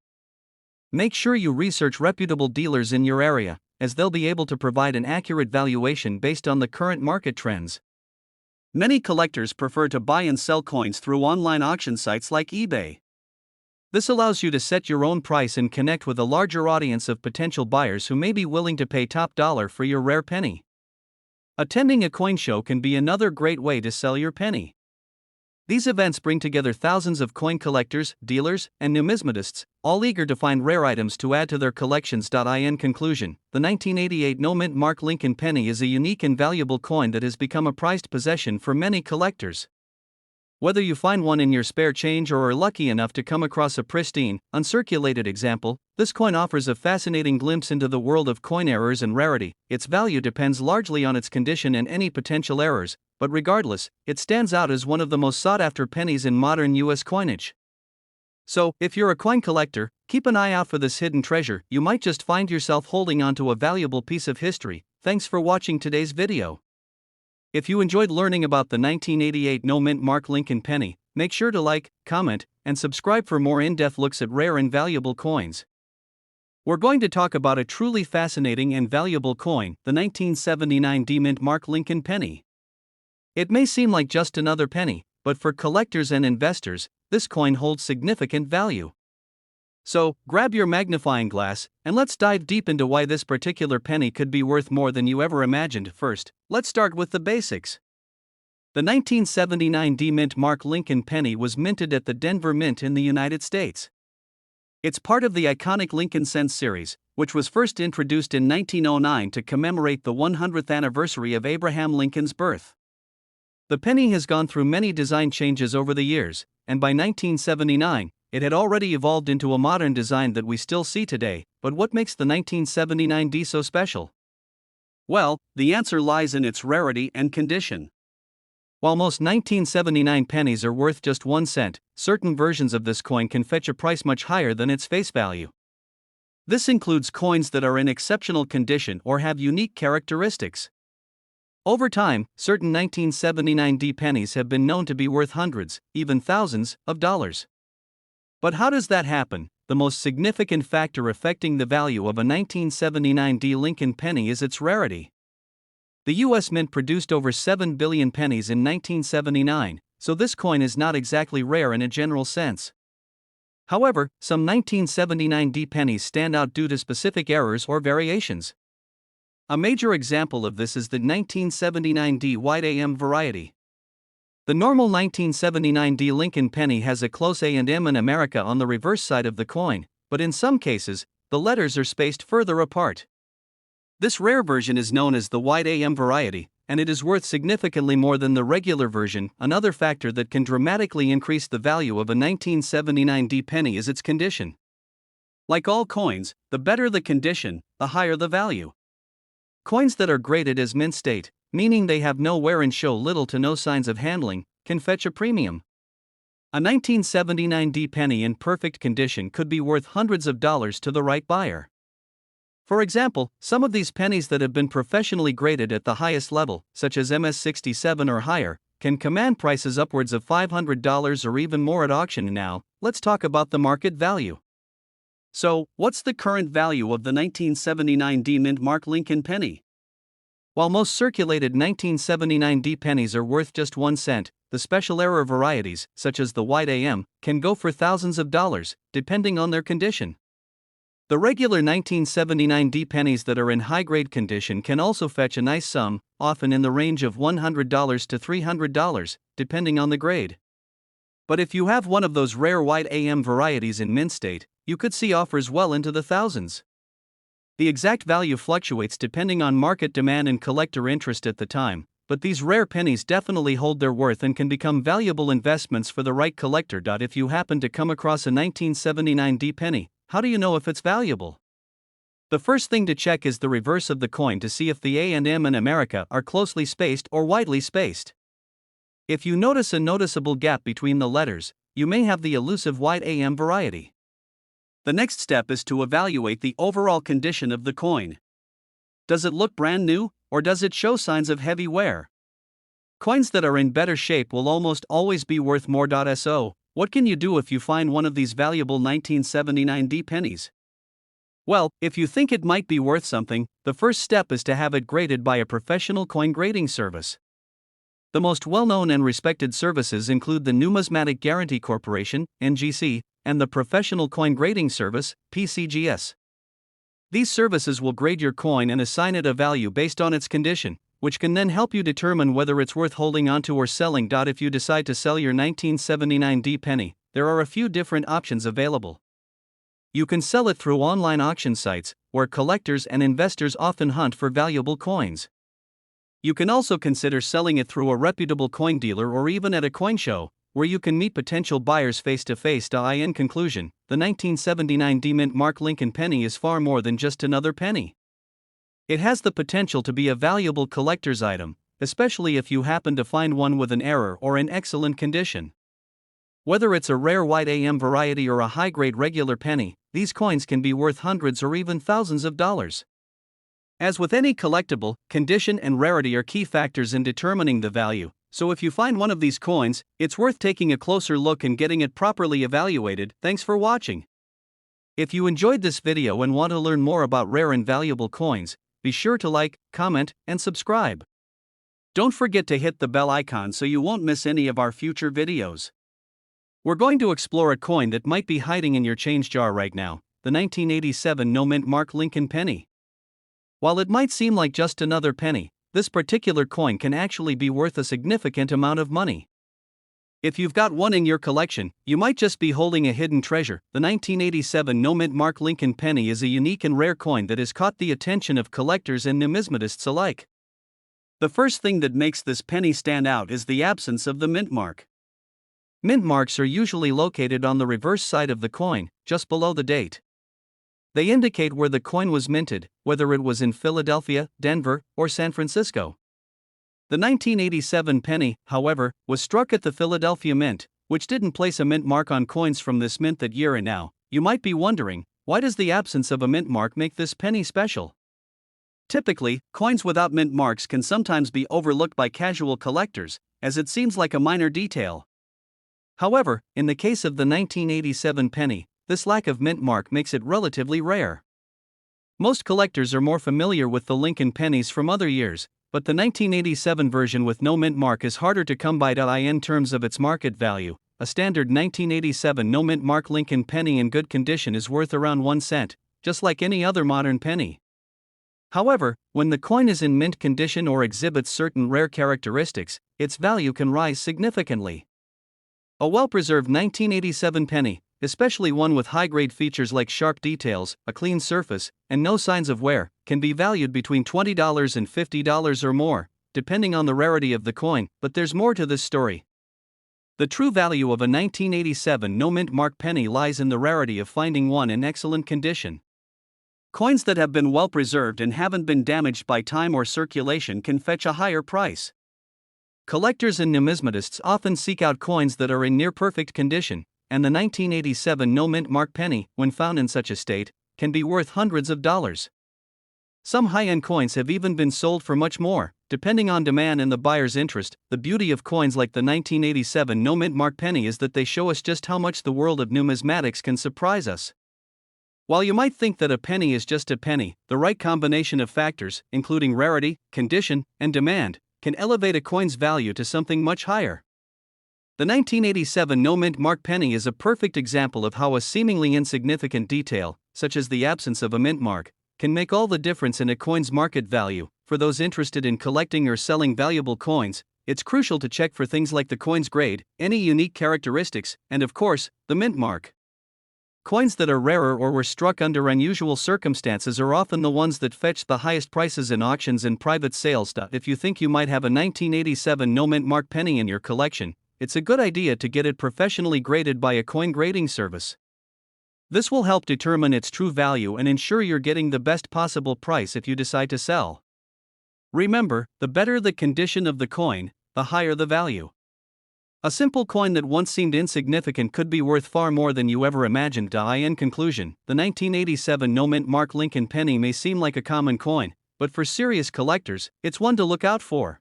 Make sure you research reputable dealers in your area, as they'll be able to provide an accurate valuation based on the current market trends. Many collectors prefer to buy and sell coins through online auction sites like eBay. This allows you to set your own price and connect with a larger audience of potential buyers who may be willing to pay top dollar for your rare penny. Attending a coin show can be another great way to sell your penny. These events bring together thousands of coin collectors, dealers, and numismatists, all eager to find rare items to add to their collections. In conclusion, the 1988 no-mint mark Lincoln penny is a unique and valuable coin that has become a prized possession for many collectors. Whether you find one in your spare change or are lucky enough to come across a pristine, uncirculated example, this coin offers a fascinating glimpse into the world of coin errors and rarity. Its value depends largely on its condition and any potential errors, but regardless, it stands out as one of the most sought-after pennies in modern U.S. coinage. So, if you're a coin collector, keep an eye out for this hidden treasure. You might just find yourself holding onto a valuable piece of history. Thanks for watching today's video. If you enjoyed learning about the 1988 no-mint mark Lincoln penny, make sure to like, comment, and subscribe for more in-depth looks at rare and valuable coins. We're going to talk about a truly fascinating and valuable coin, the 1979 D-mint mark Lincoln penny. It may seem like just another penny, but for collectors and investors, this coin holds significant value. So, grab your magnifying glass, and let's dive deep into why this particular penny could be worth more than you ever imagined. First, let's start with the basics. The 1979 D-mint mark Lincoln penny was minted at the Denver Mint in the United States. It's part of the iconic Lincoln Cents series, which was first introduced in 1909 to commemorate the 100th anniversary of Abraham Lincoln's birth. The penny has gone through many design changes over the years, and by 1979, it had already evolved into a modern design that we still see today. But what makes the 1979 D so special? Well, the answer lies in its rarity and condition. While most 1979 pennies are worth just 1 cent, certain versions of this coin can fetch a price much higher than its face value. This includes coins that are in exceptional condition or have unique characteristics. Over time, certain 1979 pennies have been known to be worth hundreds, even thousands, of dollars. But how does that happen? The most significant factor affecting the value of a 1979 Lincoln penny is its rarity. The U.S. Mint produced over 7 billion pennies in 1979, so this coin is not exactly rare in a general sense. However, some 1979 pennies stand out due to specific errors or variations. A major example of this is the 1979 White AM variety. The normal 1979 Lincoln penny has a close A and M in America on the reverse side of the coin, but in some cases, the letters are spaced further apart. This rare version is known as the White AM variety, and it is worth significantly more than the regular version. Another factor that can dramatically increase the value of a 1979 penny is its condition. Like all coins, the better the condition, the higher the value. Coins that are graded as mint state, meaning they have no wear and show little to no signs of handling, can fetch a premium. A 1979 penny in perfect condition could be worth hundreds of dollars to the right buyer. For example, some of these pennies that have been professionally graded at the highest level, such as MS-67 or higher, can command prices upwards of $500 or even more at auction. Now, let's talk about the market value. So, what's the current value of the 1979 mint mark Lincoln penny? While most circulated 1979 pennies are worth just 1 cent, the special error varieties, such as the White AM, can go for thousands of dollars, depending on their condition. The regular 1979 pennies that are in high-grade condition can also fetch a nice sum, often in the range of $100 to $300, depending on the grade. But if you have one of those rare White AM varieties in mint state, you could see offers well into the thousands. The exact value fluctuates depending on market demand and collector interest at the time, but these rare pennies definitely hold their worth and can become valuable investments for the right collector. If you happen to come across a 1979 penny, how do you know if it's valuable? The first thing to check is the reverse of the coin to see if the A and M in America are closely spaced or widely spaced. If you notice a noticeable gap between the letters, you may have the elusive White AM variety. The next step is to evaluate the overall condition of the coin. Does it look brand new, or does it show signs of heavy wear? Coins that are in better shape will almost always be worth more. So, what can you do if you find one of these valuable 1979 pennies? Well, if you think it might be worth something, the first step is to have it graded by a professional coin grading service. The most well-known and respected services include the Numismatic Guarantee Corporation, NGC, and the Professional Coin Grading Service, PCGS. These services will grade your coin and assign it a value based on its condition, which can then help you determine whether it's worth holding onto or selling. If you decide to sell your 1979 penny, there are a few different options available. You can sell it through online auction sites, where collectors and investors often hunt for valuable coins. You can also consider selling it through a reputable coin dealer or even at a coin show, where you can meet potential buyers face to face. In conclusion, the 1979 mint mark Lincoln penny is far more than just another penny. It has the potential to be a valuable collector's item, especially if you happen to find one with an error or in excellent condition. Whether it's a rare White AM variety or a high-grade regular penny, these coins can be worth hundreds or even thousands of dollars. As with any collectible, condition and rarity are key factors in determining the value, so if you find one of these coins, it's worth taking a closer look and getting it properly evaluated. Thanks for watching. If you enjoyed this video and want to learn more about rare and valuable coins, be sure to like, comment, and subscribe. Don't forget to hit the bell icon so you won't miss any of our future videos. We're going to explore a coin that might be hiding in your change jar right now, the 1987 mint mark Lincoln penny. While it might seem like just another penny, this particular coin can actually be worth a significant amount of money. If you've got one in your collection, you might just be holding a hidden treasure. The 1987 mint mark Lincoln penny is a unique and rare coin that has caught the attention of collectors and numismatists alike. The first thing that makes this penny stand out is the absence of the mint mark. Mint marks are usually located on the reverse side of the coin, just below the date. They indicate where the coin was minted, whether it was in Philadelphia, Denver, or San Francisco. The 1987 penny, however, was struck at the Philadelphia Mint, which didn't place a mint mark on coins from this mint that year. And now, you might be wondering, why does the absence of a mint mark make this penny special? Typically, coins without mint marks can sometimes be overlooked by casual collectors, as it seems like a minor detail. However, in the case of the 1987 penny, this lack of mint mark makes it relatively rare. Most collectors are more familiar with the Lincoln pennies from other years, but the 1987 version with no mint mark is harder to come by in terms of its market value. A standard 1987 no mint mark Lincoln penny in good condition is worth around 1 cent, just like any other modern penny. However, when the coin is in mint condition or exhibits certain rare characteristics, its value can rise significantly. A well-preserved 1987 penny, especially one with high-grade features like sharp details, a clean surface, and no signs of wear, can be valued between $20 and $50 or more, depending on the rarity of the coin. But there's more to this story. The true value of a 1987 no mint mark penny lies in the rarity of finding one in excellent condition. Coins that have been well preserved and haven't been damaged by time or circulation can fetch a higher price. Collectors and numismatists often seek out coins that are in near perfect condition, and the 1987 no mint mark penny, when found in such a state, can be worth hundreds of dollars. Some high-end coins have even been sold for much more, depending on demand and the buyer's interest. The beauty of coins like the 1987 no mint mark penny is that they show us just how much the world of numismatics can surprise us. While you might think that a penny is just a penny, the right combination of factors, including rarity, condition, and demand, can elevate a coin's value to something much higher. The 1987 no mint mark penny is a perfect example of how a seemingly insignificant detail, such as the absence of a mint mark, can make all the difference in a coin's market value. For those interested in collecting or selling valuable coins, it's crucial to check for things like the coin's grade, any unique characteristics, and of course, the mint mark. Coins that are rarer or were struck under unusual circumstances are often the ones that fetch the highest prices in auctions and private sales. If you think you might have a 1987 no mint mark penny in your collection, it's a good idea to get it professionally graded by a coin grading service. This will help determine its true value and ensure you're getting the best possible price if you decide to sell. Remember, the better the condition of the coin, the higher the value. A simple coin that once seemed insignificant could be worth far more than you ever imagined. In conclusion, the 1987 no mint mark Lincoln penny may seem like a common coin, but for serious collectors, it's one to look out for.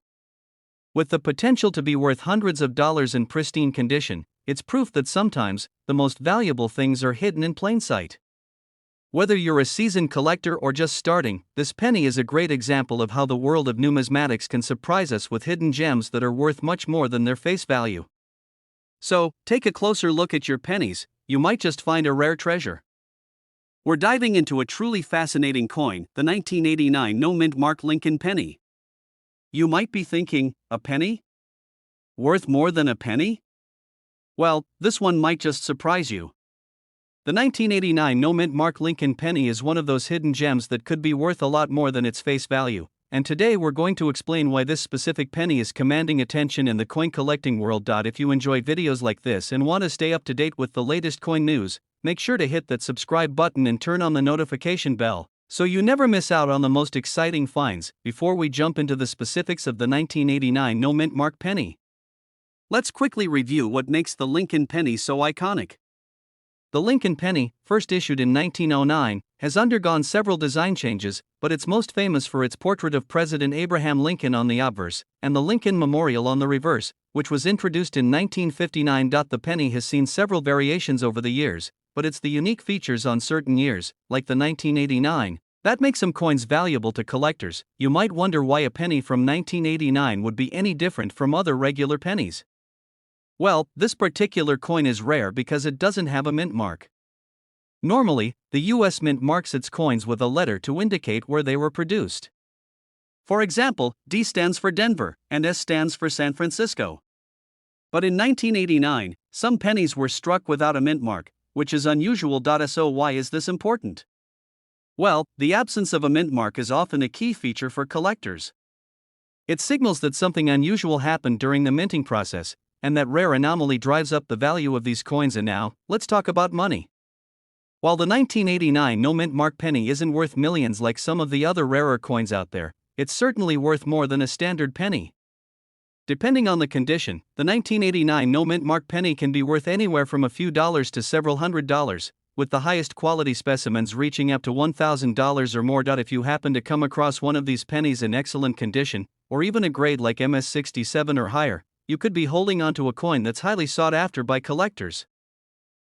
With the potential to be worth hundreds of dollars in pristine condition, it's proof that sometimes, the most valuable things are hidden in plain sight. Whether you're a seasoned collector or just starting, this penny is a great example of how the world of numismatics can surprise us with hidden gems that are worth much more than their face value. So, take a closer look at your pennies, you might just find a rare treasure. We're diving into a truly fascinating coin, the 1989 no mint mark Lincoln penny. You might be thinking, a penny? Worth more than a penny? Well, this one might just surprise you. The 1989 no mint mark Lincoln penny is one of those hidden gems that could be worth a lot more than its face value, and today we're going to explain why this specific penny is commanding attention in the coin collecting world. If you enjoy videos like this and want to stay up to date with the latest coin news, make sure to hit that subscribe button and turn on the notification bell, so you never miss out on the most exciting finds. Before we jump into the specifics of the 1989 no mint mark penny, let's quickly review what makes the Lincoln penny so iconic. The Lincoln penny, first issued in 1909, has undergone several design changes, but it's most famous for its portrait of President Abraham Lincoln on the obverse, and the Lincoln Memorial on the reverse, which was introduced in 1959. The penny has seen several variations over the years, but it's the unique features on certain years, like the 1989, that makes some coins valuable to collectors. You might wonder why a penny from 1989 would be any different from other regular pennies. Well, this particular coin is rare because it doesn't have a mint mark. Normally, the US Mint marks its coins with a letter to indicate where they were produced. For example, D stands for Denver, and S stands for San Francisco. But in 1989, some pennies were struck without a mint mark, which is unusual. So why is this important? Well, the absence of a mint mark is often a key feature for collectors. It signals that something unusual happened during the minting process, and that rare anomaly drives up the value of these coins. And now, let's talk about money. While the 1989 no mint mark penny isn't worth millions like some of the other rarer coins out there, it's certainly worth more than a standard penny. Depending on the condition, the 1989 no mint mark penny can be worth anywhere from a few dollars to several $100s, with the highest quality specimens reaching up to $1,000 or more. If you happen to come across one of these pennies in excellent condition, or even a grade like MS67 or higher, you could be holding onto a coin that's highly sought after by collectors.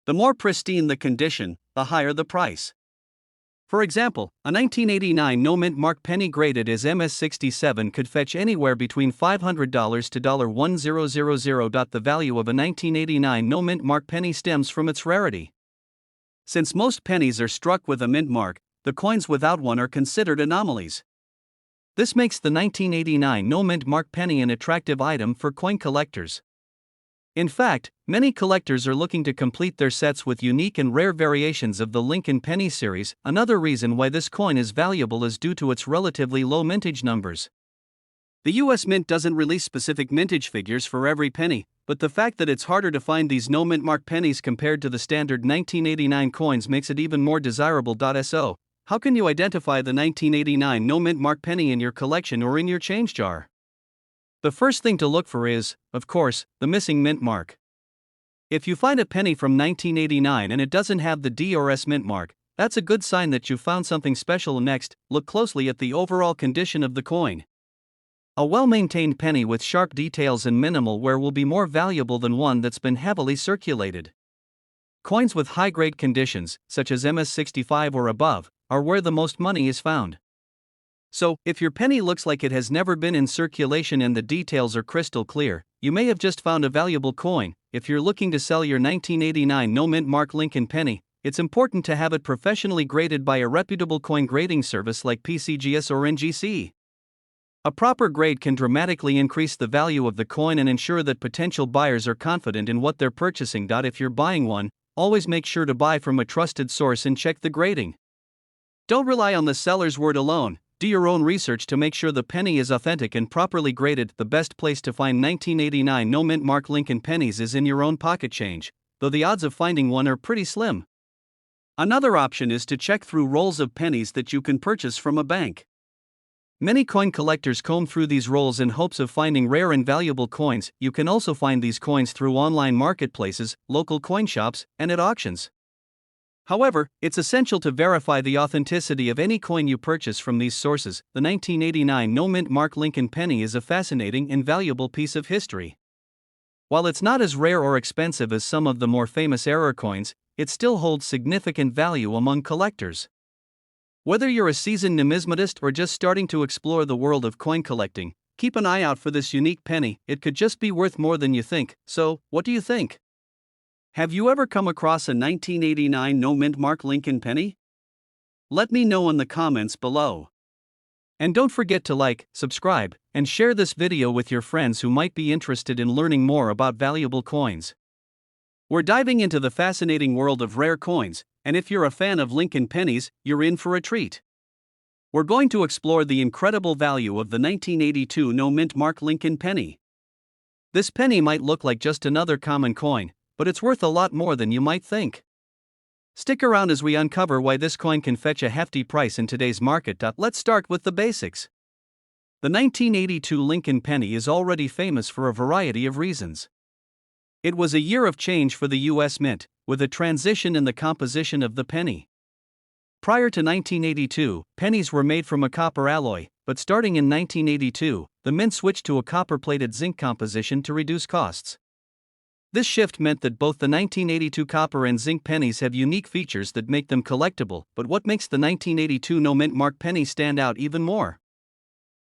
The more pristine the condition, the higher the price. For example, a 1989 no mint mark penny graded as MS67 could fetch anywhere between $500 to $1,000. The value of a 1989 no mint mark penny stems from its rarity. Since most pennies are struck with a mint mark, the coins without one are considered anomalies. This makes the 1989 no mint mark penny an attractive item for coin collectors. In fact, many collectors are looking to complete their sets with unique and rare variations of the Lincoln Penny series. Another reason why this coin is valuable is due to its relatively low mintage numbers. The US Mint doesn't release specific mintage figures for every penny, but the fact that it's harder to find these no mint mark pennies compared to the standard 1989 coins makes it even more desirable. So, how can you identify the 1989 no mint mark penny in your collection or in your change jar? The first thing to look for is, of course, the missing mint mark. If you find a penny from 1989 and it doesn't have the D or S mint mark, that's a good sign that you found something special. Next, look closely at the overall condition of the coin. A well-maintained penny with sharp details and minimal wear will be more valuable than one that's been heavily circulated. Coins with high-grade conditions, such as MS65 or above, are where the most money is found. So, if your penny looks like it has never been in circulation and the details are crystal clear, you may have just found a valuable coin. If you're looking to sell your 1989 no mint mark Lincoln penny, it's important to have it professionally graded by a reputable coin grading service like PCGS or NGC. A proper grade can dramatically increase the value of the coin and ensure that potential buyers are confident in what they're purchasing. If you're buying one, always make sure to buy from a trusted source and check the grading. Don't rely on the seller's word alone. Do your own research to make sure the penny is authentic and properly graded. The best place to find 1989 no mint mark Lincoln pennies is in your own pocket change, though the odds of finding one are pretty slim. Another option is to check through rolls of pennies that you can purchase from a bank. Many coin collectors comb through these rolls in hopes of finding rare and valuable coins. You can also find these coins through online marketplaces, local coin shops, and at auctions. However, it's essential to verify the authenticity of any coin you purchase from these sources. The 1989 no mint mark Lincoln penny is a fascinating and valuable piece of history. While it's not as rare or expensive as some of the more famous era coins, it still holds significant value among collectors. Whether you're a seasoned numismatist or just starting to explore the world of coin collecting, keep an eye out for this unique penny. It could just be worth more than you think. So, what do you think? Have you ever come across a 1989 no mint mark Lincoln penny? Let me know in the comments below. And don't forget to like, subscribe, and share this video with your friends who might be interested in learning more about valuable coins. We're diving into the fascinating world of rare coins, and if you're a fan of Lincoln pennies, you're in for a treat. We're going to explore the incredible value of the 1982 no mint mark Lincoln penny. This penny might look like just another common coin, but it's worth a lot more than you might think. Stick around as we uncover why this coin can fetch a hefty price in today's market. Let's start with the basics. The 1982 Lincoln penny is already famous for a variety of reasons. It was a year of change for the US Mint, with a transition in the composition of the penny. Prior to 1982, pennies were made from a copper alloy, but starting in 1982, the Mint switched to a copper-plated zinc composition to reduce costs. This shift meant that both the 1982 copper and zinc pennies have unique features that make them collectible. But what makes the 1982 no mint mark penny stand out even more?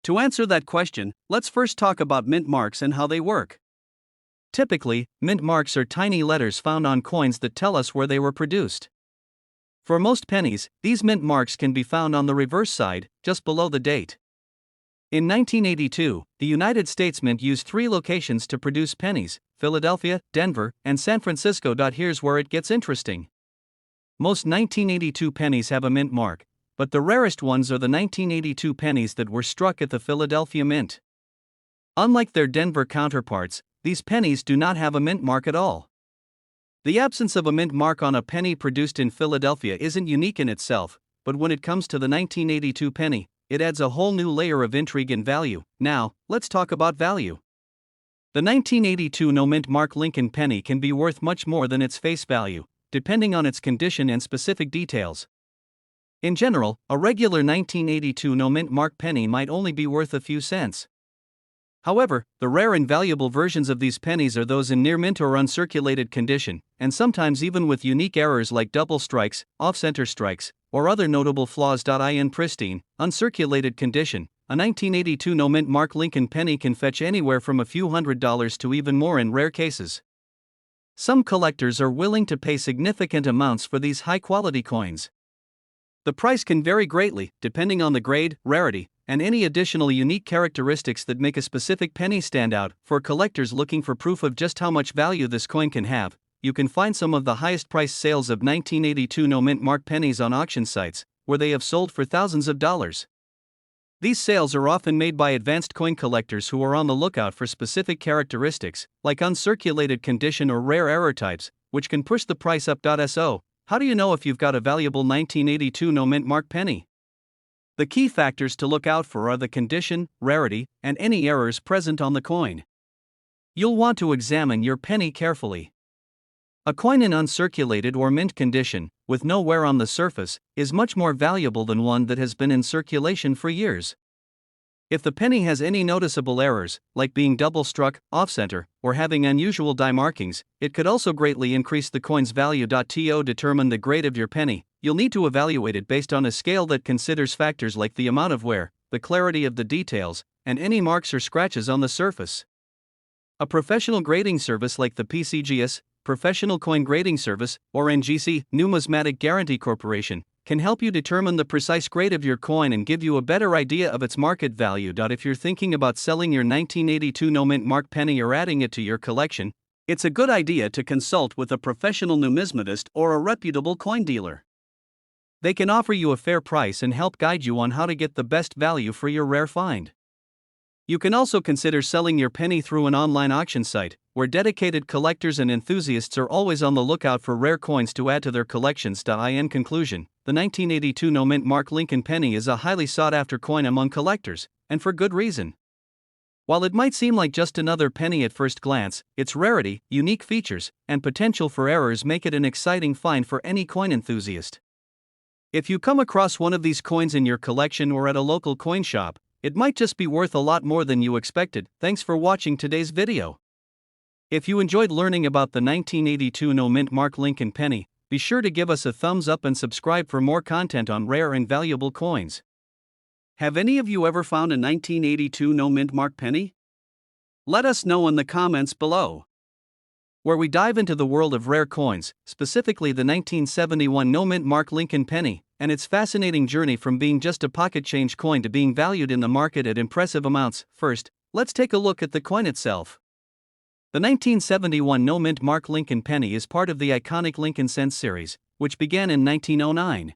To answer that question, let's first talk about mint marks and how they work. Typically, mint marks are tiny letters found on coins that tell us where they were produced. For most pennies, these mint marks can be found on the reverse side, just below the date. In 1982, the United States Mint used 3 locations to produce pennies: Philadelphia, Denver, and San Francisco. Here's where it gets interesting. Most 1982 pennies have a mint mark, but the rarest ones are the 1982 pennies that were struck at the Philadelphia Mint. Unlike their Denver counterparts, these pennies do not have a mint mark at all. The absence of a mint mark on a penny produced in Philadelphia isn't unique in itself, but when it comes to the 1982 penny, it adds a whole new layer of intrigue and value. Now, let's talk about value. The 1982 no-mint mark Lincoln penny can be worth much more than its face value, depending on its condition and specific details. In general, a regular 1982 no-mint mark penny might only be worth a few cents. However, the rare and valuable versions of these pennies are those in near mint or uncirculated condition, and sometimes even with unique errors like double strikes, off-center strikes, or other notable flaws. In pristine, uncirculated condition, a 1982 no-mint mark Lincoln penny can fetch anywhere from a few $100s to even more in rare cases. Some collectors are willing to pay significant amounts for these high-quality coins. The price can vary greatly, depending on the grade, rarity, and any additional unique characteristics that make a specific penny stand out. For collectors looking for proof of just how much value this coin can have, you can find some of the highest priced sales of 1982 no-mint mark pennies on auction sites, where they have sold for thousands of dollars. These sales are often made by advanced coin collectors who are on the lookout for specific characteristics, like uncirculated condition or rare error types, which can push the price up. So, how do you know if you've got a valuable 1982 no-mint mark penny? The key factors to look out for are the condition, rarity, and any errors present on the coin. You'll want to examine your penny carefully. A coin in uncirculated or mint condition, with no wear on the surface, is much more valuable than one that has been in circulation for years. If the penny has any noticeable errors, like being double struck, off-center, or having unusual die markings, it could also greatly increase the coin's value. To determine the grade of your penny, you'll need to evaluate it based on a scale that considers factors like the amount of wear, the clarity of the details, and any marks or scratches on the surface. A professional grading service like the PCGS, Professional Coin Grading Service, or NGC, Numismatic Guarantee Corporation, can help you determine the precise grade of your coin and give you a better idea of its market value. If you're thinking about selling your 1982 no-mint mark penny or adding it to your collection, it's a good idea to consult with a professional numismatist or a reputable coin dealer. They can offer you a fair price and help guide you on how to get the best value for your rare find. You can also consider selling your penny through an online auction site, where dedicated collectors and enthusiasts are always on the lookout for rare coins to add to their collections. In conclusion, the 1982 no-mint mark Lincoln penny is a highly sought-after coin among collectors, and for good reason. While it might seem like just another penny at first glance, its rarity, unique features, and potential for errors make it an exciting find for any coin enthusiast. If you come across one of these coins in your collection or at a local coin shop, it might just be worth a lot more than you expected. Thanks for watching today's video. If you enjoyed learning about the 1982 no-mint mark Lincoln penny, be sure to give us a thumbs up and subscribe for more content on rare and valuable coins. Have any of you ever found a 1982 no-mint mark penny? Let us know in the comments below. Where we dive into the world of rare coins, specifically the 1971 no-mint mark Lincoln penny, and its fascinating journey from being just a pocket change coin to being valued in the market at impressive amounts. First, let's take a look at the coin itself. The 1971 no-mint mark Lincoln penny is part of the iconic Lincoln Cents series, which began in 1909.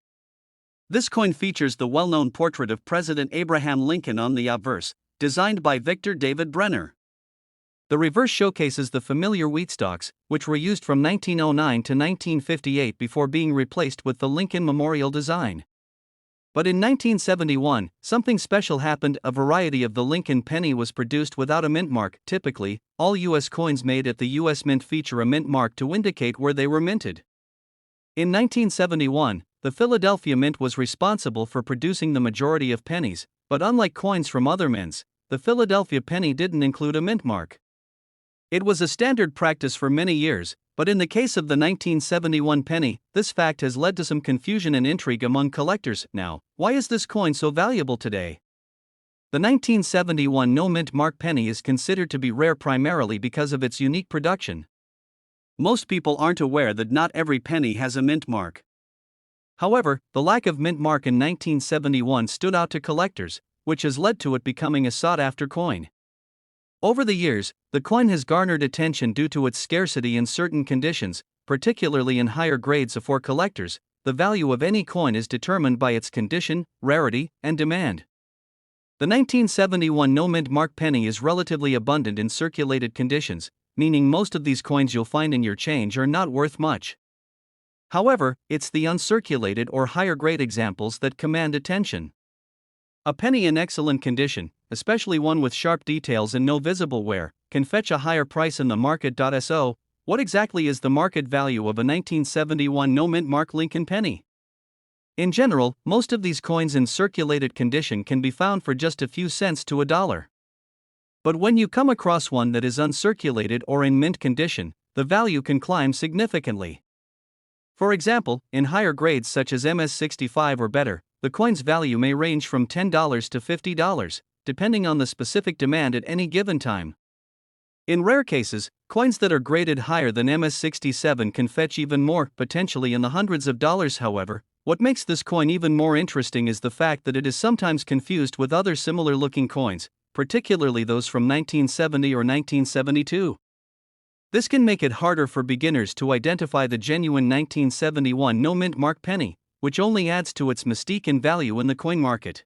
This coin features the well-known portrait of President Abraham Lincoln on the obverse, designed by Victor David Brenner. The reverse showcases the familiar wheat stalks, which were used from 1909 to 1958 before being replaced with the Lincoln Memorial design. But in 1971, something special happened. A variety of the Lincoln penny was produced without a mint mark. Typically, all U.S. coins made at the U.S. Mint feature a mint mark to indicate where they were minted. In 1971, the Philadelphia Mint was responsible for producing the majority of pennies, but unlike coins from other mints, the Philadelphia penny didn't include a mint mark. It was a standard practice for many years, but in the case of the 1971 penny, this fact has led to some confusion and intrigue among collectors. Now, why is this coin so valuable today? The 1971 no-mint mark penny is considered to be rare primarily because of its unique production. Most people aren't aware that not every penny has a mint mark. However, the lack of mint mark in 1971 stood out to collectors, which has led to it becoming a sought-after coin. Over the years, the coin has garnered attention due to its scarcity in certain conditions, particularly in higher grades. For collectors, the value of any coin is determined by its condition, rarity, and demand. The 1971 no-mint mark penny is relatively abundant in circulated conditions, meaning most of these coins you'll find in your change are not worth much. However, it's the uncirculated or higher grade examples that command attention. A penny in excellent condition, especially one with sharp details and no visible wear, can fetch a higher price in the market. So, what exactly is the market value of a 1971 no-mint mark Lincoln penny? In general, most of these coins in circulated condition can be found for just a few cents to a dollar. But when you come across one that is uncirculated or in mint condition, the value can climb significantly. For example, in higher grades such as MS-65 or better, the coin's value may range from $10 to $50, depending on the specific demand at any given time. In rare cases, coins that are graded higher than MS-67 can fetch even more, potentially in the hundreds of dollars. However, what makes this coin even more interesting is the fact that it is sometimes confused with other similar-looking coins, particularly those from 1970 or 1972. This can make it harder for beginners to identify the genuine 1971 no-mint mark penny, which only adds to its mystique and value in the coin market.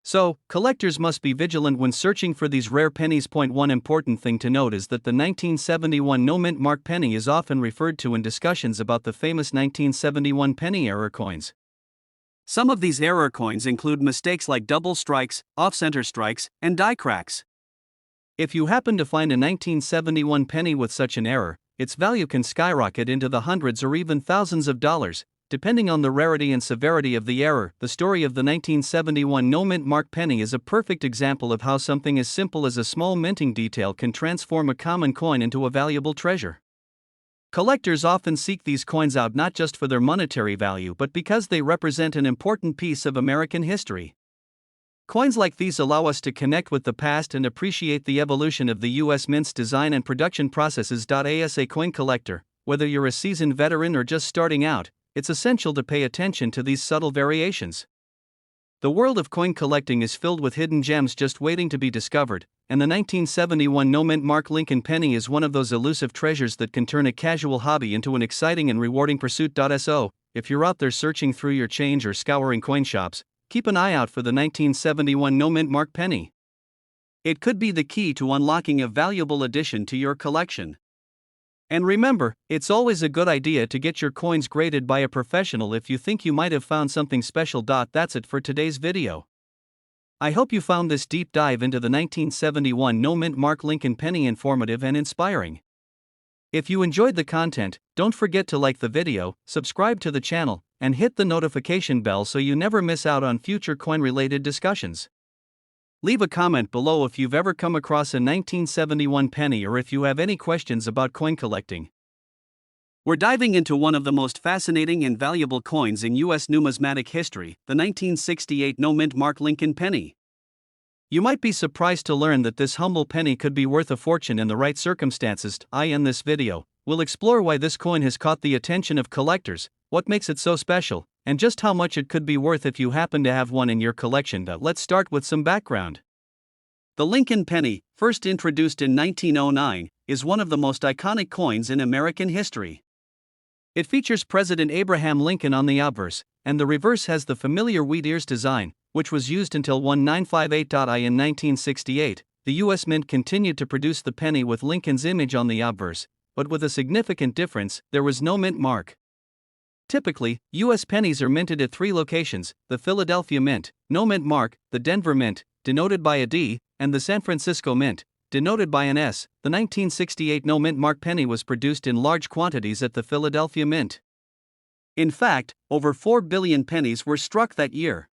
So, collectors must be vigilant when searching for these rare pennies. One important thing to note is that the 1971 no-mint mark penny is often referred to in discussions about the famous 1971 penny error coins. Some of these error coins include mistakes like double strikes, off-center strikes, and die cracks. If you happen to find a 1971 penny with such an error, its value can skyrocket into the hundreds or even thousands of dollars, depending on the rarity and severity of the error. The story of the 1971 no-mint mark penny is a perfect example of how something as simple as a small minting detail can transform a common coin into a valuable treasure. Collectors often seek these coins out not just for their monetary value but because they represent an important piece of American history. Coins like these allow us to connect with the past and appreciate the evolution of the U.S. Mint's design and production processes. As a coin collector, whether you're a seasoned veteran or just starting out, it's essential to pay attention to these subtle variations. The world of coin collecting is filled with hidden gems just waiting to be discovered, and the 1971 no-mint mark Lincoln penny is one of those elusive treasures that can turn a casual hobby into an exciting and rewarding pursuit. So, if you're out there searching through your change or scouring coin shops, keep an eye out for the 1971 no-mint mark penny. It could be the key to unlocking a valuable addition to your collection. And remember, it's always a good idea to get your coins graded by a professional if you think you might have found something special. That's it for today's video. I hope you found this deep dive into the 1971 no-mint mark Lincoln penny informative and inspiring. If you enjoyed the content, don't forget to like the video, subscribe to the channel, and hit the notification bell so you never miss out on future coin-related discussions. Leave a comment below if you've ever come across a 1971 penny or if you have any questions about coin collecting. We're diving into one of the most fascinating and valuable coins in U.S. numismatic history, the 1968 no-mint mark Lincoln penny. You might be surprised to learn that this humble penny could be worth a fortune in the right circumstances. In this video, we'll explore why this coin has caught the attention of collectors, what makes it so special, and just how much it could be worth if you happen to have one in your collection. Let's start with some background. The Lincoln penny, first introduced in 1909, is one of the most iconic coins in American history. It features President Abraham Lincoln on the obverse, and the reverse has the familiar wheat ears design, which was used until 1958. In 1968, the U.S. Mint continued to produce the penny with Lincoln's image on the obverse, but with a significant difference: there was no mint mark. Typically, U.S. pennies are minted at three locations: the Philadelphia Mint, no mint mark; the Denver Mint, denoted by a D; and the San Francisco Mint, denoted by an S. The 1968 no mint mark penny was produced in large quantities at the Philadelphia Mint. In fact, over 4 billion pennies were struck that year.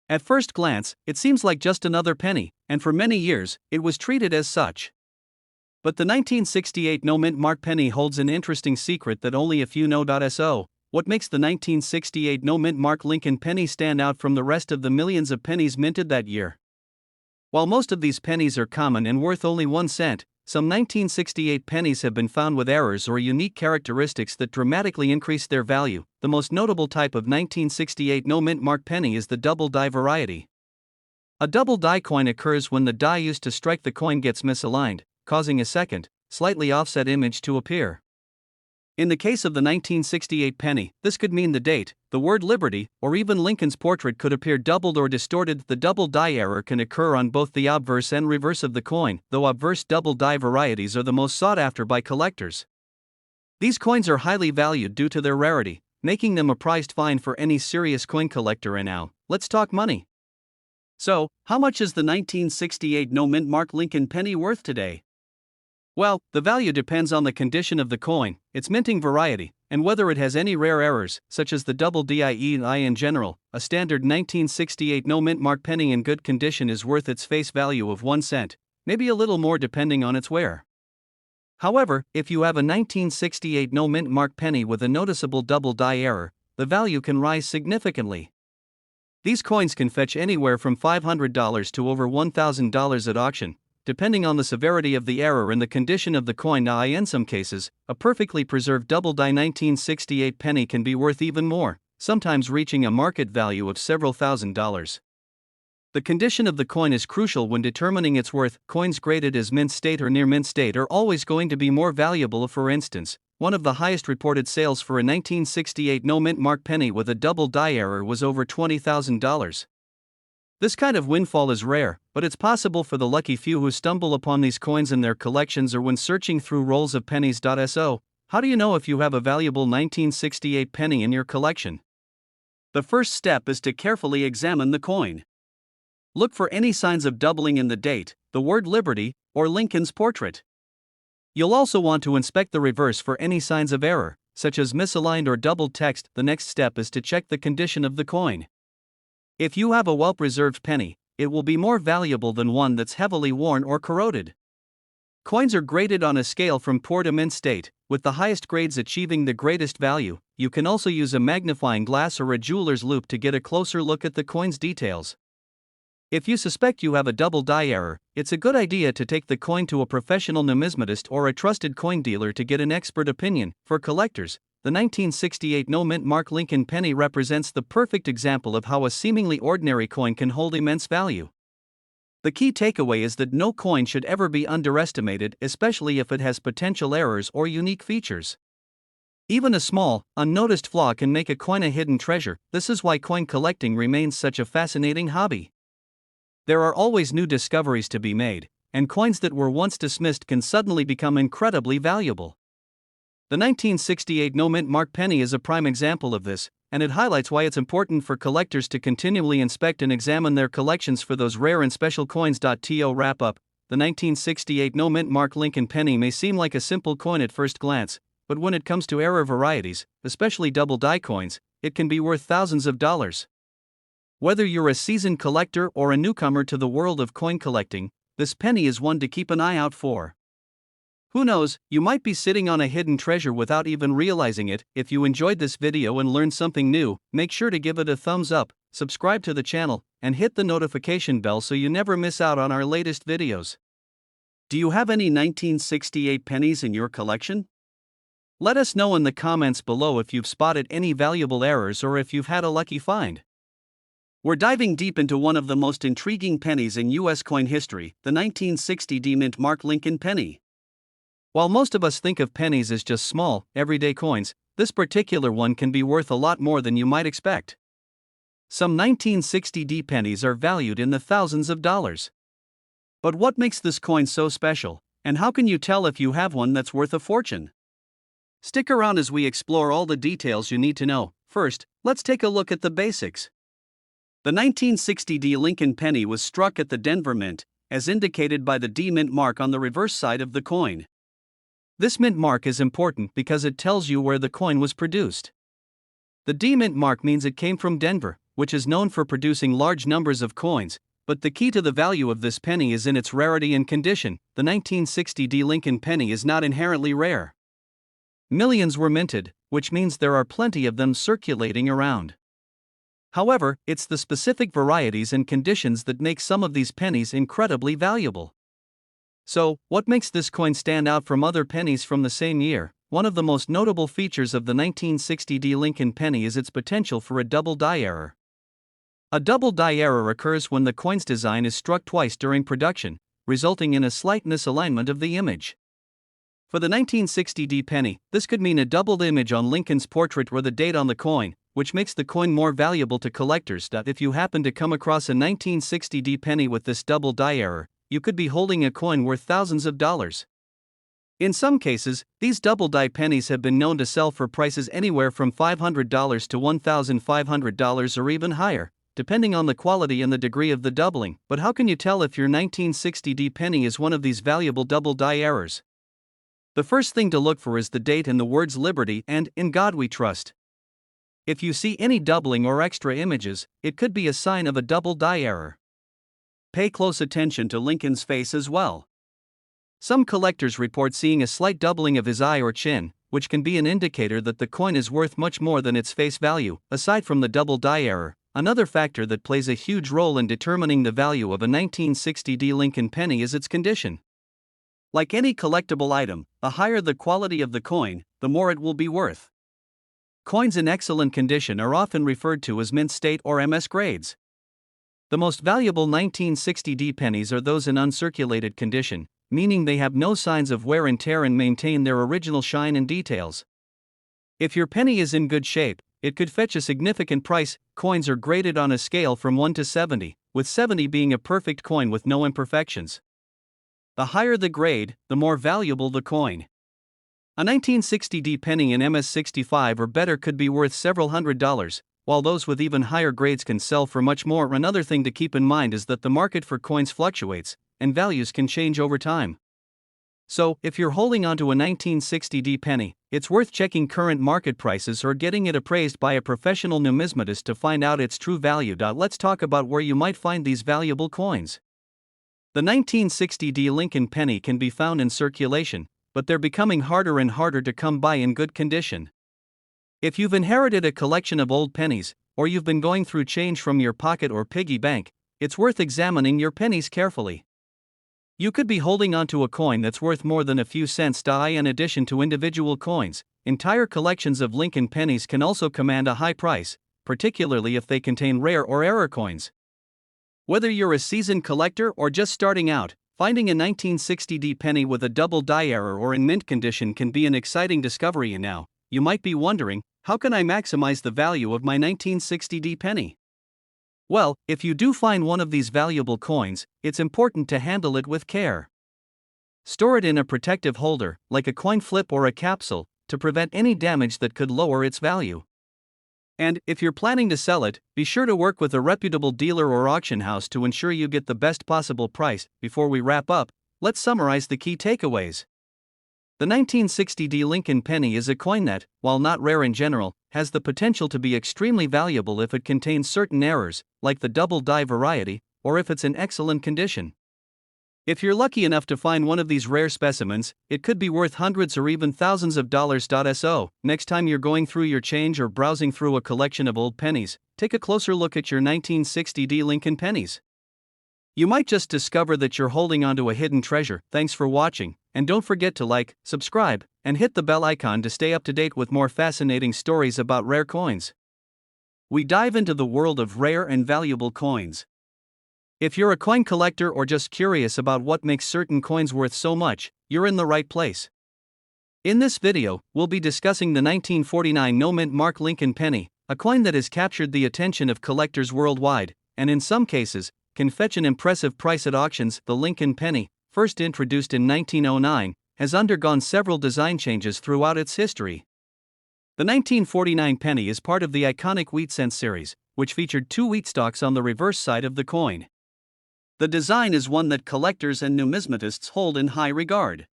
At first glance, it seems like just another penny, and for many years, it was treated as such. But the 1968 no mint mark penny holds an interesting secret that only a few know. So, what makes the 1968 no mint mark Lincoln penny stand out from the rest of the millions of pennies minted that year? While most of these pennies are common and worth only 1 cent, some 1968 pennies have been found with errors or unique characteristics that dramatically increase their value. The most notable type of 1968 no mint mark penny is the double die variety. A double die coin occurs when the die used to strike the coin gets misaligned, causing a second, slightly offset image to appear. In the case of the 1968 penny, this could mean the date, the word Liberty, or even Lincoln's portrait could appear doubled or distorted. The double die error can occur on both the obverse and reverse of the coin, though obverse double die varieties are the most sought after by collectors. These coins are highly valued due to their rarity, making them a prized find for any serious coin collector. And now, let's talk money. So, how much is the 1968 no-mint mark Lincoln penny worth today? Well, the value depends on the condition of the coin, its minting variety, and whether it has any rare errors, such as the double DIE and I. In general, a standard 1968 no-mint mark penny in good condition is worth its face value of 1 cent, maybe a little more depending on its wear. However, if you have a 1968 no-mint mark penny with a noticeable double die error, the value can rise significantly. These coins can fetch anywhere from $500 to over $1,000 at auction, depending on the severity of the error and the condition of the coin. Now, in some cases, a perfectly preserved double die 1968 penny can be worth even more, sometimes reaching a market value of several $1,000s. The condition of the coin is crucial when determining its worth. Coins graded as mint state or near mint state are always going to be more valuable. For instance, one of the highest reported sales for a 1968 no-mint mark penny with a double die error was over $20,000. This kind of windfall is rare, but it's possible for the lucky few who stumble upon these coins in their collections or when searching through rolls of pennies. So, how do you know if you have a valuable 1968 penny in your collection? The first step is to carefully examine the coin. Look for any signs of doubling in the date, the word Liberty, or Lincoln's portrait. You'll also want to inspect the reverse for any signs of error, such as misaligned or doubled text. The next step is to check the condition of the coin. If you have a well-preserved penny, it will be more valuable than one that's heavily worn or corroded. Coins are graded on a scale from poor to mint state, with the highest grades achieving the greatest value. You can also use a magnifying glass or a jeweler's loupe to get a closer look at the coin's details. If you suspect you have a double die error, it's a good idea to take the coin to a professional numismatist or a trusted coin dealer to get an expert opinion. For collectors, the 1968 no-mint mark Lincoln penny represents the perfect example of how a seemingly ordinary coin can hold immense value. The key takeaway is that no coin should ever be underestimated, especially if it has potential errors or unique features. Even a small, unnoticed flaw can make a coin a hidden treasure. This is why coin collecting remains such a fascinating hobby. There are always new discoveries to be made, and coins that were once dismissed can suddenly become incredibly valuable. The 1968 no-mint mark penny is a prime example of this, and it highlights why it's important for collectors to continually inspect and examine their collections for those rare and special coins. To wrap up, the 1968 no-mint mark Lincoln penny may seem like a simple coin at first glance, but when it comes to error varieties, especially double die coins, it can be worth thousands of dollars. Whether you're a seasoned collector or a newcomer to the world of coin collecting, this penny is one to keep an eye out for. Who knows, you might be sitting on a hidden treasure without even realizing it. If you enjoyed this video and learned something new, make sure to give it a thumbs up, subscribe to the channel, and hit the notification bell so you never miss out on our latest videos. Do you have any 1968 pennies in your collection? Let us know in the comments below if you've spotted any valuable errors or if you've had a lucky find. We're diving deep into one of the most intriguing pennies in U.S. coin history, the 1960 D-mint mark Lincoln penny. While most of us think of pennies as just small, everyday coins, this particular one can be worth a lot more than you might expect. Some 1960 D pennies are valued in the thousands of dollars. But what makes this coin so special, and how can you tell if you have one that's worth a fortune? Stick around as we explore all the details you need to know. First, let's take a look at the basics. The 1960 D Lincoln penny was struck at the Denver Mint, as indicated by the D mint mark on the reverse side of the coin. This mint mark is important because it tells you where the coin was produced. The D mint mark means it came from Denver, which is known for producing large numbers of coins, but the key to the value of this penny is in its rarity and condition. The 1960 D Lincoln penny is not inherently rare. Millions were minted, which means there are plenty of them circulating around. However, it's the specific varieties and conditions that make some of these pennies incredibly valuable. So, what makes this coin stand out from other pennies from the same year? One of the most notable features of the 1960 D Lincoln penny is its potential for a double die error. A double die error occurs when the coin's design is struck twice during production, resulting in a slight misalignment of the image. For the 1960 D penny, this could mean a doubled image on Lincoln's portrait or the date on the coin, which makes the coin more valuable to collectors. If you happen to come across a 1960 D penny with this double die error, you could be holding a coin worth thousands of dollars. In some cases, these double die pennies have been known to sell for prices anywhere from $500 to $1,500 or even higher. depending on the quality and the degree of the doubling. But how can you tell if your 1960D penny is one of these valuable double die errors? The first thing to look for is the date and the words Liberty and In God We Trust. If you see any doubling or extra images, it could be a sign of a double die error. Pay close attention to Lincoln's face as well. Some collectors report seeing a slight doubling of his eye or chin, which can be an indicator that the coin is worth much more than its face value. Aside from the double die error, another factor that plays a huge role in determining the value of a 1960D Lincoln penny is its condition. Like any collectible item, the higher the quality of the coin, the more it will be worth. Coins in excellent condition are often referred to as mint state or MS grades. The most valuable 1960D pennies are those in uncirculated condition, meaning they have no signs of wear and tear and maintain their original shine and details. If your penny is in good shape, it could fetch a significant price. Coins are graded on a scale from 1 to 70, with 70 being a perfect coin with no imperfections. The higher the grade, the more valuable the coin. A 1960D penny in MS65 or better could be worth several $100s, while those with even higher grades can sell for much more. Another thing to keep in mind is that the market for coins fluctuates, and values can change over time. So, if you're holding onto a 1960D penny, it's worth checking current market prices or getting it appraised by a professional numismatist to find out its true value. Let's talk about where you might find these valuable coins. The 1960D Lincoln penny can be found in circulation, but they're becoming harder and harder to come by in good condition. If you've inherited a collection of old pennies, or you've been going through change from your pocket or piggy bank, it's worth examining your pennies carefully. You could be holding onto a coin that's worth more than a few cents. In addition to individual coins, entire collections of Lincoln pennies can also command a high price, particularly if they contain rare or error coins. Whether you're a seasoned collector or just starting out, finding a 1960D penny with a double die error or in mint condition can be an exciting discovery. And now, you might be wondering, how can I maximize the value of my 1960D penny? Well, if you do find one of these valuable coins, it's important to handle it with care. Store it in a protective holder, like a coin flip or a capsule, to prevent any damage that could lower its value. And, if you're planning to sell it, be sure to work with a reputable dealer or auction house to ensure you get the best possible price. Before we wrap up, let's summarize the key takeaways. The 1960D Lincoln penny is a coin that, while not rare in general, has the potential to be extremely valuable if it contains certain errors, like the double die variety, or if it's in excellent condition. If you're lucky enough to find one of these rare specimens, it could be worth hundreds or even thousands of dollars. So, next time you're going through your change or browsing through a collection of old pennies, take a closer look at your 1960D Lincoln pennies. You might just discover that you're holding onto a hidden treasure. Thanks for watching, and don't forget to like, subscribe, and hit the bell icon to stay up to date with more fascinating stories about rare coins. We dive into the world of rare and valuable coins. If you're a coin collector or just curious about what makes certain coins worth so much, you're in the right place. In this video, we'll be discussing the 1949 no-mint mark Lincoln penny, a coin that has captured the attention of collectors worldwide, and in some cases, can fetch an impressive price at auctions. The Lincoln penny, first introduced in 1909, has undergone several design changes throughout its history. The 1949 penny is part of the iconic wheat cent series, which featured two wheat stalks on the reverse side of the coin. The design is one that collectors and numismatists hold in high regard.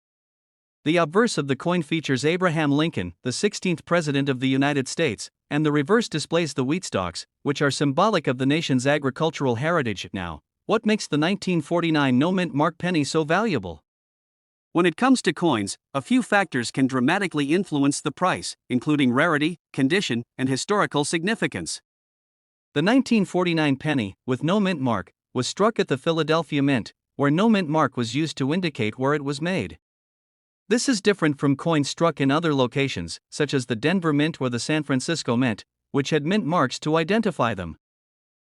The obverse of the coin features Abraham Lincoln, the 16th President of the United States, and the reverse displays the wheat stalks, which are symbolic of the nation's agricultural heritage. Now, what makes the 1949 no-mint mark penny so valuable? When it comes to coins, a few factors can dramatically influence the price, including rarity, condition, and historical significance. The 1949 penny, with no mint mark, was struck at the Philadelphia Mint, where no mint mark was used to indicate where it was made. This is different from coins struck in other locations, such as the Denver Mint or the San Francisco Mint, which had mint marks to identify them.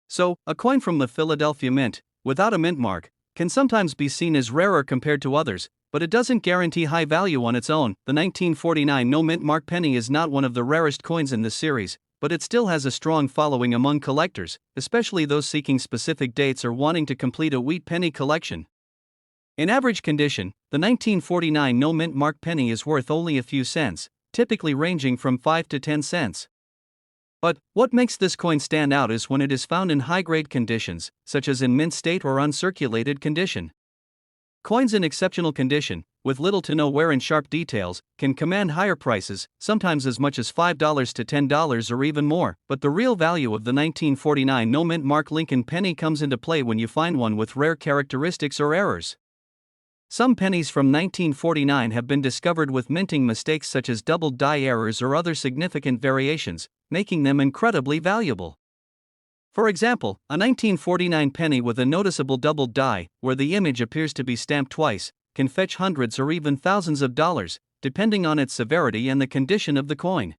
So, a coin from the Philadelphia Mint, without a mint mark, can sometimes be seen as rarer compared to others, but it doesn't guarantee high value on its own. The 1949 no mint mark penny is not one of the rarest coins in this series, but it still has a strong following among collectors, especially those seeking specific dates or wanting to complete a wheat penny collection. In average condition, the 1949 no mint mark penny is worth only a few cents, typically ranging from 5 to 10 cents. But what makes this coin stand out is when it is found in high-grade conditions, such as in mint state or uncirculated condition. Coins in exceptional condition, with little to no wear and sharp details, can command higher prices, sometimes as much as $5 to $10 or even more, but the real value of the 1949 no-mint mark Lincoln penny comes into play when you find one with rare characteristics or errors. Some pennies from 1949 have been discovered with minting mistakes such as doubled die errors or other significant variations, making them incredibly valuable. For example, a 1949 penny with a noticeable doubled die, where the image appears to be stamped twice, can fetch hundreds or even thousands of dollars, depending on its severity and the condition of the coin.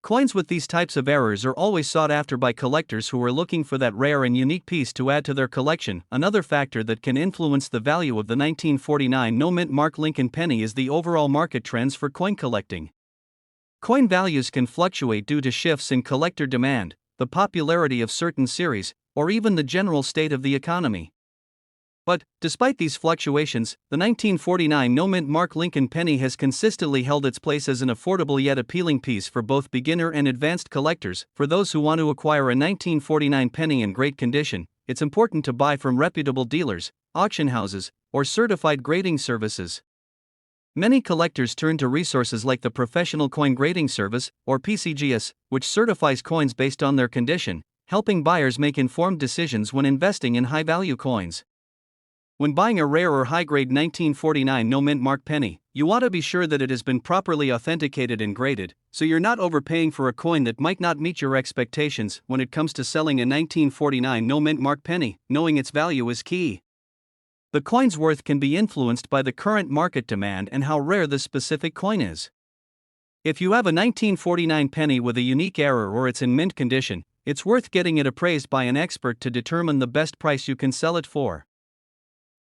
Coins with these types of errors are always sought after by collectors who are looking for that rare and unique piece to add to their collection. Another factor that can influence the value of the 1949 no-mint mark Lincoln penny is the overall market trends for coin collecting. Coin values can fluctuate due to shifts in collector demand, the popularity of certain series, or even the general state of the economy. But, despite these fluctuations, the 1949 no-mint mark Lincoln penny has consistently held its place as an affordable yet appealing piece for both beginner and advanced collectors. For those who want to acquire a 1949 penny in great condition, it's important to buy from reputable dealers, auction houses, or certified grading services. Many collectors turn to resources like the Professional Coin Grading Service, or PCGS, which certifies coins based on their condition, helping buyers make informed decisions when investing in high-value coins. When buying a rare or high-grade 1949 no-mint mark penny, you want to be sure that it has been properly authenticated and graded, so you're not overpaying for a coin that might not meet your expectations. When it comes to selling a 1949 no-mint mark penny, knowing its value is key. The coin's worth can be influenced by the current market demand and how rare the specific coin is. If you have a 1949 penny with a unique error or it's in mint condition, it's worth getting it appraised by an expert to determine the best price you can sell it for.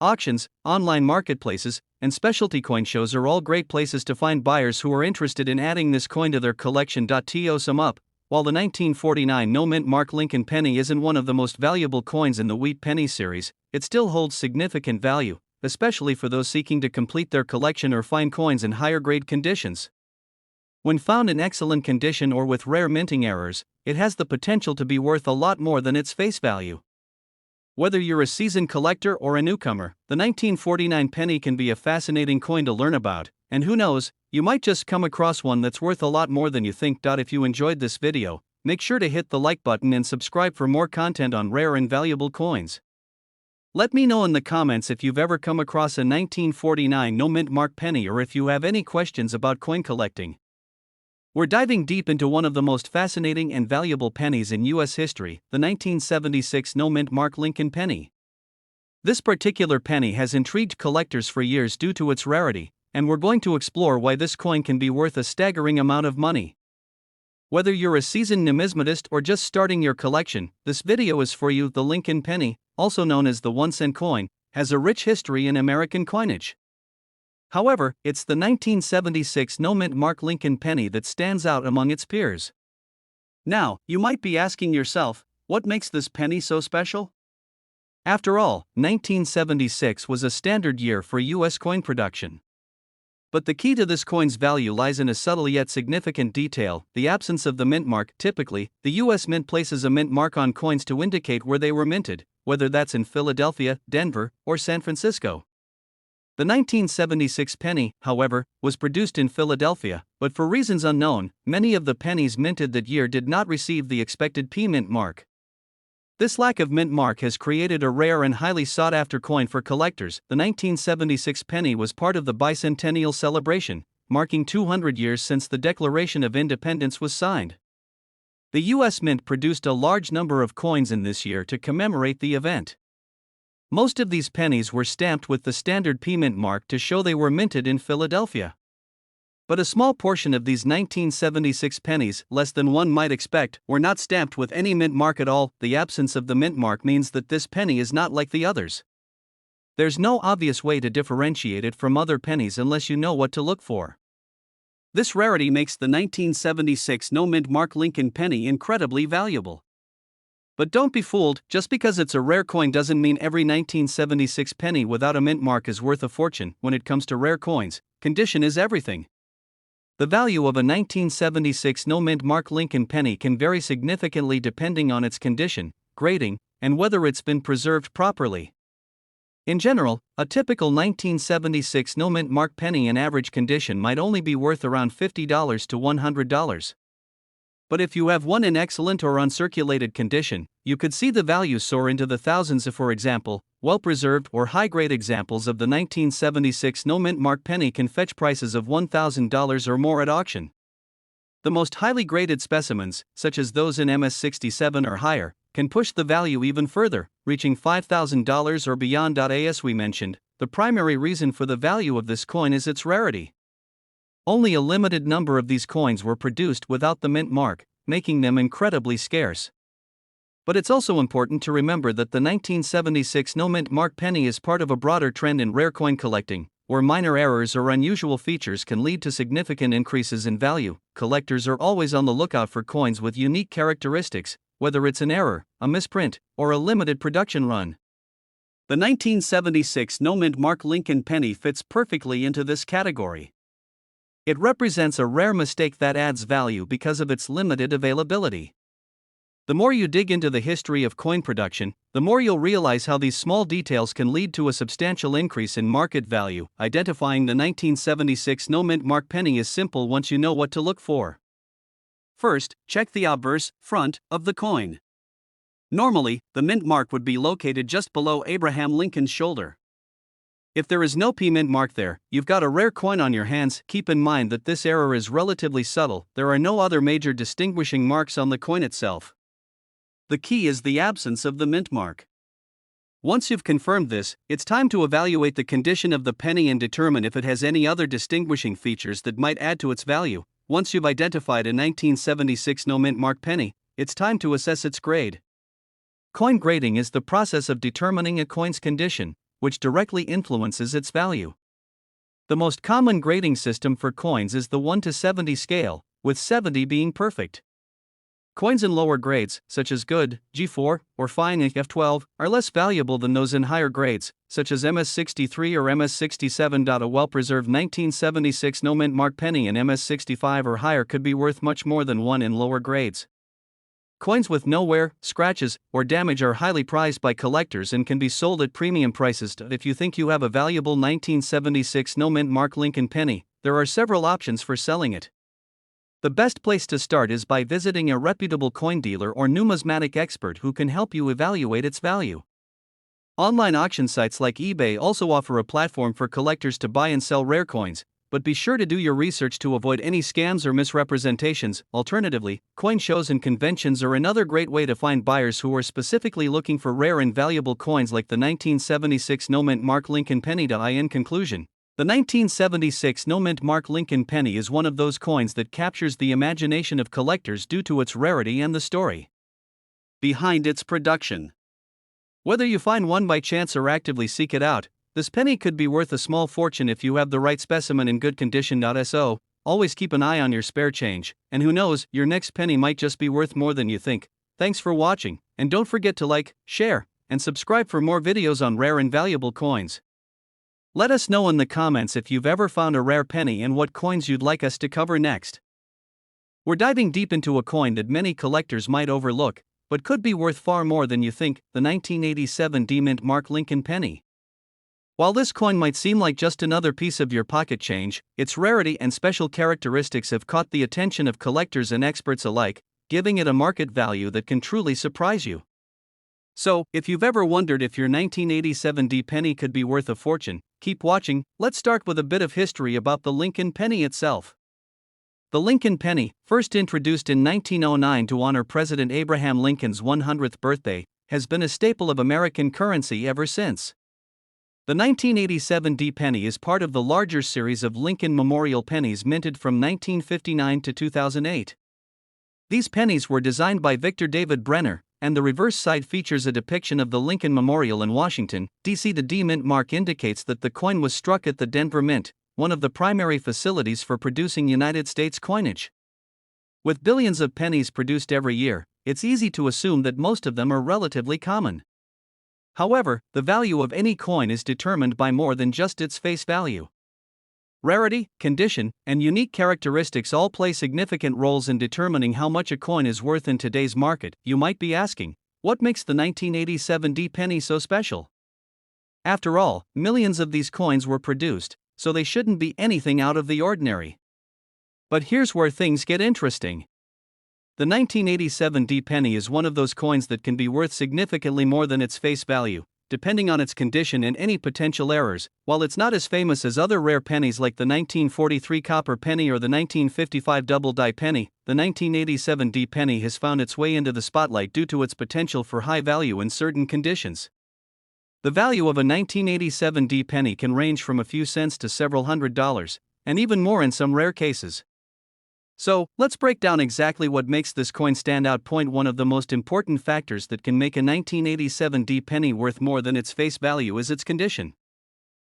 Auctions, online marketplaces, and specialty coin shows are all great places to find buyers who are interested in adding this coin to their collection. To sum up, while the 1949 no-mint mark Lincoln penny isn't one of the most valuable coins in the wheat penny series, it still holds significant value, especially for those seeking to complete their collection or find coins in higher grade conditions. When found in excellent condition or with rare minting errors, it has the potential to be worth a lot more than its face value. Whether you're a seasoned collector or a newcomer, the 1949 penny can be a fascinating coin to learn about, and who knows, you might just come across one that's worth a lot more than you think. If you enjoyed this video, make sure to hit the like button and subscribe for more content on rare and valuable coins. Let me know in the comments if you've ever come across a 1949 no-mint mark penny or if you have any questions about coin collecting. We're diving deep into one of the most fascinating and valuable pennies in U.S. history, the 1976 no-mint mark Lincoln penny. This particular penny has intrigued collectors for years due to its rarity, and we're going to explore why this coin can be worth a staggering amount of money. Whether you're a seasoned numismatist or just starting your collection, this video is for you. The Lincoln penny, also known as the 1-cent coin, has a rich history in American coinage. However, it's the 1976 no-mint mark Lincoln penny that stands out among its peers. Now, you might be asking yourself, what makes this penny so special? After all, 1976 was a standard year for U.S. coin production. But the key to this coin's value lies in a subtle yet significant detail: the absence of the mint mark. Typically, the U.S. Mint places a mint mark on coins to indicate where they were minted, whether that's in Philadelphia, Denver, or San Francisco. The 1976 penny, however, was produced in Philadelphia, but for reasons unknown, many of the pennies minted that year did not receive the expected P-mint mark. This lack of mint mark has created a rare and highly sought-after coin for collectors. The 1976 penny was part of the bicentennial celebration, marking 200 years since the Declaration of Independence was signed. The U.S. Mint produced a large number of coins in this year to commemorate the event. Most of these pennies were stamped with the standard P-mint mark to show they were minted in Philadelphia. But a small portion of these 1976 pennies, less than one might expect, were not stamped with any mint mark at all. The absence of the mint mark means that this penny is not like the others. There's no obvious way to differentiate it from other pennies unless you know what to look for. This rarity makes the 1976 no-mint mark Lincoln penny incredibly valuable. But don't be fooled, just because it's a rare coin doesn't mean every 1976 penny without a mint mark is worth a fortune. When it comes to rare coins, condition is everything. The value of a 1976 no-mint mark Lincoln penny can vary significantly depending on its condition, grading, and whether it's been preserved properly. In general, a typical 1976 no-mint mark penny in average condition might only be worth around $50 to $100. But if you have one in excellent or uncirculated condition, you could see the value soar into the thousands if, for example, well-preserved or high-grade examples of the 1976 no-mint mark penny can fetch prices of $1,000 or more at auction. The most highly graded specimens, such as those in MS67 or higher, can push the value even further, reaching $5,000 or beyond. As we mentioned, the primary reason for the value of this coin is its rarity. Only a limited number of these coins were produced without the mint mark, making them incredibly scarce. But it's also important to remember that the 1976 no-mint mark penny is part of a broader trend in rare coin collecting, where minor errors or unusual features can lead to significant increases in value. Collectors are always on the lookout for coins with unique characteristics, whether it's an error, a misprint, or a limited production run. The 1976 no-mint mark Lincoln penny fits perfectly into this category. It represents a rare mistake that adds value because of its limited availability. The more you dig into the history of coin production, the more you'll realize how these small details can lead to a substantial increase in market value. Identifying the 1976 no-mint mark penny is simple once you know what to look for. First, check the obverse, front, of the coin. Normally, the mint mark would be located just below Abraham Lincoln's shoulder. If there is no P mint mark there, you've got a rare coin on your hands. Keep in mind that this error is relatively subtle. There are no other major distinguishing marks on the coin itself. The key is the absence of the mint mark. Once you've confirmed this, it's time to evaluate the condition of the penny and determine if it has any other distinguishing features that might add to its value. Once you've identified a 1976 no-mint mark penny, it's time to assess its grade. Coin grading is the process of determining a coin's condition, which directly influences its value. The most common grading system for coins is the 1 to 70 scale, with 70 being perfect. Coins in lower grades, such as good, G4, or fine F12, are less valuable than those in higher grades, such as MS63 or MS67. A well-preserved 1976 no-mint mark penny in MS65 or higher could be worth much more than one in lower grades. Coins with no wear, scratches, or damage are highly prized by collectors and can be sold at premium prices. If you think you have a valuable 1976 no-mint mark Lincoln penny, there are several options for selling it. The best place to start is by visiting a reputable coin dealer or numismatic expert who can help you evaluate its value. Online auction sites like eBay also offer a platform for collectors to buy and sell rare coins, but be sure to do your research to avoid any scams or misrepresentations. Alternatively, coin shows and conventions are another great way to find buyers who are specifically looking for rare and valuable coins like the 1976 no-mint mark Lincoln penny. In conclusion, the 1976 no-mint mark Lincoln penny is one of those coins that captures the imagination of collectors due to its rarity and the story behind its production. Whether you find one by chance or actively seek it out, this penny could be worth a small fortune if you have the right specimen in good condition. So, always keep an eye on your spare change, and who knows, your next penny might just be worth more than you think. Thanks for watching, and don't forget to like, share, and subscribe for more videos on rare and valuable coins. Let us know in the comments if you've ever found a rare penny and what coins you'd like us to cover next. We're diving deep into a coin that many collectors might overlook, but could be worth far more than you think, the 1987 D-mint mark Lincoln penny. While this coin might seem like just another piece of your pocket change, its rarity and special characteristics have caught the attention of collectors and experts alike, giving it a market value that can truly surprise you. So, if you've ever wondered if your 1987 D penny could be worth a fortune, keep watching. Let's start with a bit of history about the Lincoln penny itself. The Lincoln penny, first introduced in 1909 to honor President Abraham Lincoln's 100th birthday, has been a staple of American currency ever since. The 1987 D penny is part of the larger series of Lincoln Memorial pennies minted from 1959 to 2008. These pennies were designed by Victor David Brenner, and the reverse side features a depiction of the Lincoln Memorial in Washington, D.C. The D mint mark indicates that the coin was struck at the Denver Mint, one of the primary facilities for producing United States coinage. With billions of pennies produced every year, it's easy to assume that most of them are relatively common. However, the value of any coin is determined by more than just its face value. Rarity, condition, and unique characteristics all play significant roles in determining how much a coin is worth in today's market. You might be asking, what makes the 1987 D penny so special? After all, millions of these coins were produced, so they shouldn't be anything out of the ordinary. But here's where things get interesting. The 1987 D penny is one of those coins that can be worth significantly more than its face value, depending on its condition and any potential errors. While it's not as famous as other rare pennies like the 1943 copper penny or the 1955 double die penny, the 1987 D penny has found its way into the spotlight due to its potential for high value in certain conditions. The value of a 1987 D penny can range from a few cents to several $100s, and even more in some rare cases. So, let's break down exactly what makes this coin stand out. Point 1. Of the most important factors that can make a 1987 D penny worth more than its face value is its condition.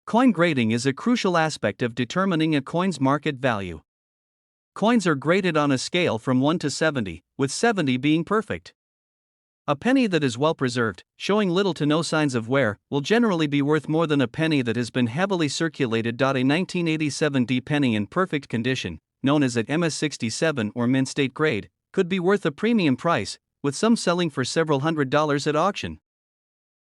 Coin grading is a crucial aspect of determining a coin's market value. Coins are graded on a scale from 1 to 70, with 70 being perfect. A penny that is well preserved, showing little to no signs of wear, will generally be worth more than a penny that has been heavily circulated. A 1987 D penny in perfect condition, known as at MS67 or mint state grade, could be worth a premium price, with some selling for several $100s at auction.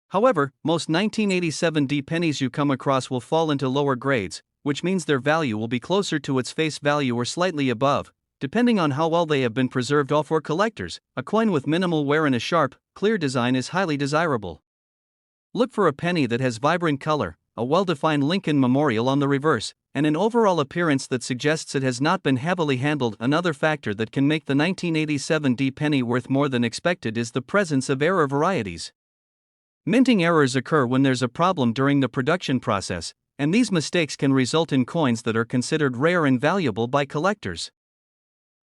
However, most 1987 D pennies you come across will fall into lower grades, which means their value will be closer to its face value or slightly above, depending on how well they have been preserved. All for collectors, a coin with minimal wear and a sharp, clear design is highly desirable. Look for a penny that has vibrant color, a well-defined Lincoln memorial on the reverse, and an overall appearance that suggests it has not been heavily handled. Another factor that can make the 1987 D penny worth more than expected is the presence of error varieties. Minting errors occur when there's a problem during the production process, and these mistakes can result in coins that are considered rare and valuable by collectors.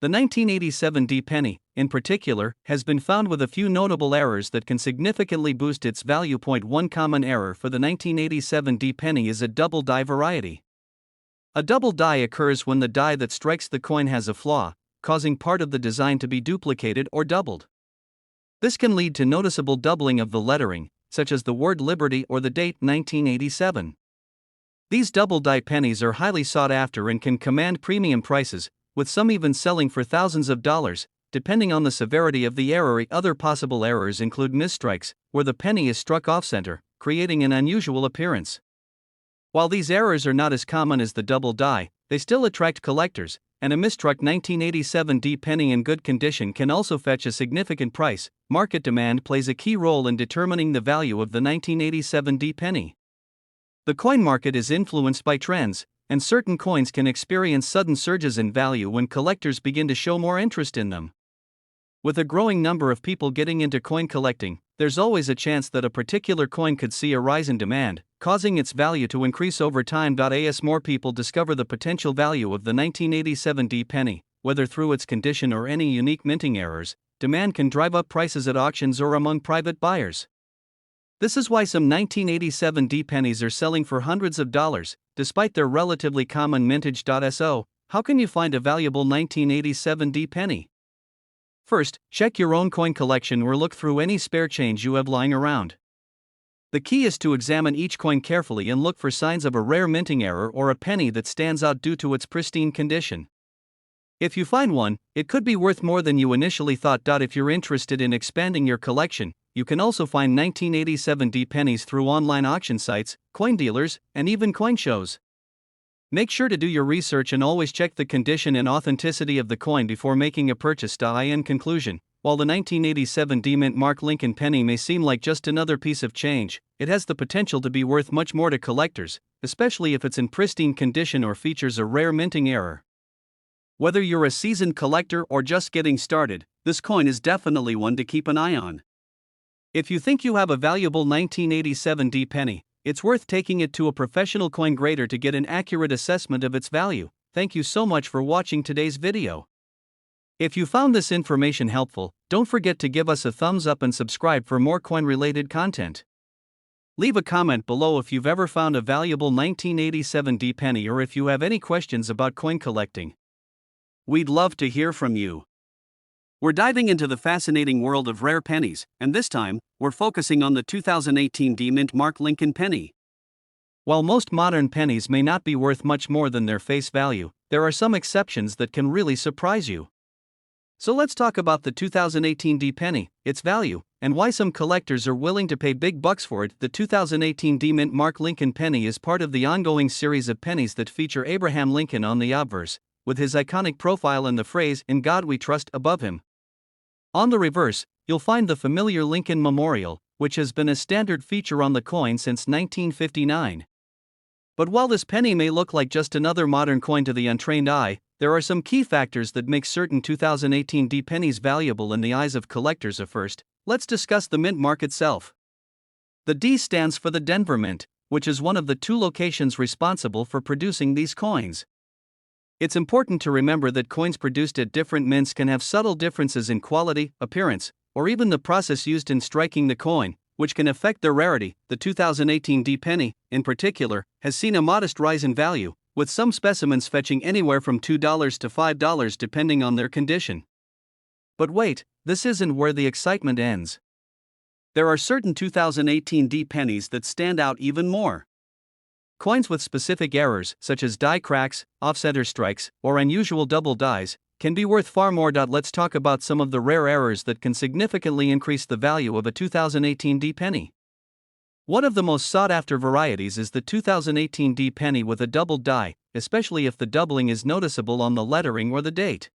The 1987 D penny, in particular, has been found with a few notable errors that can significantly boost its value. Point 1. Common error for the 1987 D penny is a double die variety. A double die occurs when the die that strikes the coin has a flaw, causing part of the design to be duplicated or doubled. This can lead to noticeable doubling of the lettering, such as the word Liberty or the date 1987. These double die pennies are highly sought after and can command premium prices, with some even selling for thousands of dollars, depending on the severity of the error. Other possible errors include misstrikes, where the penny is struck off-center, creating an unusual appearance. While these errors are not as common as the double die, they still attract collectors, and a misstruck 1987 D penny in good condition can also fetch a significant price. Market demand plays a key role in determining the value of the 1987 D penny. The coin market is influenced by trends, and certain coins can experience sudden surges in value when collectors begin to show more interest in them. With a growing number of people getting into coin collecting, there's always a chance that a particular coin could see a rise in demand, causing its value to increase over time. As more people discover the potential value of the 1987 D penny, whether through its condition or any unique minting errors, demand can drive up prices at auctions or among private buyers. This is why some 1987 D pennies are selling for hundreds of dollars, despite their relatively common mintage. So, how can you find a valuable 1987 D penny? First, check your own coin collection or look through any spare change you have lying around. The key is to examine each coin carefully and look for signs of a rare minting error or a penny that stands out due to its pristine condition. If you find one, it could be worth more than you initially thought. If you're interested in expanding your collection, you can also find 1987 D pennies through online auction sites, coin dealers, and even coin shows. Make sure to do your research and always check the condition and authenticity of the coin before making a purchase. In conclusion, while the 1987 D mint mark Lincoln penny may seem like just another piece of change, it has the potential to be worth much more to collectors, especially if it's in pristine condition or features a rare minting error. Whether you're a seasoned collector or just getting started, this coin is definitely one to keep an eye on. If you think you have a valuable 1987 D penny, it's worth taking it to a professional coin grader to get an accurate assessment of its value. Thank you so much for watching today's video. If you found this information helpful, don't forget to give us a thumbs up and subscribe for more coin-related content. Leave a comment below if you've ever found a valuable 1987 D penny or if you have any questions about coin collecting. We'd love to hear from you. We're diving into the fascinating world of rare pennies, and this time, we're focusing on the 2018 D mint mark Lincoln penny. While most modern pennies may not be worth much more than their face value, there are some exceptions that can really surprise you. So let's talk about the 2018 D penny, its value, and why some collectors are willing to pay big bucks for it. The 2018 D Mint Mark Lincoln penny is part of the ongoing series of pennies that feature Abraham Lincoln on the obverse, with his iconic profile and the phrase, "In God We Trust," above him. On the reverse, you'll find the familiar Lincoln Memorial, which has been a standard feature on the coin since 1959. But while this penny may look like just another modern coin to the untrained eye, there are some key factors that make certain 2018 D pennies valuable in the eyes of collectors. First, let's discuss the mint mark itself. The D stands for the Denver Mint, which is one of the two locations responsible for producing these coins. It's important to remember that coins produced at different mints can have subtle differences in quality, appearance, or even the process used in striking the coin, which can affect their rarity. The 2018 D penny, in particular, has seen a modest rise in value, with some specimens fetching anywhere from $2 to $5 depending on their condition. But wait, this isn't where the excitement ends. There are certain 2018 D pennies that stand out even more. Coins with specific errors, such as die cracks, off-center strikes, or unusual double dies, can be worth far more. Let's talk about some of the rare errors that can significantly increase the value of a 2018 D penny. One of the most sought-after varieties is the 2018 D penny with a doubled die, especially if the doubling is noticeable on the lettering or the date.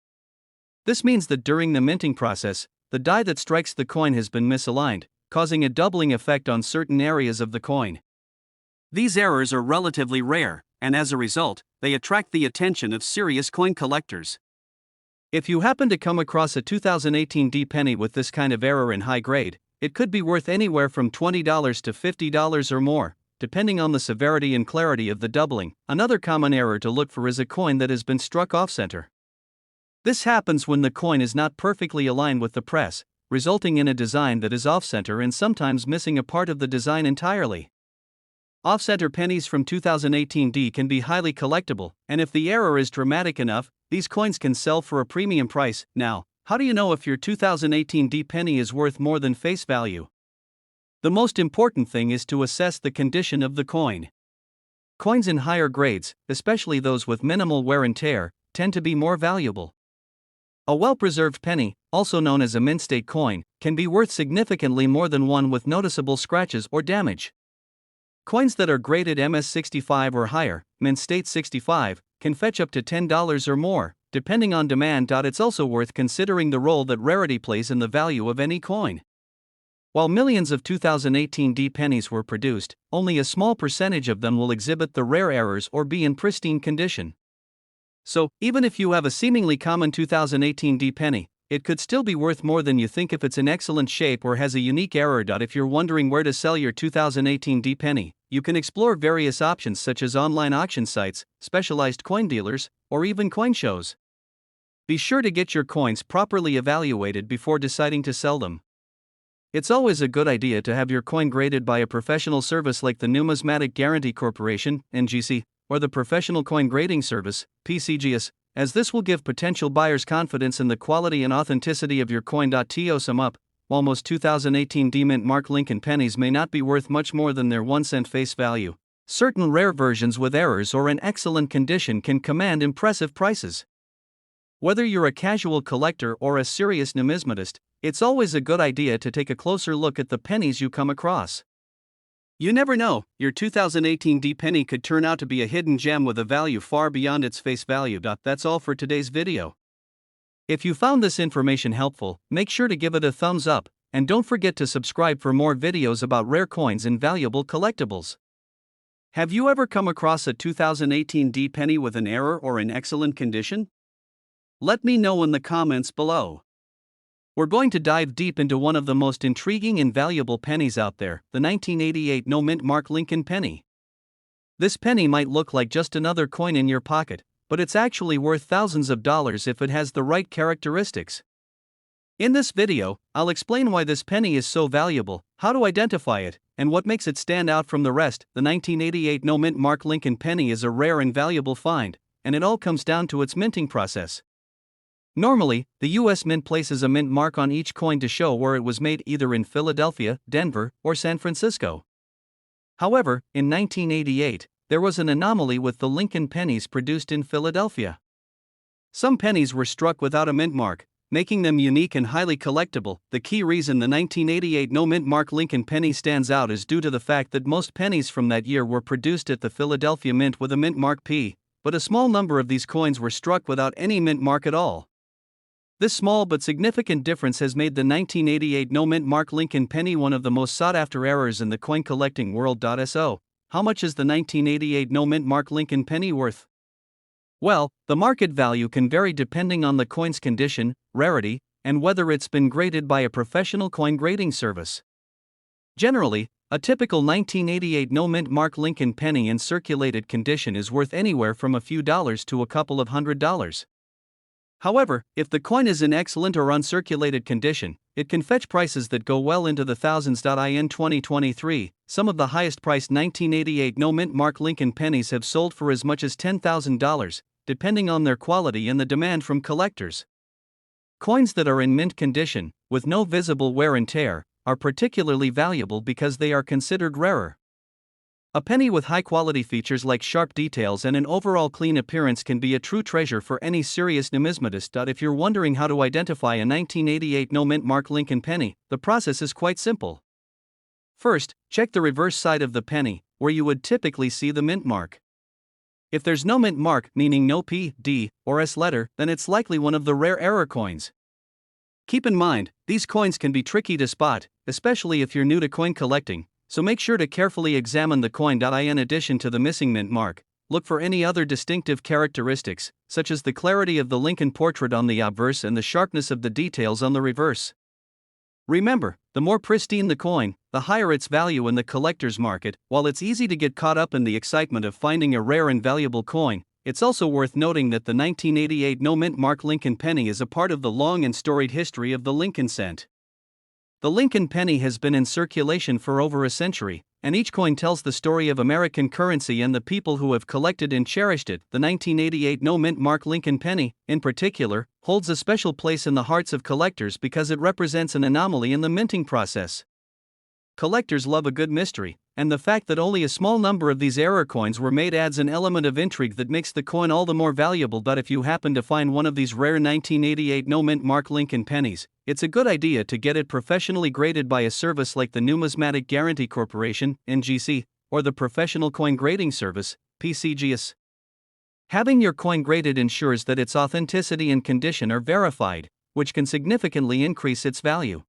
This means that during the minting process, the die that strikes the coin has been misaligned, causing a doubling effect on certain areas of the coin. These errors are relatively rare, and as a result, they attract the attention of serious coin collectors. If you happen to come across a 2018 D penny with this kind of error in high grade, it could be worth anywhere from $20 to $50 or more, depending on the severity and clarity of the doubling. Another common error to look for is a coin that has been struck off-center. This happens when the coin is not perfectly aligned with the press, resulting in a design that is off-center and sometimes missing a part of the design entirely. Off-center pennies from 2018 D can be highly collectible, and if the error is dramatic enough, these coins can sell for a premium price. Now, how do you know if your 2018 D penny is worth more than face value? The most important thing is to assess the condition of the coin. Coins in higher grades, especially those with minimal wear and tear, tend to be more valuable. A well-preserved penny, also known as a mint state coin, can be worth significantly more than one with noticeable scratches or damage. Coins that are graded MS65 or higher, mint state 65, can fetch up to $10 or more, depending on demand. It's also worth considering the role that rarity plays in the value of any coin. While millions of 2018 D pennies were produced, only a small percentage of them will exhibit the rare errors or be in pristine condition. So, even if you have a seemingly common 2018 D penny, it could still be worth more than you think if it's in excellent shape or has a unique error. If you're wondering where to sell your 2018 D penny, you can explore various options such as online auction sites, specialized coin dealers, or even coin shows. Be sure to get your coins properly evaluated before deciding to sell them. It's always a good idea to have your coin graded by a professional service like the Numismatic Guarantee Corporation, NGC, or the Professional Coin Grading Service, PCGS, as this will give potential buyers confidence in the quality and authenticity of your coin. To sum up, while most 2018 D Mint Mark Lincoln pennies may not be worth much more than their 1 cent face value, certain rare versions with errors or in excellent condition can command impressive prices. Whether you're a casual collector or a serious numismatist, it's always a good idea to take a closer look at the pennies you come across. You never know, your 2018 D penny could turn out to be a hidden gem with a value far beyond its face value. That's all for today's video. If you found this information helpful, make sure to give it a thumbs up, and don't forget to subscribe for more videos about rare coins and valuable collectibles. Have you ever come across a 2018 D penny with an error or in excellent condition? Let me know in the comments below. We're going to dive deep into one of the most intriguing and valuable pennies out there, the 1988 No Mint Mark Lincoln penny. This penny might look like just another coin in your pocket, but it's actually worth thousands of dollars if it has the right characteristics. In this video, I'll explain why this penny is so valuable, how to identify it, and what makes it stand out from the rest. The 1988 No Mint Mark Lincoln penny is a rare and valuable find, and it all comes down to its minting process. Normally, the U.S. Mint places a mint mark on each coin to show where it was made, either in Philadelphia, Denver, or San Francisco. However, in 1988, there was an anomaly with the Lincoln pennies produced in Philadelphia. Some pennies were struck without a mint mark, making them unique and highly collectible. The key reason the 1988 no mint mark Lincoln penny stands out is due to the fact that most pennies from that year were produced at the Philadelphia Mint with a mint mark P, but a small number of these coins were struck without any mint mark at all. This small but significant difference has made the 1988 no mint mark Lincoln penny one of the most sought after errors in the coin collecting world. So, how much is the 1988 no mint mark Lincoln penny worth? Well, the market value can vary depending on the coin's condition, rarity, and whether it's been graded by a professional coin grading service. Generally, a typical 1988 no mint mark Lincoln penny in circulated condition is worth anywhere from a few dollars to a couple of $100s. However, if the coin is in excellent or uncirculated condition, it can fetch prices that go well into the thousands. In 2023, some of the highest priced 1988 no mint mark Lincoln pennies have sold for as much as $10,000, depending on their quality and the demand from collectors. Coins that are in mint condition, with no visible wear and tear, are particularly valuable because they are considered rarer. A penny with high-quality features like sharp details and an overall clean appearance can be a true treasure for any serious numismatist. If you're wondering how to identify a 1988 no mint mark Lincoln penny, the process is quite simple. First, check the reverse side of the penny, where you would typically see the mint mark. If there's no mint mark, meaning no P, D, or S letter, then it's likely one of the rare error coins. Keep in mind, these coins can be tricky to spot, especially if you're new to coin collecting, so make sure to carefully examine the coin. In addition to the missing mint mark, look for any other distinctive characteristics, such as the clarity of the Lincoln portrait on the obverse and the sharpness of the details on the reverse. Remember, the more pristine the coin, the higher its value in the collector's market. While it's easy to get caught up in the excitement of finding a rare and valuable coin, it's also worth noting that the 1988 no mint mark Lincoln penny is a part of the long and storied history of the Lincoln cent. The Lincoln penny has been in circulation for over a century, and each coin tells the story of American currency and the people who have collected and cherished it. The 1988 no mint mark Lincoln penny, in particular, holds a special place in the hearts of collectors because it represents an anomaly in the minting process. Collectors love a good mystery, and the fact that only a small number of these error coins were made adds an element of intrigue that makes the coin all the more valuable. If you happen to find one of these rare 1988 no mint mark Lincoln pennies, it's a good idea to get it professionally graded by a service like the Numismatic Guarantee Corporation, NGC, or the Professional Coin Grading Service, PCGS. Having your coin graded ensures that its authenticity and condition are verified, which can significantly increase its value.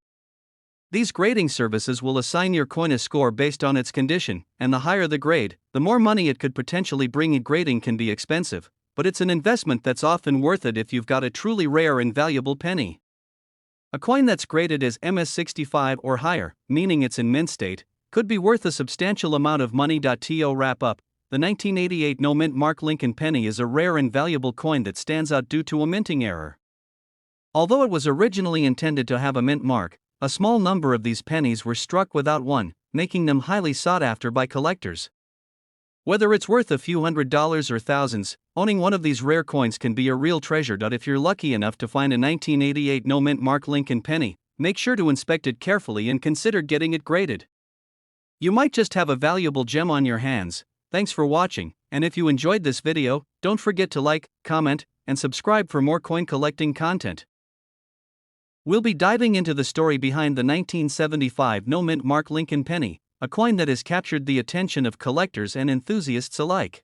These grading services will assign your coin a score based on its condition, and the higher the grade, the more money it could potentially bring. Grading can be expensive, but it's an investment that's often worth it if you've got a truly rare and valuable penny. A coin that's graded as MS65 or higher, meaning it's in mint state, could be worth a substantial amount of money. To wrap up, the 1988 no mint mark Lincoln penny is a rare and valuable coin that stands out due to a minting error. Although it was originally intended to have a mint mark, a small number of these pennies were struck without one, making them highly sought after by collectors. Whether it's worth a few $100s or thousands, owning one of these rare coins can be a real treasure. If you're lucky enough to find a 1988 no mint mark Lincoln penny, make sure to inspect it carefully and consider getting it graded. You might just have a valuable gem on your hands. Thanks for watching, and if you enjoyed this video, don't forget to like, comment, and subscribe for more coin collecting content. We'll be diving into the story behind the 1975 no mint mark Lincoln penny, a coin that has captured the attention of collectors and enthusiasts alike.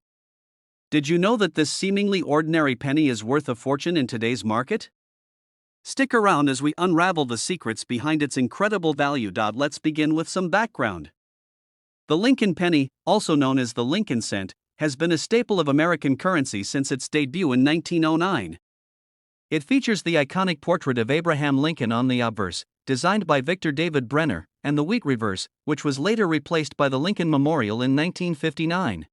Did you know that this seemingly ordinary penny is worth a fortune in today's market? Stick around as we unravel the secrets behind its incredible value. Let's begin with some background. The Lincoln penny, also known as the Lincoln cent, has been a staple of American currency since its debut in 1909. It features the iconic portrait of Abraham Lincoln on the obverse, designed by Victor David Brenner, and the wheat reverse, which was later replaced by the Lincoln Memorial in 1959.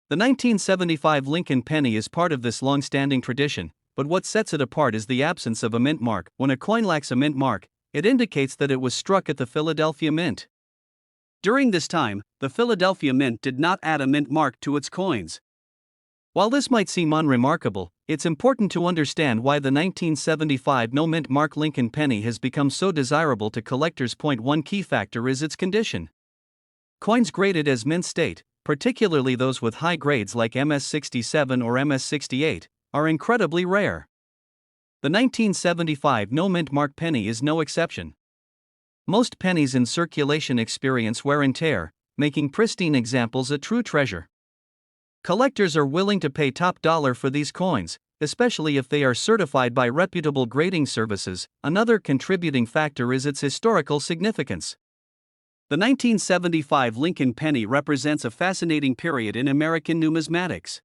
The 1975 Lincoln penny is part of this long-standing tradition, but what sets it apart is the absence of a mint mark. When a coin lacks a mint mark, it indicates that it was struck at the Philadelphia Mint. During this time, the Philadelphia Mint did not add a mint mark to its coins. While this might seem unremarkable, it's important to understand why the 1975 no mint mark Lincoln penny has become so desirable to collectors. One key factor is its condition. Coins graded as mint state, particularly those with high grades like MS-67 or MS-68, are incredibly rare. The 1975 no mint mark penny is no exception. Most pennies in circulation experience wear and tear, making pristine examples a true treasure. Collectors are willing to pay top dollar for these coins, especially if they are certified by reputable grading services. Another contributing factor is its historical significance. The 1975 Lincoln penny represents a fascinating period in American numismatics.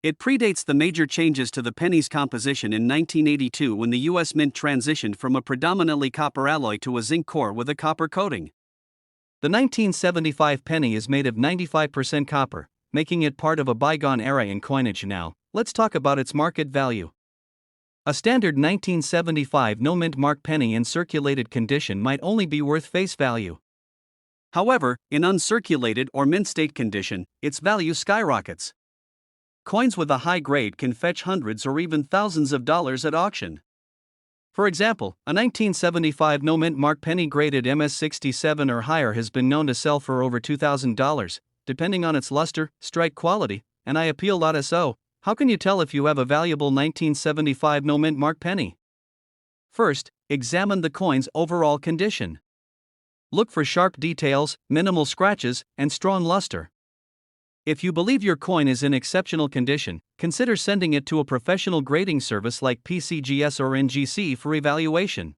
It predates the major changes to the penny's composition in 1982 when the U.S. Mint transitioned from a predominantly copper alloy to a zinc core with a copper coating. The 1975 penny is made of 95% copper, making it part of a bygone era in coinage. Now, let's talk about its market value. A standard 1975 no mint mark penny in circulated condition might only be worth face value. However, in uncirculated or mint state condition, its value skyrockets. Coins with a high grade can fetch hundreds or even thousands of dollars at auction. For example, a 1975 no mint mark penny graded MS-67 or higher has been known to sell for over $2,000, depending on its luster, strike quality, and IAPL.SO. How can you tell if you have a valuable 1975 no mint mark penny? First, examine the coin's overall condition. Look for sharp details, minimal scratches, and strong luster. If you believe your coin is in exceptional condition, consider sending it to a professional grading service like PCGS or NGC for evaluation.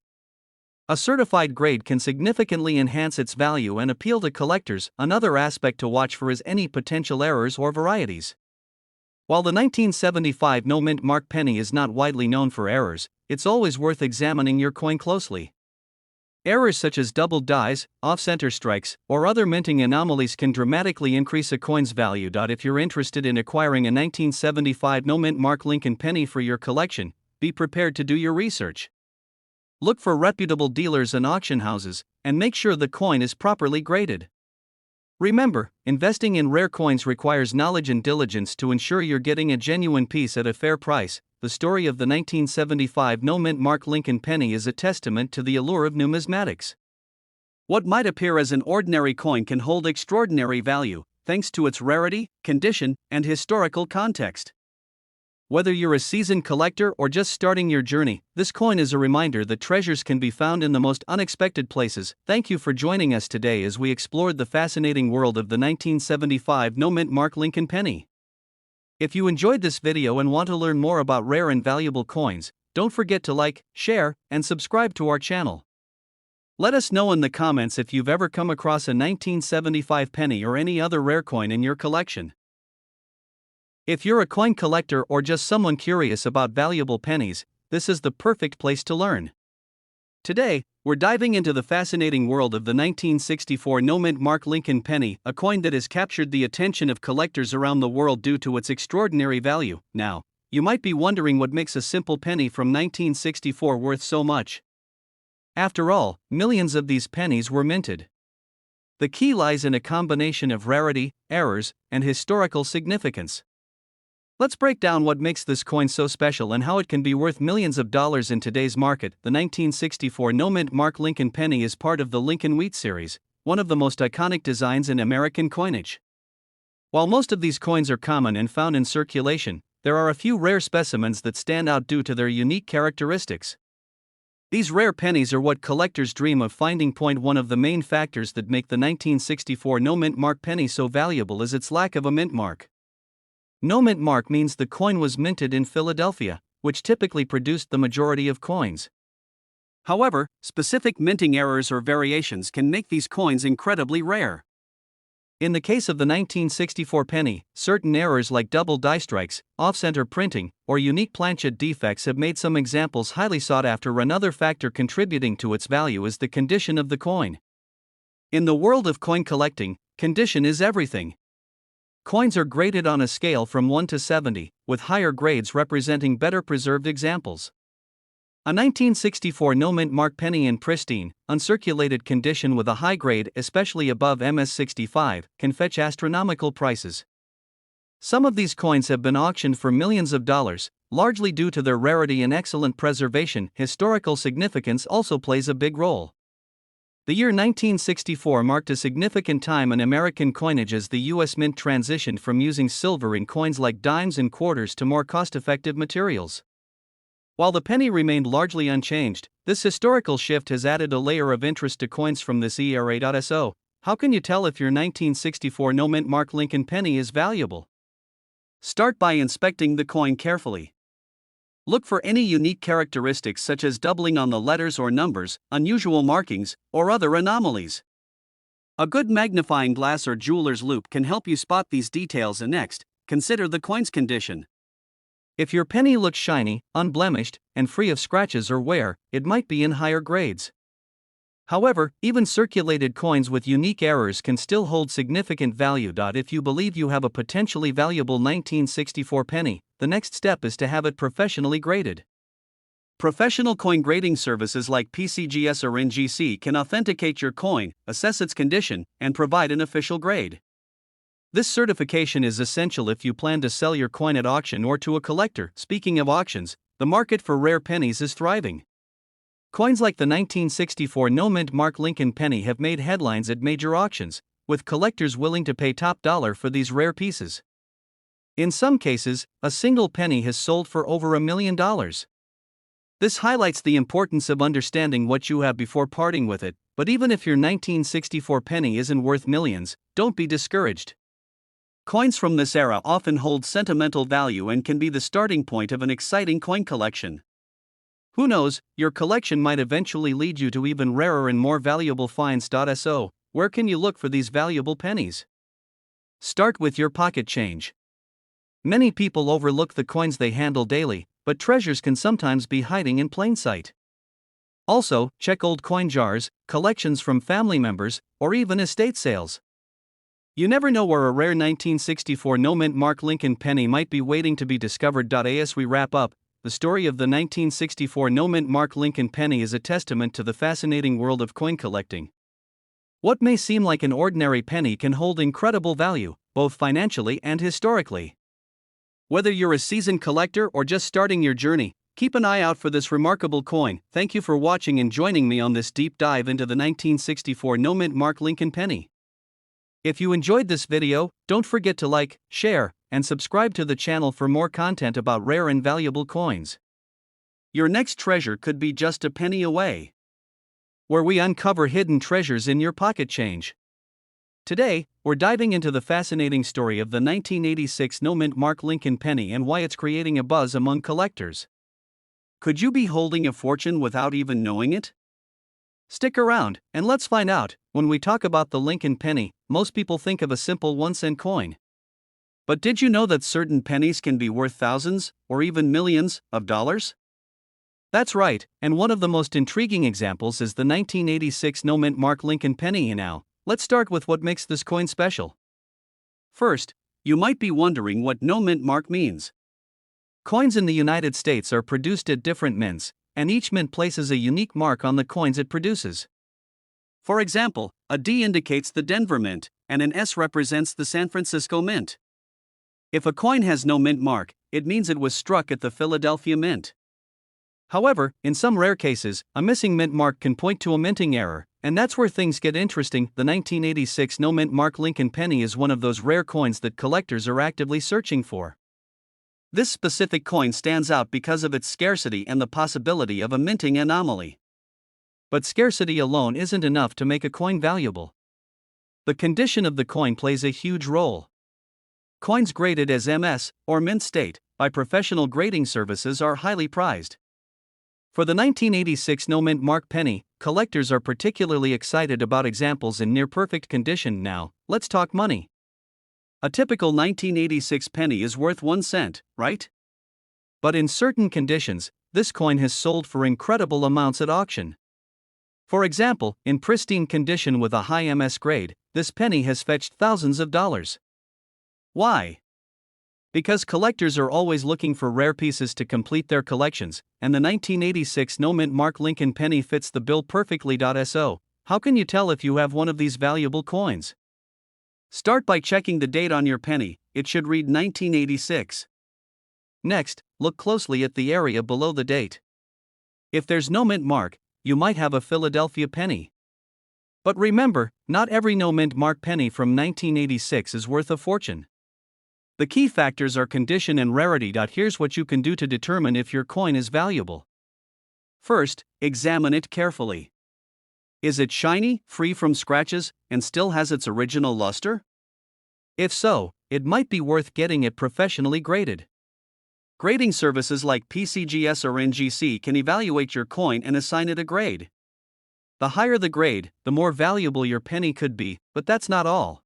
A certified grade can significantly enhance its value and appeal to collectors. Another aspect to watch for is any potential errors or varieties. While the 1975 no mint mark penny is not widely known for errors, it's always worth examining your coin closely. Errors such as doubled dies, off-center strikes, or other minting anomalies can dramatically increase a coin's value. If you're interested in acquiring a 1975 no mint mark Lincoln penny for your collection, be prepared to do your research. Look for reputable dealers and auction houses, and make sure the coin is properly graded. Remember, investing in rare coins requires knowledge and diligence to ensure you're getting a genuine piece at a fair price. The story of the 1975 no mint mark Lincoln penny is a testament to the allure of numismatics. What might appear as an ordinary coin can hold extraordinary value, thanks to its rarity, condition, and historical context. Whether you're a seasoned collector or just starting your journey, this coin is a reminder that treasures can be found in the most unexpected places. Thank you for joining us today as we explored the fascinating world of the 1975 no mint mark Lincoln penny. If you enjoyed this video and want to learn more about rare and valuable coins, don't forget to like, share, and subscribe to our channel. Let us know in the comments if you've ever come across a 1975 penny or any other rare coin in your collection. If you're a coin collector or just someone curious about valuable pennies, this is the perfect place to learn. Today, we're diving into the fascinating world of the 1964 no mint mark Lincoln penny, a coin that has captured the attention of collectors around the world due to its extraordinary value. Now, you might be wondering what makes a simple penny from 1964 worth so much. After all, millions of these pennies were minted. The key lies in a combination of rarity, errors, and historical significance. Let's break down what makes this coin so special and how it can be worth millions of dollars in today's market. The 1964 no mint mark Lincoln penny is part of the Lincoln Wheat series, one of the most iconic designs in American coinage. While most of these coins are common and found in circulation, there are a few rare specimens that stand out due to their unique characteristics. These rare pennies are what collectors dream of finding. One of the main factors that make the 1964 no mint mark penny so valuable is its lack of a mint mark. No mint mark means the coin was minted in Philadelphia, which typically produced the majority of coins. However, specific minting errors or variations can make these coins incredibly rare. In the case of the 1964 penny, certain errors like double die strikes, off-center printing, or unique planchet defects have made some examples highly sought after. Another factor contributing to its value is the condition of the coin. In the world of coin collecting, condition is everything. Coins are graded on a scale from 1 to 70, with higher grades representing better preserved examples. A 1964 no mint mark penny in pristine, uncirculated condition with a high grade, especially above MS-65, can fetch astronomical prices. Some of these coins have been auctioned for millions of dollars, largely due to their rarity and excellent preservation. Historical significance also plays a big role. The year 1964 marked a significant time in American coinage as the U.S. Mint transitioned from using silver in coins like dimes and quarters to more cost-effective materials. While the penny remained largely unchanged, this historical shift has added a layer of interest to coins from this era. So, how can you tell if your 1964 no-mint mark Lincoln penny is valuable? Start by inspecting the coin carefully. Look for any unique characteristics such as doubling on the letters or numbers, unusual markings, or other anomalies. A good magnifying glass or jeweler's loupe can help you spot these details. And next, consider the coin's condition. If your penny looks shiny, unblemished, and free of scratches or wear, it might be in higher grades. However, even circulated coins with unique errors can still hold significant value. If you believe you have a potentially valuable 1964 penny, the next step is to have it professionally graded. Professional coin grading services like PCGS or NGC can authenticate your coin, assess its condition, and provide an official grade. This certification is essential if you plan to sell your coin at auction or to a collector. Speaking of auctions, the market for rare pennies is thriving. Coins like the 1964 no-mint mark Lincoln penny have made headlines at major auctions, with collectors willing to pay top dollar for these rare pieces. In some cases, a single penny has sold for over $1 million. This highlights the importance of understanding what you have before parting with it, but even if your 1964 penny isn't worth millions, don't be discouraged. Coins from this era often hold sentimental value and can be the starting point of an exciting coin collection. Who knows, your collection might eventually lead you to even rarer and more valuable finds. So, where can you look for these valuable pennies? Start with your pocket change. Many people overlook the coins they handle daily, but treasures can sometimes be hiding in plain sight. Also, check old coin jars, collections from family members, or even estate sales. You never know where a rare 1964 no-mint mark Lincoln penny might be waiting to be discovered. As we wrap up, the story of the 1964 no-mint mark Lincoln penny is a testament to the fascinating world of coin collecting. What may seem like an ordinary penny can hold incredible value, both financially and historically. Whether you're a seasoned collector or just starting your journey, keep an eye out for this remarkable coin. Thank you for watching and joining me on this deep dive into the 1964 no-mint mark Lincoln penny. If you enjoyed this video, don't forget to like, share, and subscribe to the channel for more content about rare and valuable coins. Your next treasure could be just a penny away, where we uncover hidden treasures in your pocket change. Today, we're diving into the fascinating story of the 1986 no-mint mark Lincoln penny and why it's creating a buzz among collectors. Could you be holding a fortune without even knowing it? Stick around, and let's find out. When we talk about the Lincoln penny, most people think of a simple 1-cent coin. But did you know that certain pennies can be worth thousands, or even millions, of dollars? That's right, and one of the most intriguing examples is the 1986 no-mint mark Lincoln penny. Now, let's start with what makes this coin special. First, you might be wondering what no-mint mark means. Coins in the United States are produced at different mints, and each mint places a unique mark on the coins it produces. For example, a D indicates the Denver Mint, and an S represents the San Francisco Mint. If a coin has no mint mark, it means it was struck at the Philadelphia Mint. However, in some rare cases, a missing mint mark can point to a minting error, and that's where things get interesting. The 1986 no-mint mark Lincoln penny is one of those rare coins that collectors are actively searching for. This specific coin stands out because of its scarcity and the possibility of a minting anomaly. But scarcity alone isn't enough to make a coin valuable. The condition of the coin plays a huge role. Coins graded as MS, or mint state, by professional grading services are highly prized. For the 1986 no-mint mark penny, collectors are particularly excited about examples in near-perfect condition. Now, let's talk money. A typical 1986 penny is worth 1 cent, right? But in certain conditions, this coin has sold for incredible amounts at auction. For example, in pristine condition with a high MS grade, this penny has fetched thousands of dollars. Why? Because collectors are always looking for rare pieces to complete their collections, and the 1986 no-mint mark Lincoln penny fits the bill perfectly. So, how can you tell if you have one of these valuable coins? Start by checking the date on your penny. It should read 1986. Next, look closely at the area below the date. If there's no mint mark, you might have a Philadelphia penny. But remember, not every no-mint mark penny from 1986 is worth a fortune. The key factors are condition and rarity. Here's what you can do to determine if your coin is valuable. First, examine it carefully. Is it shiny, free from scratches, and still has its original luster? If so, it might be worth getting it professionally graded. Grading services like PCGS or NGC can evaluate your coin and assign it a grade. The higher the grade, the more valuable your penny could be, but that's not all.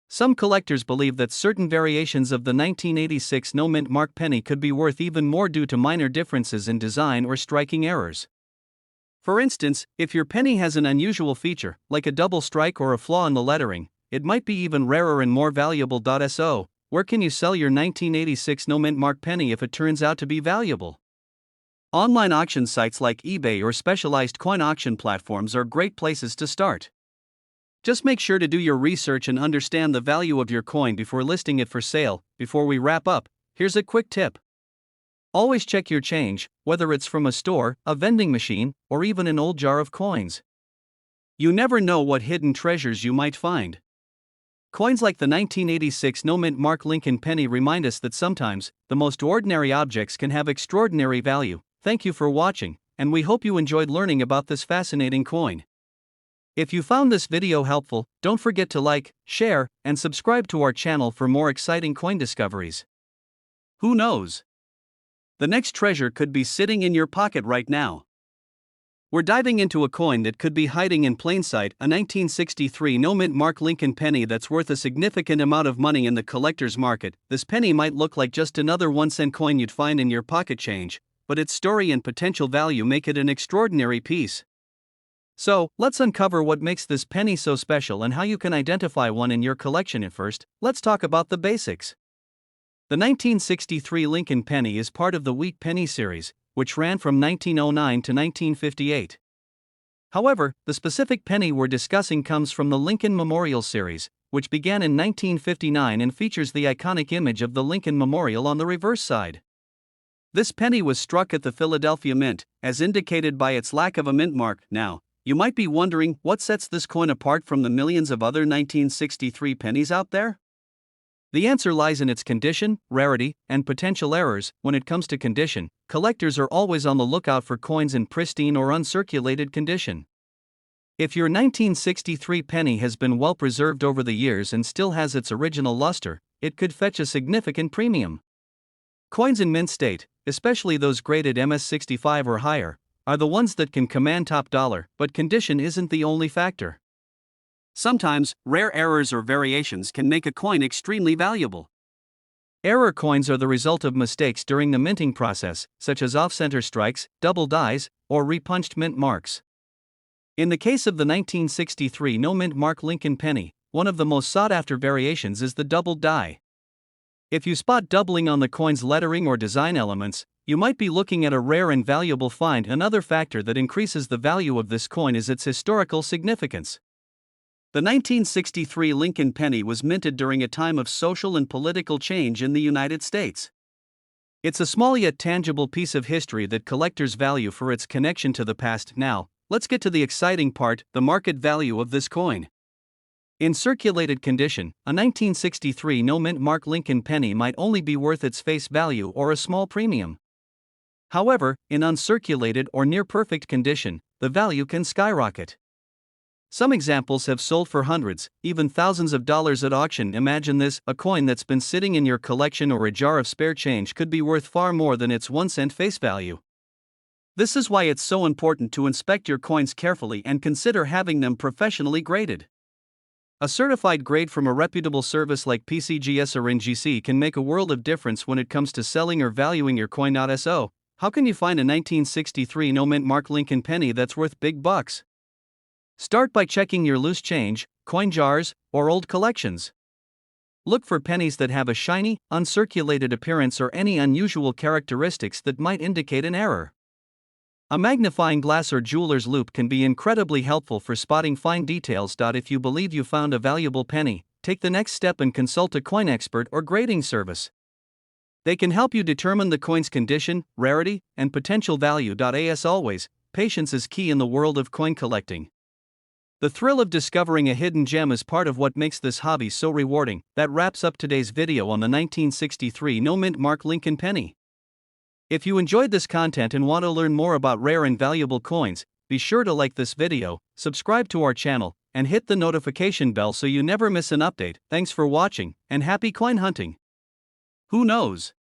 Some collectors believe that certain variations of the 1986 no-mint mark penny could be worth even more due to minor differences in design or striking errors. For instance, if your penny has an unusual feature, like a double strike or a flaw in the lettering, it might be even rarer and more valuable. So, where can you sell your 1986 no-mint mark penny if it turns out to be valuable? Online auction sites like eBay or specialized coin auction platforms are great places to start. Just make sure to do your research and understand the value of your coin before listing it for sale. Before we wrap up, here's a quick tip. Always check your change, whether it's from a store, a vending machine, or even an old jar of coins. You never know what hidden treasures you might find. Coins like the 1986 no-mint mark Lincoln penny remind us that sometimes, the most ordinary objects can have extraordinary value. Thank you for watching, and we hope you enjoyed learning about this fascinating coin. If you found this video helpful, don't forget to like, share, and subscribe to our channel for more exciting coin discoveries. Who knows? The next treasure could be sitting in your pocket right now. We're diving into a coin that could be hiding in plain sight, a 1963 no-mint mark Lincoln penny that's worth a significant amount of money in the collector's market. This penny might look like just another 1-cent coin you'd find in your pocket change, but its story and potential value make it an extraordinary piece. So, let's uncover what makes this penny so special and how you can identify one in your collection. At first, let's talk about the basics. The 1963 Lincoln penny is part of the Wheat penny series, which ran from 1909 to 1958. However, the specific penny we're discussing comes from the Lincoln Memorial series, which began in 1959 and features the iconic image of the Lincoln Memorial on the reverse side. This penny was struck at the Philadelphia Mint, as indicated by its lack of a mint mark. Now, you might be wondering what sets this coin apart from the millions of other 1963 pennies out there? The answer lies in its condition, rarity, and potential errors. When it comes to condition, collectors are always on the lookout for coins in pristine or uncirculated condition. If your 1963 penny has been well preserved over the years and still has its original luster, it could fetch a significant premium. Coins in mint state, especially those graded MS65 or higher, are the ones that can command top dollar, but condition isn't the only factor. Sometimes, rare errors or variations can make a coin extremely valuable. Error coins are the result of mistakes during the minting process, such as off-center strikes, double dies, or repunched mint marks. In the case of the 1963 no-mint mark Lincoln penny, one of the most sought-after variations is the double die. If you spot doubling on the coin's lettering or design elements, you might be looking at a rare and valuable find. Another factor that increases the value of this coin is its historical significance. The 1963 Lincoln penny was minted during a time of social and political change in the United States. It's a small yet tangible piece of history that collectors value for its connection to the past. Now, let's get to the exciting part, the market value of this coin. In circulated condition, a 1963 no-mint mark Lincoln penny might only be worth its face value or a small premium. However, in uncirculated or near-perfect condition, the value can skyrocket. Some examples have sold for hundreds, even thousands of dollars at auction. Imagine this: a coin that's been sitting in your collection or a jar of spare change could be worth far more than its 1-cent face value. This is why it's so important to inspect your coins carefully and consider having them professionally graded. A certified grade from a reputable service like PCGS or NGC can make a world of difference when it comes to selling or valuing your coin. So, how can you find a 1963 no-mint mark Lincoln penny that's worth big bucks? Start by checking your loose change, coin jars, or old collections. Look for pennies that have a shiny, uncirculated appearance or any unusual characteristics that might indicate an error. A magnifying glass or jeweler's loupe can be incredibly helpful for spotting fine details. If you believe you found a valuable penny, take the next step and consult a coin expert or grading service. They can help you determine the coin's condition, rarity, and potential value. As always, patience is key in the world of coin collecting. The thrill of discovering a hidden gem is part of what makes this hobby so rewarding. That wraps up today's video on the 1963 no-mint mark Lincoln penny. If you enjoyed this content and want to learn more about rare and valuable coins, be sure to like this video, subscribe to our channel, and hit the notification bell so you never miss an update. Thanks for watching, and happy coin hunting! Who knows?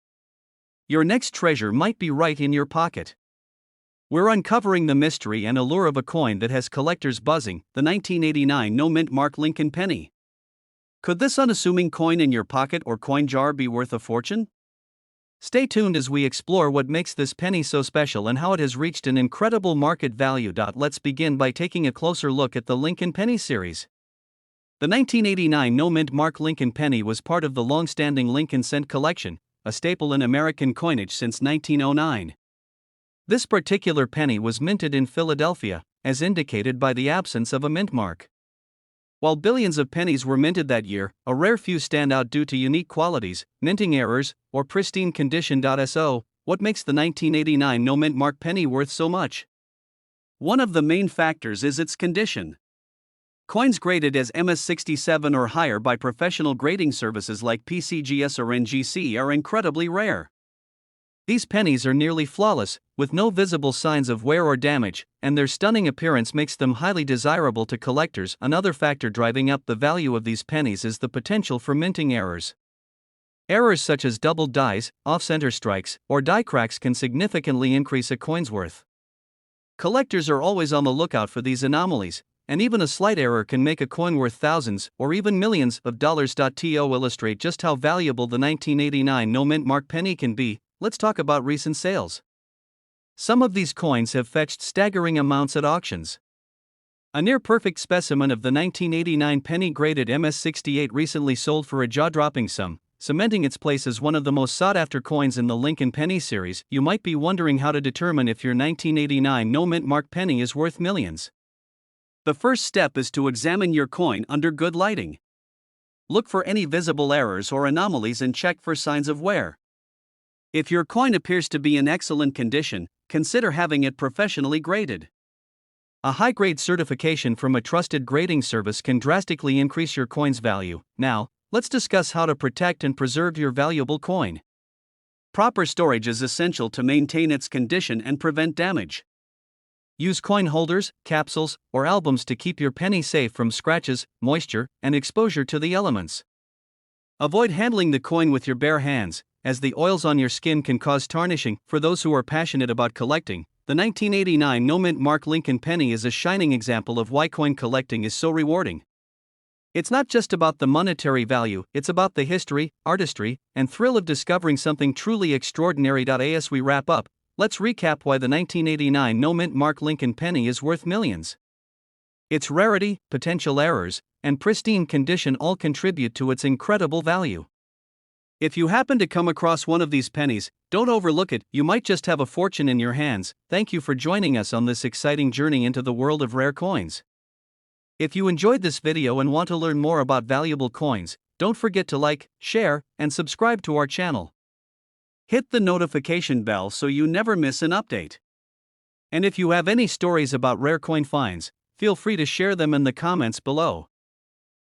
Your next treasure might be right in your pocket. We're uncovering the mystery and allure of a coin that has collectors buzzing, the 1989 no-mint mark Lincoln penny. Could this unassuming coin in your pocket or coin jar be worth a fortune? Stay tuned as we explore what makes this penny so special and how it has reached an incredible market value. Let's begin by taking a closer look at the Lincoln penny series. The 1989 no-mint mark Lincoln penny was part of the long-standing Lincoln cent collection, a staple in American coinage since 1909. This particular penny was minted in Philadelphia, as indicated by the absence of a mint mark. While billions of pennies were minted that year, a rare few stand out due to unique qualities, minting errors, or pristine condition. So, what makes the 1989 no-mint mark penny worth so much? One of the main factors is its condition. Coins graded as MS67 or higher by professional grading services like PCGS or NGC are incredibly rare. These pennies are nearly flawless, with no visible signs of wear or damage, and their stunning appearance makes them highly desirable to collectors. Another factor driving up the value of these pennies is the potential for minting errors. Errors such as doubled dies, off-center strikes, or die cracks can significantly increase a coin's worth. Collectors are always on the lookout for these anomalies, and even a slight error can make a coin worth thousands or even millions of dollars. To illustrate just how valuable the 1989 no-mint mark penny can be, let's talk about recent sales. Some of these coins have fetched staggering amounts at auctions. A near-perfect specimen of the 1989 penny graded MS68 recently sold for a jaw-dropping sum, cementing its place as one of the most sought-after coins in the Lincoln penny series. You might be wondering how to determine if your 1989 no-mint mark penny is worth millions. The first step is to examine your coin under good lighting. Look for any visible errors or anomalies and check for signs of wear. If your coin appears to be in excellent condition, consider having it professionally graded. A high-grade certification from a trusted grading service can drastically increase your coin's value. Now, let's discuss how to protect and preserve your valuable coin. Proper storage is essential to maintain its condition and prevent damage. Use coin holders, capsules, or albums to keep your penny safe from scratches, moisture, and exposure to the elements. Avoid handling the coin with your bare hands, as the oils on your skin can cause tarnishing. For those who are passionate about collecting, the 1989 no-mint mark Lincoln penny is a shining example of why coin collecting is so rewarding. It's not just about the monetary value, it's about the history, artistry, and thrill of discovering something truly extraordinary. As we wrap up, let's recap why the 1989 no-mint mark Lincoln penny is worth millions. Its rarity, potential errors, and pristine condition all contribute to its incredible value. If you happen to come across one of these pennies, don't overlook it. You might just have a fortune in your hands. Thank you for joining us on this exciting journey into the world of rare coins. If you enjoyed this video and want to learn more about valuable coins, don't forget to like, share, and subscribe to our channel. Hit the notification bell so you never miss an update. And if you have any stories about rare coin finds, feel free to share them in the comments below.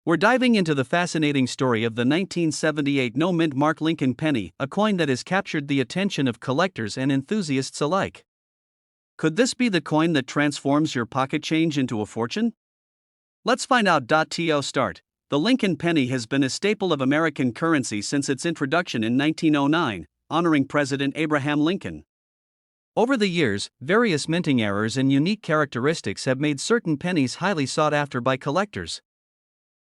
We're diving into the fascinating story of the 1978 no-mint mark Lincoln penny, a coin that has captured the attention of collectors and enthusiasts alike. Could this be the coin that transforms your pocket change into a fortune? Let's find out. To start, the Lincoln penny has been a staple of American currency since its introduction in 1909, honoring President Abraham Lincoln. Over the years, various minting errors and unique characteristics have made certain pennies highly sought after by collectors.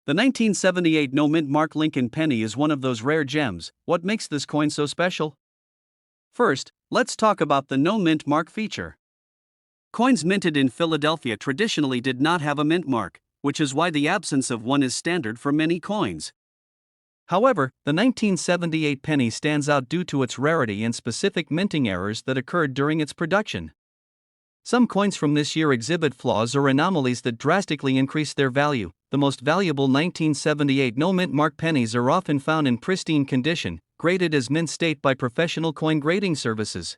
The 1978 no-mint mark Lincoln penny is one of those rare gems. What makes this coin so special? First, let's talk about the no-mint mark feature. Coins minted in Philadelphia traditionally did not have a mint mark, which is why the absence of one is standard for many coins. However, the 1978 penny stands out due to its rarity and specific minting errors that occurred during its production. Some coins from this year exhibit flaws or anomalies that drastically increase their value. The most valuable 1978 no-mint mark pennies are often found in pristine condition, graded as mint state by professional coin grading services.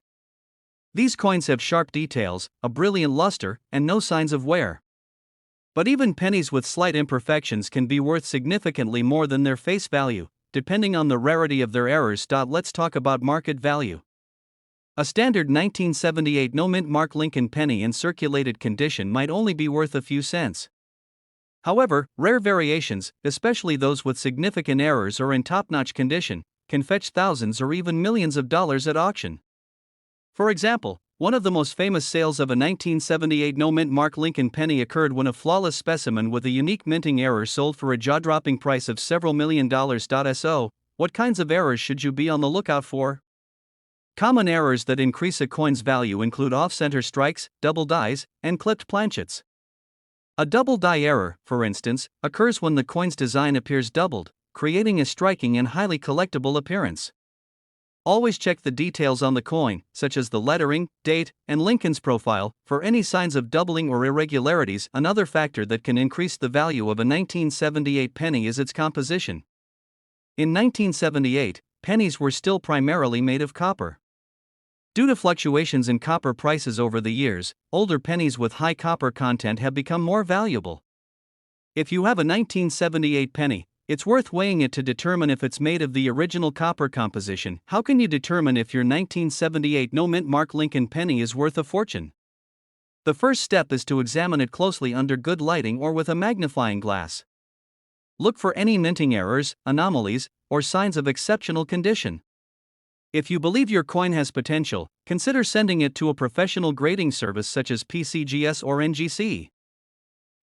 These coins have sharp details, a brilliant luster, and no signs of wear. But even pennies with slight imperfections can be worth significantly more than their face value, depending on the rarity of their errors. Let's talk about market value. A standard 1978 no-mint mark Lincoln penny in circulated condition might only be worth a few cents. However, rare variations, especially those with significant errors or in top-notch condition, can fetch thousands or even millions of dollars at auction. For example, one of the most famous sales of a 1978 no-mint mark Lincoln penny occurred when a flawless specimen with a unique minting error sold for a jaw-dropping price of several $million. So, what kinds of errors should you be on the lookout for? Common errors that increase a coin's value include off-center strikes, double dies, and clipped planchets. A double die error, for instance, occurs when the coin's design appears doubled, creating a striking and highly collectible appearance. Always check the details on the coin, such as the lettering, date, and Lincoln's profile, for any signs of doubling or irregularities. Another factor that can increase the value of a 1978 penny is its composition. In 1978, pennies were still primarily made of copper. Due to fluctuations in copper prices over the years, older pennies with high copper content have become more valuable. If you have a 1978 penny, it's worth weighing it to determine if it's made of the original copper composition. How can you determine if your 1978 no-mint mark Lincoln penny is worth a fortune? The first step is to examine it closely under good lighting or with a magnifying glass. Look for any minting errors, anomalies, or signs of exceptional condition. If you believe your coin has potential, consider sending it to a professional grading service such as PCGS or NGC.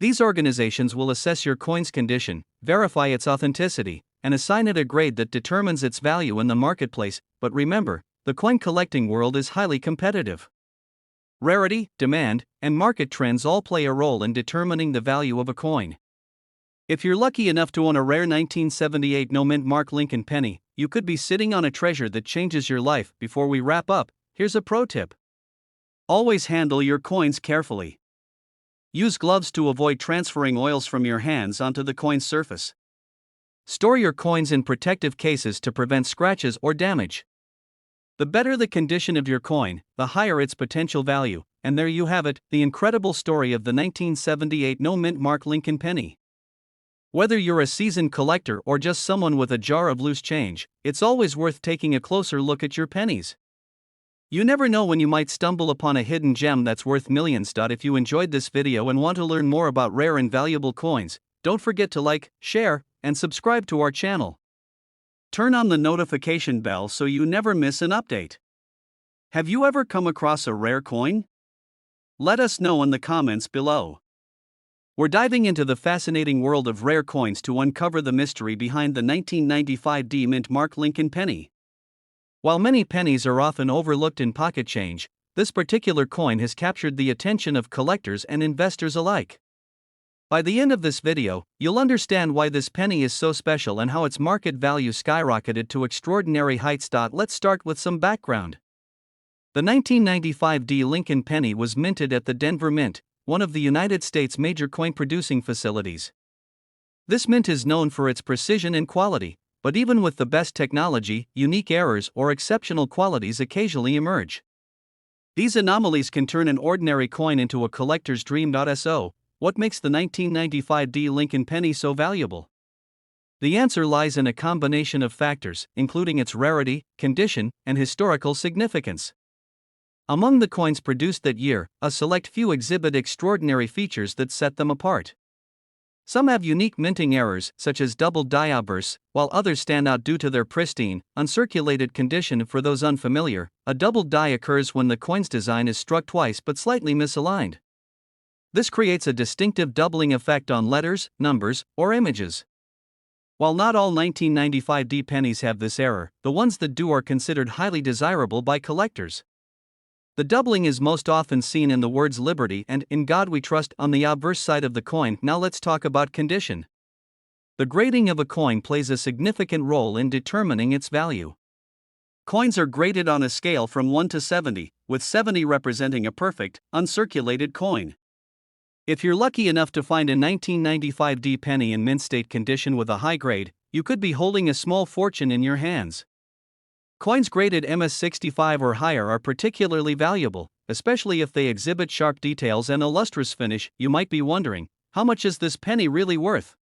These organizations will assess your coin's condition, verify its authenticity, and assign it a grade that determines its value in the marketplace. But remember, the coin collecting world is highly competitive. Rarity, demand, and market trends all play a role in determining the value of a coin. If you're lucky enough to own a rare 1978 no-mint mark Lincoln penny, you could be sitting on a treasure that changes your life. Before we wrap up, here's a pro tip. Always handle your coins carefully. Use gloves to avoid transferring oils from your hands onto the coin's surface. Store your coins in protective cases to prevent scratches or damage. The better the condition of your coin, the higher its potential value. And there you have it, the incredible story of the 1978 no-mint mark Lincoln penny. Whether you're a seasoned collector or just someone with a jar of loose change, it's always worth taking a closer look at your pennies. You never know when you might stumble upon a hidden gem that's worth millions. If you enjoyed this video and want to learn more about rare and valuable coins, don't forget to like, share, and subscribe to our channel. Turn on the notification bell so you never miss an update. Have you ever come across a rare coin? Let us know in the comments below. We're diving into the fascinating world of rare coins to uncover the mystery behind the 1995 mint mark Lincoln penny. While many pennies are often overlooked in pocket change, this particular coin has captured the attention of collectors and investors alike. By the end of this video, you'll understand why this penny is so special and how its market value skyrocketed to extraordinary heights. Let's start with some background. The 1995 Lincoln penny was minted at the Denver Mint, one of the United States' major coin-producing facilities. This mint is known for its precision and quality, but even with the best technology, unique errors or exceptional qualities occasionally emerge. These anomalies can turn an ordinary coin into a collector's dream. So, what makes the 1995 Lincoln penny so valuable? The answer lies in a combination of factors, including its rarity, condition, and historical significance. Among the coins produced that year, a select few exhibit extraordinary features that set them apart. Some have unique minting errors, such as double die outbursts, while others stand out due to their pristine, uncirculated condition. For those unfamiliar, a double die occurs when the coin's design is struck twice but slightly misaligned. This creates a distinctive doubling effect on letters, numbers, or images. While not all 1995 pennies have this error, the ones that do are considered highly desirable by collectors. The doubling is most often seen in the words Liberty and In God We Trust on the obverse side of the coin. Now let's talk about condition. The grading of a coin plays a significant role in determining its value. Coins are graded on a scale from 1 to 70, with 70 representing a perfect, uncirculated coin. If you're lucky enough to find a 1995 penny in mint state condition with a high grade, you could be holding a small fortune in your hands. Coins graded MS65 or higher are particularly valuable, especially if they exhibit sharp details and a lustrous finish. You might be wondering, How much is this penny really worth?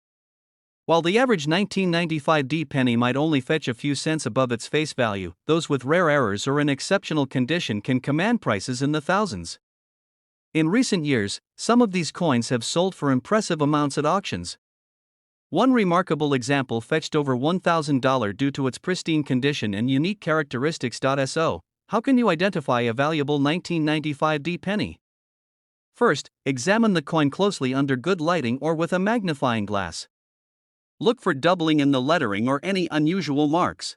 While the average 1995 D penny might only fetch a few cents above its face value, those with rare errors or in exceptional condition can command prices in the thousands. In recent years, some of these coins have sold for impressive amounts at auctions. One remarkable example fetched over $1,000 due to its pristine condition and unique characteristics. So, how can you identify a valuable 1995 D penny? First, examine the coin closely under good lighting or with a magnifying glass. Look for doubling in the lettering or any unusual marks.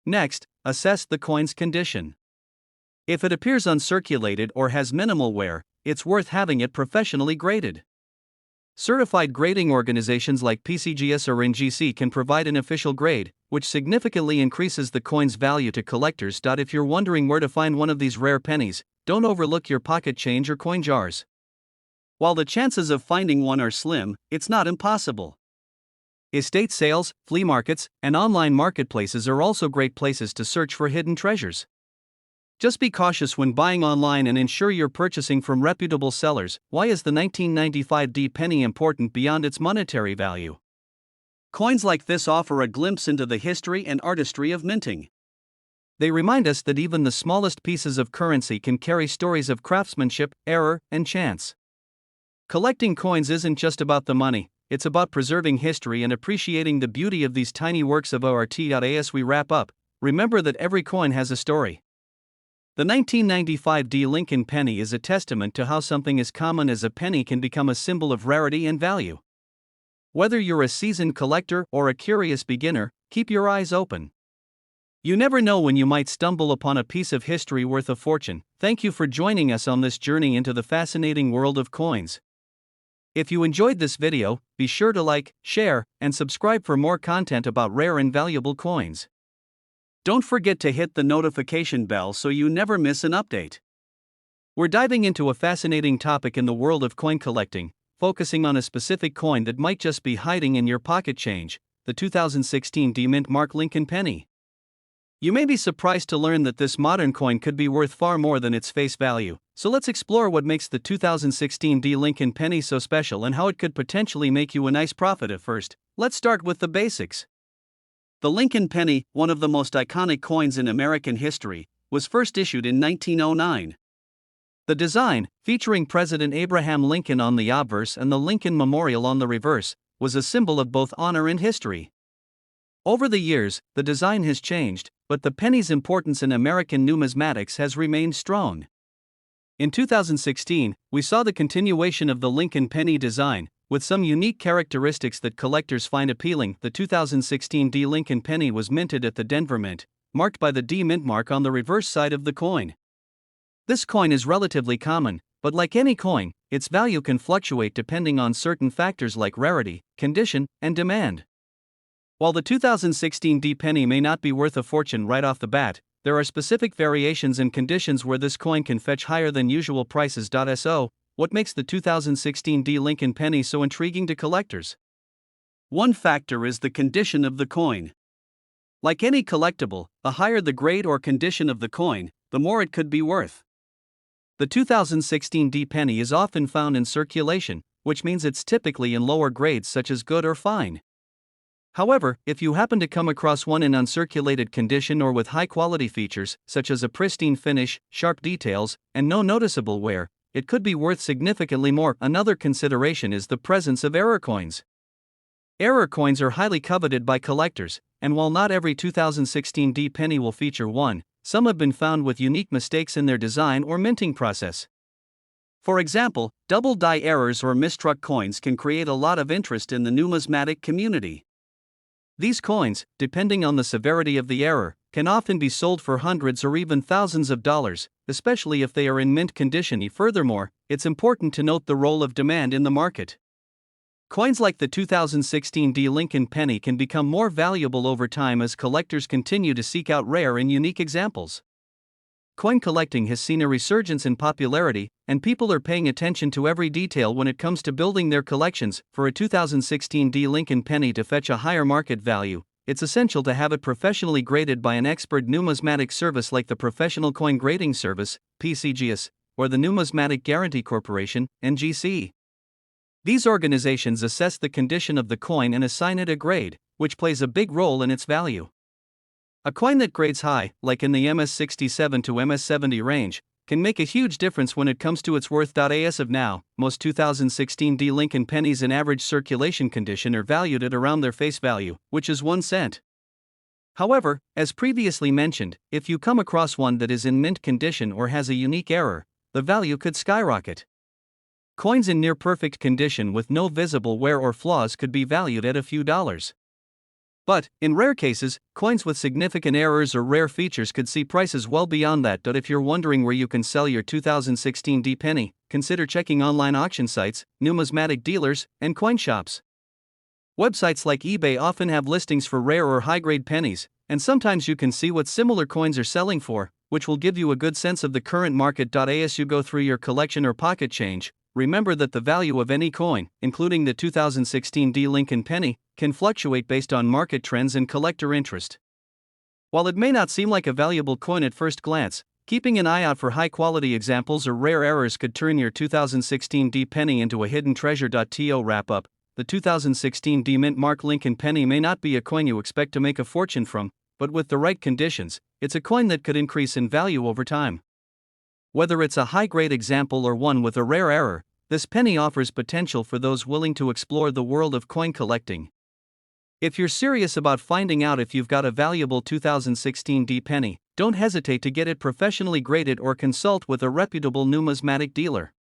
Next, assess the coin's condition. If it appears uncirculated or has minimal wear, it's worth having it professionally graded. Certified grading organizations like PCGS or NGC can provide an official grade, which significantly increases the coin's value to collectors. If you're wondering where to find one of these rare pennies, don't overlook your pocket change or coin jars. While the chances of finding one are slim, it's not impossible. Estate sales, flea markets, and online marketplaces are also great places to search for hidden treasures. Just be cautious when buying online and ensure you're purchasing from reputable sellers. Why is the 1995 D penny important beyond its monetary value? Coins like this offer a glimpse into the history and artistry of minting. They remind us that even the smallest pieces of currency can carry stories of craftsmanship, error, and chance. Collecting coins isn't just about the money, it's about preserving history and appreciating the beauty of these tiny works of art. As we wrap up, remember that every coin has a story. The 1995 D Lincoln penny is a testament to how something as common as a penny can become a symbol of rarity and value. Whether you're a seasoned collector or a curious beginner, keep your eyes open. You never know when you might stumble upon a piece of history worth a fortune. Thank you for joining us on this journey into the fascinating world of coins. If you enjoyed this video, be sure to like, share, and subscribe for more content about rare and valuable coins. Don't forget to hit the notification bell so you never miss an update. We're diving into a fascinating topic in the world of coin collecting, focusing on a specific coin that might just be hiding in your pocket change, the 2016 D Mint Mark Lincoln penny. You may be surprised to learn that this modern coin could be worth far more than its face value, so let's explore what makes the 2016 D Lincoln penny so special and how it could potentially make you a nice profit. At first, let's start with the basics. The Lincoln penny, one of the most iconic coins in American history, was first issued in 1909. The design, featuring President Abraham Lincoln on the obverse and the Lincoln Memorial on the reverse, was a symbol of both honor and history. Over the years, the design has changed, but the penny's importance in American numismatics has remained strong. In 2016, we saw the continuation of the Lincoln penny design, with some unique characteristics that collectors find appealing. The 2016 D Lincoln penny was minted at the Denver Mint, marked by the D Mint mark on the reverse side of the coin. This coin is relatively common, but like any coin, its value can fluctuate depending on certain factors like rarity, condition, and demand. While the 2016 D penny may not be worth a fortune right off the bat, there are specific variations and conditions where this coin can fetch higher than usual prices. So, what makes the 2016 D Lincoln penny so intriguing to collectors? One factor is the condition of the coin. Like any collectible, the higher the grade or condition of the coin, the more it could be worth. The 2016 D penny is often found in circulation, which means it's typically in lower grades such as good or fine. However, if you happen to come across one in uncirculated condition or with high-quality features, such as a pristine finish, sharp details, and no noticeable wear, it could be worth significantly more. Another consideration is the presence of error coins. Error coins are highly coveted by collectors, and while not every 2016 D penny will feature one, some have been found with unique mistakes in their design or minting process. For example, double die errors or misstruck coins can create a lot of interest in the numismatic community. These coins, depending on the severity of the error, can often be sold for hundreds or even thousands of dollars, especially if they are in mint condition. Furthermore, it's important to note the role of demand in the market. Coins like the 2016 D Lincoln penny can become more valuable over time as collectors continue to seek out rare and unique examples. Coin collecting has seen a resurgence in popularity, and people are paying attention to every detail when it comes to building their collections. For a 2016 D Lincoln penny to fetch a higher market value, it's essential to have it professionally graded by an expert numismatic service like the Professional Coin Grading Service, PCGS, or the Numismatic Guarantee Corporation, NGC. These organizations assess the condition of the coin and assign it a grade, which plays a big role in its value. A coin that grades high, like in the MS67 to MS70 range, can make a huge difference when it comes to its worth. As of now, most 2016 D Lincoln pennies in average circulation condition are valued at around their face value, which is 1 cent. However, as previously mentioned, if you come across one that is in mint condition or has a unique error, the value could skyrocket. Coins in near perfect condition with no visible wear or flaws could be valued at a few dollars. But, in rare cases, coins with significant errors or rare features could see prices well beyond that. If you're wondering where you can sell your 2016 D penny, consider checking online auction sites, numismatic dealers, and coin shops. Websites like eBay often have listings for rare or high-grade pennies, and sometimes you can see what similar coins are selling for, which will give you a good sense of the current market. As you go through your collection or pocket change, remember that the value of any coin, including the 2016 D Lincoln penny, can fluctuate based on market trends and collector interest. While it may not seem like a valuable coin at first glance, keeping an eye out for high-quality examples or rare errors could turn your 2016 D penny into a hidden treasure. To wrap up, the 2016 D Mint Mark Lincoln penny may not be a coin you expect to make a fortune from, but with the right conditions, it's a coin that could increase in value over time. Whether it's a high-grade example or one with a rare error, this penny offers potential for those willing to explore the world of coin collecting. If you're serious about finding out if you've got a valuable 2016 D penny, don't hesitate to get it professionally graded or consult with a reputable numismatic dealer.